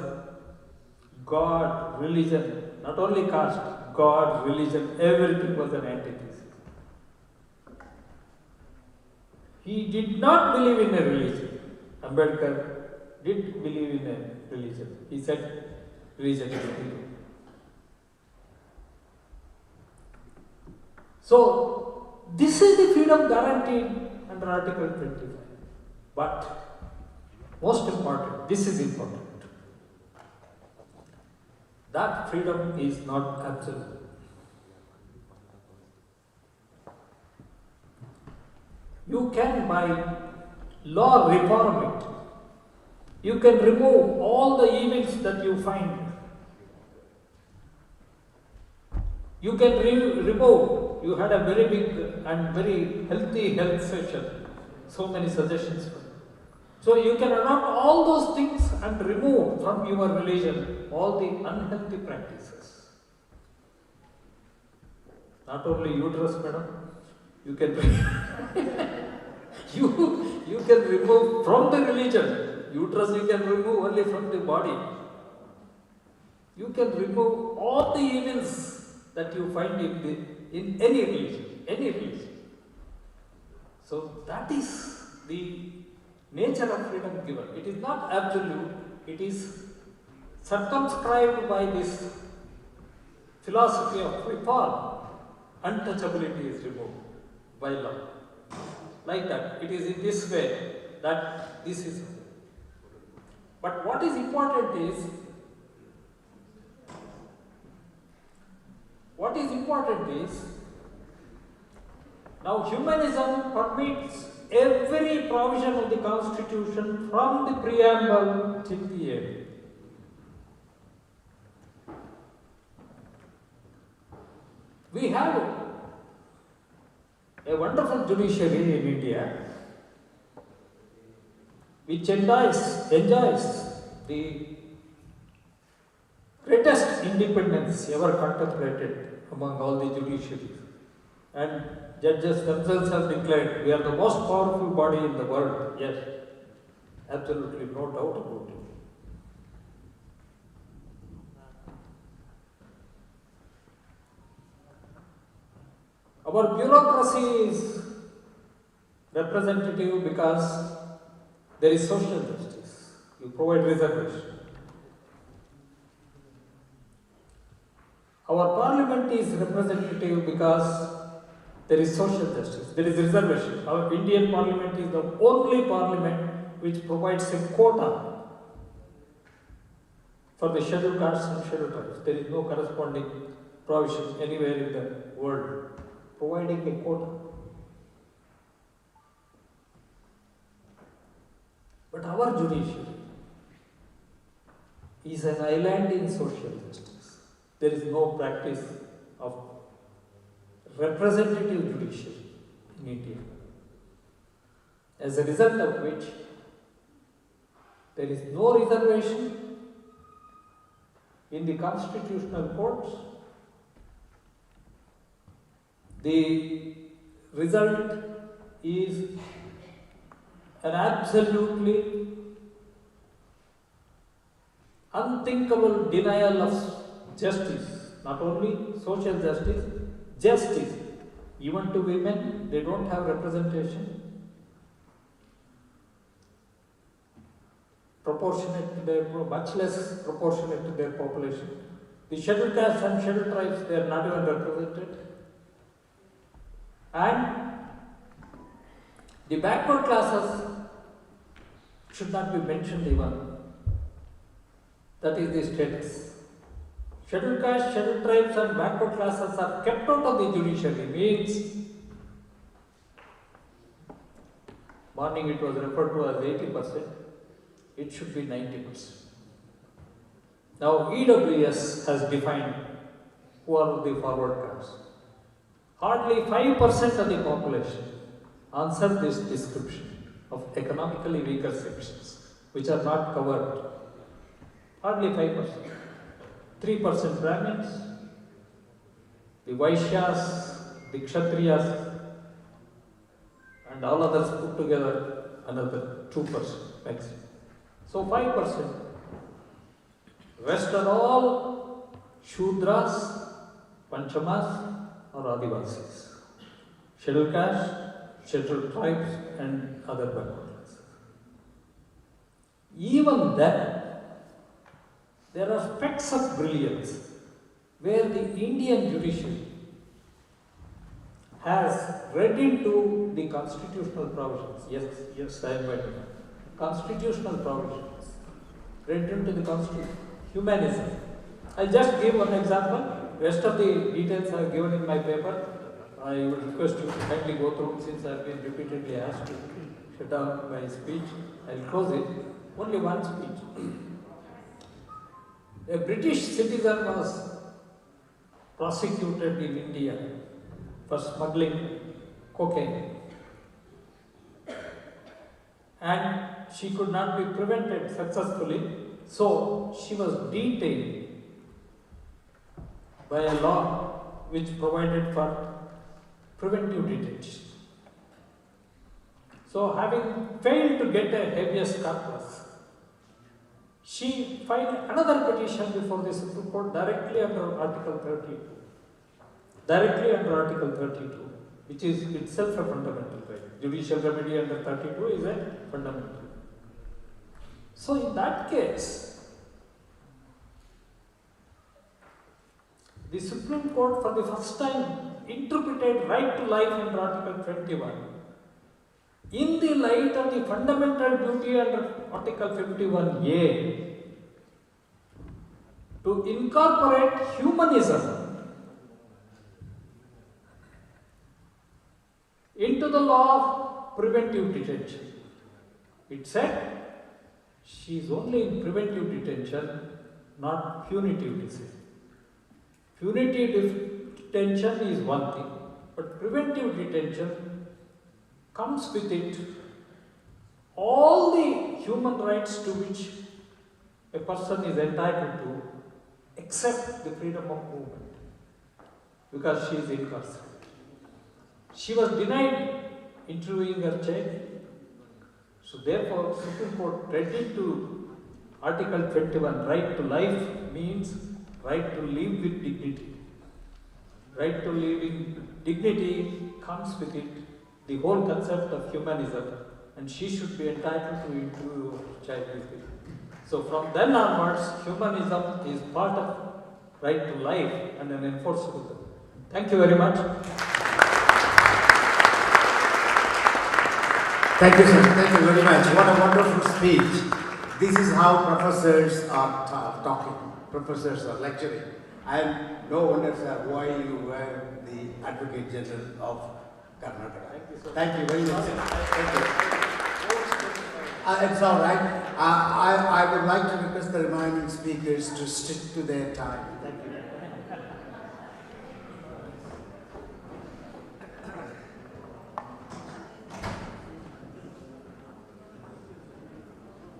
God, religion, not only caste, God, religion, everything was an antithesis. He did not believe in a religion. Ambedkar did believe in a religion. He said religion is evil. So, this is the freedom guaranteed under Article 25. But, most important, this is important. That freedom is not absolute. You can, by law, reform it. You can remove all the evils that you find. You can remove, you had a very big and very healthy health session, so many suggestions. So you can adopt all those things and remove from your religion all the unhealthy practices. Not only uterus, madam, you can you can remove from the religion. Uterus you can remove only from the body. You can remove all the evils that you find in any religion. So that is the nature of freedom given. It is not absolute, it is circumscribed by this philosophy of reform. Untouchability is removed by law. Like that, it is in this way that this is. But what is important is, now humanism permits every provision of the Constitution from the preamble till the end. We have a wonderful judiciary in India which enjoys the greatest independence ever contemplated among all the judiciaries. And judges themselves have declared we are the most powerful body in the world. Yes, absolutely no doubt about it. Our bureaucracy is representative because there is social justice. You provide reservation. Our parliament is representative because there is social justice, there is reservation. Our Indian parliament is the only parliament which provides a quota for the scheduled castes and scheduled tribes. There is no corresponding provision anywhere in the world providing a quota. But our judiciary is an island in social justice. There is no practice of representative judiciary in India. As a result of which, there is no reservation in the constitutional courts. The result is an absolutely unthinkable denial of justice, not only social justice, justice. Even to women, they don't have representation. proportionate to their, much less proportionate to their population. The scheduled castes and scheduled tribes, they are not even represented. And the backward classes should not be mentioned even. That is the status. Scheduled castes, scheduled tribes and backward classes are kept out of the judiciary. Means, morning it was referred to as 80%, it should be 90%. Now EWS has defined who are the forward castes. Hardly 5% of the population answer this description of economically weaker sections, which are not covered. Hardly 5%. 3% Brahmins, the Vaishyas, the Kshatriyas, and all others put together another 2% maximum. So 5%. Rest are all Shudras, Panchamas, or Adivasis. Scheduled castes, scheduled tribes, and other backward classes. Even then, there are specks of brilliance where the Indian judiciary has read into the constitutional provisions. Yes, I am right. Constitutional provisions. Read into the constitution. Humanism. I'll just give one example. Rest of the details I have given in my paper. I would request you to kindly go through since I have been repeatedly asked to shut down my speech. I'll close it. Only one speech. A British citizen was prosecuted in India for smuggling cocaine. And she could not be prevented successfully, so she was detained by a law which provided for preventive detention. So, having failed to get a habeas corpus, she filed another petition before the Supreme Court directly under Article 32. Directly under Article 32, which is itself a fundamental right. Judicial remedy under 32 is a fundamental. So, in that case, the Supreme Court for the first time interpreted right to life under Article 21 in the light of the fundamental duty under Article 51A to incorporate humanism into the law of preventive detention. It said she is only in preventive detention, not punitive detention. Punitive detention is one thing, but preventive detention comes with it all the human rights to which a person is entitled to, except the freedom of movement, because she is incarcerated. She was denied interviewing her child. So therefore, Supreme Court read into Article 21, right to life means right to live with dignity. Right to live in dignity comes with it the whole concept of humanism, and she should be entitled to interview her child with it. So from then onwards, humanism is part of right to life and an enforceable thing. Thank you very much. Thank you, sir. Thank you very much. What a wonderful speech. This is how professors are talking. Professors are lecturing. And no wonder, sir, why you were the Advocate General of Karnataka. Thank you very much. Thank you. It's all right. I would like to request the remaining speakers to stick to their time. Thank you.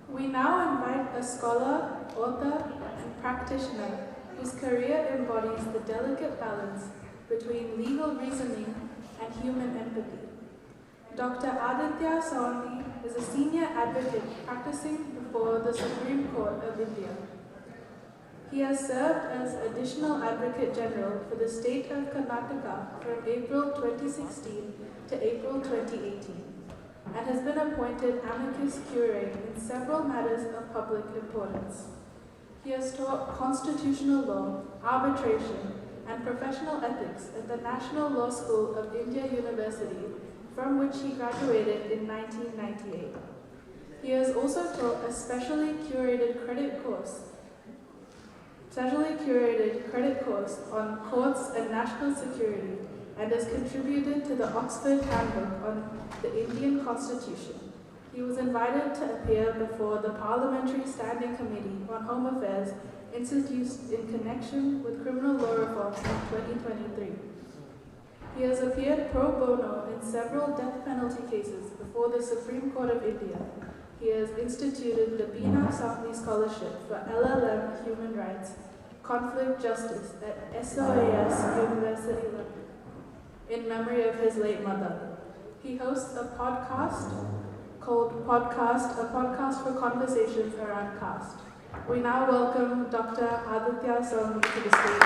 We now invite a scholar, author, and practitioner whose career embodies the delicate balance between legal reasoning and human empathy. Dr. Aditya Sawhney is a senior advocate practicing before the Supreme Court of India. He has served as Additional Advocate General for the state of Karnataka from April 2016 to April 2018. and has been appointed amicus curiae in several matters of public importance. He has taught constitutional law, arbitration, and professional ethics at the National Law School of India University, from which he graduated in 1998. He has also taught a specially curated credit course on courts and national security, and has contributed to the Oxford Handbook on the Indian Constitution. He was invited to appear before the Parliamentary Standing Committee on Home Affairs introduced in connection with criminal law reforms in 2023. He has appeared pro bono in several death penalty cases before the Supreme Court of India. He has instituted the Bina Sapni Scholarship for LLM Human Rights, Conflict Justice at SOAS University London, in memory of his late mother. He hosts a podcast called A Podcast for Conversations Around Caste. We now welcome Dr. Aditya Soni to the stage.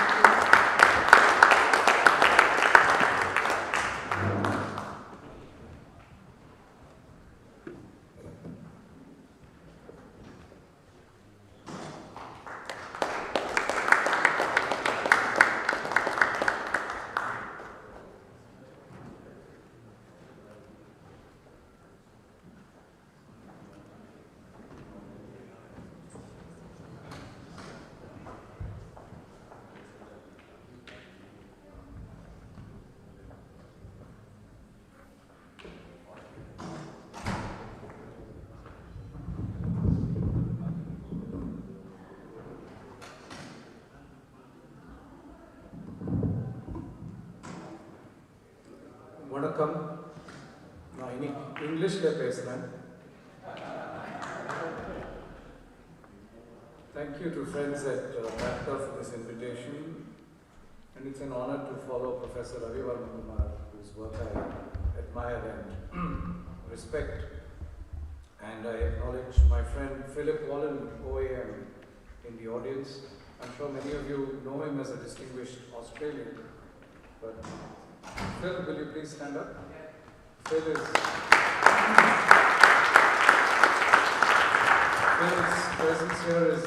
வணக்கம். நான் இனி இங்கிலீஷில் பேசுகிறேன். Thank you to friends at Mukthar for this invitation, and it's an honor to follow Professor Ravivarman Kumar, whose work I admire and respect. And I acknowledge my friend Philip Wallen, OAM, in the audience. I'm sure many of you know him as a distinguished Australian, but Phil, will you please stand up? Phil's presence here is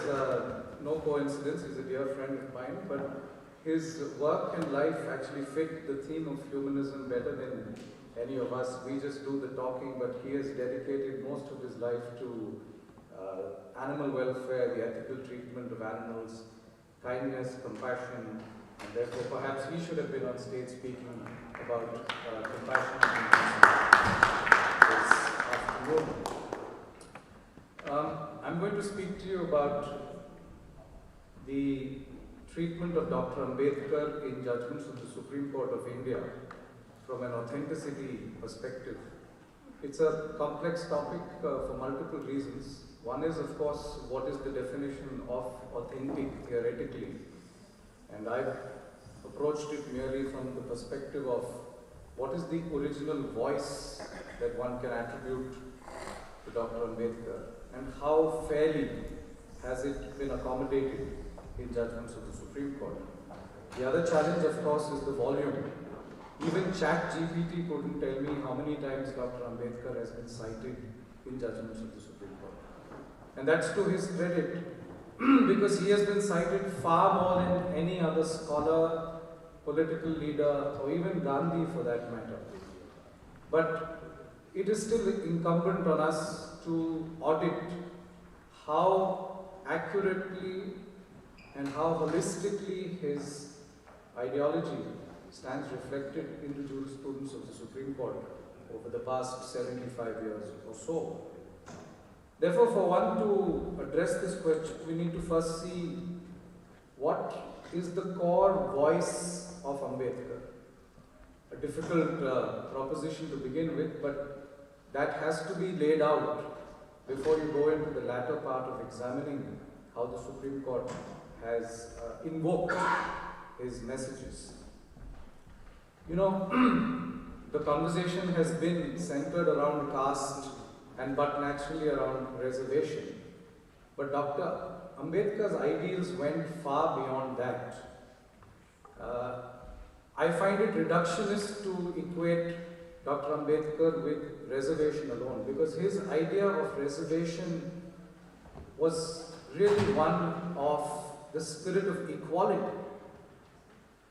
no coincidence. He's a dear friend of mine, but his work and life actually fit the theme of humanism better than any of us. We just do the talking, but he has dedicated most of his life to animal welfare, the ethical treatment of animals, kindness, compassion, and therefore perhaps he should have been on stage speaking about compassion this afternoon. I'm going to speak to you about the treatment of Dr. Ambedkar in judgments of the Supreme Court of India from an authenticity perspective. It's a complex topic for multiple reasons. One is, of course, what is the definition of authentic theoretically? And I've approached it merely from the perspective of what is the original voice that one can attribute to Dr. Ambedkar, and how fairly has it been accommodated in judgments of the Supreme Court. The other challenge, of course, is the volume. Even ChatGPT couldn't tell me how many times Dr. Ambedkar has been cited in judgments of the Supreme Court. And that's to his credit, because he has been cited far more than any other scholar, political leader, or even Gandhi for that matter. But it is still incumbent on us to audit how accurately and how holistically his ideology stands reflected in the jurisprudence of the Supreme Court over the past 75 years or so. Therefore, for one to address this question, we need to first see what is the core voice of Ambedkar. A difficult proposition to begin with, but that has to be laid out before you go into the latter part of examining how the Supreme Court has invoked his messages. You know, the conversation has been centered around caste and but naturally around reservation. But Dr. Ambedkar's ideals went far beyond that. I find it reductionist to equate Dr. Ambedkar with reservation alone, because his idea of reservation was really one of the spirit of equality.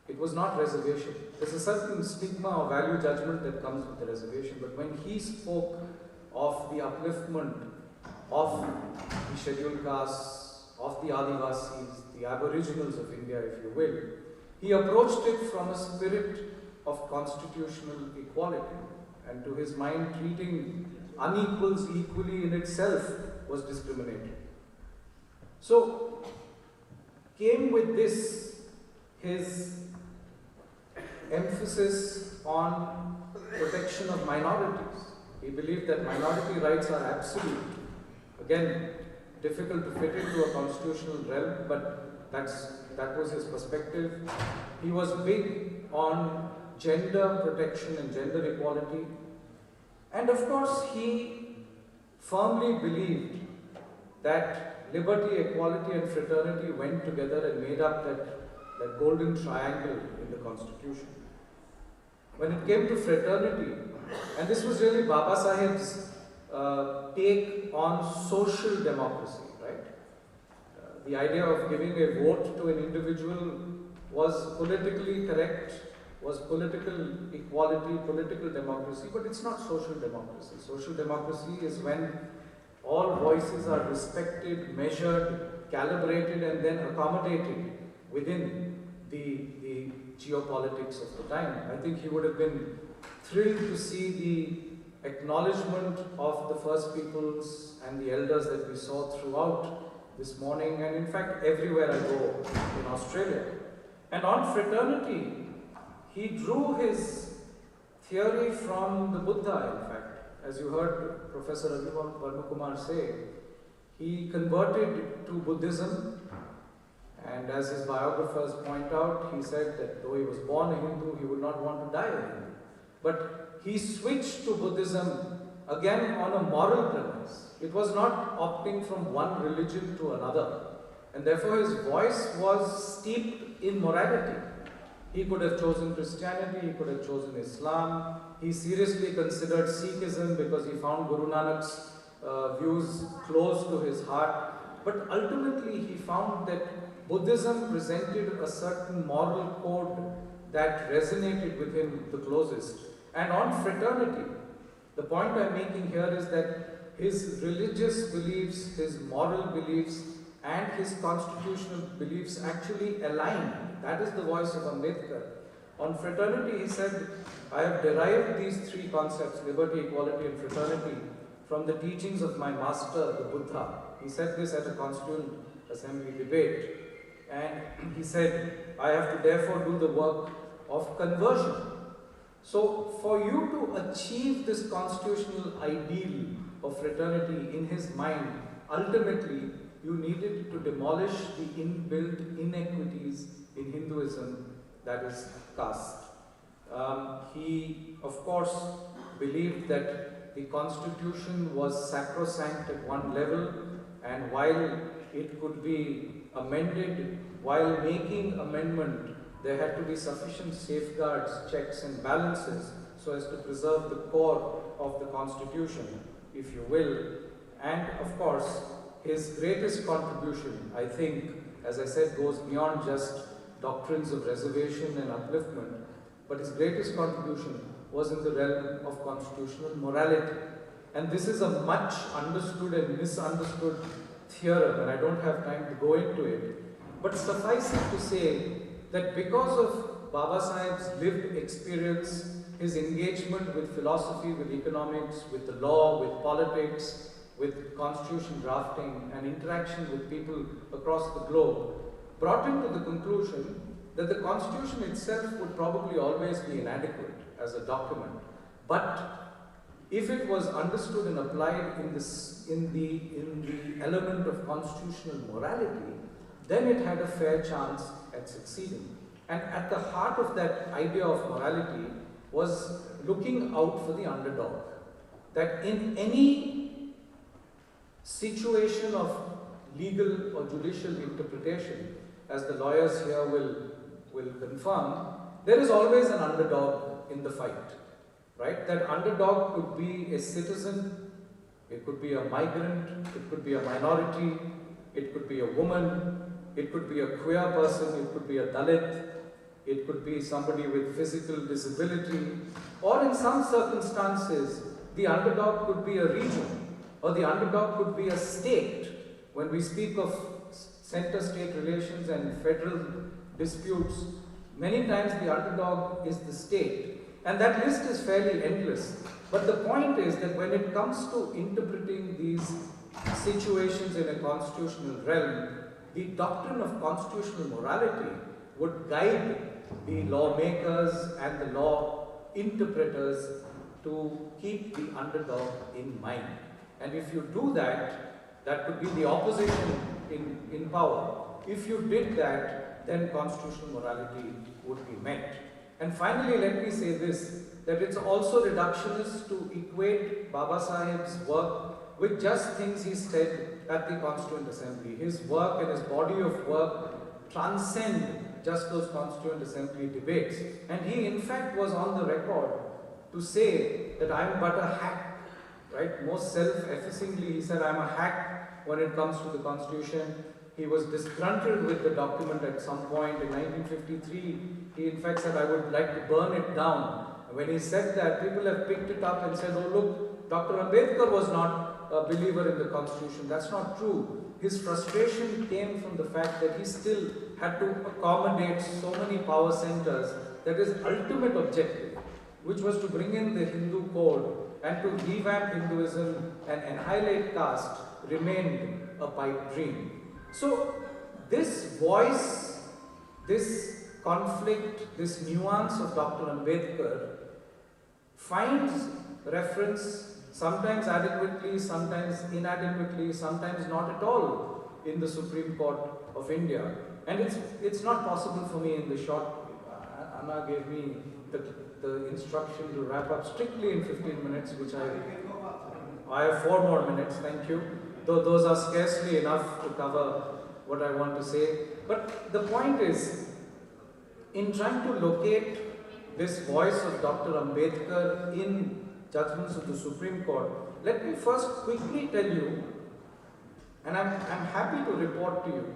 It was not reservation. There's a certain stigma or value judgment that comes with the reservation, but when he spoke of the upliftment of the scheduled castes, of the Adivasis, the Aboriginals of India, if you will, he approached it from a spirit of constitutional equality, and to his mind, treating unequals equally in itself was discriminatory. So, came with this his emphasis on protection of minorities. He believed that minority rights are absolute. Again, difficult to fit into a constitutional realm, but that was his perspective. He was big on gender protection and gender equality. And of course, he firmly believed that liberty, equality and fraternity went together and made up that golden triangle in the Constitution. When it came to fraternity, and this was really Baba Saheb's take on social democracy, right? The idea of giving a vote to an individual was politically correct, was political equality, political democracy, but it's not social democracy. Social democracy is when all voices are respected, measured, calibrated, and then accommodated within the geopolitics of the time. I think he would have been thrilled to see the acknowledgement of the First Peoples and the elders that we saw throughout this morning, and in fact everywhere I go in Australia. And on fraternity, he drew his theory from the Buddha, in fact. As you heard Professor Varmakumar say, he converted to Buddhism, and as his biographers point out, he said that though he was born a Hindu, he would not want to die a Hindu. But he switched to Buddhism again on a moral premise. It was not opting from one religion to another, and therefore his voice was steeped in morality. He could have chosen Christianity, he could have chosen Islam. He seriously considered Sikhism because he found Guru Nanak's views close to his heart. But ultimately he found that Buddhism presented a certain moral code that resonated with him the closest. And on fraternity, the point I'm making here is that his religious beliefs, his moral beliefs, and his constitutional beliefs actually align. That is the voice of Ambedkar. On fraternity, he said, I have derived these three concepts, liberty, equality, and fraternity, from the teachings of my master, the Buddha. He said this at a Constituent Assembly debate. And he said, I have to therefore do the work of conversion. So, for you to achieve this constitutional ideal of fraternity in his mind, ultimately, you needed to demolish the inbuilt inequities in Hinduism, that is caste. He, of course, believed that the constitution was sacrosanct at one level, and while it could be amended, while making amendment, there had to be sufficient safeguards, checks and balances so as to preserve the core of the constitution, if you will. And of course, his greatest contribution, I think, as I said, goes beyond just doctrines of reservation and upliftment, but his greatest contribution was in the realm of constitutional morality. And this is a much understood and misunderstood theorem, and I don't have time to go into it. But suffice it to say that because of Baba Saheb's lived experience, his engagement with philosophy, with economics, with the law, with politics, with constitution drafting and interaction with people across the globe, brought him to the conclusion that the constitution itself would probably always be inadequate as a document. But if it was understood and applied in the element of constitutional morality, then it had a fair chance at succeeding. And at the heart of that idea of morality was looking out for the underdog. That in any situation of legal or judicial interpretation, as the lawyers here will confirm, there is always an underdog in the fight. right? That underdog could be a citizen, it could be a migrant, it could be a minority, it could be a woman, it could be a queer person, it could be a Dalit, it could be somebody with physical disability, or in some circumstances, the underdog could be a region, or the underdog could be a state. When we speak of center-state relations and federal disputes, many times the underdog is the state. And that list is fairly endless. But the point is that when it comes to interpreting these situations in a constitutional realm, the doctrine of constitutional morality would guide the lawmakers and the law interpreters to keep the underdog in mind. And if you do that, that could be the opposition in power. If you did that, then constitutional morality would be met. And finally, let me say this, that it's also reductionist to equate Baba Saheb's work with just things he said at the Constituent Assembly. His work and his body of work transcend just those Constituent Assembly debates. And he in fact was on the record to say that I'm but a hack, right? Most self-effacingly he said, I'm a hack when it comes to the Constitution. He was disgruntled with the document at some point in 1953. He in fact said, I would like to burn it down. And when he said that, people have picked it up and said, oh look, Dr. Ambedkar was not a believer in the Constitution. That's not true. His frustration came from the fact that he still had to accommodate so many power centers that his ultimate objective, which was to bring in the Hindu code and to revamp Hinduism and annihilate caste, remained a pipe dream. So this voice, this conflict, this nuance of Dr. Ambedkar finds reference sometimes adequately, sometimes inadequately, sometimes not at all in the Supreme Court of India. And it's not possible for me in the short, Anna gave me the instruction to wrap up strictly in 15 minutes, which I have 4 more minutes, thank you. Though those are scarcely enough to cover what I want to say. But the point is, in trying to locate this voice of Dr. Ambedkar in judgments of the Supreme Court, let me first quickly tell you, and I'm happy to report to you,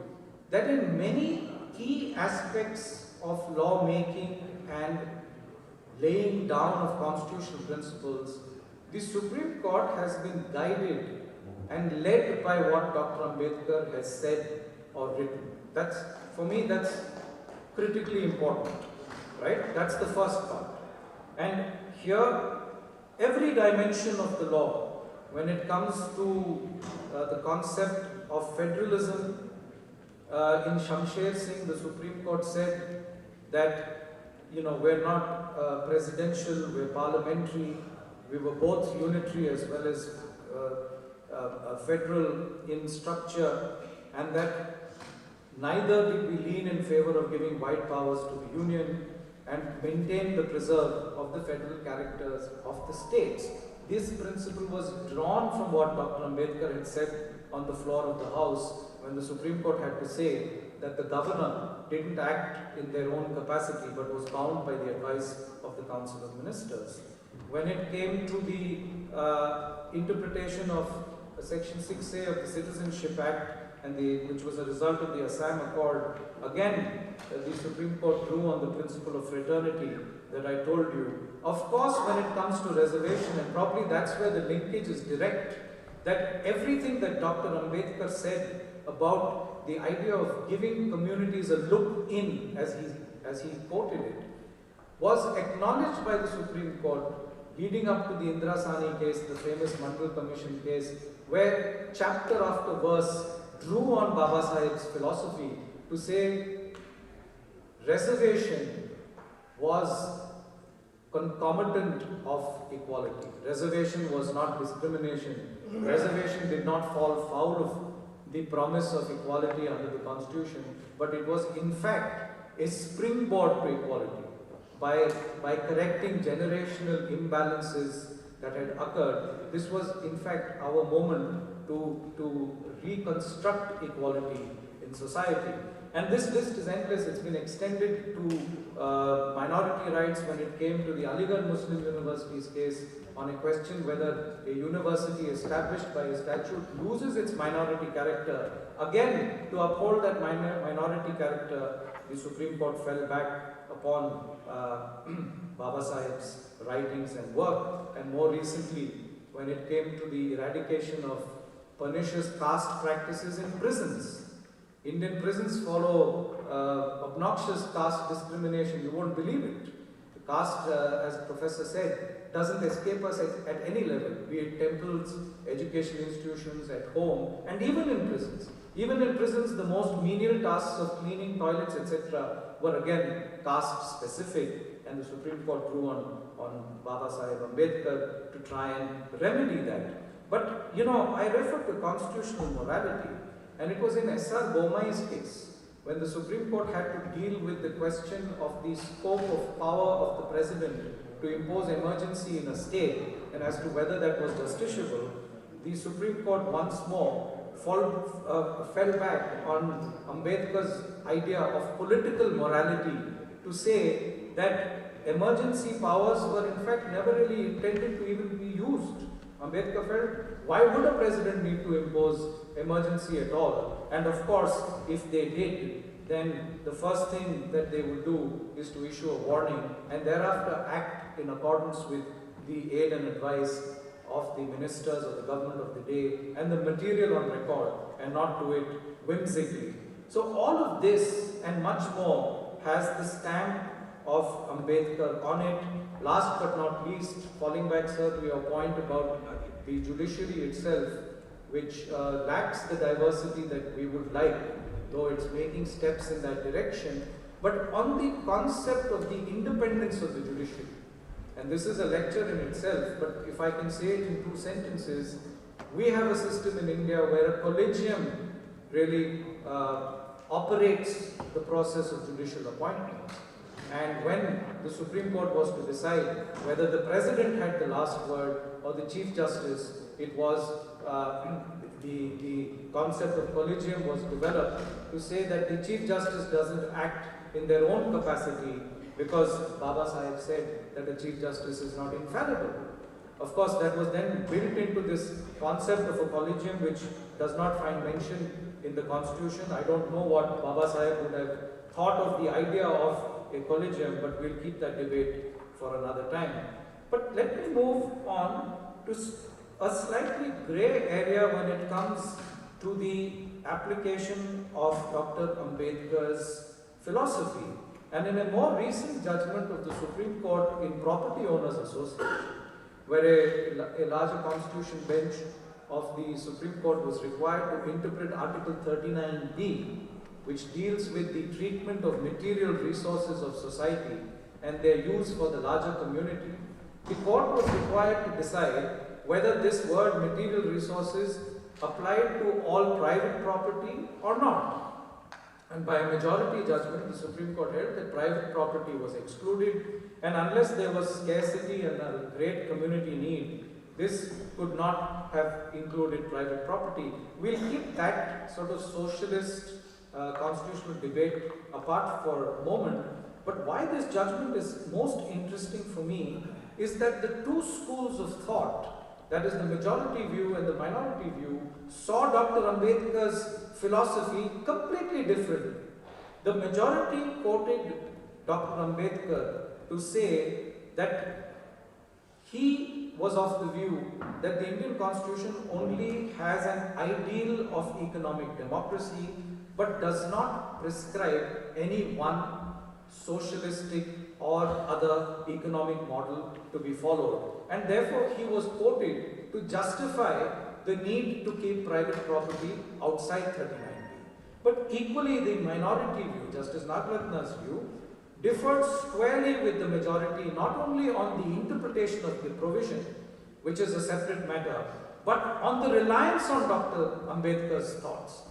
that in many key aspects of lawmaking and laying down of constitutional principles, the Supreme Court has been guided and led by what Dr. Ambedkar has said or written. That's, for me, that's critically important, right? That's the first part. And here, every dimension of the law, when it comes to the concept of federalism, in Shamsher Singh, the Supreme Court said that, you know, we're not presidential, we're parliamentary, we were both unitary as well as federal in structure, and that neither did we lean in favor of giving wide powers to the union and maintain the preserve of the federal characters of the states. This principle was drawn from what Dr. Ambedkar had said on the floor of the House when the Supreme Court had to say that the governor didn't act in their own capacity but was bound by the advice of the Council of Ministers. When it came to the interpretation of Section 6A of the Citizenship Act, which was a result of the Assam Accord, again the Supreme Court drew on the principle of fraternity that I told you. Of course, when it comes to reservation, and probably that's where the linkage is direct, that everything that Dr. Ambedkar said about the idea of giving communities a look in, as he quoted it, was acknowledged by the Supreme Court leading up to the Indira Sani case, the famous Mandal Commission case, where chapter after verse drew on Baba Saheb's philosophy to say reservation was concomitant of equality. Reservation was not discrimination. Reservation did not fall foul of the promise of equality under the Constitution, but it was in fact a springboard to equality. By correcting generational imbalances that had occurred, this was in fact our moment to reconstruct equality in society. And this list is endless. It's been extended to minority rights when it came to the Aligarh Muslim University's case on a question whether a university established by a statute loses its minority character. Again, to uphold that minority character, the Supreme Court fell back upon Baba Saheb's writings and work, and more recently, when it came to the eradication of pernicious caste practices in prisons. Indian prisons follow obnoxious caste discrimination. You won't believe it. The caste, as the professor said, doesn't escape us at any level, be it temples, education institutions, at home, and even in prisons. Even in prisons, the most menial tasks of cleaning toilets, etc., were again caste specific, and the Supreme Court drew on Baba Saheb Ambedkar to try and remedy that. But, you know, I refer to constitutional morality, and it was in S.R. Bomai's case, when the Supreme Court had to deal with the question of the scope of power of the president to impose emergency in a state, and as to whether that was justiciable, the Supreme Court once more fell back on Ambedkar's idea of political morality to say that emergency powers were in fact never really intended to even be used. Ambedkar felt, why would a president need to impose emergency at all? And of course, if they did, then the first thing that they would do is to issue a warning and thereafter act in accordance with the aid and advice of the ministers of the government of the day and the material on record, and not do it whimsically. So all of this and much more has the stamp of Ambedkar on it. Last but not least, falling back, sir, to your point about the judiciary itself, which lacks the diversity that we would like, though it's making steps in that direction, but on the concept of the independence of the judiciary. And this is a lecture in itself, but if I can say it in 2 sentences, we have a system in India where a collegium really operates the process of judicial appointment. And when the Supreme Court was to decide whether the President had the last word or the Chief Justice, it was the concept of collegium was developed to say that the Chief Justice doesn't act in their own capacity, because Baba Saheb said that the Chief Justice is not infallible. Of course, that was then built into this concept of a collegium, which does not find mention in the Constitution. I don't know what Baba Saheb would have thought of the idea of a collegium, but we'll keep that debate for another time. But let me move on to a slightly grey area when it comes to the application of Dr. Ambedkar's philosophy. And in a more recent judgment of the Supreme Court in Property Owners Association, where a larger constitution bench of the Supreme Court was required to interpret Article 39D, which deals with the treatment of material resources of society and their use for the larger community, the court was required to decide whether this word material resources applied to all private property or not. And by a majority judgment, the Supreme Court held that private property was excluded, and unless there was scarcity and a great community need, this could not have included private property. We'll keep that sort of socialist constitutional debate apart for a moment, but why this judgment is most interesting for me is that the 2 schools of thought, that is the majority view and the minority view, saw Dr. Ambedkar's philosophy completely differently. The majority quoted Dr. Ambedkar to say that he was of the view that the Indian Constitution only has an ideal of economic democracy, but does not prescribe any one socialistic or other economic model to be followed. And therefore, he was quoted to justify the need to keep private property outside 39B. But equally, the minority view, Justice Nagaratna's view, differed squarely with the majority, not only on the interpretation of the provision, which is a separate matter, but on the reliance on Dr. Ambedkar's thoughts.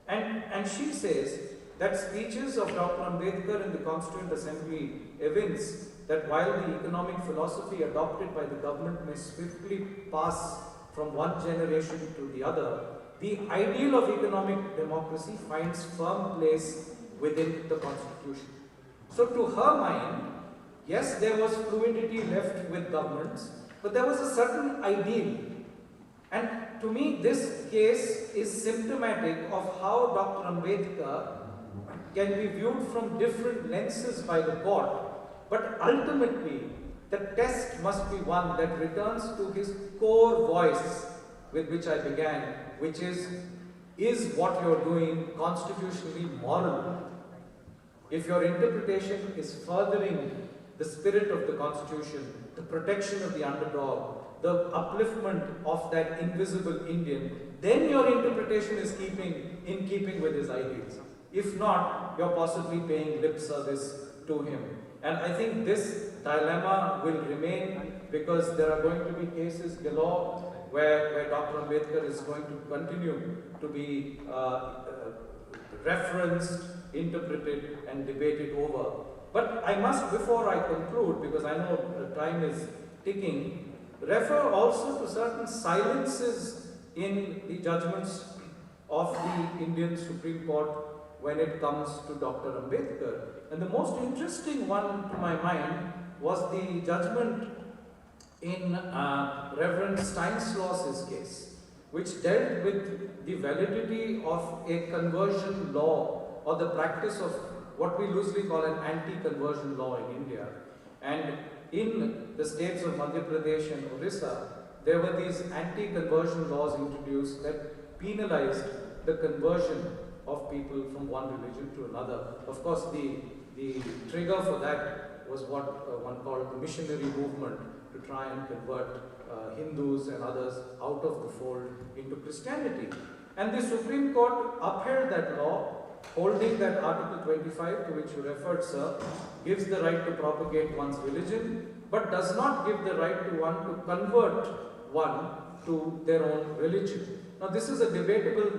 And she says that speeches of Dr. Ambedkar in the Constituent Assembly evince that while the economic philosophy adopted by the government may swiftly pass from one generation to the other, the ideal of economic democracy finds firm place within the Constitution. So to her mind, yes, there was fluidity left with governments, but there was a certain ideal. And to me, this case is symptomatic of how Dr. Ambedkar can be viewed from different lenses by the court, but ultimately the test must be one that returns to his core voice with which I began, which is what you're doing constitutionally moral? If your interpretation is furthering the spirit of the Constitution, the protection of the underdog, the upliftment of that invisible Indian, then your interpretation is in keeping with his ideals. If not, you're possibly paying lip service to him. And I think this dilemma will remain because there are going to be cases galore where Dr. Ambedkar is going to continue to be referenced, interpreted and debated over. But I must, before I conclude, because I know the time is ticking, refer also to certain silences in the judgments of the Indian Supreme Court when it comes to Dr. Ambedkar. And the most interesting one to my mind was the judgment in Reverend Stanislaus's case, which dealt with the validity of a conversion law or the practice of what we loosely call an anti-conversion law in India. And in the states of Madhya Pradesh and Orissa, there were these anti-conversion laws introduced that penalized the conversion of people from one religion to another. Of course, the trigger for that was what one called the missionary movement to try and convert Hindus and others out of the fold into Christianity. And the Supreme Court upheld that law, holding that Article 25, to which you referred, sir, gives the right to propagate one's religion, but does not give the right to one to convert one to their own religion. Now, this is a debatable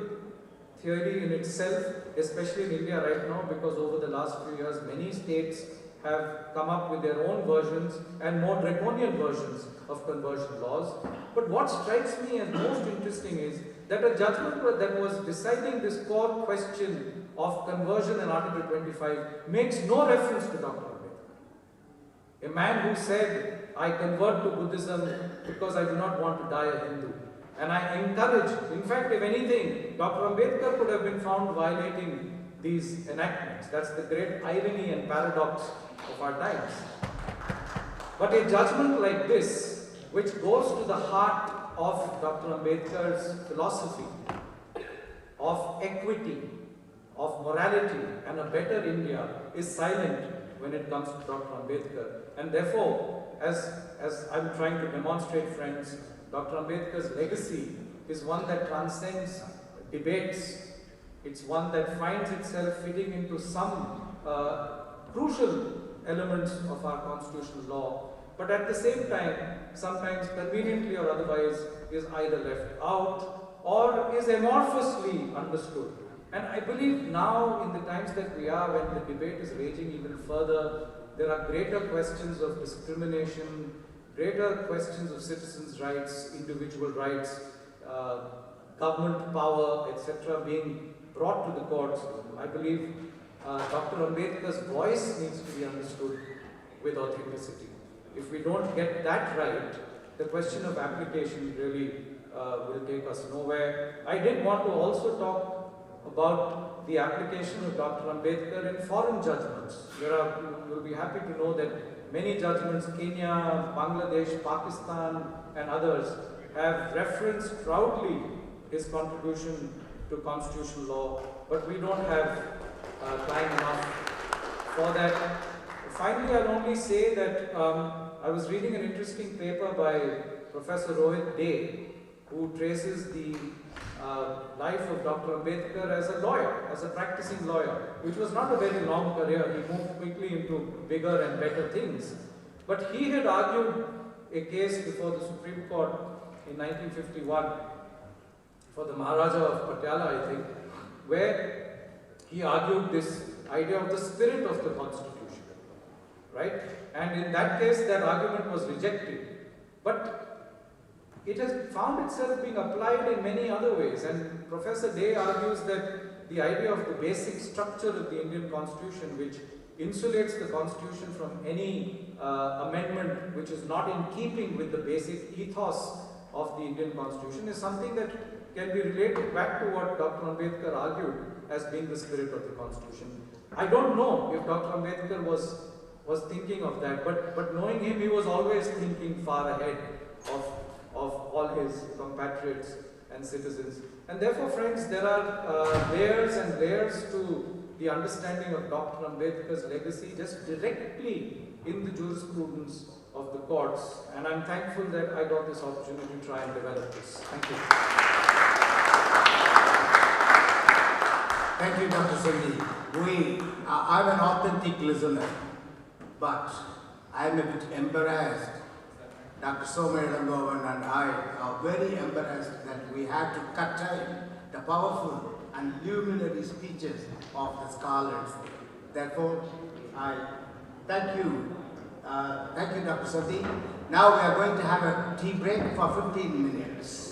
theory in itself, especially in India right now, because over the last few years, many states have come up with their own versions and more draconian versions of conversion laws. But what strikes me as most interesting is that a judgment that was deciding this core question of conversion in Article 25 makes no reference to Dr. Ambedkar. A man who said, I convert to Buddhism because I do not want to die a Hindu. And I encourage, in fact, if anything, Dr. Ambedkar could have been found violating these enactments. That's the great irony and paradox of our times. But a judgment like this, which goes to the heart of Dr. Ambedkar's philosophy of equity, of morality and a better India, is silent when it comes to Dr. Ambedkar. And therefore, as I'm trying to demonstrate, friends, Dr. Ambedkar's legacy is one that transcends debates. It's one that finds itself fitting into some crucial elements of our constitutional law, but at the same time, sometimes conveniently or otherwise, is either left out or is amorphously understood. And I believe now, in the times that we are, when the debate is raging even further, there are greater questions of discrimination, greater questions of citizens' rights, individual rights, government power, etc., being brought to the courts. I believe Dr. Ambedkar's voice needs to be understood with authenticity. If we don't get that right, the question of application really will take us nowhere. I did want to also talk about the application of Dr. Ambedkar in foreign judgments. You'll be happy to know that many judgments, Kenya, Bangladesh, Pakistan, and others, have referenced proudly his contribution to constitutional law, but we don't have time enough for that. Finally, I'll only say that I was reading an interesting paper by Professor Rohit Dey, who traces the life of Dr. Ambedkar as a lawyer, as a practicing lawyer, which was not a very long career. He moved quickly into bigger and better things. But he had argued a case before the Supreme Court in 1951 for the Maharaja of Patiala, I think, where he argued this idea of the spirit of the Constitution, right? And in that case, that argument was rejected. But it has found itself being applied in many other ways. And Professor Day argues that the idea of the basic structure of the Indian Constitution, which insulates the Constitution from any amendment which is not in keeping with the basic ethos of the Indian Constitution, is something that can be related back to what Dr. Ambedkar argued as being the spirit of the Constitution. I don't know if Dr. Ambedkar was thinking of that, but knowing him, he was always thinking far ahead of all his compatriots and citizens. And therefore, friends, there are layers and layers to the understanding of Dr. Ambedkar's legacy just directly in the jurisprudence of the courts. And I'm thankful that I got this opportunity to try and develop this. Thank you. Thank you, Dr. Sandhi. I'm an authentic listener, but I'm a bit embarrassed. Dr. Somayalangovan and I are very embarrassed that we had to cut time the powerful and luminary speeches of the scholars. Therefore, I thank you. Thank you, Dr. Sandhi. Now we are going to have a tea break for 15 minutes.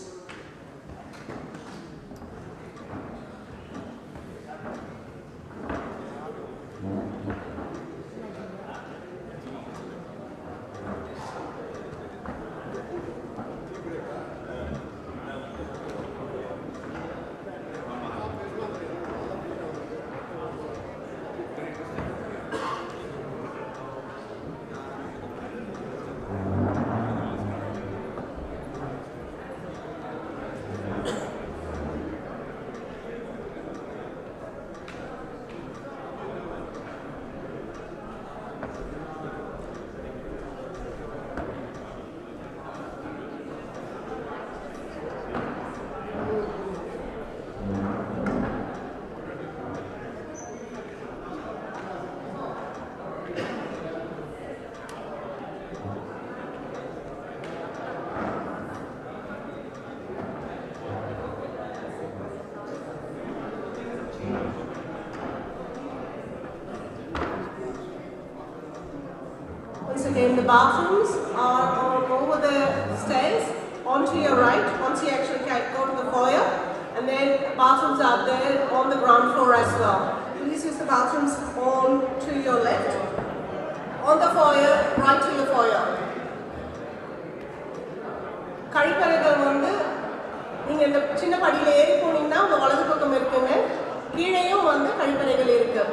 Again, the bathrooms are over the stairs, onto your right, once you actually go to the foyer, and then bathrooms are there on the ground floor as well. Please use the bathrooms on to your left, on the foyer, right to your foyer. கழிப்பறைகள் வந்து நீங்க இந்த சின்ன படியில ஏறி போனீங்கன்னா உங்க வலது பக்கம் இருக்குங்க, கீழேயும் வந்து கழிப்பறைகள் இருக்கு.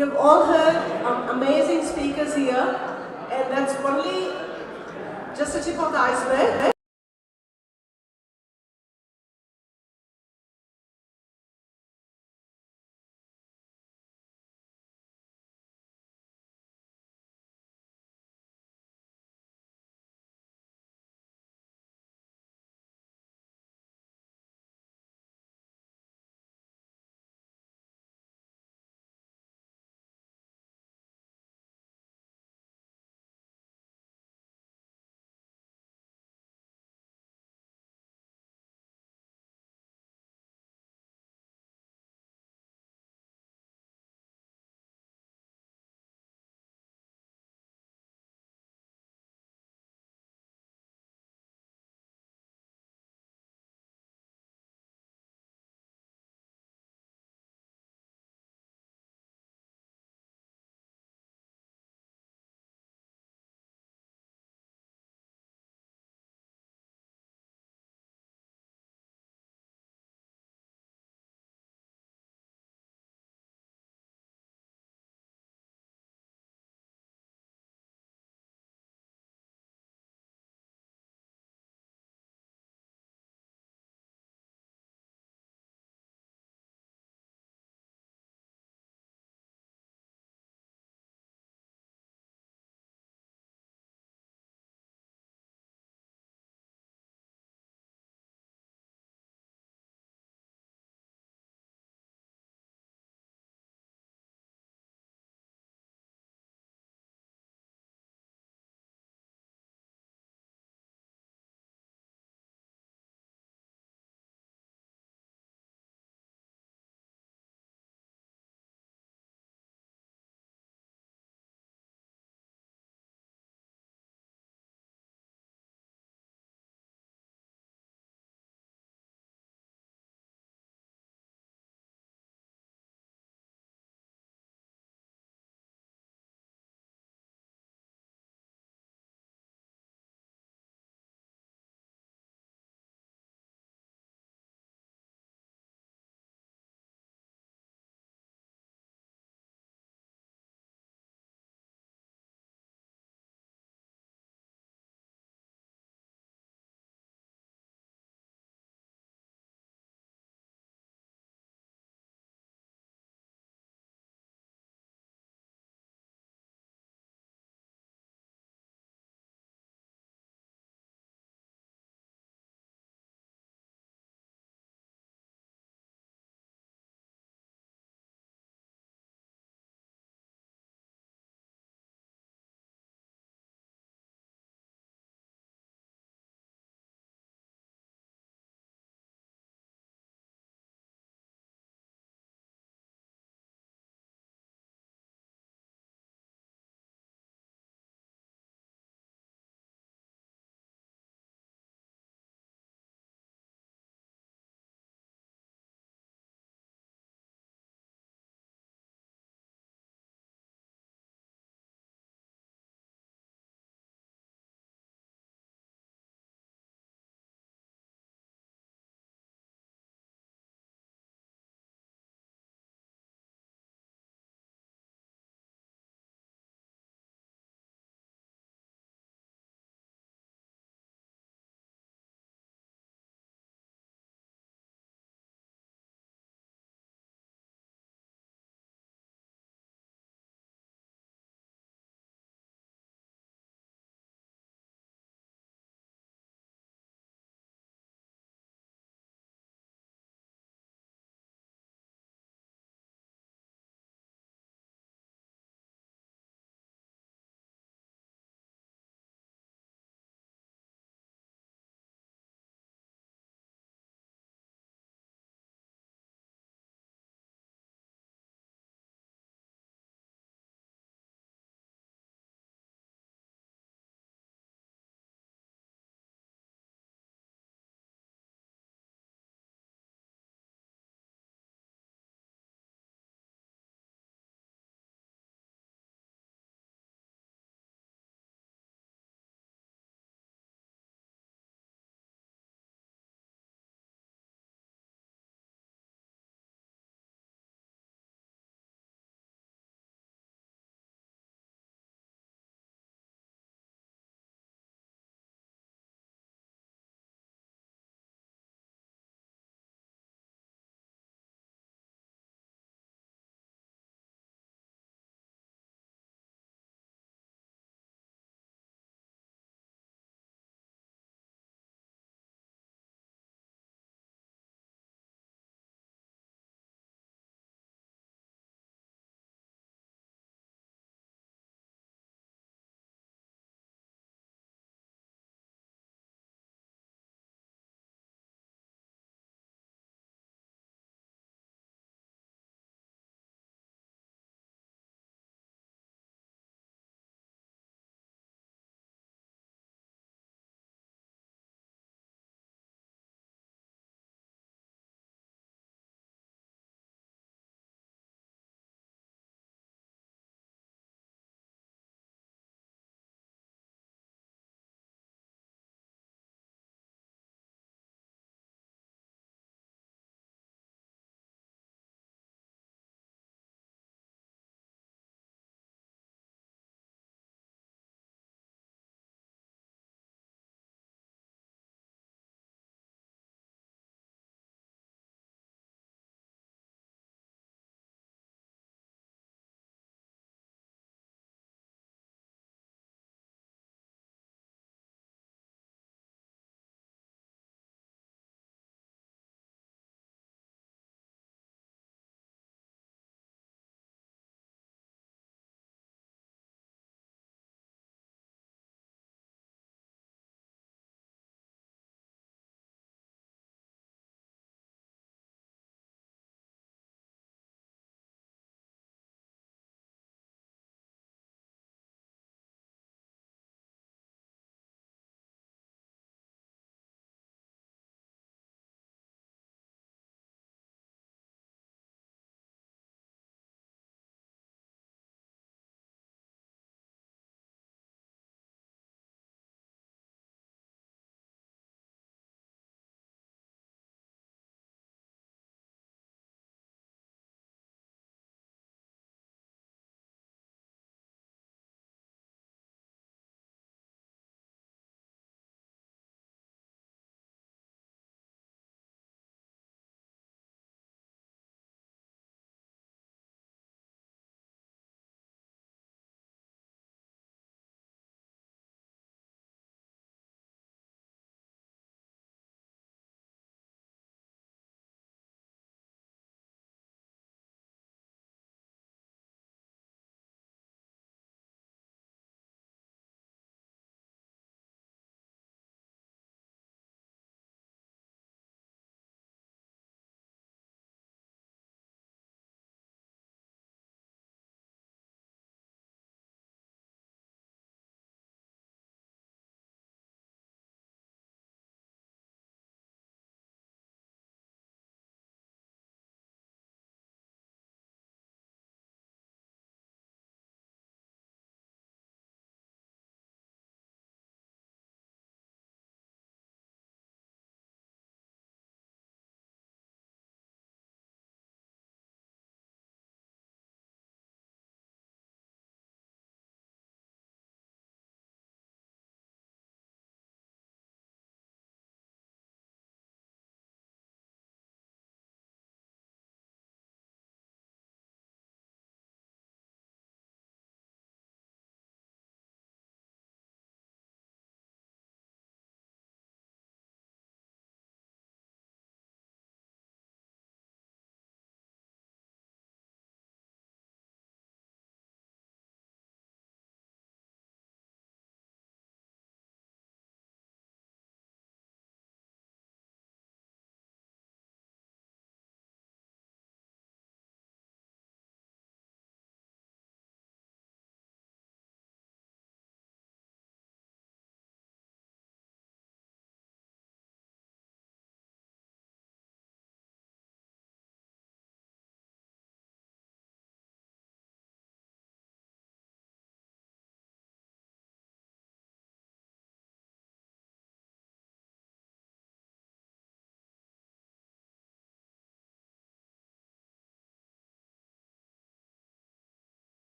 You've all heard amazing speakers here, and that's only just the tip of the iceberg.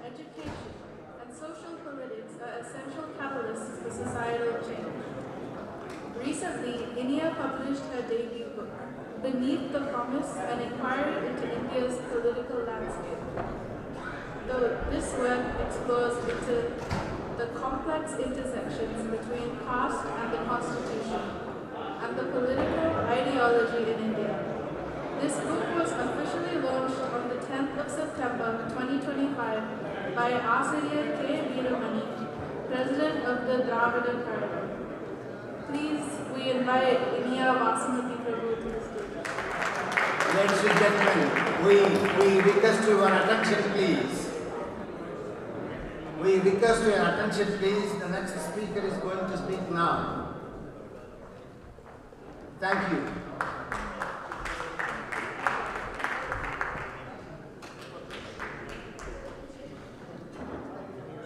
education, and social politics are essential catalysts for societal change. Recently, India published her debut book, Beneath the Promise, an inquiry into India's political landscape. This work explores into the complex intersections between caste and the constitution, and the political ideology in India. This book was officially launched on the 10th of September 2025 by Asiriya K. Veeramani, President of the Dravida Corridor. Please, we invite Inia Vasamati Prabhu to the stage. Ladies and gentlemen, we request your attention, please. We request your attention, please. The next speaker is going to speak now. Thank you.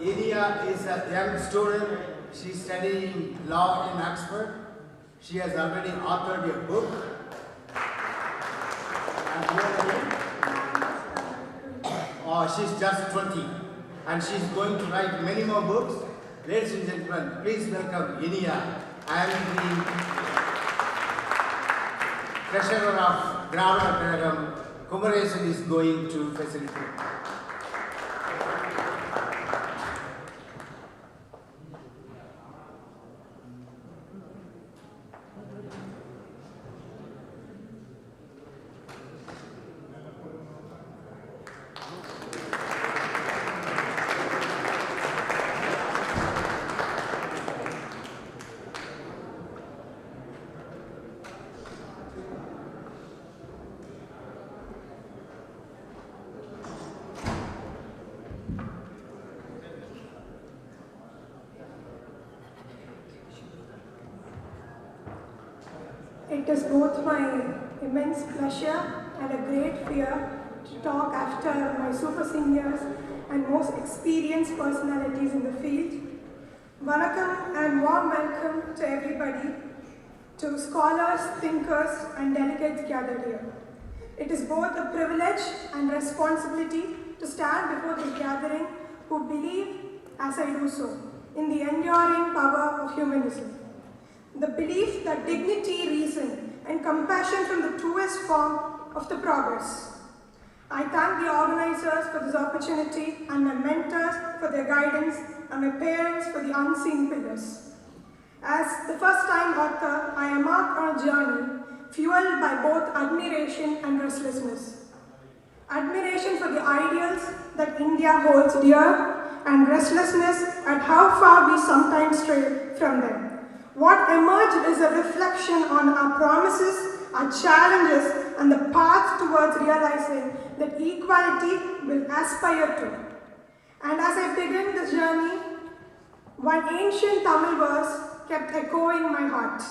Inia is a young student. She's studying law in Oxford. She has already authored a book. She's just 20 and she's going to write many more books. Ladies and gentlemen, please welcome Inia. I am the treasurer of Dravida Kazhagam. Kumaresan is going to facilitate. It is both my immense pleasure and a great fear to talk after my super seniors and most experienced personalities in the field. Vanakkam and warm welcome to everybody, to scholars, thinkers and delegates gathered here. It is both a privilege and responsibility to stand before this gathering who believe, as I do so, in the enduring power of humanism. The belief that dignity, reason, and compassion from the truest form of the progress. I thank the organizers for this opportunity and my mentors for their guidance and my parents for the unseen pillars. As the first-time author, I embark on a journey fueled by both admiration and restlessness. Admiration for the ideals that India holds dear and restlessness at how far we sometimes stray from them. What emerged is a reflection on our promises, our challenges, and the path towards realizing that equality will aspire to. And as I begin this journey, one ancient Tamil verse kept echoing my heart,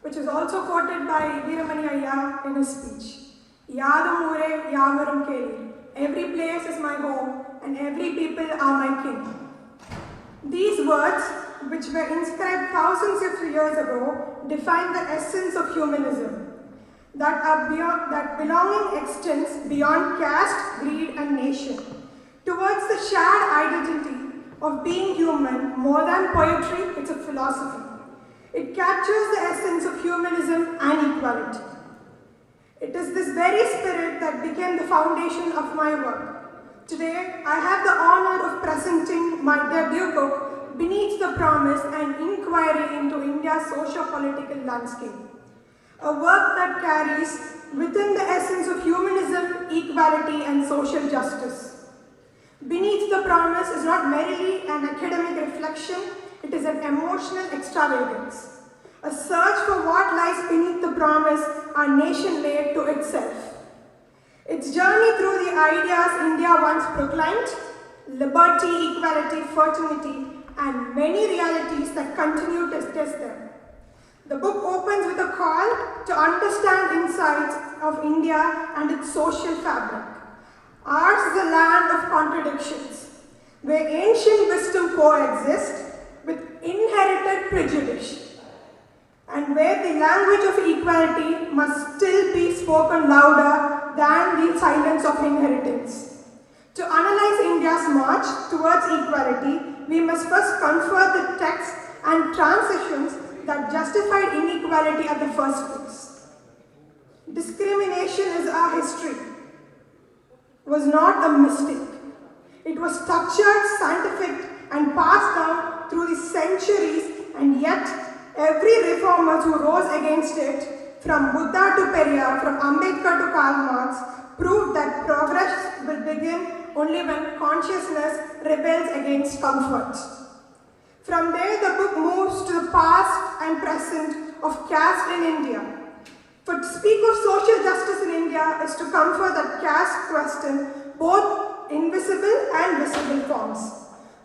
which is also quoted by Veeramani Ayya in his speech. Yadam ure yavarum keli. Every place is my home, and every people are my kin. These words, which were inscribed thousands of years ago, define the essence of humanism, that belonging extends beyond caste, creed, and nation, towards the shared identity of being human. More than poetry, it's a philosophy. It captures the essence of humanism and equality. It is this very spirit that became the foundation of my work. Today, I have the honor of presenting my debut book, Beneath the Promise, an inquiry into India's socio-political landscape. A work that carries within the essence of humanism, equality, and social justice. Beneath the Promise is not merely an academic reflection, it is an emotional extravagance. A search for what lies beneath the promise our nation laid to itself. Its journey through the ideas India once proclaimed, liberty, equality, fraternity, and many realities that continue to test them. The book opens with a call to understand insights of India and its social fabric. Ours is a land of contradictions, where ancient wisdom coexists with inherited prejudice, and where the language of equality must still be spoken louder than the silence of inheritance. To analyze India's march towards equality, we must first confront the texts and transitions that justified inequality at the first place. Discrimination is our history. Was not a mistake. It was structured, scientific, and passed down through the centuries, and yet every reformer who rose against it, from Buddha to Periyar, from Ambedkar to Karl Marx, proved that progress will begin only when consciousness rebels against comfort. From there, the book moves to the past and present of caste in India. For to speak of social justice in India is to comfort that caste question, both invisible and visible forms.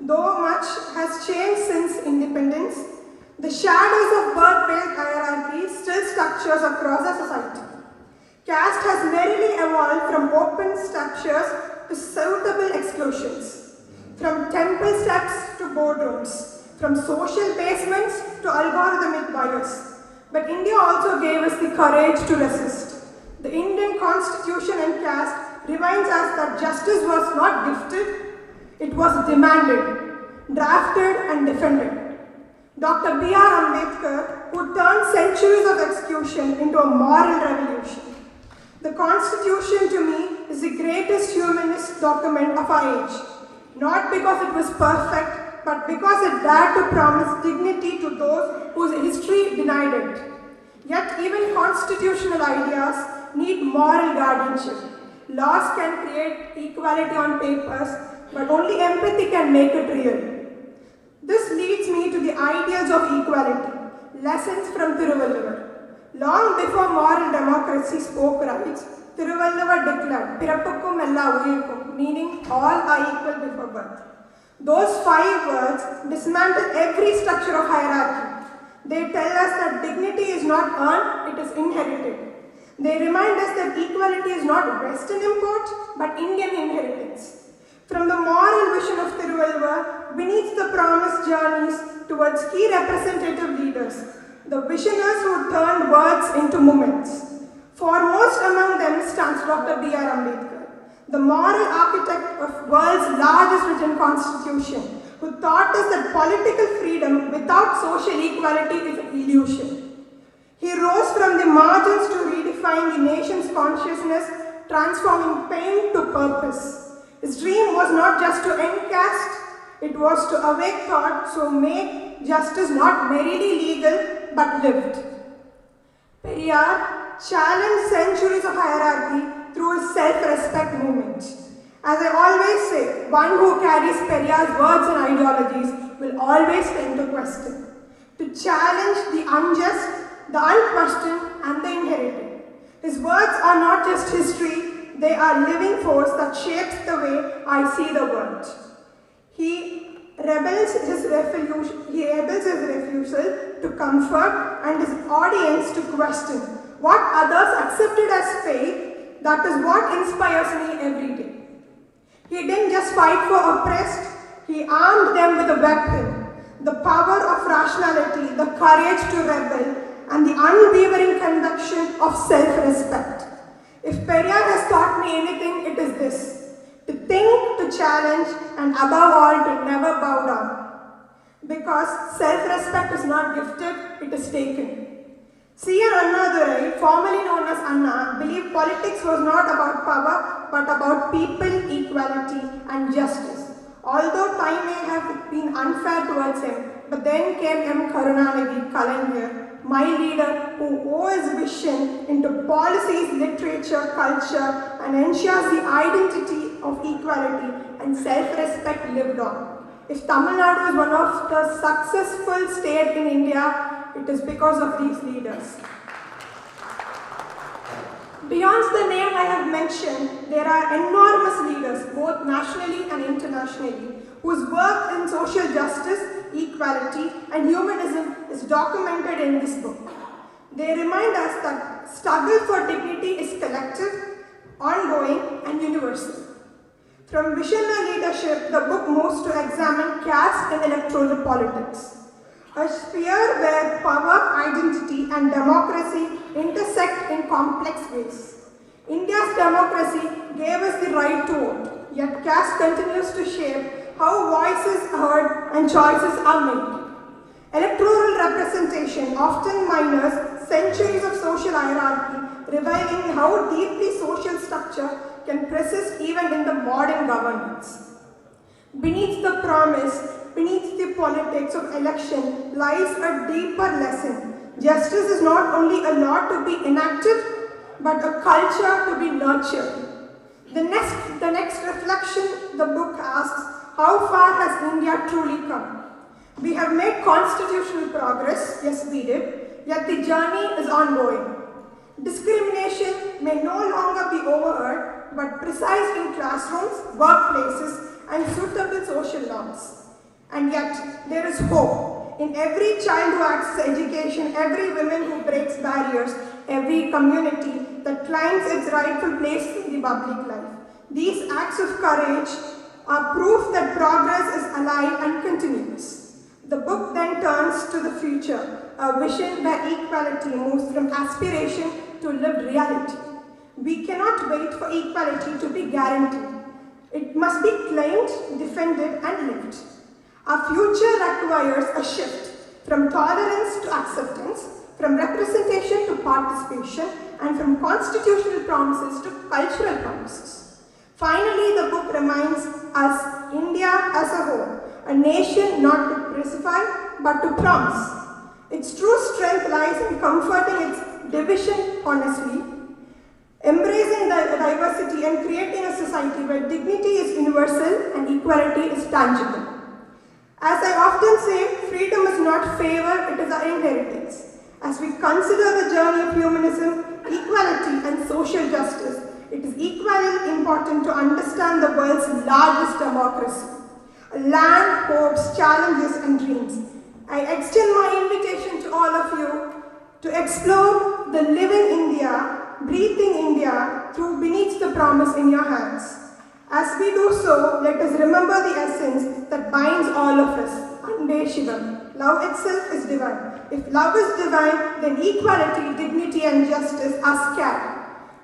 Though much has changed since independence, the shadows of birth-based hierarchy still structures across our society. Caste has merely evolved from open structures to suitable exclusions, from temple steps to boardrooms, from social basements to algorithmic bias. But India also gave us the courage to resist. The Indian Constitution and caste reminds us that justice was not gifted, it was demanded, drafted and defended. Dr. B.R. Ambedkar, who turned centuries of execution into a moral revolution. The Constitution to me is the greatest humanist document of our age, not because it was perfect, but because it dared to promise dignity to those whose history denied it. Yet even constitutional ideas need moral guardianship. Laws can create equality on papers, but only empathy can make it real. This leads me to the ideals of equality, lessons from Thiruvalluvar. Long before moral democracy spoke rights, Thiruvalluvar declared, Pirappukkum ella uyirkkum, meaning all are equal before birth. Those 5 words dismantle every structure of hierarchy. They tell us that dignity is not earned, it is inherited. They remind us that equality is not Western import, but Indian inheritance. From the moral vision of Thiruvalluvar, beneath the promised journeys towards key representative leaders, the visionaries who turned words into movements. Foremost among them stands Dr. B.R. Ambedkar, the moral architect of world's largest written constitution, who taught us that political freedom without social equality is an illusion. He rose from the margins to redefine the nation's consciousness, transforming pain to purpose. His dream was not just to end caste, it was to awake thought, so make justice not merely legal, but lived. Periyar challenged centuries of hierarchy through his self-respect movement. As I always say, one who carries Periyar's words and ideologies will always tend to question, to challenge the unjust, the unquestioned, and the inherited. His words are not just history, they are living force that shapes the way I see the world. He rebels his refusal to comfort and his audience to question what others accepted as faith. That is what inspires me every day. He didn't just fight for oppressed, he armed them with a weapon, the power of rationality, the courage to rebel, and the unwavering conviction of self-respect. If Periyar has taught me anything, it is this: to think, to challenge, and above all, to never bow down. Because self-respect is not gifted, it is taken. C.R. Annadurai, formerly known as Anna, believed politics was not about power, but about people, equality, and justice. Although time may have been unfair towards him, but then came M. Karunanidhi Kalaignar, my leader, who wove his vision into policies, literature, culture, and ensures the identity of equality and self-respect lived on. If Tamil Nadu is one of the successful states in India, it is because of these leaders. Beyond the name I have mentioned, there are enormous leaders, both nationally and internationally, whose work in social justice, equality, and humanism is documented in this book. They remind us that struggle for dignity is collective, ongoing, and universal. From visionary leadership, the book moves to examine caste in electoral politics, a sphere where power, identity, and democracy intersect in complex ways. India's democracy gave us the right to vote, yet caste continues to shape how voices are heard and choices are made. Electoral representation often minors centuries of social hierarchy, revealing how deeply social structure can persist even in the modern governments. Beneath the promise, beneath the politics of election, lies a deeper lesson. Justice is not only a law to be enacted, but a culture to be nurtured. The next reflection the book asks, how far has India truly come? We have made constitutional progress, yes we did, yet the journey is ongoing. Discrimination may no longer be overheard, but precise in classrooms, workplaces, and suitable social norms. And yet, there is hope. In every child who accesses education, every woman who breaks barriers, every community that claims its rightful place in the public life. These acts of courage are proof that progress is alive and continuous. The book then turns to the future, a vision where equality moves from aspiration to lived reality. We cannot wait for equality to be guaranteed. It must be claimed, defended, and lived. Our future requires a shift from tolerance to acceptance, from representation to participation, and from constitutional promises to cultural promises. Finally, the book reminds us, India as a whole, a nation not to pacify, but to promise. Its true strength lies in comforting its division honestly, embracing the diversity and creating a society where dignity is universal and equality is tangible. As I often say, freedom is not favor, it is our inheritance. As we consider the journey of humanism, equality and social justice, it is equally important to understand the world's largest democracy. A land, hopes, challenges and dreams. I extend my invitation to all of you to explore the living India, breathing India through Beneath the Promise in your hands. As we do so, let us remember the essence that binds all of us, Ande Shivam. Love itself is divine. If love is divine, then equality, dignity and justice are scared.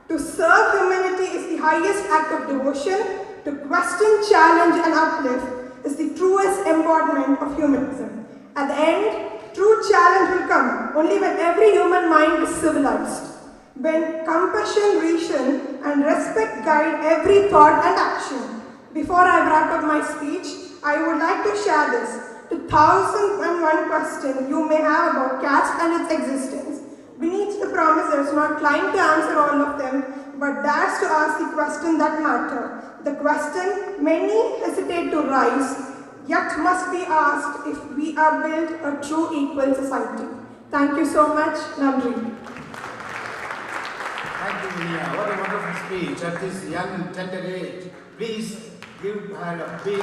To serve humanity is the highest act of devotion. To question, challenge and uplift is the truest embodiment of humanism. At the end, true challenge will come only when every human mind is civilized. When compassion, reason, and respect guide every thought and action. Before I wrap up my speech, I would like to share this. The 1001 question you may have about caste and its existence. Beneath the Promise does not claim to answer all of them, but dares to ask the question that matters. The question many hesitate to raise, yet must be asked if we are built a true equal society. Thank you so much, Nandri. Thank you, Vinia. What a wonderful speech at this young and tender age. Please give her a big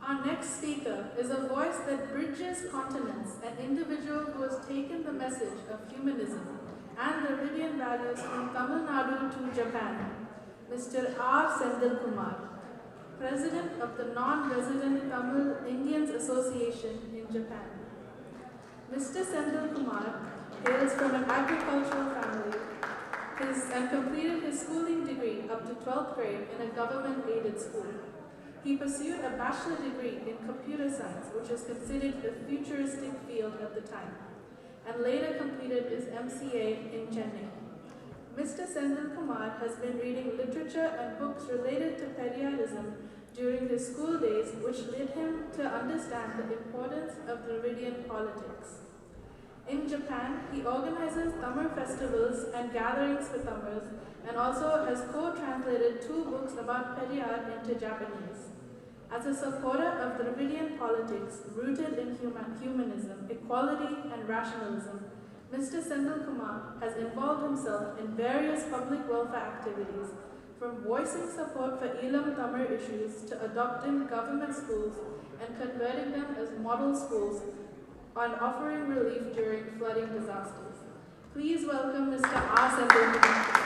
Our next speaker is a voice that bridges continents, an individual who has taken the message of humanism and the Indian values from Tamil Nadu to Japan, Mr. R. Sendil Kumar, President of the Non-Resident Tamil Indians Association in Japan. Mr. Sendil Kumar hails from an agricultural family and completed his schooling degree up to 12th grade in a government-aided school. He pursued a bachelor degree in computer science, which was considered a futuristic field at the time, and later completed his MCA in Chennai. Mr. Sendil Kumar has been reading literature and books related to Periyarism during his school days, which led him to understand the importance of Dravidian politics. In Japan, he organizes Tamil festivals and gatherings for Tamils, and also has co-translated 2 books about Periyar into Japanese. As a supporter of Dravidian politics rooted in humanism, equality, and rationalism, Mr. Sendil Kumar has involved himself in various public welfare activities, from voicing support for Elam Tamil issues to adopting government schools and converting them as model schools and offering relief during flooding disasters. Please welcome Mr. R. Sendil Kumar.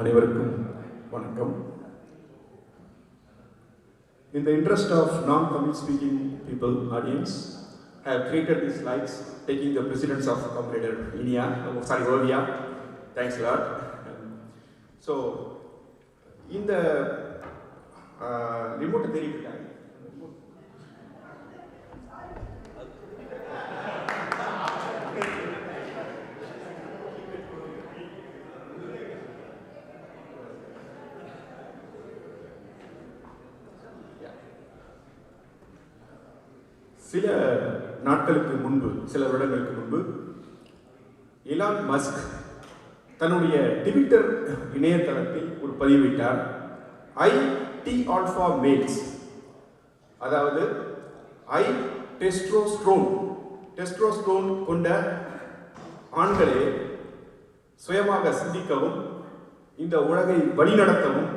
அனைவருக்கும் வணக்கம். In the interest of non-Tamil speaking people audience, I have created these slides taking the precedence of Comrade Ovia. Thanks a lot. So, in the remote theory time, சில நாட்களுக்கு முன்பு, சில வருடங்களுக்கு முன்பு, Elon Musk தன்னுடைய Twitter இணையதளத்தில் ஒரு பதிவிட்டார். ஐ D alpha males, அதாவது ஐ டெஸ்ட்ரோஸ்ட்ரோன் கொண்ட ஆண்களே சுயமாக சிந்திக்கவும் இந்த உலகை வழிநடத்தவும்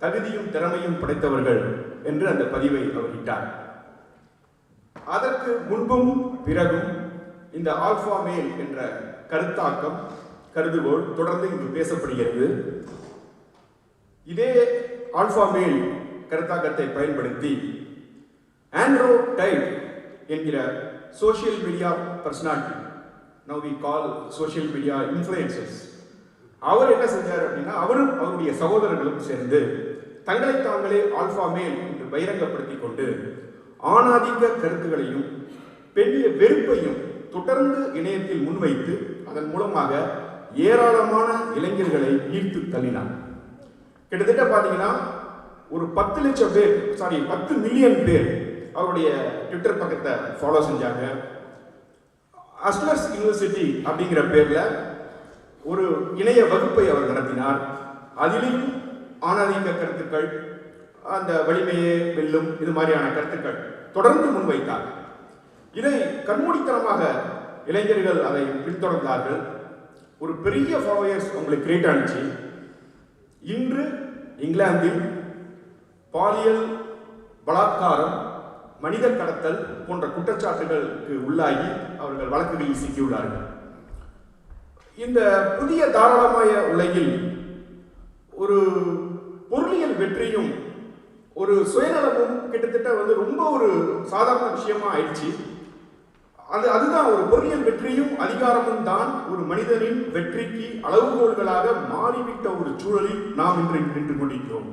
தகுதியும் திறமையும் படைத்தவர்கள் என்று அந்த பதிவை அவர் இட்டார். அதற்கு முன்பும் பிறகும் இந்த ஆல்ஃபா மேல் என்ற கருதுகோள் தொடர்ந்து இங்கு பேசப்படுகிறது. இதே ஆல்ஃபா மேல் கருத்தாக்கத்தை பயன்படுத்தி ஆண்ட்ரோ டைட் என்கிற social media personality, now we call social media influencers, அவர் என்ன செஞ்சார் அப்படின்னா, அவரும் அவருடைய சகோதரர்களும் சேர்ந்து தங்களை தாங்களே ஆல்ஃபா மேல் என்று பகிரங்கப்படுத்திக் கொண்டு ஆணாதிக்க கருத்துக்களையும் பெரிய வெறுப்பையும் தொடர்ந்து இணையத்தில் முன்வைத்து அதன் மூலமாக ஏராளமான இளைஞர்களை ஈர்த்து தள்ளினார். கிட்டத்தட்ட பார்த்தீங்கன்னா ஒரு 10 மில்லியன் பேர் அவருடைய ட்விட்டர் பக்கத்தை ஃபாலோ செஞ்சாங்க. அஸ்லர்ஸ் யூனிவர்சிட்டி அப்படிங்கிற பேர்ல ஒரு இணைய வகுப்பை அவர் நடத்தினார். அதிலும் ஆணாதிக்க கருத்துக்கள், அந்த வலிமையே வெல்லும், இது மாதிரியான கருத்துக்கள் தொடர்ந்து முன்வைத்தார். இதை கண்மூடித்தனமாக இளைஞர்கள் அதை பின்தொடர்ந்தார்கள். ஒரு பெரிய ஃபாலோயர்ஸ் உங்களுக்கு கிரியேட் ஆனிச்சு. இன்று இங்கிலாந்தில் பாலியல் பலாத்காரம், மனித கடத்தல் போன்ற குற்றச்சாட்டுகளுக்கு உள்ளாகி அவர்கள் வழக்குகளில் சிக்கியுள்ளார்கள். இந்த புதிய தாராளமய உலகில் ஒரு பொருளியல் வெற்றியும் ஒரு சுயநலமும் கிட்டத்தட்ட ரொம்ப ஒரு சாதாரண விஷயமா ஆயிடுச்சு. அதுதான் ஒரு பொருளியல் வெற்றியும் அதிகாரமும் தான் ஒரு மனிதனின் வெற்றிக்கு அளவுகோல்களாக மாறிவிட்ட ஒரு சூழலில் நாம் இன்று நின்று கொண்டிருக்கிறோம்.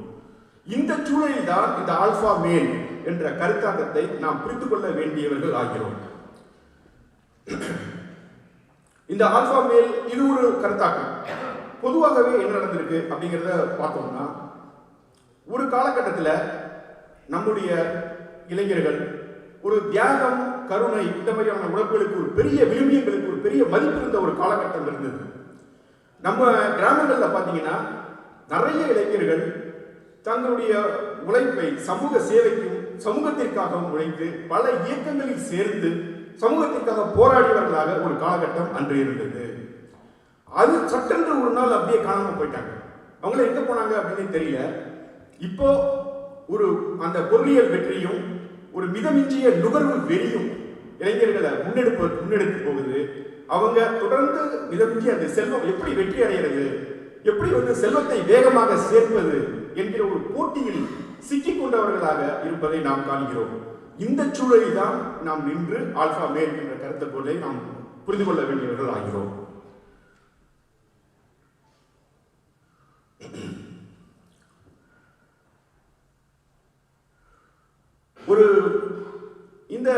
இந்த சூழலில் தான் இந்த ஆல்ஃபா மேல் என்ற கருத்தாக்கத்தை நாம் புரிந்து கொள்ள வேண்டியவர்கள் ஆகிறோம். இந்த ஆல்ஃபா மேல் இது ஒரு கருத்தாக்கம். பொதுவாகவே என்ன நடந்திருக்கு அப்படிங்கிறத பார்த்தோம்னா, ஒரு காலகட்டத்தில் நம்முடைய இளைஞர்கள் ஒரு தியாகம், கருணை, இந்த மாதிரியான உணர்வுகளுக்கு ஒரு பெரிய விழுமியங்களுக்கு ஒரு பெரிய மதிப்பு இருந்த ஒரு காலகட்டம் இருந்தது. நம்ம கிராமங்களில் பார்த்தீங்கன்னா நிறைய இளைஞர்கள் தங்களுடைய உழைப்பை சமூக சேவைக்கும் சமூகத்திற்காகவும் உழைத்து பல இயக்கங்களில் சேர்ந்து சமூகத்திற்காக போராடியவர்களாக ஒரு காலகட்டம் அன்று இருந்தது. அது சட்டென்று ஒரு நாள் அப்படியே காணாமல் போயிட்டாங்க. அவங்கள எங்க போனாங்க அப்படின்னு தெரியல. இப்போ ஒரு அந்த பொருளியல் வெற்றியும் ஒரு மிதமிஞ்சிய நுகர்வு வெறியும் இளைஞர்களை முன்னெடுத்து போகுது. அவங்க தொடர்ந்து மிதமிஞ்சி அந்த செல்வம் எப்படி வெற்றி அடைகிறது, எப்படி செல்வத்தை வேகமாக சேர்ப்பது என்கிற ஒரு போட்டியில் சிக்கிக் கொண்டவர்களாக இருப்பதை நாம் காண்கிறோம். இந்த சூழலில் தான் நாம் நின்று ஆல்ஃபா மேல் என்ற கருத்துக்கோளை நாம் புரிந்து கொள்ள வேண்டியவர்கள் ஆகிறோம். ஒரு இந்த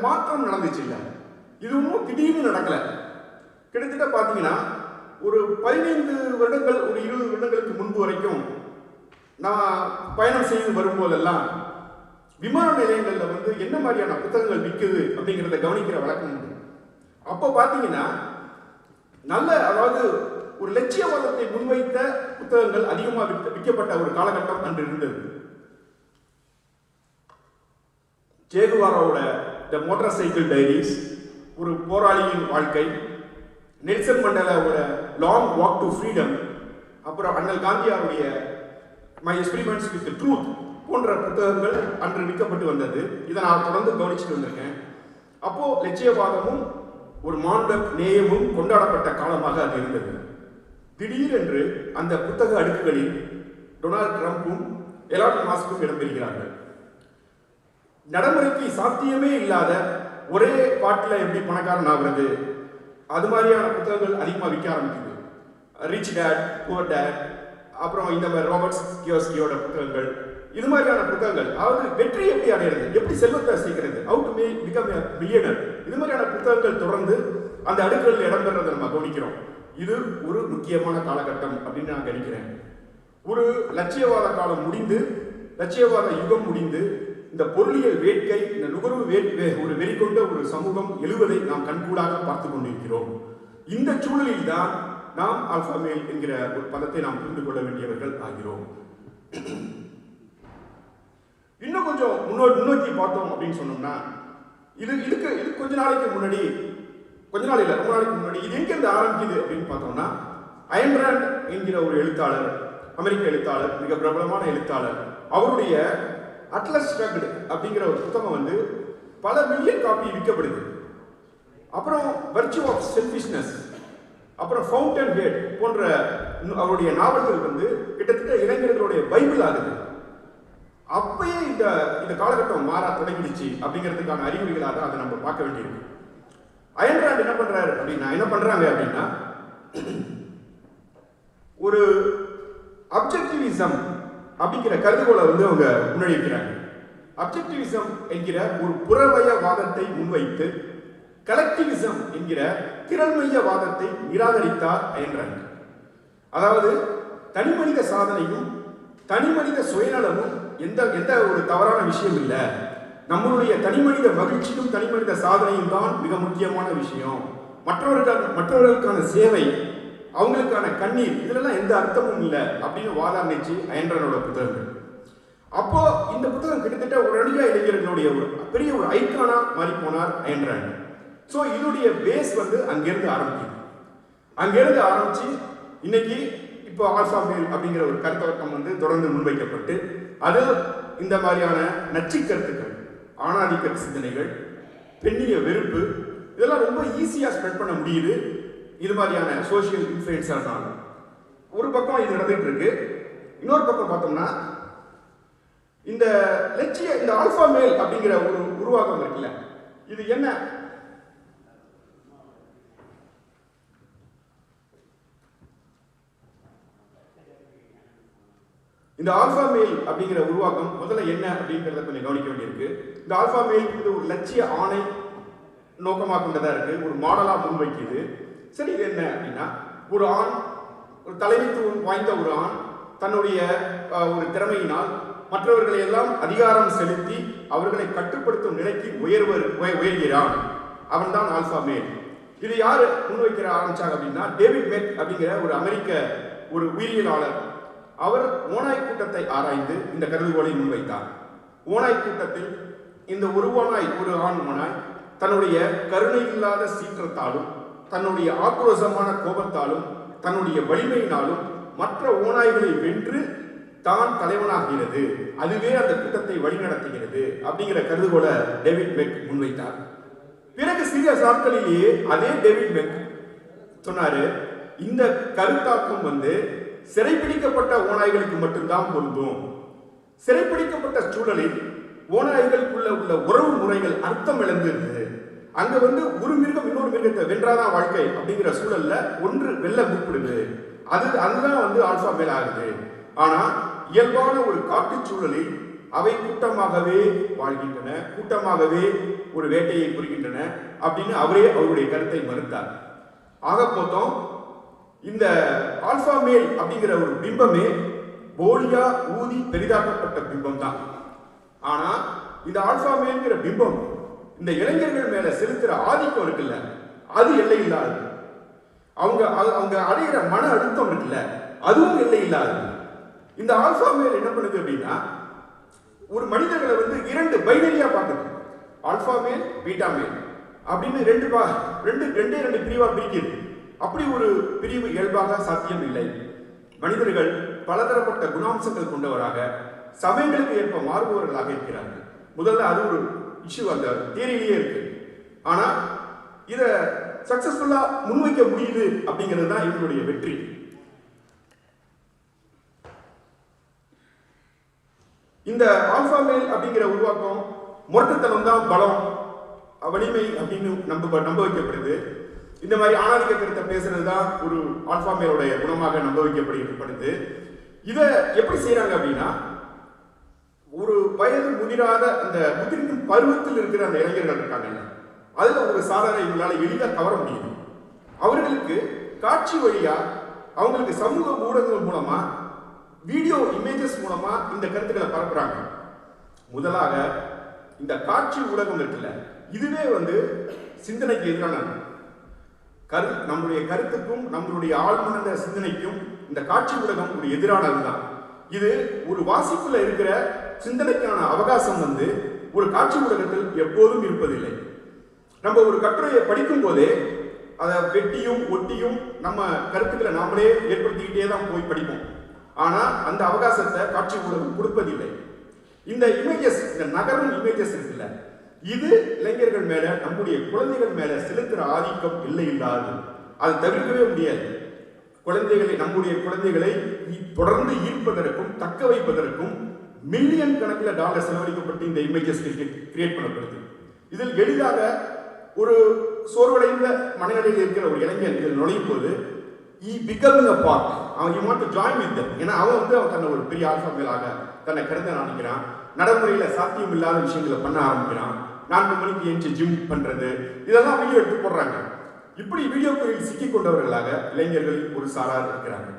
மாற்றம் நடந்துச்சு இல்ல, இது ஒன்றும் திடீர்னு நடக்கல. கிட்டத்தட்ட பார்த்தீங்கன்னா ஒரு 15 வருடங்கள், ஒரு 20 வருடங்களுக்கு முன்பு வரைக்கும் நான் பயணம் செய்து வரும்போதெல்லாம் விமான நிலையங்களில் என்ன மாதிரியான புத்தகங்கள் விற்குது அப்படிங்கிறத கவனிக்கிற வழக்கம் உண்டு. அப்போ பார்த்தீங்கன்னா அதாவது ஒரு லட்சியவாதத்தை முன்வைத்த புத்தகங்கள் அதிகமாக விற்கப்பட்ட ஒரு காலகட்டம் அன்று இருந்தது. ஜேகுவாராவோட த மோட்டார் சைக்கிள் டைரிஸ், ஒரு போராளியின் வாழ்க்கை, நெல்சன் மண்டேலாவோட லாங் வாக் டு ஃப்ரீடம், அப்புறம் அண்ணல் காந்தியாருடைய மை எக்ஸ்பெரிமெண்ட்ஸ் வித் ட்ரூத் போன்ற புத்தகங்கள் அன்று விற்கப்பட்டு வந்தது. இதை நான் தொடர்ந்து கவனிச்சுட்டு வந்திருக்கேன். அப்போ லட்சியவாதமும் ஒரு மாண்பு நேயமும் கொண்டாடப்பட்ட காலமாக அது இருந்தது. திடீரென்று அந்த புத்தக அடுக்குகளில் டொனால்ட் ட்ரம்ப்பும் எலான் மாஸ்கும் இடம்பெறுகிறார்கள். நடைமுறைக்கு சாத்தியமே இல்லாத ஒரே பாட்டில் எப்படி பணக்காரன் ஆகிறது அது மாதிரியான புத்தகங்கள் அதிகமாக விற்க ஆரம்பிக்குது. ரிச் டேட் புவர் டேட், அப்புறம் இந்த மாதிரி ராபர்ட் கியோஸ்கியோட புத்தகங்கள், இது மாதிரியான புத்தகங்கள், அதாவது வெற்றி எப்படி அடையிறது, எப்படி செல்வத்தை சேர்க்கிறது, how to become a millionaire, இது மாதிரியான புத்தகங்கள் தொடர்ந்து அந்த அடுக்குகளில் இடம்பெறதை நம்ம கவனிக்கிறோம். இது ஒரு முக்கியமான காலகட்டம் அப்படின்னு நான் கணிக்கிறேன். ஒரு லட்சியவாத காலம் முடிந்து, லட்சியவாத யுகம் முடிந்து, இந்த பொருளியல் வேட்கை, இந்த நுகர்வு ஒரு வெறி கொண்ட ஒரு சமூகம் எழுவதை நாம் கண்கூடாக பார்த்து கொண்டிருக்கிறோம். இந்த சூழலில் தான் நாம் ஆல்பா மேல் என்கிற ஒரு பதத்தை நாம் புரிந்து கொள்ள வேண்டியவர்கள் ஆகிறோம். இன்னும் கொஞ்சம் முன்னோக்கி பார்த்தோம் அப்படின்னு சொன்னோம்னா, இது கொஞ்ச நாளைக்கு முன்னாடி, கொஞ்ச நாள் இல்லை, ரொம்ப நாளைக்கு முன்னாடி இது எங்கிருந்து ஆரம்பிக்குது அப்படின்னு பார்த்தோம்னா, அயன் ராண்ட் என்கிற ஒரு எழுத்தாளர், அமெரிக்க எழுத்தாளர், மிக பிரபலமான எழுத்தாளர், அவருடைய அட்லஸ் ஸ்ட்ரக்டு அப்படிங்கிற ஒரு புத்தகம் வந்து பல மில்லியன் காப்பி விற்கப்படுது. அப்புறம் வர்ச்சு ஆஃப் செல்ஃபிஷ்னஸ், அப்புறம் ஃபவுண்டன் ஹெட் போன்ற அவருடைய நாவல்கள் வந்து கிட்டத்தட்ட இளைஞர்களுடைய பைபிள் ஆகுது. அப்பயே இந்த காலகட்டம் மாற தொடங்கிடுச்சு அப்படிங்கிறதுக்கான அறிகுறிகளாக தான் அதை நம்ம பார்க்க வேண்டியிருக்கு. அயன் ராண்ட் என்ன பண்றாங்க அப்படின்னா, ஒரு அப்ஜெக்டிவிசம் அப்படிங்கிற கருதுகோளை வந்து அவங்க முன்னெடுக்கிறாங்க. அப்ஜெக்டிவிசம் என்கிற ஒரு புறவயவாதத்தை முன்வைத்து கலெக்டிவிசம் என்கிற திரள்மையவாதத்தை நிராகரித்தார் அயன் ராண்ட். அதாவது தனிமனித சாதனையும் தனிமனித சுயநலமும் எந்த ஒரு தவறான விஷயம் இல்லை, நம்மளுடைய தனிமனித மகிழ்ச்சியும் தனிமனித சாதனையும் தான் மிக முக்கியமான விஷயம். மற்றவர்களுக்கான சேவை, அவங்களுக்கான கண்ணீர், இதெல்லாம் எந்த அர்த்தமும் இல்லை அப்படின்னு வாதாடிச்சு அயன் ராண்டோட புத்தகங்கள். அப்போ இந்த புத்தகம் கிட்டத்தட்ட உடனடியாக இளைஞர்களுடைய ஒரு பெரிய ஒரு ஐக்கானா மாறி போனார் அயன் ராண்ட். ஸோ இதனுடைய பேஸ் வந்து அங்கிருந்து ஆரம்பிச்சு இன்னைக்கு இப்போ ஆல்பா மேல் அப்படிங்கிற ஒரு கருத்தவட்டம் வந்து தொடர்ந்து முன்வைக்கப்பட்டு, அது இந்த மாதிரியான நச்சு கருத்துக்கள், ஆணாதிக்க சிந்தனைகள், பெண்ணிய வெறுப்பு, இதெல்லாம் ரொம்ப ஈஸியாக ஸ்ப்ரெட் பண்ண முடியுது இது மாதிரியான சோசியல் இன்ஃப்ளூயன்ஸால். ஒரு பக்கம் இது நடந்துட்டு இருக்கு. இன்னொரு பக்கம் பார்த்தோம்னா, இந்த ஆல்பா மேல் அப்படிங்கிற ஒரு உருவாக்கம் இருக்குல்ல, இது என்ன? இந்த ஆல்பா மேல் அப்படிங்கிற உருவாக்கம் முதல்ல என்ன அப்படிங்கிறத கொஞ்சம் கவனிக்க வேண்டியிருக்கு. இந்த ஆல்பா மேல் வந்து ஒரு லட்சிய ஆணை நோக்கமாக கொண்டதா இருக்கு, ஒரு மாடலா முன்வைக்குது. சரி, இது என்ன அப்படின்னா, ஒரு ஆண், ஒரு தலைமைத்துவம் வாய்ந்த ஒரு ஆண் தன்னுடைய ஒரு திறமையினால் மற்றவர்களை எல்லாம் அதிகாரம் செலுத்தி அவர்களை கட்டுப்படுத்தும் நிலைக்கு உயர்கிறான். அவன் தான் ஆல்பா மேல். இது யாரு முன்வைக்கிற ஆரம்பிச்சாங்க அப்படின்னா, டேவிட் மெக் அப்படிங்கிற ஒரு அமெரிக்க ஒரு உயிரியலாளர். அவர் ஓநாய் கூட்டத்தை ஆராய்ந்து இந்த கருதுகோளை முன்வைத்தார். ஓநாய் கூட்டத்தில் இந்த ஒரு ஆண் ஓநாய் தன்னுடைய கருணை இல்லாத சீற்றத்தாலும், தன்னுடைய ஆக்ரோஷமான கோபத்தாலும், தன்னுடைய வலிமையினாலும் மற்ற ஓநாய்களை வென்று தான் தலைவனாகிறது. அதுவே அந்த கூட்டத்தை வழிநடத்துகிறது அப்படிங்கிற கருதுகோளை டேவிட் மெக் முன்வைத்தார். பிறகு சிறிய நாட்களிலேயே அதே டேவிட் மெக் சொன்னாரு, இந்த கருத்தாக்கம் வந்து சிறைப்பிடிக்கப்பட்ட ஓநாய்களுக்கு மட்டும்தான் பொருந்தும். சிறைப்பிடிக்கப்பட்ட சூழலில் ஓநாய்களுக்குள்ள உள்ள உறவு முறைகள் அர்த்தம் இழந்துருது. அங்க வந்து ஒரு மிருகம் இன்னொரு மிருகத்தை வென்றாதான் வாழ்க்கை அப்படிங்கிற சூழல்ல ஒன்று வெல்ல முற்படுது. அதுதான் வந்து ஆல்பா மேல் ஆகுது. ஆனா இயல்பான ஒரு காட்டு சூழலில் அவை கூட்டமாகவே வாழ்கின்றன, கூட்டமாகவே ஒரு வேட்டையை புரிகின்றன அப்படின்னு அவருடைய கருத்தை மறுத்தார். ஆக மொத்தம் இந்த ஆல்பா மேல் அப்படிங்கிற ஒரு பிம்பமே போலியா ஊதி பெரிதாக்கப்பட்ட பிம்பம் தான். ஆனா இந்த ஆல்பா மேல்ங்கிற பிம்பம் இந்த இளைஞர்கள் மேல செலுத்துற ஆதிக்கம் இருக்குல்ல, அது எல்லை இல்லாதது. அவங்க அடைகிற மன அழுத்தம் இருக்குல்ல, அதுவும் எல்லை இல்லாதது. இந்த ஆல்பா மேல் என்ன பண்ணுது அப்படின்னா, ஒரு மனிதர்களை வந்து இரண்டு பைனரியா பார்க்குது. ஆல்பா மேல், பீட்டா மேல் அப்படின்னு ரெண்டு பிரிவா பிரிக்குது. அப்படி ஒரு பிரிவு இயல்பாக சாத்தியம் இல்லை. மனிதர்கள் பலதரப்பட்ட குணாம்சங்கள் கொண்டவராக, சமயங்களுக்கு ஏற்ப மாறுபவர்களாக இருக்கிறார்கள். முதல்ல அது ஒரு இஷ்யூ அந்த தியரியிலேயே இருக்கு. ஆனா இதை சக்சஸ்ஃபுல்லா முன்வைக்க முடியுது அப்படிங்கிறது தான் இவங்களுடைய வெற்றி. இந்த ஆல்பா மேல் அப்படிங்கிற உருவாக்கம் முரட்டுத்தனம் தான் பலம் வலிமை அப்படின்னு நம்ப வைக்கப்படுது. இந்த மாதிரி ஆணாதிக்க கருத்தை பேசுறது தான் ஒரு ஆல்பா மேலுடைய குணமாக நம்ப வைக்கப்படுது. இதை எப்படி செய்யறாங்க அப்படின்னா, ஒரு வயது முதிராத அந்த முதிர்க்கும் பருவத்தில் இருக்கிற அந்த இளைஞர்கள் இருக்காங்க, அதுல ஒரு சாதனை இவங்களால எளிதாக கவர முடியுது. அவர்களுக்கு காட்சி வழியா அவங்களுக்கு சமூக ஊடகங்கள் மூலமா வீடியோ இமேஜஸ் மூலமா இந்த கருத்துக்களை பரப்புறாங்க. முதலாக இந்த காட்சி ஊடகம் இருக்குல்ல, இதுவே சிந்தனைக்கு எதிரானது. நம்முடைய கருத்துக்கும் நம்மளுடைய ஆழ்மனத சிந்தனைக்கும் இந்த காட்சி ஊடகம் ஒரு எதிரானதுதான். இது ஒரு வாசிப்புல இருக்கிற சிந்தனைக்கான அவகாசம் ஒரு காட்சி ஊடகத்தில் எப்போதும் இருப்பதில்லை. நம்ம ஒரு கட்டுரையை படிக்கும் போதே அதை வெட்டியும் ஒட்டியும் நம்ம கருத்துக்களை நாமளே ஏற்படுத்திக்கிட்டே தான் போய் படிப்போம். ஆனா அந்த அவகாசத்தை காட்சி ஊடகம் கொடுப்பதில்லை. இந்த இமேஜஸ், இந்த நகரும் இமேஜஸ் இருக்குல்ல, இது இளைஞர்கள் மேல, நம்முடைய குழந்தைகள் மேல செலுத்துற ஆதிக்கம் இல்லை இல்லாது அதை தவிர்க்கவே முடியாது. நம்முடைய குழந்தைகளை தொடர்ந்து ஈர்ப்பதற்கும் தக்க வைப்பதற்கும் மில்லியன் கணக்கில் டாலர் செலவழிக்கப்பட்டு இந்த இமேஜஸ் கிரியேட் பண்ணப்படுது. இதில் எளிதாக ஒரு சோர்வடைந்த மனநிலையில் இருக்கிற ஒரு இளைஞன் இதில் நுழையும் போது ஏன்னா அவன் தன்னை ஒரு பெரிய ஆல்பா மேலாக தன்னை கருத நினைக்கிறான். நடைமுறையில சாத்தியம் இல்லாத விஷயங்களை பண்ண ஆரம்பிக்கிறான். 4 மணிக்கு எஞ்சி ஜிம் பண்றது, இதெல்லாம் வீடியோ எடுத்து போடுறாங்க. இப்படி வீடியோக்களில் சிக்கிக் கொண்டவர்களாக இளைஞர்கள் ஒரு சாரார் இருக்கிறாங்க.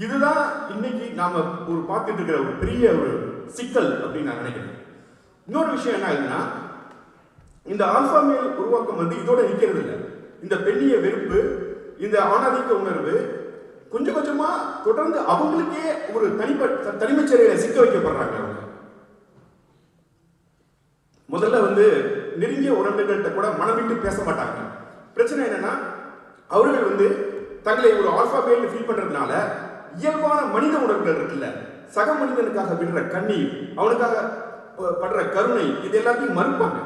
இதுதான் இன்னைக்கு நாம பார்த்துட்டு இருக்கிற ஒரு பெரிய ஒரு சிக்கல் அப்படின்னு நான் நினைக்கிறேன். இன்னொரு விஷயம் என்ன ஆகுதுன்னா, இந்த ஆல்பா மேல் உருவாக்கம் இதோட நிற்கிறது இல்லை. இந்த பெண்ணிய வெறுப்பு, இந்த ஆணாதிக்க உணர்வு கொஞ்சம் கொஞ்சமா தொடர்ந்து அவங்களுக்கே ஒரு தனிமைச் சிறையில சிக்க வைக்கப்படுறாங்க. அவங்க முதல்ல நெருங்கிய உறவுகள்கிட்ட கூட மனம் விட்டு பேச மாட்டாங்க. பிரச்சனை என்னன்னா, அவர்கள் தங்களை ஒரு ஆல்பா மேல் ஃபீல் பண்றதுனால இயல்பான மனித உணர்வுகள் இருக்குல்ல, சக மனிதனுக்காக விடுற கண்ணீர், அவனுக்காக படுற கருணை, இது எல்லாத்தையும் மறுப்பாங்க.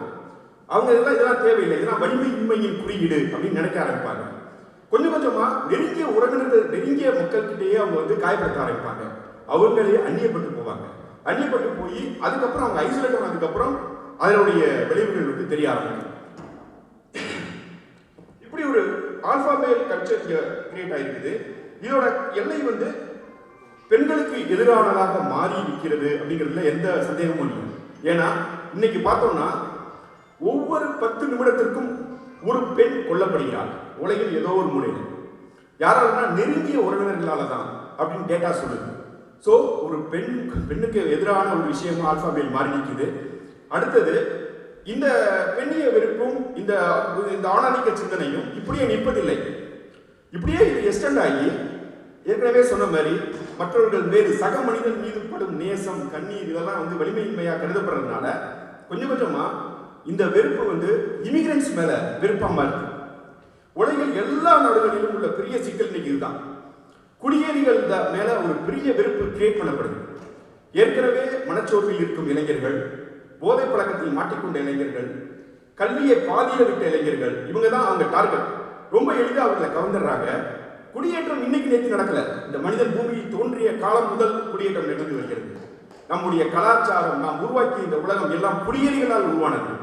அவங்க இதெல்லாம் தேவையில்லை, இதெல்லாம் வலிமை இன்மையின் குறியீடு அப்படின்னு நினைக்க ஆரம்பிப்பாங்க. கொஞ்சம் கொஞ்சமா நெருங்கிய உறவினர்கள், நெருங்கிய மக்கள்கிட்டயே அவங்க காயப்படுத்த ஆரம்பிப்பாங்க. அவங்களே அந்நியப்பட்டு போவாங்க. அந்நியப்பட்டு போய் அதுக்கப்புறம் அவங்க ஐசோலேட் ஆனதுக்கப்புறம் அதனுடைய விளைவுகள் தெரிய ஆரம்பிக்கும். இப்படி ஒரு ஆல்பா மேல் கல்ச்சர் கிரியேட் ஆயிருக்குது. இதோட எல்லை பெண்களுக்கு எதிரானதாக மாறி இருக்கிறது அப்படிங்கிறதுல எந்த சந்தேகமும் இல்லை. ஏன்னா இன்னைக்கு பார்த்தோம்னா ஒவ்வொரு 10 நிமிடத்திற்கும் ஒரு பெண் கொல்லப்படுகிறார் உலகில் ஏதோ ஒரு மூலையில். யாராலன்னா நெருங்கிய உறவினர்களால தான் அப்படின்னு டேட்டா சொல்லுது. ஸோ ஒரு பெண்ணுக்கு எதிரான ஒரு விஷயமா ஆல்பா மேல் மாறி நிற்குது. அடுத்தது இந்த பெண்ணிய வெறுப்பும் இந்த ஆணாதிக்க சிந்தனையும் இப்படியே நிற்பதில்லை. இப்படியே இது எக்ஸ்டெண்ட் ஆகி ஏற்கனவே சொன்ன மாதிரி மற்றவர்கள் வேறு சக மனிதன் மீது படும் நேசம், கண்ணீர், இதெல்லாம் வலிமையின்மையா கருதப்படுறதுனால கொஞ்சம் கொஞ்சமா இந்த வெறுப்பு இமிகிரன்ஸ் மேல வெறுப்பாம இருக்கு. உலகில் எல்லா நாடுகளிலும் உள்ள பெரிய சிக்கல் இன்னைக்கு இதுதான். குடியேறிகள் மேல ஒரு பெரிய வெறுப்பு கிரியேட் பண்ணப்படுது. ஏற்கனவே மனச்சோர்வில் இருக்கும் இளைஞர்கள், போதை பழக்கத்தில் மாட்டிக்கொண்ட இளைஞர்கள், கல்வியை பாதியில விட்ட இளைஞர்கள், இவங்க தான் அவங்க டார்கெட். ரொம்ப எளிதாக அவர்களை கவர்ந்துடுறாங்க. குடியேற்றம் இன்னைக்கு நேற்று நடக்கல. இந்த மனிதன் பூமியில் தோன்றிய காலம் முதல் குடியேற்றம் நிகழ்ந்து வருகிறது. நம்முடைய கலாச்சாரம், நாம் உருவாக்கிய இந்த உலகம் எல்லாம் குடியேறிகளால் உருவானது.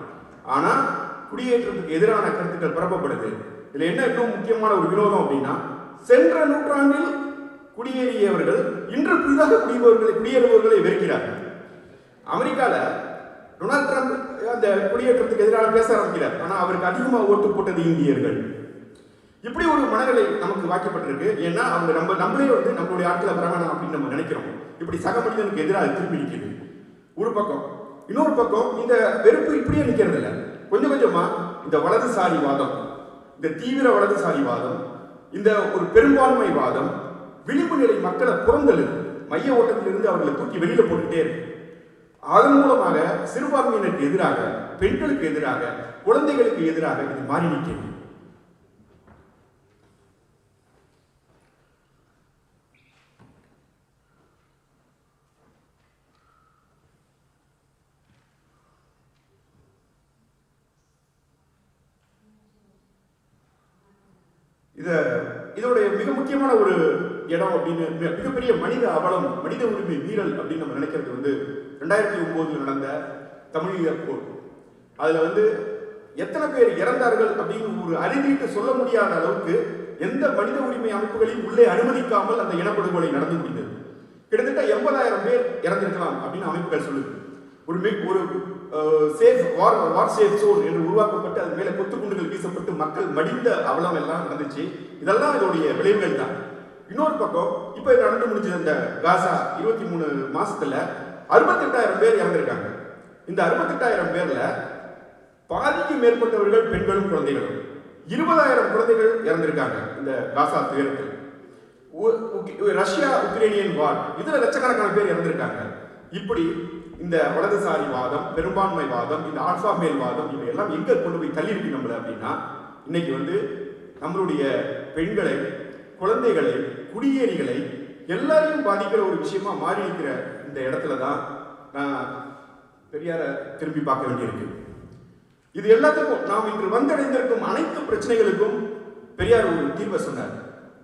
ஆனா குடியேற்றத்துக்கு எதிரான கருத்துக்கள் பரப்பப்படுது. இதுல என்ன இன்னும் முக்கியமான ஒரு விரோதம் அப்படின்னா, சென்ற நூற்றாண்டில் குடியேறியவர்கள் இன்று புதிதாக குடியேறுபவர்களை வெறுக்கிறார்கள். அமெரிக்கால டொனால்ட் ட்ரம்ப் அந்த குடியேற்றத்துக்கு எதிராக பேச ஆரம்பிக்கிறார். ஆனா அவருக்கு அதிகமாக ஓட்டு போட்டது இந்தியர்கள். இப்படி ஒரு மனநிலை நமக்கு வாக்கப்பட்டிருக்கு. ஏன்னா அவங்க நம்மளே நம்மளுடைய ஆட்களை வரவேணாம் அப்படின்னு நம்ம நினைக்கிறோம். இப்படி சக மனிதனுக்கு எதிராக திரும்பி நிற்குது ஒரு பக்கம். இன்னொரு பக்கம் இந்த வெறுப்பு இப்படியே நிற்கிறது இல்லை. கொஞ்சம் கொஞ்சமா இந்த வலதுசாரிவாதம், இந்த தீவிர வலதுசாரிவாதம், இந்த ஒரு பெரும்பான்மை வாதம் விளிம்பு நிலை மக்களை புறந்தழுது, மைய ஓட்டத்திலிருந்து அவர்களை தூக்கி வெளியில போட்டுட்டே இருக்கு. அதன் மூலமாக சிறுபான்மையினருக்கு எதிராக, பெண்களுக்கு எதிராக, குழந்தைகளுக்கு எதிராக இது மாறி நிற்கிறது. இதோடைய மிக முக்கியமான ஒரு இடம் அப்படின்னு, மிகப்பெரிய மனித அவலம், மனித உரிமை மீறல் அப்படின்னு நம்ம நினைக்கிறது 2009 நடந்த தமிழீழப் போர். அதில் வந்து எத்தனை பேர் இறந்தார்கள் அப்படின்னு ஒரு அறிவிட்டு சொல்ல முடியாத அளவுக்கு எந்த மனித உரிமை அமைப்புகளையும் உள்ளே அனுமதிக்காமல் அந்த இனப்படுகொலை நடந்து முடிந்தது. கிட்டத்தட்ட 80,000 பேர் இறந்திருக்கலாம் அப்படின்னு அமைப்புகள் சொல்லுது. ஒரு சேஃப் வார் சேஃப் சோன் என்று உருவாக்கப்பட்டு அது மேலே கொத்துக்குண்டுகள் வீசப்பட்டு மக்கள் மடிந்த அவலம் எல்லாம் நடந்துச்சு. இதெல்லாம் இதோடைய விளைவுகள் தான். இன்னொரு பக்கம் இப்போ நடந்து முடிஞ்சது அந்த காசா 23 மாசத்துல 68,000 பேர் இறந்திருக்காங்க. இந்த 68,000 பேர்ல பாதிக்கு மேற்பட்டவர்கள் பெண்களும் குழந்தைகளும். 20,000 குழந்தைகள் இறந்திருக்காங்க இந்த காசா துயரத்தில். ரஷ்யா உக்ரைனியன் வார் இதுல லட்சக்கணக்கான பேர் இறந்திருக்காங்க. இப்படி இந்த வலதுசாரி வாதம், பெரும்பான்மை வாதம், இந்த ஆல்பா மேல் வாதம் இவையெல்லாம் எங்க கொண்டு போய் தள்ளி இருக்கு நம்மள அப்படின்னா, இன்னைக்கு வந்து நம்மளுடைய பெண்களை, குழந்தைகளை, குடியேறிகளை எல்லாரையும் பாதிக்கிற ஒரு விஷயமா மாறி இருக்கிற இந்த இடத்துல தான் நான் பெரியார திரும்பி பார்க்க வேண்டியிருக்கு. இது எல்லாத்துக்கும் நாம் இன்று வந்தடைந்திருக்கும் அனைத்து பிரச்சனைகளுக்கும் பெரியார் ஒரு தீர்வை சொன்னார்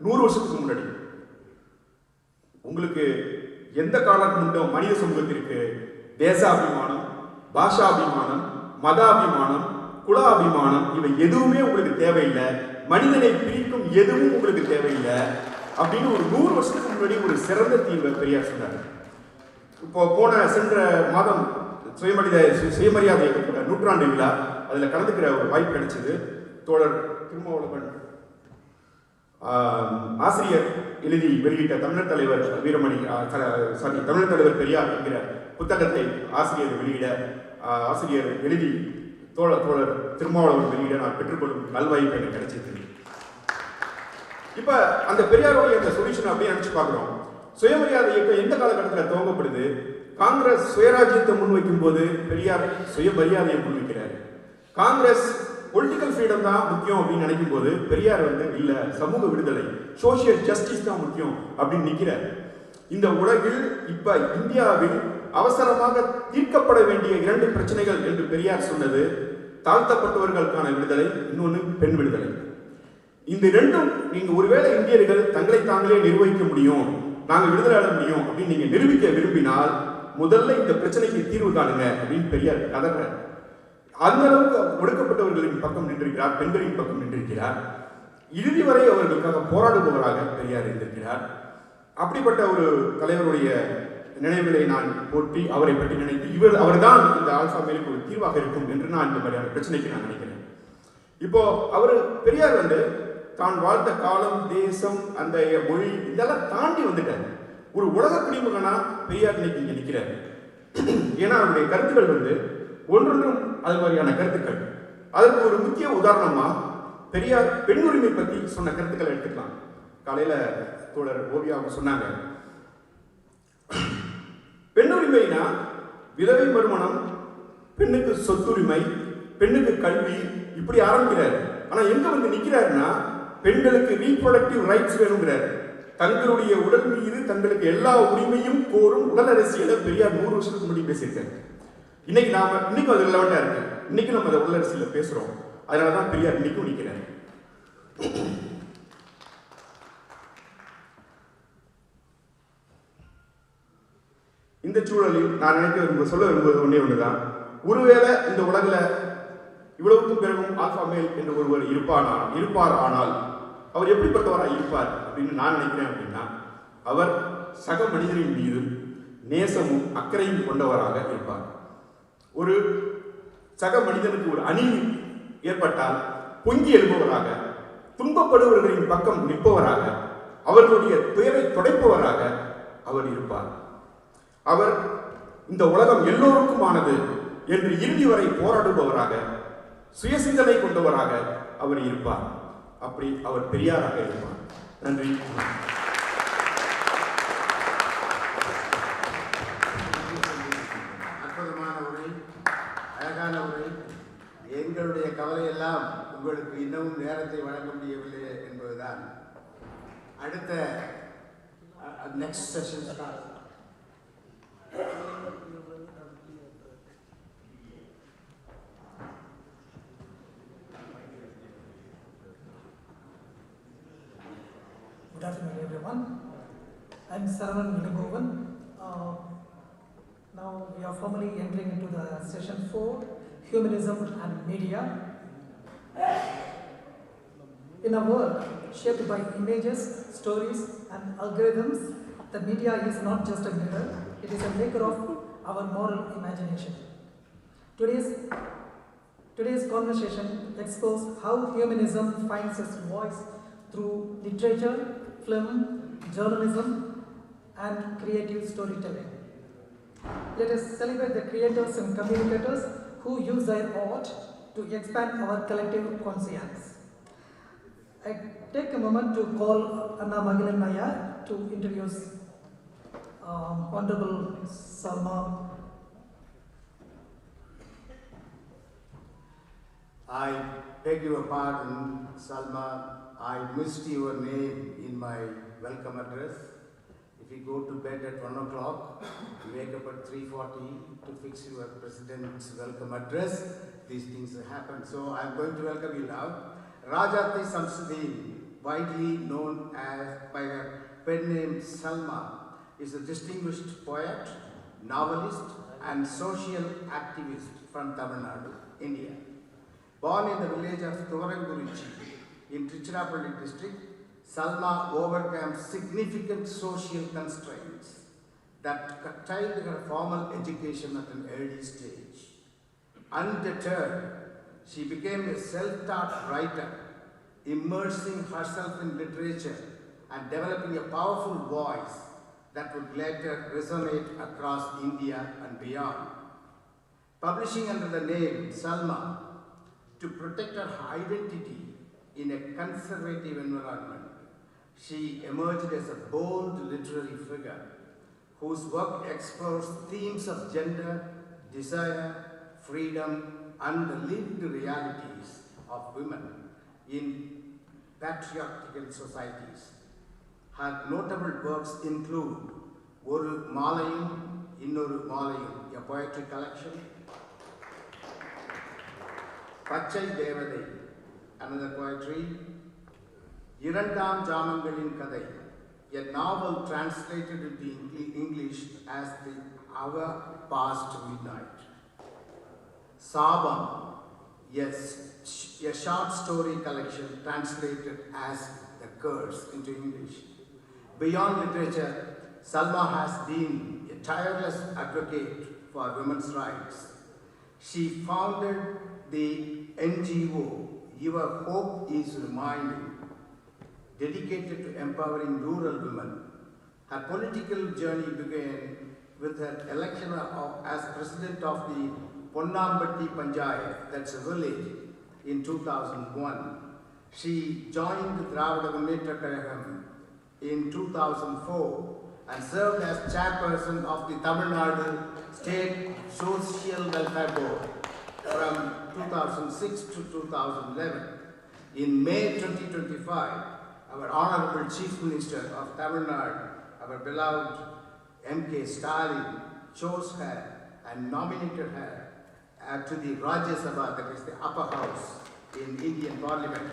100 வருஷத்துக்கு முன்னாடி. உங்களுக்கு எந்த காலத்துக்கு முன்னோ மனித சமூகத்திற்கு தேசாபிமானம், பாஷாபிமானம், மதாபிமானம், குலாபிமானம் இவை எதுவுமே உங்களுக்கு தேவையில்லை, மனிதனை பிரிக்கும் எதுவும் உங்களுக்கு தேவையில்லை அப்படின்னு ஒரு 100 வருஷத்துக்கு முன்னாடி ஒரு சிறந்த தீர்வை பெரியார் சொன்னார். இப்போ சென்ற மாதம் சுயமரியாதை இயக்கத்தோட நூற்றாண்டு விழா, அதில் கலந்துக்கிற ஒரு வாய்ப்பு கிடைச்சது. தோழர் திருமாவளவன் ஆசிரியர் எழுதி வெளியிட்ட தமிழர் தலைவர் வீரமணி தமிழர் தலைவர் பெரியார் என்கிற புத்தகத்தை ஆசிரியர் வெளியிட, ஆசிரியர் எழுதி தோழர் திருமாவளவன் வெளியிட நான் பெற்றுக்கொள்ளும் நல்வாய்ப்பு எனக்கு கிடைச்சது. இப்ப அந்த பெரியாருடைய அந்த சொல்யூஷன் அப்படியே நினைச்சு பார்க்கிறோம். சுயமரியாதை இயக்கம் எந்த காலகட்டத்தில் துவங்கப்படுது? காங்கிரஸ் சுயராஜ்யத்தை முன்வைக்கும் போது பெரியார் சுயமரியாதையை முன்வைக்கிறார். காங்கிரஸ் பொலிட்டிக்கல் ஃப்ரீடம் தான் முக்கியம் அப்படின்னு நினைக்கும் போது பெரியார் வந்து இல்ல, சமூக விடுதலை, சோசியல் ஜஸ்டிஸ் தான் முக்கியம் அப்படின்னு நிற்கிறார். இந்த உலகில் இப்ப இந்தியாவில் அவசரமாக தீர்க்கப்பட வேண்டிய 2 பிரச்சனைகள் என்று பெரியார் சொன்னது தாழ்த்தப்பட்டவர்களுக்கான விடுதலை, இன்னொன்று பெண் விடுதலை. இந்த 2ம் நீங்க ஒருவேளை இந்தியர்கள் தங்களை தாங்களே நிர்வகிக்க முடியும், நாங்கள் விடுதலை அடைய முடியும் அப்படின்னு நீங்க நிரூபிக்க விரும்பினால் முதல்ல இந்த பிரச்சனைக்கு தீர்வு காணுங்க அப்படின்னு பெரியார் கதறார். அந்த அளவுக்கு ஒடுக்கப்பட்டவர்களின் பக்கம் நின்றிருக்கிறார், பெண்களின் பக்கம் நின்றிருக்கிறார். இறுதி வரை அவர்களுக்காக போராடுபவராக பெரியார் இருந்திருக்கிறார். அப்படிப்பட்ட ஒரு தலைவருடைய நினைவுகளை நான் போற்றி அவரை பற்றி நினைத்து அவர்தான் இந்த ஆல்பா மேலுக்கு ஒரு தீர்வாக இருக்கும் என்று நான் இந்த மாதிரியான பிரச்சனைக்கு நான் நினைக்கிறேன். இப்போ பெரியார் வந்து தான் வாழ்ந்த காலம், தேசம், அந்த மொழி இதெல்லாம் தாண்டி வந்துட்டார். ஒரு உலக குடிமகனா பெரியார் இன்னைக்கு இங்க நிற்கிறார். ஏன்னா அவருடைய கருத்துக்கள் வந்து ஒன்றொன்றும் அது மாதிரியான கருத்துக்கள். அதற்கு ஒரு முக்கிய உதாரணமா பெரியார் பெண் உரிமை பற்றி சொன்ன கருத்துக்களை எடுத்துக்கலாம். காலையில தோழர் ஓவியாவை சொன்னாங்க, பெண் உரிமைனா விதவை மறுமணம், பெண்ணுக்கு சொத்துரிமை, பெண்ணுக்கு கல்வி, இப்படி ஆரம்பிக்கிறார். ஆனா எங்க வந்து நிக்கிறாருன்னா பெண்களுக்கு ரீப்ரொடக்டிவ் ரைட்ஸ் வேணுங்கிறார். தங்களுடைய உடல் மீது தங்களுக்கு எல்லா உரிமையும் கோரும் உடல் அரசியலை பெரியார் 100 வருஷத்துக்கு முன்னாடி பேசியிருக்காரு. இன்னைக்கும் அது ரிலவெண்டா இருக்கு. இன்னைக்கு நம்ம அதை உடல் அரசியல பேசுறோம். அதனாலதான் பெரியார் இன்னைக்கும் நிக்கிறார். இந்த சூழலில் நான் சொல்ல விரும்புவது ஒன்றுதான், ஒருவேளை இந்த உலகில் இவ்வளவுக்கும் பிறகும் ஆல்பா மேல் என்று ஒருவர் இருப்பார். ஆனால் அவர் எப்படிப்பட்டவராக இருப்பார் அப்படின்னு நான் நினைக்கிறேன் அப்படின்னா, அவர் சக மனிதனின் மீது நேசமும் அக்கறையும் கொண்டவராக இருப்பார். ஒரு சக மனிதனுக்கு ஒரு அநீதி ஏற்பட்டால் பொங்கி எழுபவராக, துன்பப்படுபவர்களின் பக்கம் நிற்பவராக, அவர்களுடைய துயரை துடைப்பவராக அவர் இருப்பார். அவர் இந்த உலகம் எல்லோருக்குமானது என்று இறுதி வரை போராடுபவராக, சுயசிந்தனை கொண்டவராக அவர் இருப்பார். அப்படி அவர் பெரியாராக இருப்பார். நன்றி. அற்புதமான உரை, அழகான உரை. எங்களுடைய கவலையெல்லாம் உங்களுக்கு இன்னமும் நேரத்தை வழங்க முடியவில்லை என்பதுதான். அடுத்த next session start. Good afternoon, everyone. I'm Saravanan Nilagovan. Now we are formally entering into the session 4, Humanism and Media. In a world shaped by images, stories, and algorithms, the media is not just a mirror, it is a maker of our moral imagination. Today's conversation explores how humanism finds its voice through literature, film, journalism, and creative storytelling. Let us celebrate the creators and communicators who use their art to expand our collective conscience. I take a moment to call Anna Magilan Nayar to introduce Honorable Salma. I beg your pardon, Salma. I missed your name in my welcome address. If you go to bed at 1 o'clock, you wake up at 3:40 to fix your president's welcome address. These things happen. So I'm going to welcome you now. Rajati Samsudeen, widely known as by her pen name Salma, is a distinguished poet, novelist, and social activist from Tamil Nadu, India. Born in the village of Thuvarangurichi in Tiruchirappalli district, Salma overcame significant social constraints that curtailed her formal education at an early stage. Undeterred, she became a self-taught writer, immersing herself in literature and developing a powerful voice that would later resonate across India and beyond. Publishing under the name Salma to protect her identity in a conservative environment, she emerged as a bold literary figure whose work explores themes of gender, desire, freedom, and the lived realities of women in patriarchal societies. Her notable works include Oru Malayum, Innoru Malayum, a poetry collection, Pachai Devadai, another poetry, Irandam Jamangalin Kadai, a novel translated into English as The Hour Past Midnight. Sabam, yes, a short story collection translated as The Curse into English. Beyond literature, Salma has been a tireless advocate for women's rights. She founded the NGO, Your Hope is Reminding, dedicated to empowering rural women. Her political journey began with her election as president of the Ponnambatti Panchayat, that's a village, in 2001. She joined the Dravida Munnetra Kazhagam in 2004 and served as chairperson of the Tamil Nadu State Social Welfare Board from 2006 to 2011. In May 2025, our Honorable Chief Minister of Tamil Nadu, our beloved M.K. Stalin, chose her and nominated her to the Rajya Sabha, that is the upper house in Indian Parliament,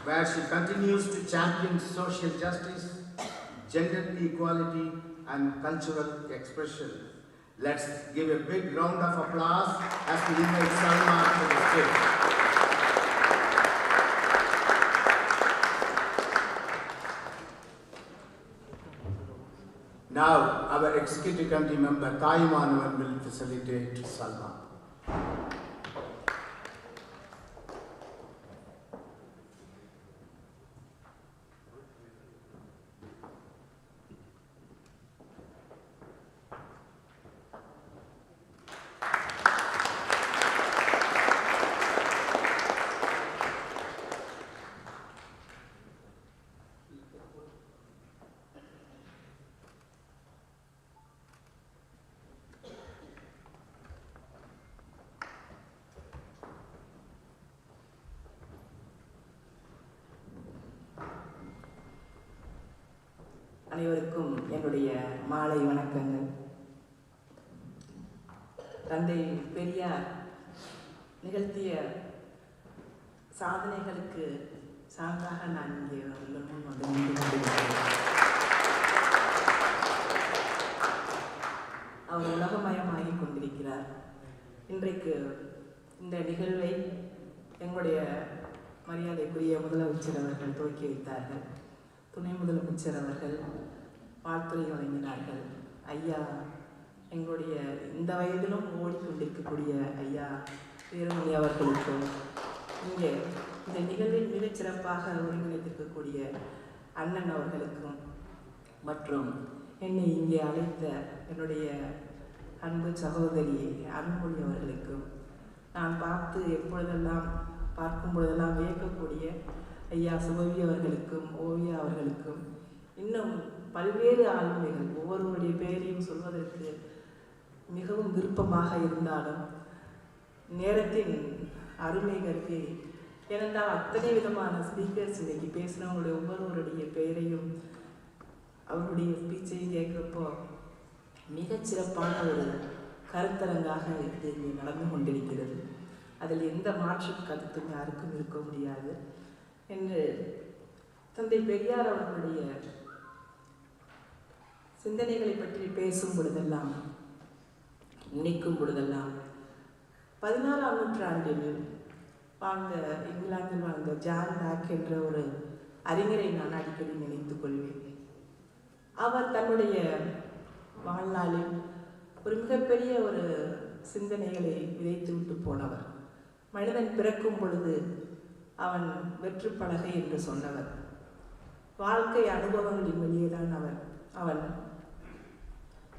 where she continues to champion social justice, gender equality, and cultural expression. Let's give a big round of applause as we invite Salma to the stage. Now, our Executive Committee member, Thaimanuvan, will facilitate Salma. அனைவருக்கும் என்னுடைய மாலை வணக்கங்கள். தந்தை பெரியார் நிகழ்த்திய சாதனைகளுக்கு சான்றாக நான் இங்கே உங்கள் முன் வந்து நின்று கொண்டிருக்கிறேன். இன்றைக்கு இந்த நிகழ்வை எங்களுடைய மரியாதைக்குரிய முதலமைச்சர் அவர்கள் துவக்கி வைத்தார்கள். துணை முதலமைச்சர் அவர்கள் வாழ்த்துரை வழங்கினார்கள். ஐயா எங்களுடைய இந்த வயதிலும் ஓடிக்கொண்டிருக்கக்கூடிய ஐயா வீரமணி அவர்களுக்கும் இங்கே இந்த நிகழ்வில் மிகச்சிறப்பாக ஒருங்கிணைத்திருக்கக்கூடிய அண்ணன் அவர்களுக்கும் மற்றும் என்னை இங்கே அழைத்த என்னுடைய அன்பு சகோதரி அருள்மொழி அவர்களுக்கும் நான் பார்க்கும் பொழுதெல்லாம் வியக்கக்கூடிய ஐயா சுபவி அவர்களுக்கும் ஓவியா அவர்களுக்கும் இன்னும் பல்வேறு ஆளுமைகள் ஒவ்வொருவருடைய பெயரையும் சொல்வதற்கு மிகவும் விருப்பமாக இருந்தாலும் நேரத்தின் அருமை கருதி ஏனென்றால் அத்தனை விதமான ஸ்பீக்கர்ஸ் இன்னைக்கு பேசினவங்களுடைய ஒவ்வொருவருடைய பெயரையும் அவருடைய ஸ்பீச்சையும் கேட்குறப்போ மிகச்சிறப்பான ஒரு கருத்தரங்காக இது இங்கே நடந்து கொண்டிருக்கிறது. அதில் எந்த மாற்று கருத்தும் யாருக்கும் இருக்க முடியாது என்று தந்தை பெரியார் அவர்களுடைய சிந்தனைகளை பற்றி பேசும் பொழுதெல்லாம் நினைக்கும் பொழுதெல்லாம் 16ஆம் நூற்றாண்டில் வாழ்ந்த இங்கிலாந்தில் வாழ்ந்த ஜான் லாக் என்ற ஒரு அறிஞரை நான் அடிக்கடி நினைத்துக் கொள்வேன். அவர் தன்னுடைய வாழ்நாளில் ஒரு மிகப்பெரிய ஒரு சிந்தனைகளை விதைத்து விட்டு போனவர். மனிதன் பிறக்கும் பொழுது அவன் வெற்று பலகை என்று சொன்னவர். வாழ்க்கை அனுபவங்களின் வழியேதான் அவன்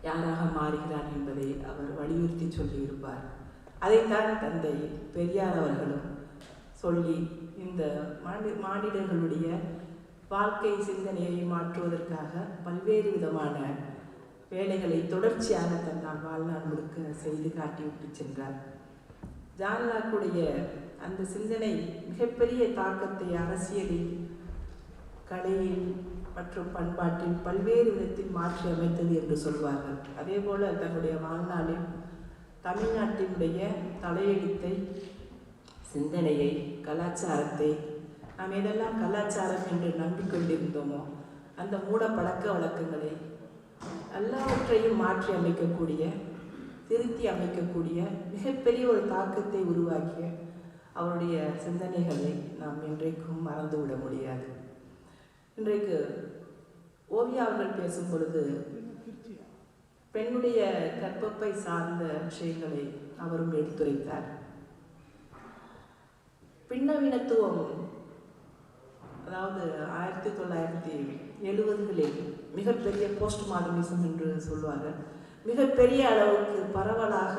யாராக மாறுகிறான் என்பதை அவர் வலியுறுத்தி சொல்லியிருப்பார். அதைத்தான் தந்தை பெரியார் அவர்களும் சொல்லி இந்த மானிடர்களுடைய வாழ்க்கை சிந்தனையை மாற்றுவதற்காக பல்வேறு விதமான வேலைகளை தொடர்ச்சியாக தன்னால் வாழ்நாள் முழுக்க செய்து காட்டிவிட்டு சென்றார். ஜான் லாக்குடைய அந்த சிந்தனை மிகப்பெரிய தாக்கத்தை அரசியலில், கலையில் மற்றும் பண்பாட்டில் பல்வேறு விதத்தில் மாற்றி அமைத்தது என்று சொல்வார்கள். அதே போல தன்னுடைய வாழ்நாளில் தமிழ்நாட்டினுடைய தலையெழுத்தை, சிந்தனையை, கலாச்சாரத்தை, நாம் எதெல்லாம் கலாச்சாரம் என்று நம்பிக்கொண்டிருந்தோமோ அந்த மூட பழக்க வழக்கங்களை எல்லாவற்றையும் மாற்றி அமைக்கக்கூடிய, திருத்தி அமைக்கக்கூடிய மிகப்பெரிய ஒரு தாக்கத்தை உருவாக்கிய அவருடைய சிந்தனைகளை நாம் இன்றைக்கும் மறந்துவிட முடியாது. இன்றைக்கு ஓவியா அவர்கள் பேசும் பொழுது பெண்ணுடைய கற்பப்பை சார்ந்த விஷயங்களை அவரும் எடுத்துரைத்தார். பின்னவீனத்துவம், அதாவது 1970களில் மிகப்பெரிய போஸ்ட் மாடர்னிசம் என்று சொல்வார்கள், மிகப்பெரிய அளவுக்கு பரவலாக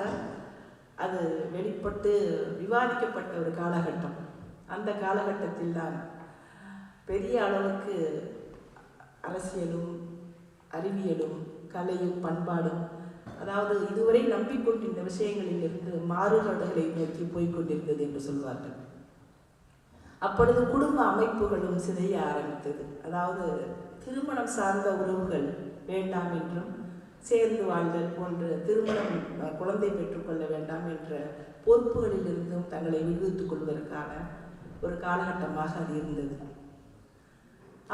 அது வெளிப்பட்டு விவாதிக்கப்பட்ட ஒரு காலகட்டம். அந்த காலகட்டத்தில் தான் பெரிய அளவுக்கு அரசியலும் அறிவியலும் கலையும் பண்பாடும், அதாவது இதுவரை நம்பிக்கொண்டிருந்த விஷயங்களில் இருந்து மாறுபாடுகளை நோக்கி போய்கொண்டிருந்தது என்று சொல்வார்கள். அப்பொழுது குடும்ப அமைப்புகளும் சிதைய ஆரம்பித்தது. அதாவது திருமணம் சார்ந்த உறவுகள் வேண்டாம் என்றும், சேர்ந்து வாழ்தல் போன்ற திருமணம், குழந்தை பெற்றுக்கொள்ள வேண்டாம் என்ற பொறுப்புகளில் இருந்தும் தங்களை விடுவித்துக் கொள்வதற்கான ஒரு காலகட்டமாக அது இருந்தது.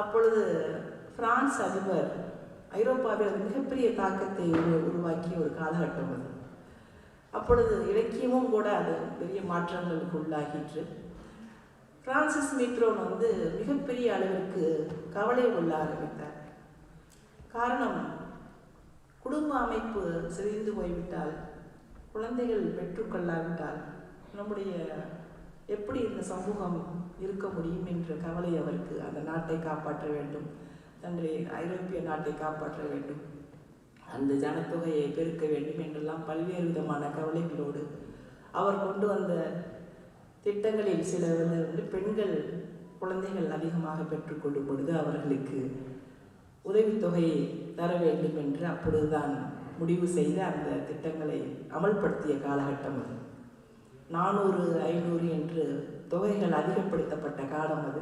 அப்பொழுது பிரான்ஸ் அதிபர் ஐரோப்பாவில் மிகப்பெரிய தாக்கத்தை உருவாக்கிய ஒரு காலகட்டம் அது. அப்பொழுது இலக்கியமும் கூட அது பெரிய மாற்றங்களுக்கு உள்ளாகிற்று. பிரான்சிஸ் மீட்ரோன் மிகப்பெரிய அளவிற்கு கவலை கொள்ள ஆரம்பித்தார். காரணம், குடும்ப அமைப்பு சிதைந்து போய்விட்டால், குழந்தைகள் பெற்றுக்கொள்ளாவிட்டால் நம்முடைய எப்படி இந்த சமூகம் இருக்க முடியும் என்ற கவலை அவருக்கு. அந்த நாட்டை காப்பாற்ற வேண்டும், தங்களை ஐரோப்பிய நாட்டை காப்பாற்ற வேண்டும், அந்த ஜனத்தொகையை பெருக்க வேண்டும் என்றெல்லாம் பல்வேறு விதமான கவலைகளோடு அவர் கொண்டு வந்த திட்டங்களில் சில பெண்கள் குழந்தைகள் அதிகமாக பெற்றுக்கொள்ளும் பொழுது அவர்களுக்கு உதவித்தொகையை தர வேண்டும் என்று அப்பொழுதுதான் முடிவு செய்து அந்த திட்டங்களை அமல்படுத்திய காலகட்டம் அது. 400, 500 என்று தொகைகள் அதிகப்படுத்தப்பட்ட காலம் அது.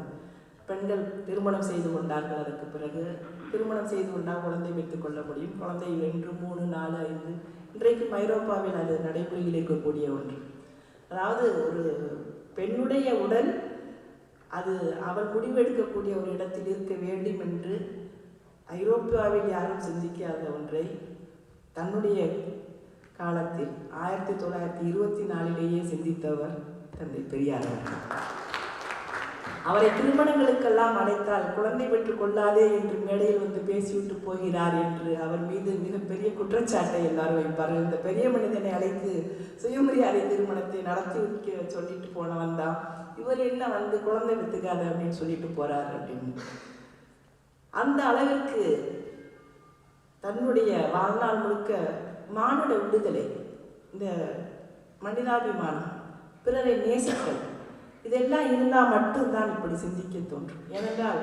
பெண்கள் திருமணம் செய்து கொண்டார்கள். அதற்கு பிறகு திருமணம் செய்து கொண்டால் குழந்தை வைத்துக் கொள்ள முடியும். குழந்தை 2, 3, 4, 5 இன்றைக்கும் ஐரோப்பாவில் அது நடைமுறையில் இருக்கக்கூடிய ஒன்று. அதாவது ஒரு பெண்ணுடைய உடல் அது அவள் முடிவெடுக்கக்கூடிய ஒரு இடத்தில் இருக்க வேண்டும் என்று ஐரோப்பாவில் யாரும் சிந்திக்காத ஒன்றை தன்னுடைய காலத்தில் 1924 சிந்தித்தவர் தந்தை பெரியார் அவர்கள். அவரை திருமணங்களுக்கெல்லாம் அழைத்தால் குழந்தை பெற்றுக் கொள்ளாதே என்று மேடையில் வந்து பேசிவிட்டு போகிறார் என்று அவர் மீது மிகப்பெரிய குற்றச்சாட்டை எல்லாரும் வைப்பார்கள். இந்த பெரிய மனிதனை அழைத்து சுயமரியாதை திருமணத்தை நடத்தி வைக்க சொல்லிட்டு போனவன் தான் இவர் என்ன வந்து குழந்தை பெற்றுக்காத அப்படின்னு சொல்லிட்டு போறார் அப்படின்னு. அந்த அளவிற்கு தன்னுடைய வாழ்நாள் முழுக்க மானுட விடுதலை, இந்த மனிதாபிமானம், பிறரை நேசித்தல், இதெல்லாம் இருந்தால் மட்டும்தான் இப்படி சிந்திக்க தோன்றும். ஏனென்றால்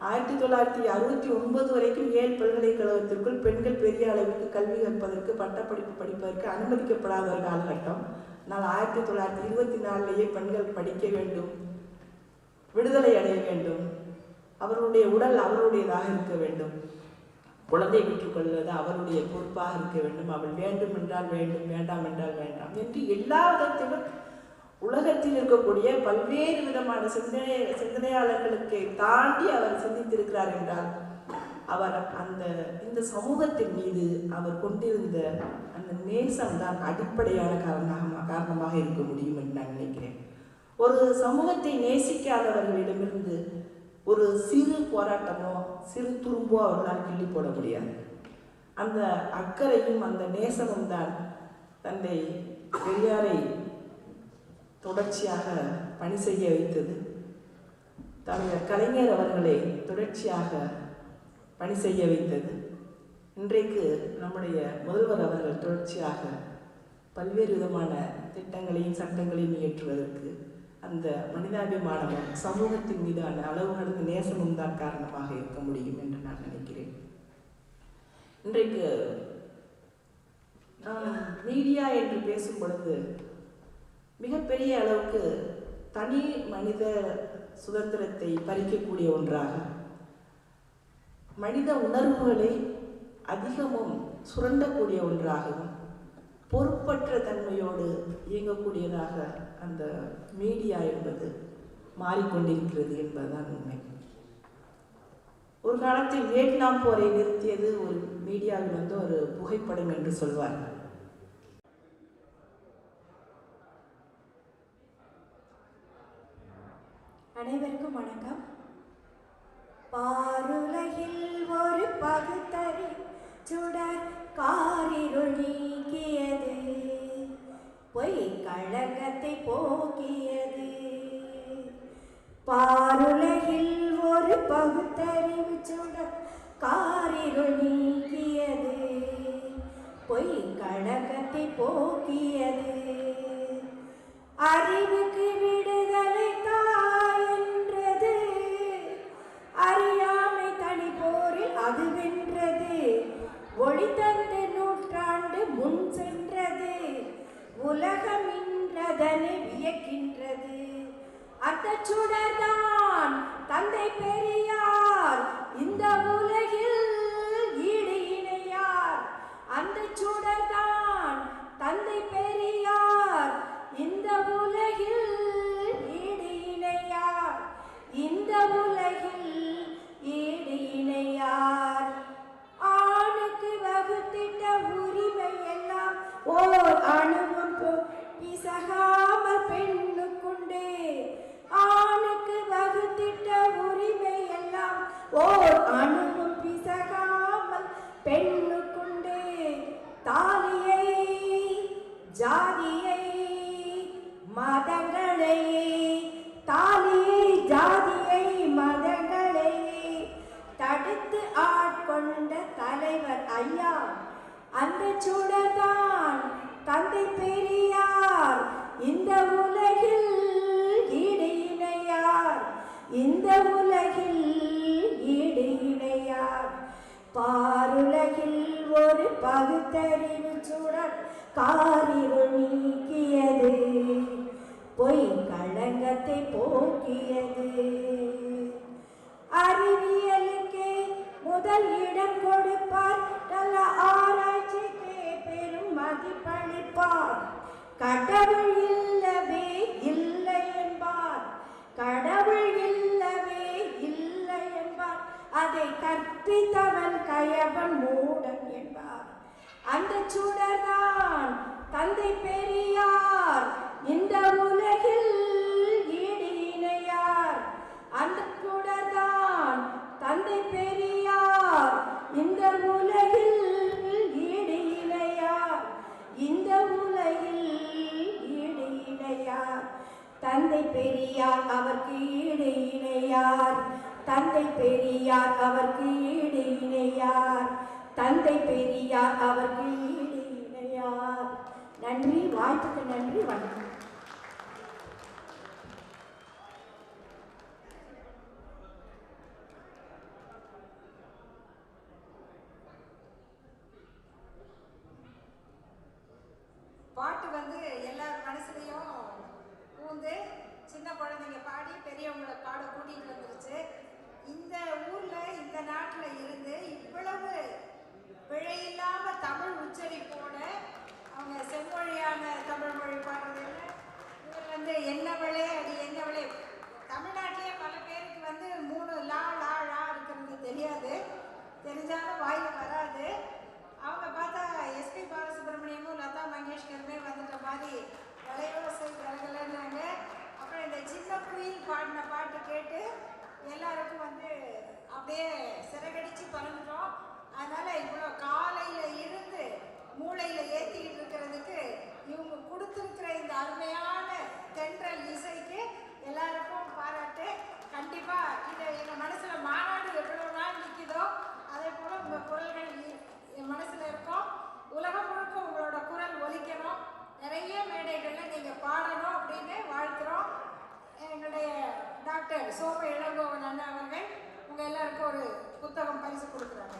1969 வரைக்கும் ஏழு பல்கலைக்கழகத்திற்குள் பெண்கள் பெரிய அளவிற்கு கல்வி கற்பதற்கு பட்டப்படிப்பு படிப்பதற்கு அனுமதிக்கப்படாத ஒரு காலகட்டம். ஆனால் 1924 பெண்கள் படிக்க வேண்டும், விடுதலை அடைய வேண்டும், அவர்களுடைய உடல் அவருடையதாக இருக்க வேண்டும், குழந்தை பெற்றுக்கொள்வது அவருடைய பொறுப்பாக இருக்க வேண்டும், அவள் வேண்டும் என்றால் வேண்டும், வேண்டாம் என்றால் வேண்டாம் என்று எல்லா விதத்திலும் உலகத்தில் இருக்கக்கூடிய பல்வேறு விதமான சிந்தனையாளர்களுக்கு தாண்டி அவர் சிந்தித்திருக்கிறார் என்றால் அவர் இந்த சமூகத்தின் மீது அவர் கொண்டிருந்த அந்த நேசம்தான் அடிப்படையான காரணமாக இருக்க முடியும் என்று நான் நினைக்கிறேன். ஒரு சமூகத்தை நேசிக்காதவர்களிடமிருந்து ஒரு சிறு போராட்டமோ சிறு துரும்போ அவர்களால் கிள்ளி போட முடியாது. அந்த அக்கறையும் அந்த நேசமும் தான் தந்தை பெரியாரை தொடர்ச்சியாக பணி செய்ய வைத்தது. தலைவர் கலைஞர் அவர்களை தொடர்ச்சியாக பணி செய்ய வைத்தது. இன்றைக்கு நம்முடைய முதல்வர் அவர்கள் தொடர்ச்சியாக பல்வேறு விதமான திட்டங்களையும் சட்டங்களையும் இயற்றுவதற்கு அந்த மனிதாபிமானமும் சமூகத்தின் மீதான அளவு கடந்த நேசமும் தான் காரணமாக இருக்க முடியும் என்று நான் நினைக்கிறேன். இன்றைக்கு நாம் மீடியா என்று பேசும் பொழுது மிகப்பெரிய அளவுக்கு தனி மனித சுதந்திரத்தை பறிக்கக்கூடிய ஒன்றாக, மனித உணர்வுகளை அதிகமும் சுரண்டக்கூடிய ஒன்றாகவும், பொறுப்பற்ற தன்மையோடு இயங்கக்கூடியதாக அந்த மீடியா என்பது மாறிக்கொண்டிருக்கிறது என்பதுதான் உண்மை. ஒரு காலத்தில் வியட்நாம் போரை நிறுத்தியது ஒரு மீடியாவில் ஒரு புகைப்படம் என்று சொல்வார்கள். அனைவருக்கும் வணக்கம். பாருலகில் ஒரு பகுத்தறி சுடர் காரிருள் நீக்கியது, பொய் கழகத்தை போக்கியது. பாருலகில் ஒரு பகுத்தறிவு சுடர் காரிருள் நீக்கியது, பொய் கழகத்தை போக்கியது. அறிவுக்கு விடுதலை தாயென்றது, அறியாமை தனி போரில் அது வென்றது. ஒளி தந்த நூற்றாண்டு முன் சென்றது, உலகம் இன்றதனை வியக்கின்றது. அந்த சுடர்தான் தந்தை பெரியார், இந்த உலகில் ஈடு இணையார். அந்த சுடர்தான் தந்தை பெரியார், இந்த உலகில் ஈடு இணையார். இந்த உலகில் ஈடு இணையார். ஆணுக்கு வகுத்திட்ட உரிமை எல்லாம் ஓர் அணுவும் பிசகாமல் பெண்ணுக்குண்டே. ஆணுக்கு வகுத்திட்ட உரிமை எல்லாம் ஓர் அணுவும் பிசகாமல் பெண்ணுக்குண்டே. தாலியை ஜாதியை மதங்களை, தாலியை ஜாதியை மதங்களை தடுத்து ஆட்கொண்ட தலைவர் ஐயா, அந்த சுடர்தான் தந்தை பெரியார். இந்த உலகில் ஈடு இணையார், இந்த உலகில் ஈடு இணையார். பாருலகில் ஒரு பகுத்தறிவு சுடர் காரிருள் நீக்கியது, பொய் களங்கத்தை போக்கியது. அறிவியலுக்கே முதல் இடம் கொடுப்பார், நல்ல ஆராய்ச்சிக்கே பெரும் மதிப்பளிப்பார். கடவுள் இல்லவே இல்லை என்பார், கடவுள் இல்லவே இல்லை என்பார். அதை கற்பித்தவன் கயவன் மூடன் என்பார். அந்த சுடர்தான் தந்தை பெரியார் இந்த உலகில் ஈடு இணையார். அந்த சுடர்தான் தந்தை பெரியார் இந்த உலகில் ஈடு இணையார். இந்த உலகில் ஈடு இணையார். தந்தை பெரியார் அவர்க்கு ஈடு இணையார். தந்தை பெரியார் அவர்க்கு ஈடு இணையார். தந்தை பெரியார் அவர்க்கு ஈடு இணையார். நன்றி, வாய்ப்புக்கு நன்றி, வணக்கம். பாட்டு வந்து எல்லார் மனசுலையும் பூந்து சின்ன குழந்தைங்க பாடி பெரியவங்களை பாட கூட்டிகிட்டு வந்துருச்சு. இந்த ஊரில் இந்த நாட்டில் இருந்து இவ்வளவு பிழையில்லாம தமிழ் உச்சரிப்போட அவங்க செம்மொழியான தமிழ் மொழி பாடுறது இல்லை. இவர் வந்து என்னவளே அது என்னவளே, தமிழ்நாட்டிலே பல பேருக்கு வந்து 3 லா இருக்கிறது தெரியாது, தெரிஞ்சாலும் வாயில் வராது. அவங்க பார்த்தா எஸ்பி பாலசுப்ரமணியமும் லதா மங்கேஷ்கருமே வந்துட்ட மாதிரி வளையோசை கலகலன்னாங்க. அப்புறம் இந்த சின்ன குயில் பாடின பாட்டு கேட்டு எல்லாருக்கும் வந்து அப்படியே சிறகடிச்சு பறந்துட்டோம். அதனால் இவ்வளோ காலையில் இருந்து மூளையில் ஏற்றிக்கிட்டு இருக்கிறதுக்கு இவங்க கொடுத்துருக்கிற இந்த அருமையான தென்றல் இசைக்கு எல்லாருக்கும் பாராட்டு. கண்டிப்பாக இதை எங்கள் மனசில் மாநாடு எவ்வளோ நாள் நிற்கிதோ அதே போல் உங்கள் குரல்கள் என் மனசில் இருக்கும். உலகம் முழுக்க உங்களோட குரல் ஒலிக்கணும், நிறைய மேடைகளில் நீங்கள் பாடணும் அப்படின்னு வாழ்த்துறோம். எங்களுடைய டாக்டர் சோம இளங்கோவன் அண்ணா அவர்கள் உங்கள் எல்லாருக்கும் ஒரு புத்தகம் பரிசு கொடுக்குறாங்க.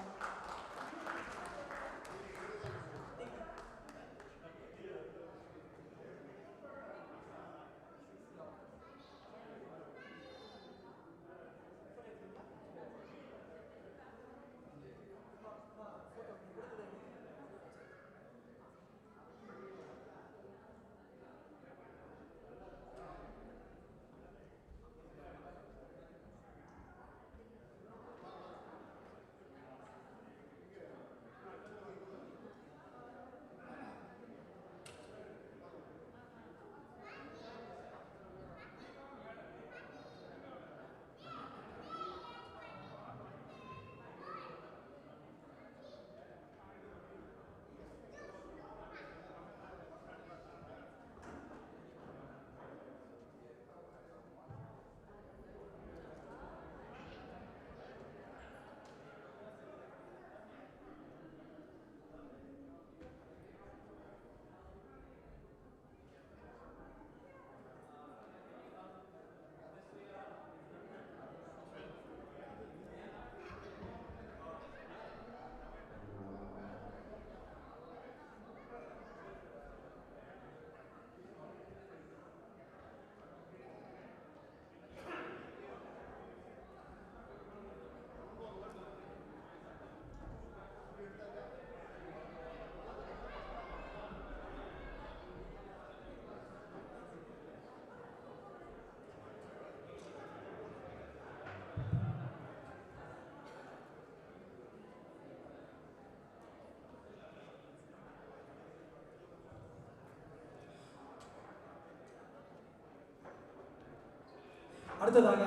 அடுத்ததாக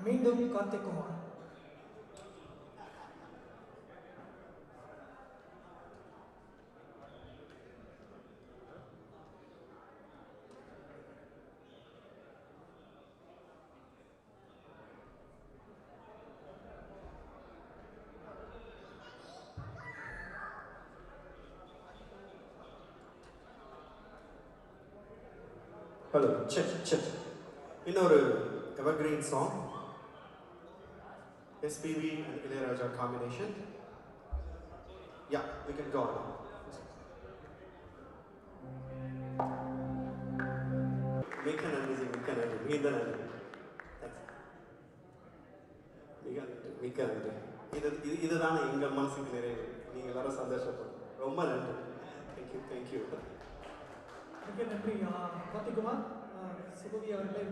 மீண்டும் கார்த்திக் குமார். Hello, check. இன்னொரு evergreen song, SPV and Ilayaraja combination. Yeah, we can go on now. மிக்க நன்றி. மிக்க நன்றி. இதுதான் எங்கள் மனசுக்கு நிறைவு. நீங்க எல்லாரும் சந்தோஷப்படும். ரொம்ப நன்றி. தேங்க்யூ. மிக நன்றி கார்த்திக் குமார். சுபவி அவர்களே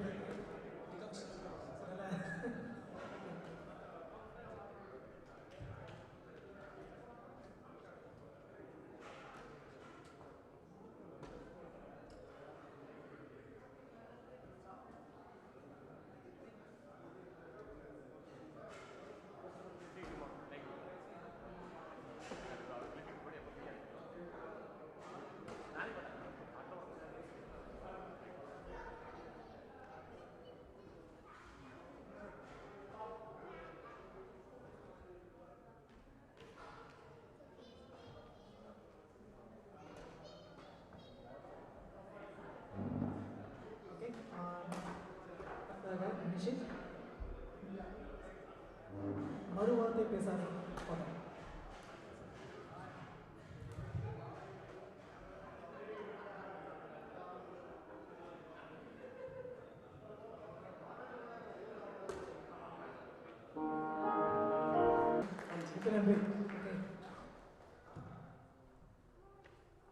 மிக்க நன்றி. ஓகே,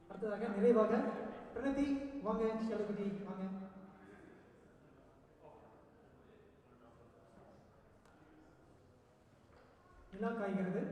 அடுத்ததாக நிறைவாக பிரணதி வாங்க, ஷெலகுட்டி வாங்க. நிலா காய்கிறது.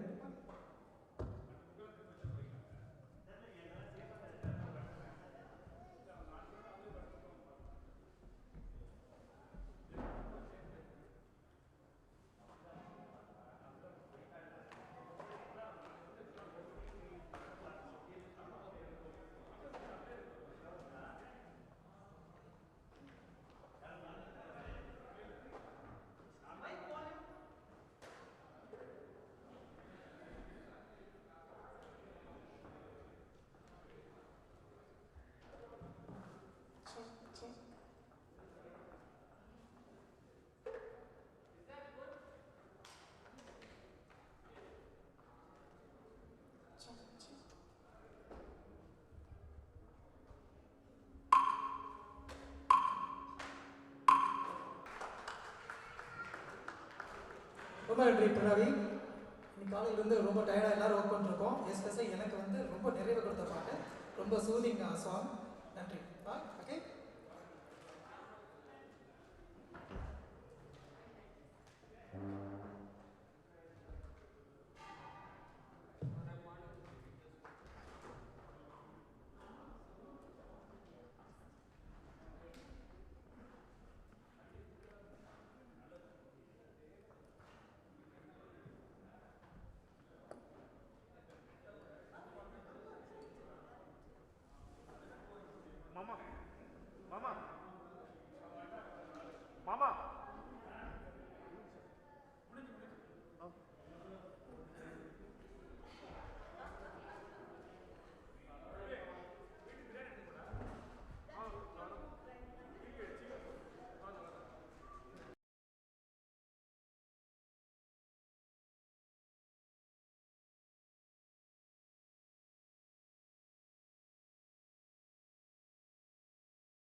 ரொம்ப நன்றி பிரணவி. இன்னைக்கு காலையிலேருந்து ரொம்ப டயர்டாக எல்லாரும் ஒர்க் பண்ணிருக்கோம். எஸ்பெஷலாக எனக்கு வந்து ரொம்ப நிறைவு கொடுத்த பாட்டு, ரொம்ப சூதிங் சாங். நன்றி. ஓகே, மாமா